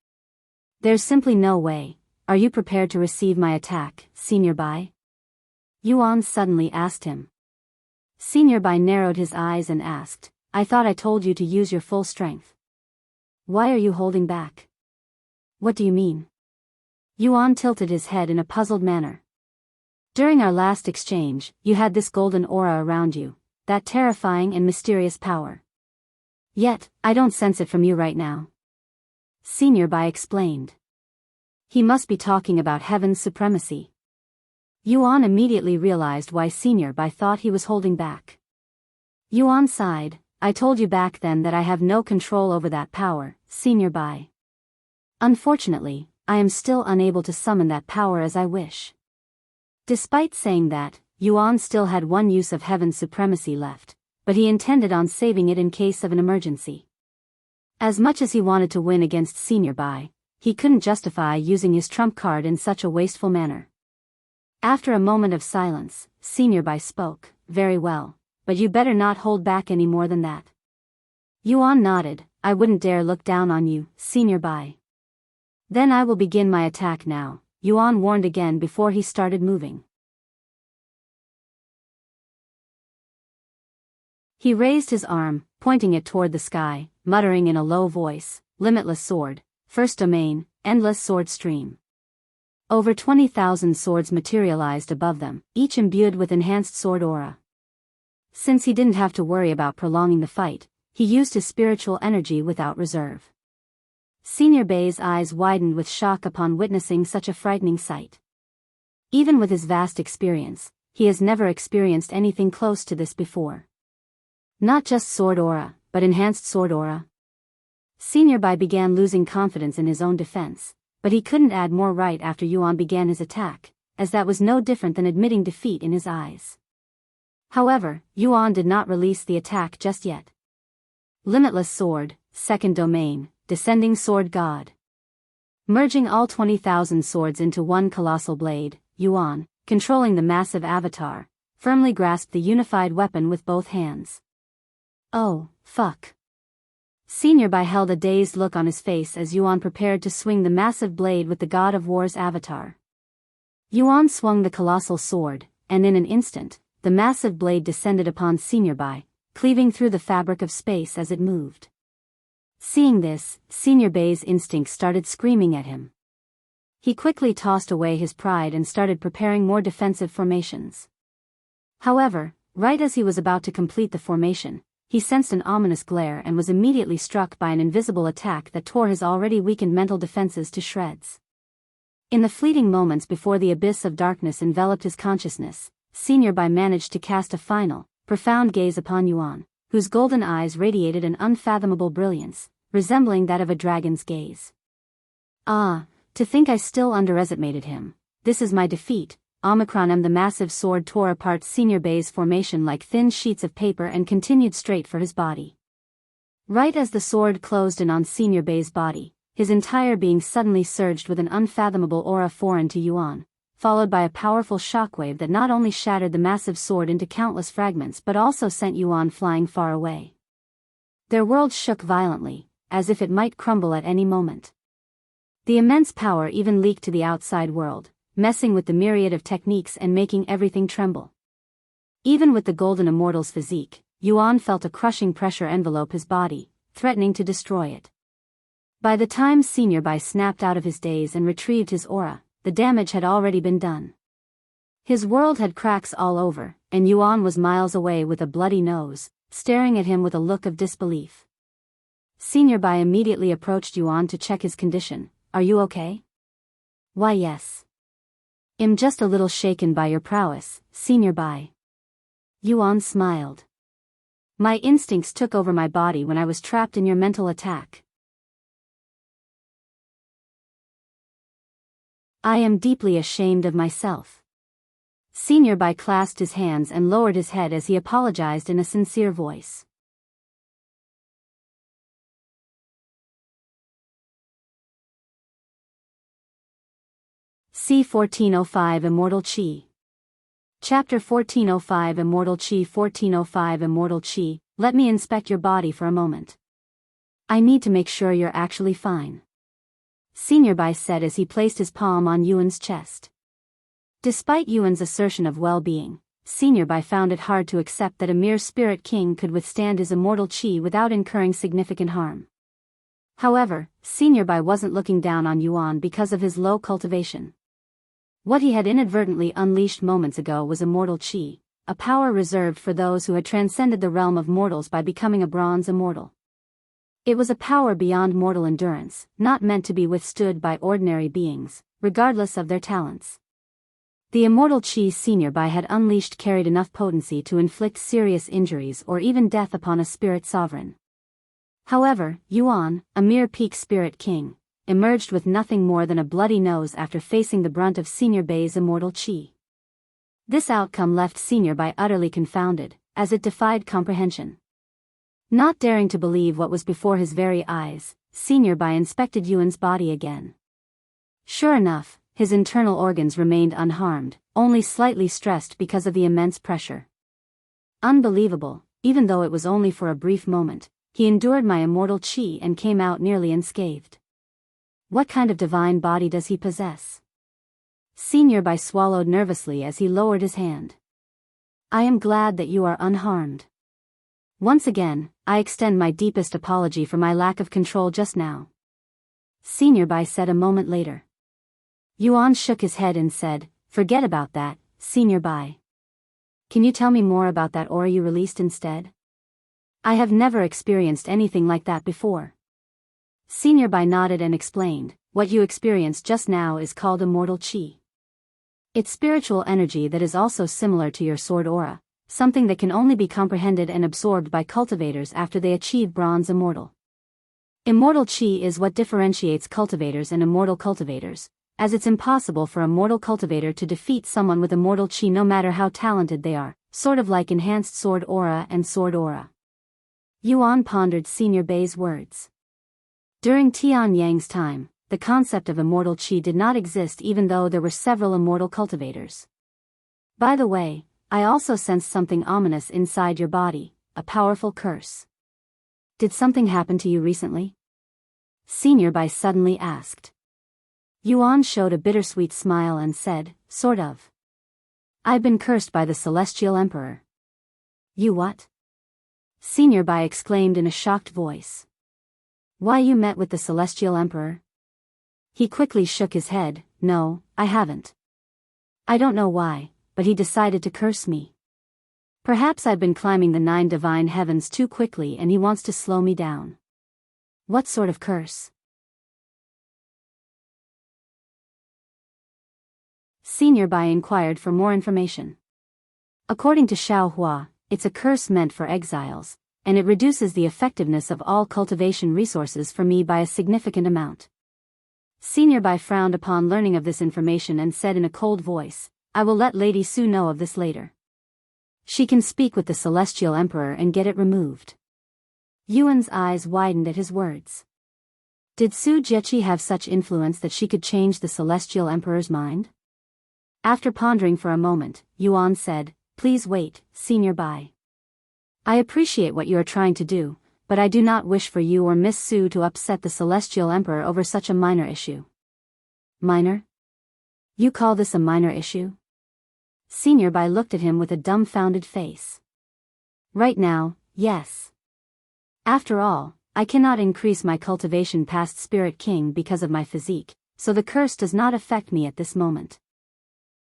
S1: There's simply no way. Are you prepared to receive my attack, Senior Bai? Yuan suddenly asked him. Senior Bai narrowed his eyes and asked, I thought I told you to use your full strength. Why are you holding back? What do you mean? Yuan tilted his head in a puzzled manner. During our last exchange, you had this golden aura around you, that terrifying and mysterious power. Yet, I don't sense it from you right now. Senior Bai explained. He must be talking about heaven's supremacy. Yuan immediately realized why Senior Bai thought he was holding back. Yuan sighed, I told you back then that I have no control over that power, Senior Bai. Unfortunately, I am still unable to summon that power as I wish. Despite saying that, Yuan still had one use of heaven's supremacy left, but he intended on saving it in case of an emergency. As much as he wanted to win against Senior Bai, he couldn't justify using his trump card in such a wasteful manner. After a moment of silence, Senior Bai spoke, very well, but you better not hold back any more than that. Yuan nodded, I wouldn't dare look down on you, Senior Bai. Then I will begin my attack now, Yuan warned again before he started moving. He raised his arm, pointing it toward the sky, muttering in a low voice, Limitless Sword, First Domain, Endless Sword Stream. Over 20,000 swords materialized above them, each imbued with enhanced sword aura. Since he didn't have to worry about prolonging the fight, he used his spiritual energy without reserve. Senior Bai's eyes widened with shock upon witnessing such a frightening sight. Even with his vast experience, he has never experienced anything close to this before. Not just sword aura, but enhanced sword aura. Senior Bai began losing confidence in his own defense, but he couldn't add more right after Yuan began his attack, as that was no different than admitting defeat in his eyes. However, Yuan did not release the attack just yet. Limitless Sword, Second Domain, Descending Sword God. Merging all 20,000 swords into one colossal blade, Yuan, controlling the massive avatar, firmly grasped the unified weapon with both hands. Oh, fuck. Senior Bai held a dazed look on his face as Yuan prepared to swing the massive blade with the God of War's avatar. Yuan swung the colossal sword, and in an instant, the massive blade descended upon Senior Bai, cleaving through the fabric of space as it moved. Seeing this, Senior Bai's instincts started screaming at him. He quickly tossed away his pride and started preparing more defensive formations. However, right as he was about to complete the formation, he sensed an ominous glare and was immediately struck by an invisible attack that tore his already weakened mental defenses to shreds. In the fleeting moments before the abyss of darkness enveloped his consciousness, Senior Bai managed to cast a final, profound gaze upon Yuan, whose golden eyes radiated an unfathomable brilliance, resembling that of a dragon's gaze. Ah, to think I still underestimated him. This is my defeat. Omicron. The massive sword tore apart Senior Bai's formation like thin sheets of paper and continued straight for his body. Right as the sword closed in on Senior Bai's body, his entire being suddenly surged with an unfathomable aura foreign to Yuan, followed by a powerful shockwave that not only shattered the massive sword into countless fragments but also sent Yuan flying far away. Their world shook violently, as if it might crumble at any moment. The immense power even leaked to the outside world, messing with the myriad of techniques and making everything tremble. Even with the golden immortal's physique, Yuan felt a crushing pressure envelope his body, threatening to destroy it. By the time Senior Bai snapped out of his daze and retrieved his aura, the damage had already been done. His world had cracks all over, and Yuan was miles away with a bloody nose, staring at him with a look of disbelief. Senior Bai immediately approached Yuan to check his condition. Are you okay? Why yes. I'm just a little shaken by your prowess, Senior Bai. Yuan smiled. My instincts took over my body when I was trapped in your mental attack. I am deeply ashamed of myself. Senior Bai clasped his hands and lowered his head as he apologized in a sincere voice. C1405 Immortal Qi. Chapter 1405 Immortal Qi. 1405 Immortal Qi. Let me inspect your body for a moment. I need to make sure you're actually fine. Senior Bai said as he placed his palm on Yuan's chest. Despite Yuan's assertion of well-being, Senior Bai found it hard to accept that a mere spirit king could withstand his immortal qi without incurring significant harm. However, Senior Bai wasn't looking down on Yuan because of his low cultivation. What he had inadvertently unleashed moments ago was immortal qi, a power reserved for those who had transcended the realm of mortals by becoming a bronze immortal. It was a power beyond mortal endurance, not meant to be withstood by ordinary beings, regardless of their talents. The immortal qi Senior Bai had unleashed carried enough potency to inflict serious injuries or even death upon a spirit sovereign. However, Yuan, a mere peak spirit king, emerged with nothing more than a bloody nose after facing the brunt of Senior Bai's immortal qi. This outcome left Senior Bai utterly confounded, as it defied comprehension. Not daring to believe what was before his very eyes, Senior Bai inspected Yuan's body again. Sure enough, his internal organs remained unharmed, only slightly stressed because of the immense pressure. Unbelievable, even though it was only for a brief moment, he endured my immortal qi and came out nearly unscathed. What kind of divine body does he possess? Senior Bai swallowed nervously as he lowered his hand. I am glad that you are unharmed. Once again, I extend my deepest apology for my lack of control just now. Senior Bai said a moment later. Yuan shook his head and said, forget about that, Senior Bai. Can you tell me more about that aura you released instead? I have never experienced anything like that before. Senior Bai nodded and explained, what you experienced just now is called immortal qi. It's spiritual energy that is also similar to your sword aura, something that can only be comprehended and absorbed by cultivators after they achieve bronze immortal. Immortal qi is what differentiates cultivators and immortal cultivators, as it's impossible for a mortal cultivator to defeat someone with immortal qi no matter how talented they are, sort of like enhanced sword aura and sword aura. Yuan pondered Senior Bai's words. During Tian Yang's time, the concept of immortal qi did not exist even though there were several immortal cultivators. By the way, I also sensed something ominous inside your body, a powerful curse. Did something happen to you recently? Senior Bai suddenly asked. Yuan showed a bittersweet smile and said, sort of. I've been cursed by the Celestial Emperor. You what? Senior Bai exclaimed in a shocked voice. Why you met with the Celestial Emperor? He quickly shook his head, no, I haven't. I don't know why, but he decided to curse me. Perhaps I've been climbing the 9 divine heavens too quickly and he wants to slow me down. What sort of curse? Senior Bai inquired for more information. According to Xiaohua, it's a curse meant for exiles, and it reduces the effectiveness of all cultivation resources for me by a significant amount. Senior Bai frowned upon learning of this information and said in a cold voice, I will let Lady Su know of this later. She can speak with the Celestial Emperor and get it removed. Yuan's eyes widened at his words. Did Su Jieqi have such influence that she could change the Celestial Emperor's mind? After pondering for a moment, Yuan said, please wait, Senior Bai. I appreciate what you are trying to do, but I do not wish for you or Miss Su to upset the Celestial Emperor over such a minor issue. Minor? You call this a minor issue? Senior Bai looked at him with a dumbfounded face. Right now, yes. After all, I cannot increase my cultivation past Spirit King because of my physique, so the curse does not affect me at this moment.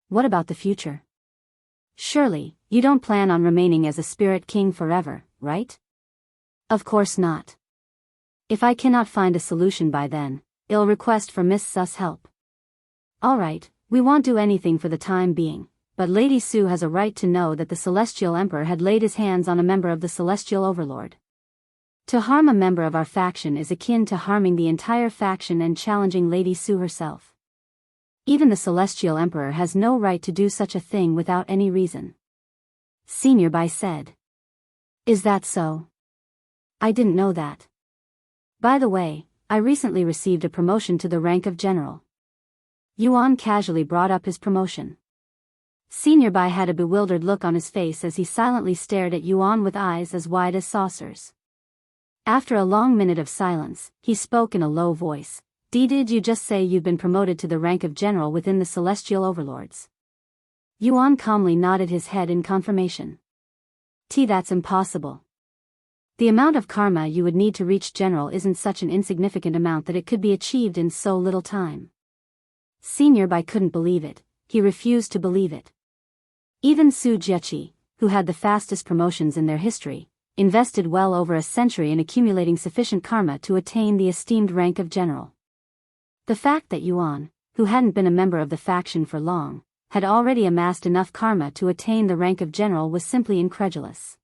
S1: What about the future? Surely, you don't plan on remaining as a Spirit King forever, right? Of course not. If I cannot find a solution by then, I'll request for Miss Su's help. Alright, we won't do anything for the time being, but Lady Su has a right to know that the Celestial Emperor had laid his hands on a member of the Celestial Overlord. To harm a member of our faction is akin to harming the entire faction and challenging Lady Su herself. Even the Celestial Emperor has no right to do such a thing without any reason. Senior Bai said. Is that so? I didn't know that. By the way, I recently received a promotion to the rank of general. Yuan casually brought up his promotion. Senior Bai had a bewildered look on his face as he silently stared at Yuan with eyes as wide as saucers. After a long minute of silence, he spoke in a low voice. Did you just say you've been promoted to the rank of general within the Celestial Overlords? Yuan calmly nodded his head in confirmation. That's impossible. The amount of karma you would need to reach general isn't such an insignificant amount that it could be achieved in so little time. Senior Bai couldn't believe it. He refused to believe it. Even Su Jieqi, who had the fastest promotions in their history, invested well over a century in accumulating sufficient karma to attain the esteemed rank of general. The fact that Yuan, who hadn't been a member of the faction for long, had already amassed enough karma to attain the rank of general was simply incredulous.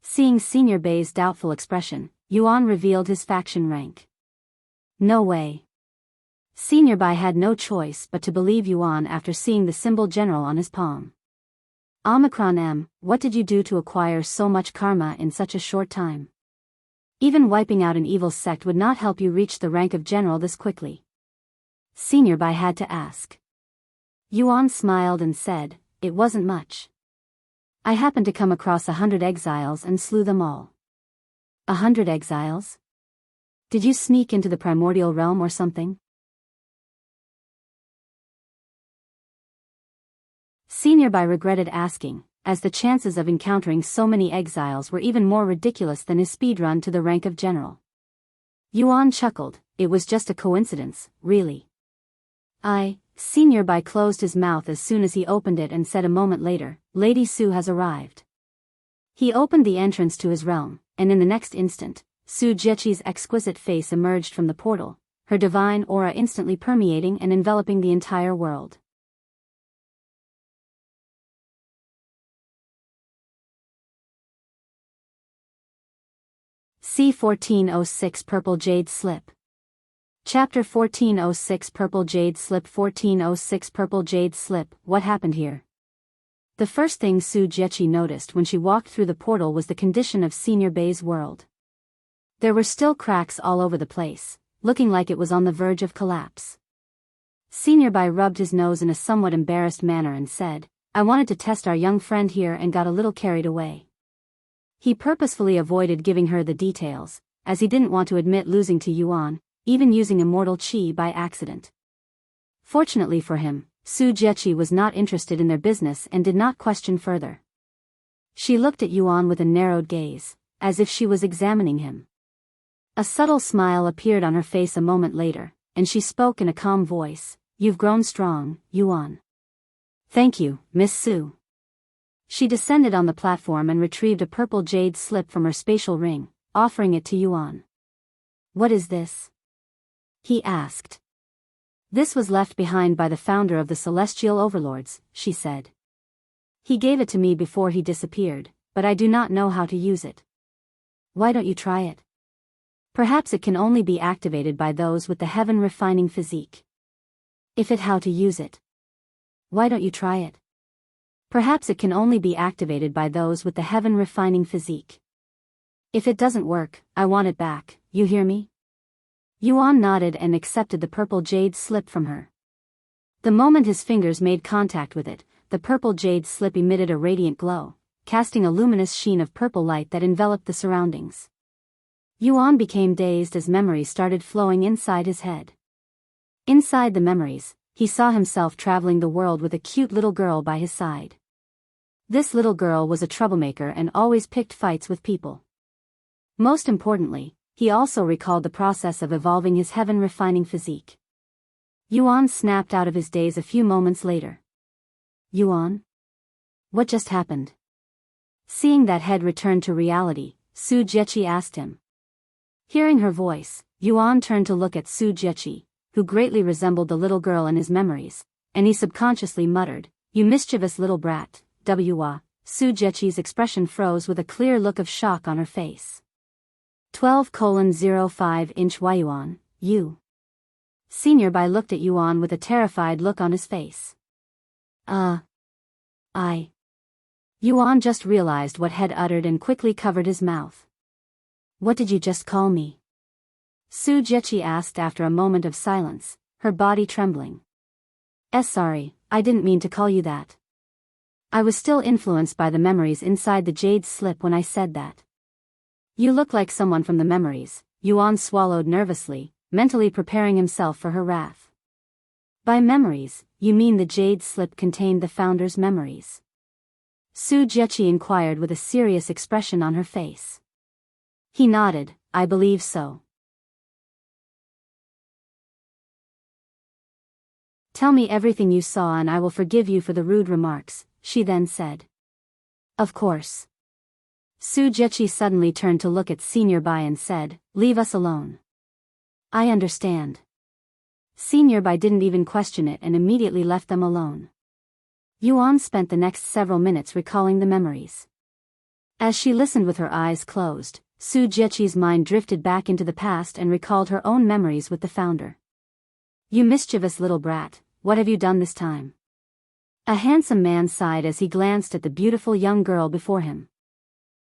S1: Seeing Senior Bai's doubtful expression, Yuan revealed his faction rank. No way. Senior Bai had no choice but to believe Yuan after seeing the symbol general on his palm. Omicron M, what did you do to acquire so much karma in such a short time? Even wiping out an evil sect would not help you reach the rank of general this quickly. Senior Bai had to ask. Yuan smiled and said, it wasn't much. I happened to come across 100 exiles and slew them all. 100 exiles? Did you sneak into the primordial realm or something? Senior Bai regretted asking, as the chances of encountering so many exiles were even more ridiculous than his speedrun to the rank of general. Yuan chuckled, it was just a coincidence, really. Senior Bai closed his mouth as soon as he opened it and said a moment later, Lady Su has arrived. He opened the entrance to his realm, and in the next instant, Su Jieqi's exquisite face emerged from the portal, her divine aura instantly permeating and enveloping the entire world. C1406 Purple Jade Slip. Chapter 1406 Purple Jade Slip. 1406 Purple Jade Slip. What happened here? The first thing Su Jieqi noticed when she walked through the portal was the condition of Senior Bai's world. There were still cracks all over the place, looking like it was on the verge of collapse. Senior Bai rubbed his nose in a somewhat embarrassed manner and said, I wanted to test our young friend here and got a little carried away. He purposefully avoided giving her the details, as he didn't want to admit losing to Yuan, even using Immortal Qi by accident. Fortunately for him, Su Jieqi was not interested in their business and did not question further. She looked at Yuan with a narrowed gaze, as if she was examining him. A subtle smile appeared on her face a moment later, and she spoke in a calm voice, You've grown strong, Yuan. Thank you, Miss Su. She descended on the platform and retrieved a purple jade slip from her spatial ring, offering it to Yuan. What is this? He asked. This was left behind by the founder of the Celestial Overlords, she said. He gave it to me before he disappeared, but I do not know how to use it. Why don't you try it? Perhaps it can only be activated by those with the heaven-refining physique. If it how to use it. Why don't you try it? Perhaps it can only be activated by those with the heaven-refining physique. If it doesn't work, I want it back, you hear me? Yuan nodded and accepted the purple jade slip from her. The moment his fingers made contact with it, the purple jade slip emitted a radiant glow, casting a luminous sheen of purple light that enveloped the surroundings. Yuan became dazed as memories started flowing inside his head. Inside the memories, he saw himself traveling the world with a cute little girl by his side. This little girl was a troublemaker and always picked fights with people. Most importantly, he also recalled the process of evolving his heaven-refining physique. Yuan snapped out of his daze a few moments later. Yuan? What just happened? Seeing that head return to reality, Su Jieqi asked him. Hearing her voice, Yuan turned to look at Su Jieqi, who greatly resembled the little girl in his memories, and he subconsciously muttered, "You mischievous little brat, Wa." Su Jechi's expression froze with a clear look of shock on her face. 12:05 Yuan, you. Senior Bai looked at Yuan with a terrified look on his face. Yuan just realized what had uttered and quickly covered his mouth. What did you just call me? Su Jechi asked after a moment of silence, her body trembling. Sorry, I didn't mean to call you that. I was still influenced by the memories inside the Jade slip when I said that. You look like someone from the memories, Yuan swallowed nervously, mentally preparing himself for her wrath. By memories, you mean the Jade slip contained the founder's memories? Su Jechi inquired with a serious expression on her face. He nodded, I believe so. Tell me everything you saw and I will forgive you for the rude remarks, she then said. Of course. Su Jechi suddenly turned to look at Senior Bai and said, leave us alone. I understand. Senior Bai didn't even question it and immediately left them alone. Yuan spent the next several minutes recalling the memories. As she listened with her eyes closed, Su Jechi's mind drifted back into the past and recalled her own memories with the founder. You mischievous little brat, what have you done this time? A handsome man sighed as he glanced at the beautiful young girl before him.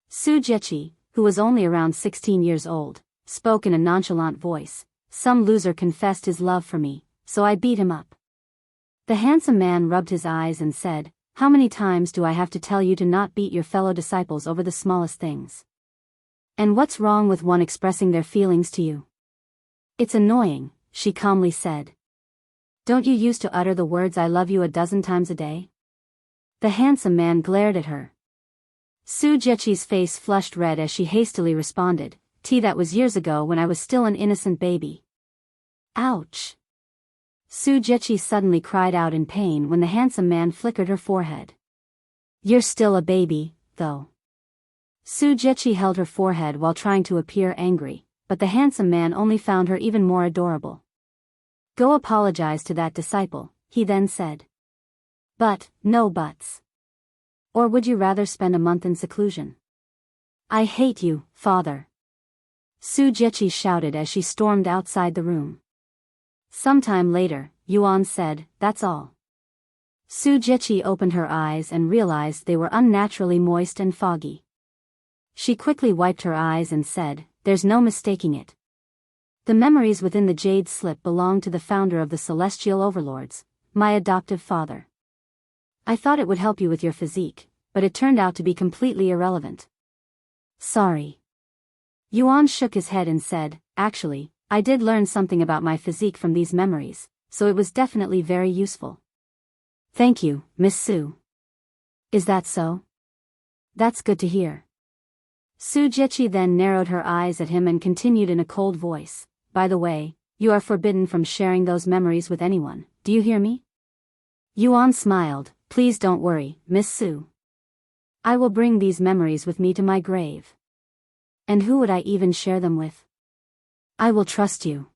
S1: Su Jechi, who was only around 16 years old, spoke in a nonchalant voice. Some loser confessed his love for me, so I beat him up. The handsome man rubbed his eyes and said, how many times do I have to tell you to not beat your fellow disciples over the smallest things? And what's wrong with one expressing their feelings to you? It's annoying, she calmly said. Don't you used to utter the words I love you a dozen times a day? The handsome man glared at her. Su Jechi's face flushed red as she hastily responded, that was years ago when I was still an innocent baby. Ouch! Su Jechi suddenly cried out in pain when the handsome man flickered her forehead. You're still a baby, though. Su Jechi held her forehead while trying to appear angry, but the handsome man only found her even more adorable. Go apologize to that disciple, he then said. But, no buts. Or would you rather spend a month in seclusion? I hate you, father. Su Jechi shouted as she stormed outside the room. Sometime later, Yuan said, that's all. Su Jechi opened her eyes and realized they were unnaturally moist and foggy. She quickly wiped her eyes and said, there's no mistaking it. The memories within the Jade slip belong to the founder of the Celestial Overlords, my adoptive father. I thought it would help you with your physique, but it turned out to be completely irrelevant. Sorry. Yuan shook his head and said, actually, I did learn something about my physique from these memories, so it was definitely very useful. Thank you, Miss Su. Is that so? That's good to hear. Su Jechi then narrowed her eyes at him and continued in a cold voice, by the way, you are forbidden from sharing those memories with anyone, do you hear me? Yuan smiled, please don't worry, Miss Su. I will bring these memories with me to my grave. And who would I even share them with? I will trust you.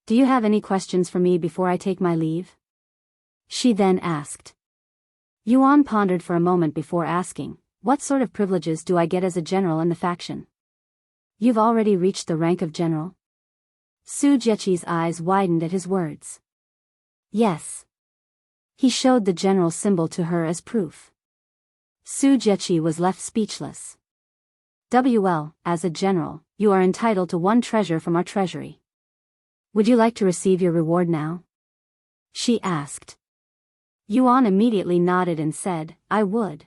S1: Do you have any questions for me before I take my leave? She then asked. Yuan pondered for a moment before asking, what sort of privileges do I get as a general in the faction? You've already reached the rank of general? Su Jechi's eyes widened at his words. Yes. He showed the general symbol to her as proof. Su Jechi was left speechless. Well, as a general, you are entitled to one treasure from our treasury. Would you like to receive your reward now? She asked. Yuan immediately nodded and said, I would.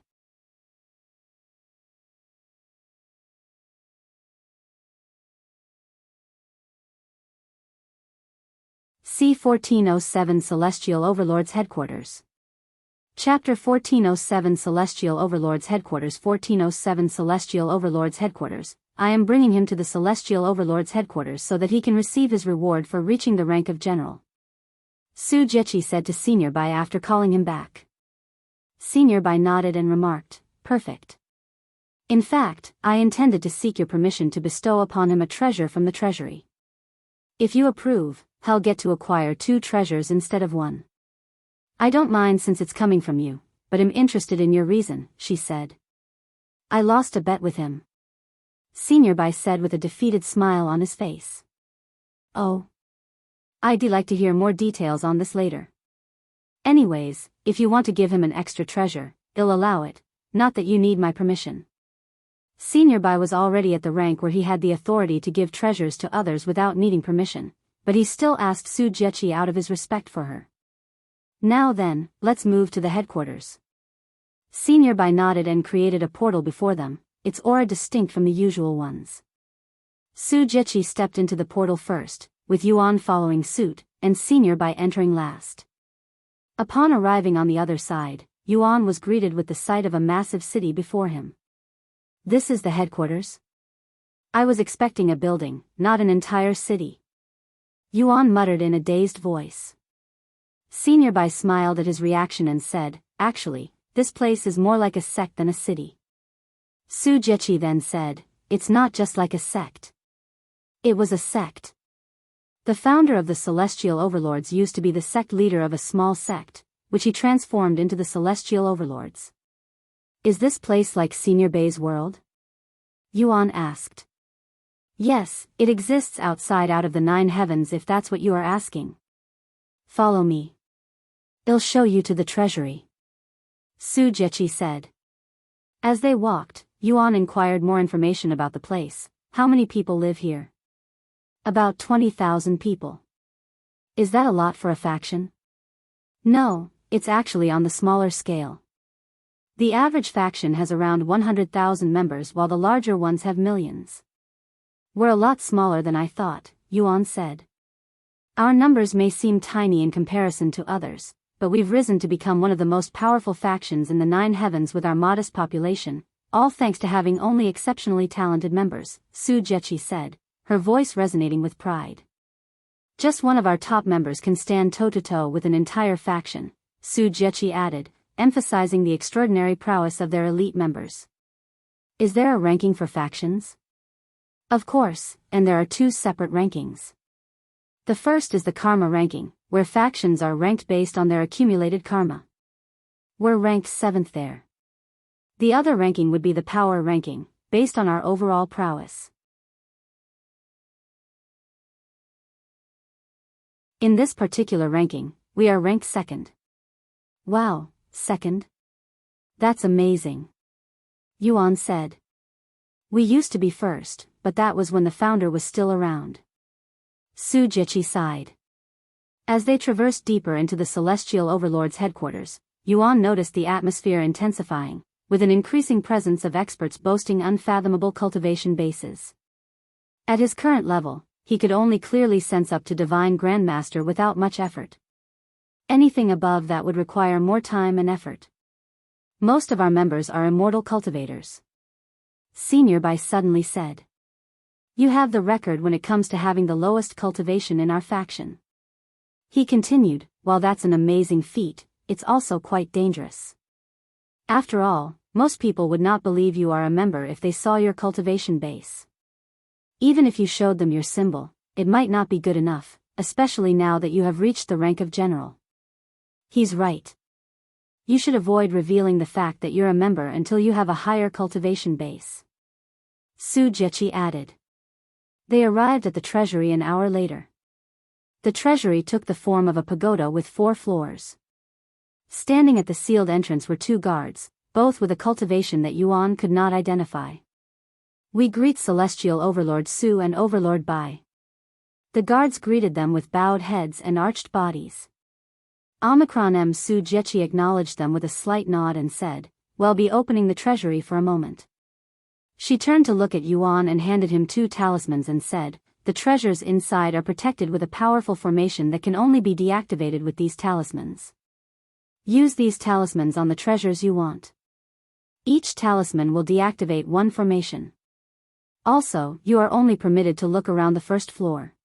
S1: C1407 Celestial Overlords Headquarters. Chapter 1407 Celestial Overlords Headquarters 1407 Celestial Overlords Headquarters. I am bringing him to the Celestial Overlords Headquarters so that he can receive his reward for reaching the rank of general. Su Jechi said to Senior Bai after calling him back. Senior Bai nodded and remarked, perfect. In fact, I intended to seek your permission to bestow upon him a treasure from the treasury. If you approve, I'll get to acquire 2 treasures instead of 1. I don't mind since it's coming from you, but am interested in your reason, she said. I lost a bet with him. Senior Bai said with a defeated smile on his face. Oh. I'd like to hear more details on this later. Anyways, if you want to give him an extra treasure, I'll allow it, not that you need my permission. Senior Bai was already at the rank where he had the authority to give treasures to others without needing permission, but he still asked Su Jieqi out of his respect for her. Now then, let's move to the headquarters. Senior Bai nodded and created a portal before them, its aura distinct from the usual ones. Su Jieqi stepped into the portal first, with Yuan following suit, and Senior Bai entering last. Upon arriving on the other side, Yuan was greeted with the sight of a massive city before him. This is the headquarters? I was expecting a building, not an entire city. Yuan muttered in a dazed voice. Senior Bai smiled at his reaction and said, actually, this place is more like a sect than a city. Su Jieqi then said, it's not just like a sect. It was a sect. The founder of the Celestial Overlords used to be the sect leader of a small sect, which he transformed into the Celestial Overlords. Is this place like Senior Bai's world? Yuan asked. Yes, it exists outside out of the 9 heavens if that's what you are asking. Follow me. I'll show you to the treasury. Su Jieqi said. As they walked, Yuan inquired more information about the place. How many people live here? About 20,000 people. Is that a lot for a faction? No, it's actually on the smaller scale. The average faction has around 100,000 members while the larger ones have millions. We're a lot smaller than I thought, Yuan said. Our numbers may seem tiny in comparison to others, but we've risen to become one of the most powerful factions in the 9 heavens with our modest population, all thanks to having only exceptionally talented members, Su Jieqi said, her voice resonating with pride. Just one of our top members can stand toe-to-toe with an entire faction, Su Jieqi added, emphasizing the extraordinary prowess of their elite members. Is there a ranking for factions? Of course, and there are 2 separate rankings. The first is the karma ranking, where factions are ranked based on their accumulated karma. We're ranked 7th there. The other ranking would be the power ranking, based on our overall prowess. In this particular ranking, we are ranked 2nd. Wow, 2nd? That's amazing. Yuan said. We used to be 1st, but that was when the founder was still around. Su Jieqi sighed. As they traversed deeper into the Celestial Overlord's headquarters, Yuan noticed the atmosphere intensifying, with an increasing presence of experts boasting unfathomable cultivation bases. At his current level, he could only clearly sense up to Divine Grandmaster without much effort. Anything above that would require more time and effort. Most of our members are immortal cultivators. Senior Bai suddenly said. You have the record when it comes to having the lowest cultivation in our faction. He continued, while that's an amazing feat, it's also quite dangerous. After all, most people would not believe you are a member if they saw your cultivation base. Even if you showed them your symbol, it might not be good enough, especially now that you have reached the rank of general. He's right. You should avoid revealing the fact that you're a member until you have a higher cultivation base. Su Jieqi added. They arrived at the treasury an hour later. The treasury took the form of a pagoda with 4 floors. Standing at the sealed entrance were 2 guards, both with a cultivation that Yuan could not identify. We greet Celestial Overlord Su and Overlord Bai. The guards greeted them with bowed heads and arched bodies. Omicron M. Su Jieqi acknowledged them with a slight nod and said, "We'll be opening the treasury for a moment." She turned to look at Yuan and handed him 2 talismans and said, "The treasures inside are protected with a powerful formation that can only be deactivated with these talismans. Use these talismans on the treasures you want. Each talisman will deactivate 1 formation. Also, you are only permitted to look around the 1st floor.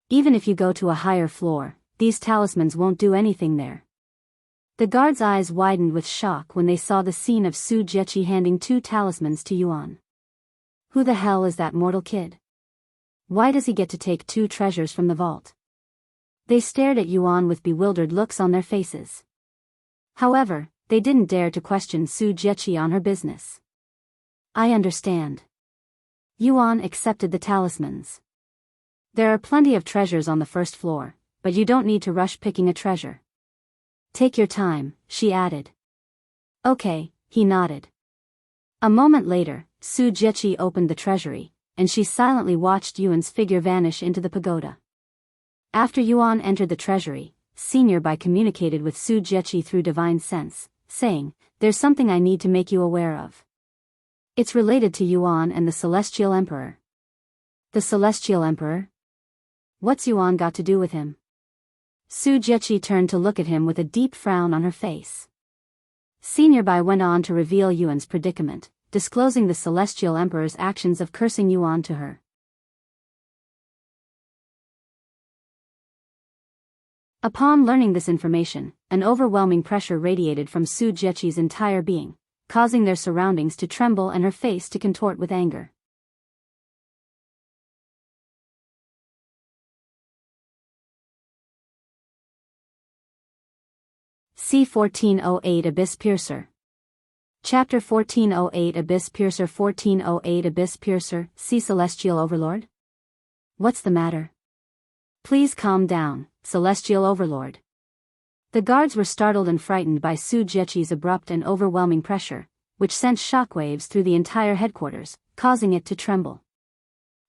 S1: Even if you go to a higher floor, these talismans won't do anything there." The guards' eyes widened with shock when they saw the scene of Su Jieqi handing 2 talismans to Yuan. Who the hell is that mortal kid? Why does he get to take 2 treasures from the vault? They stared at Yuan with bewildered looks on their faces. However, they didn't dare to question Su Jieqi on her business. I understand. Yuan accepted the talismans. There are plenty of treasures on the first floor, but you don't need to rush picking a treasure. Take your time, she added. Okay, he nodded. A moment later, Su Jieqi opened the treasury, and she silently watched Yuan's figure vanish into the pagoda. After Yuan entered the treasury, Senior Bai communicated with Su Jieqi through divine sense, saying, "There's something I need to make you aware of. It's related to Yuan and the Celestial Emperor." The Celestial Emperor? What's Yuan got to do with him? Su Jieqi turned to look at him with a deep frown on her face. Senior Bai went on to reveal Yuan's predicament, disclosing the Celestial Emperor's actions of cursing Yuan to her. Upon learning this information, an overwhelming pressure radiated from Su Jieqi's entire being, causing their surroundings to tremble and her face to contort with anger. C1408 Abyss Piercer. Chapter 1408 Abyss Piercer. 1408 Abyss Piercer. See Celestial Overlord? What's the matter? Please calm down, Celestial Overlord. The guards were startled and frightened by Su Jieqi's abrupt and overwhelming pressure, which sent shockwaves through the entire headquarters, causing it to tremble.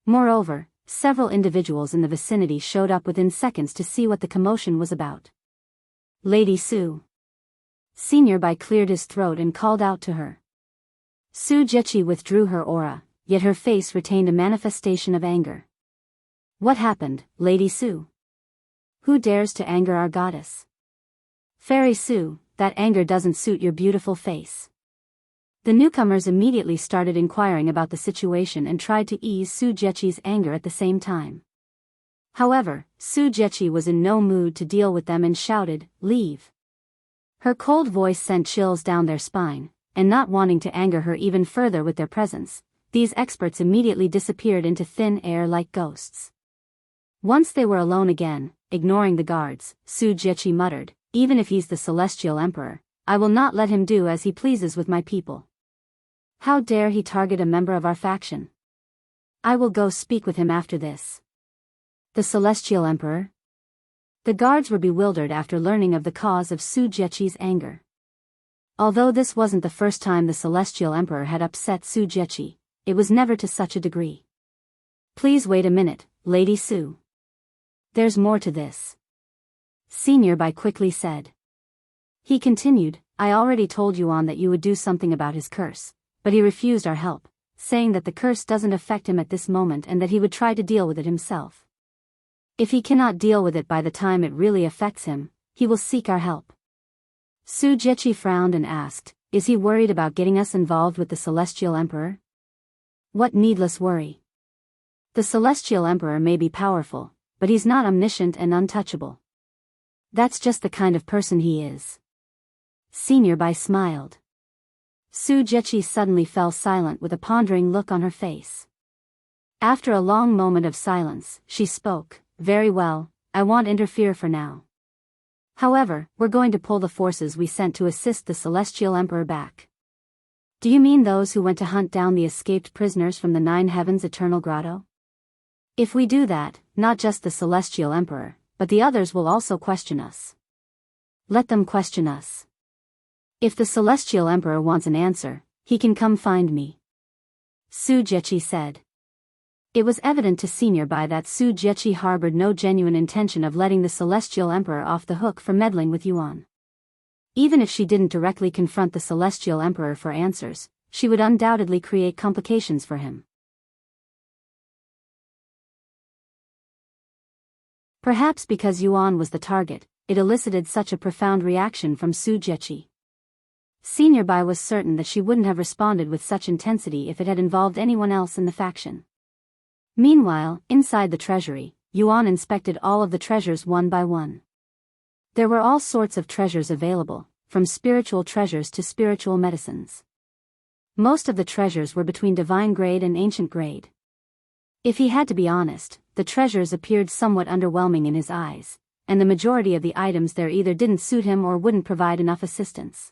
S1: Moreover, several individuals in the vicinity showed up within seconds to see what the commotion was about. Lady Su. Senior Bai cleared his throat and called out to her. Su Jieqi withdrew her aura, yet her face retained a manifestation of anger. What happened, Lady Su? Who dares to anger our goddess? Fairy Su, that anger doesn't suit your beautiful face. The newcomers immediately started inquiring about the situation and tried to ease Su Jieqi's anger at the same time. However, Su Jieqi was in no mood to deal with them and shouted, "Leave." Her cold voice sent chills down their spine, and not wanting to anger her even further with their presence, these experts immediately disappeared into thin air like ghosts. Once they were alone again, ignoring the guards, Su Jieqi muttered, "Even if he's the Celestial Emperor, I will not let him do as he pleases with my people. How dare he target a member of our faction? I will go speak with him after this." The Celestial Emperor? The guards were bewildered after learning of the cause of Su Jieqi's anger. Although this wasn't the first time the Celestial Emperor had upset Su Jieqi, it was never to such a degree. Please wait a minute, Lady Su. There's more to this. Senior Bai quickly said. He continued, "I already told Yuan that you would do something about his curse, but he refused our help, saying that the curse doesn't affect him at this moment and that he would try to deal with it himself. If he cannot deal with it by the time it really affects him, he will seek our help." Su Jieqi frowned and asked, "Is he worried about getting us involved with the Celestial Emperor?" What needless worry. The Celestial Emperor may be powerful, but he's not omniscient and untouchable. That's just the kind of person he is. Senior Bai smiled. Su Jieqi suddenly fell silent with a pondering look on her face. After a long moment of silence, she spoke, "Very well, I won't interfere for now. However, we're going to pull the forces we sent to assist the Celestial Emperor back." "Do you mean those who went to hunt down the escaped prisoners from the Nine Heavens Eternal Grotto? If we do that, not just the Celestial Emperor, but the others will also question us. Let them question us. If the Celestial Emperor wants an answer, he can come find me," Su Jieqi said. It was evident to Senior Bai that Su Jieqi harbored no genuine intention of letting the Celestial Emperor off the hook for meddling with Yuan. Even if she didn't directly confront the Celestial Emperor for answers, she would undoubtedly create complications for him. Perhaps because Yuan was the target, it elicited such a profound reaction from Su Jieqi. Senior Bai was certain that she wouldn't have responded with such intensity if it had involved anyone else in the faction. Meanwhile, inside the treasury, Yuan inspected all of the treasures one by one. There were all sorts of treasures available, from spiritual treasures to spiritual medicines. Most of the treasures were between divine grade and ancient grade. If he had to be honest, the treasures appeared somewhat underwhelming in his eyes, and the majority of the items there either didn't suit him or wouldn't provide enough assistance.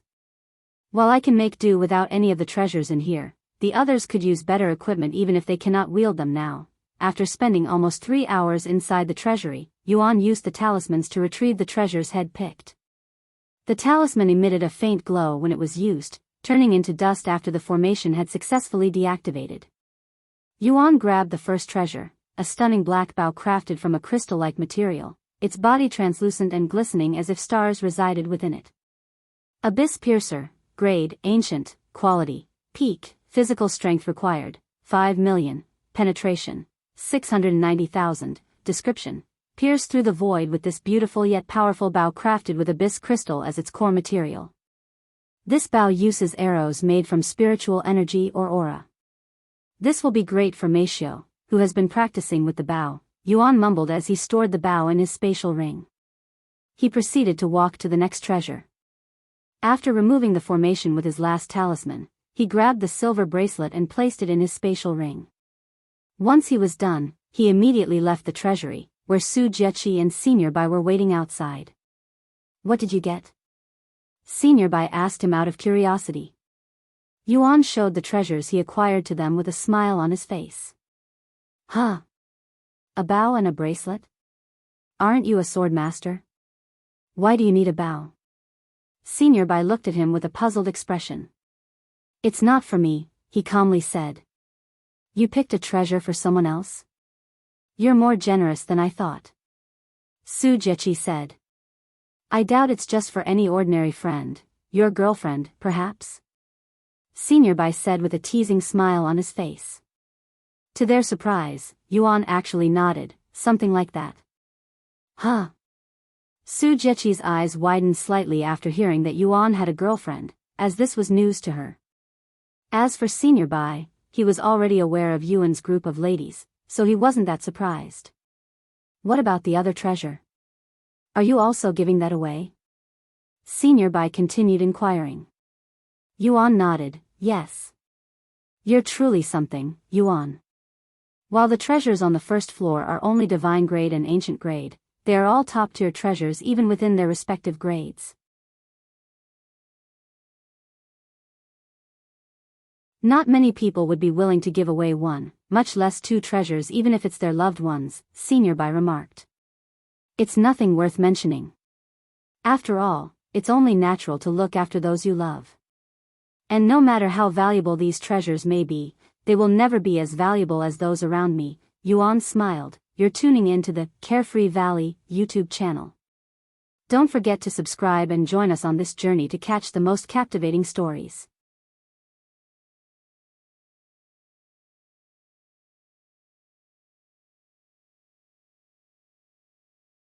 S1: While I can make do without any of the treasures in here, the others could use better equipment even if they cannot wield them now. After spending almost 3 hours inside the treasury, Yuan used the talismans to retrieve the treasures he'd picked. The talisman emitted a faint glow when it was used, turning into dust after the formation had successfully deactivated. Yuan grabbed the first treasure, a stunning black bow crafted from a crystal-like material, its body translucent and glistening as if stars resided within it. Abyss Piercer, grade, ancient, quality, peak, physical strength required, 5 million, penetration, 690,000, description. Pierce through the void with this beautiful yet powerful bow crafted with abyss crystal as its core material. This bow uses arrows made from spiritual energy or aura. This will be great for Meishio, who has been practicing with the bow, Yuan mumbled as he stored the bow in his spatial ring. He proceeded to walk to the next treasure. After removing the formation with his last talisman, he grabbed the silver bracelet and placed it in his spatial ring. Once he was done, he immediately left the treasury, where Su Jieqi and Senior Bai were waiting outside. What did you get? Senior Bai asked him out of curiosity. Yuan showed the treasures he acquired to them with a smile on his face. Huh? A bow and a bracelet? Aren't you a sword master? Why do you need a bow? Senior Bai looked at him with a puzzled expression. It's not for me, he calmly said. You picked a treasure for someone else? You're more generous than I thought. Su Jieqi said. I doubt it's just for any ordinary friend, your girlfriend, perhaps? Senior Bai said with a teasing smile on his face. To their surprise, Yuan actually nodded, something like that. Huh? Su Jieqi's eyes widened slightly after hearing that Yuan had a girlfriend, as this was news to her. As for Senior Bai, he was already aware of Yuan's group of ladies, so he wasn't that surprised. What about the other treasure? Are you also giving that away? Senior Bai continued inquiring. Yuan nodded, yes. You're truly something, Yuan. While the treasures on the first floor are only divine grade and ancient grade, they are all top-tier treasures even within their respective grades. Not many people would be willing to give away one, much less two treasures even if it's their loved ones, Senior Bai remarked. It's nothing worth mentioning. After all, it's only natural to look after those you love. And no matter how valuable these treasures may be, they will never be as valuable as those around me, Yuan smiled. You're tuning in to the Carefree Valley YouTube channel. Don't forget to subscribe and join us on this journey to catch the most captivating stories.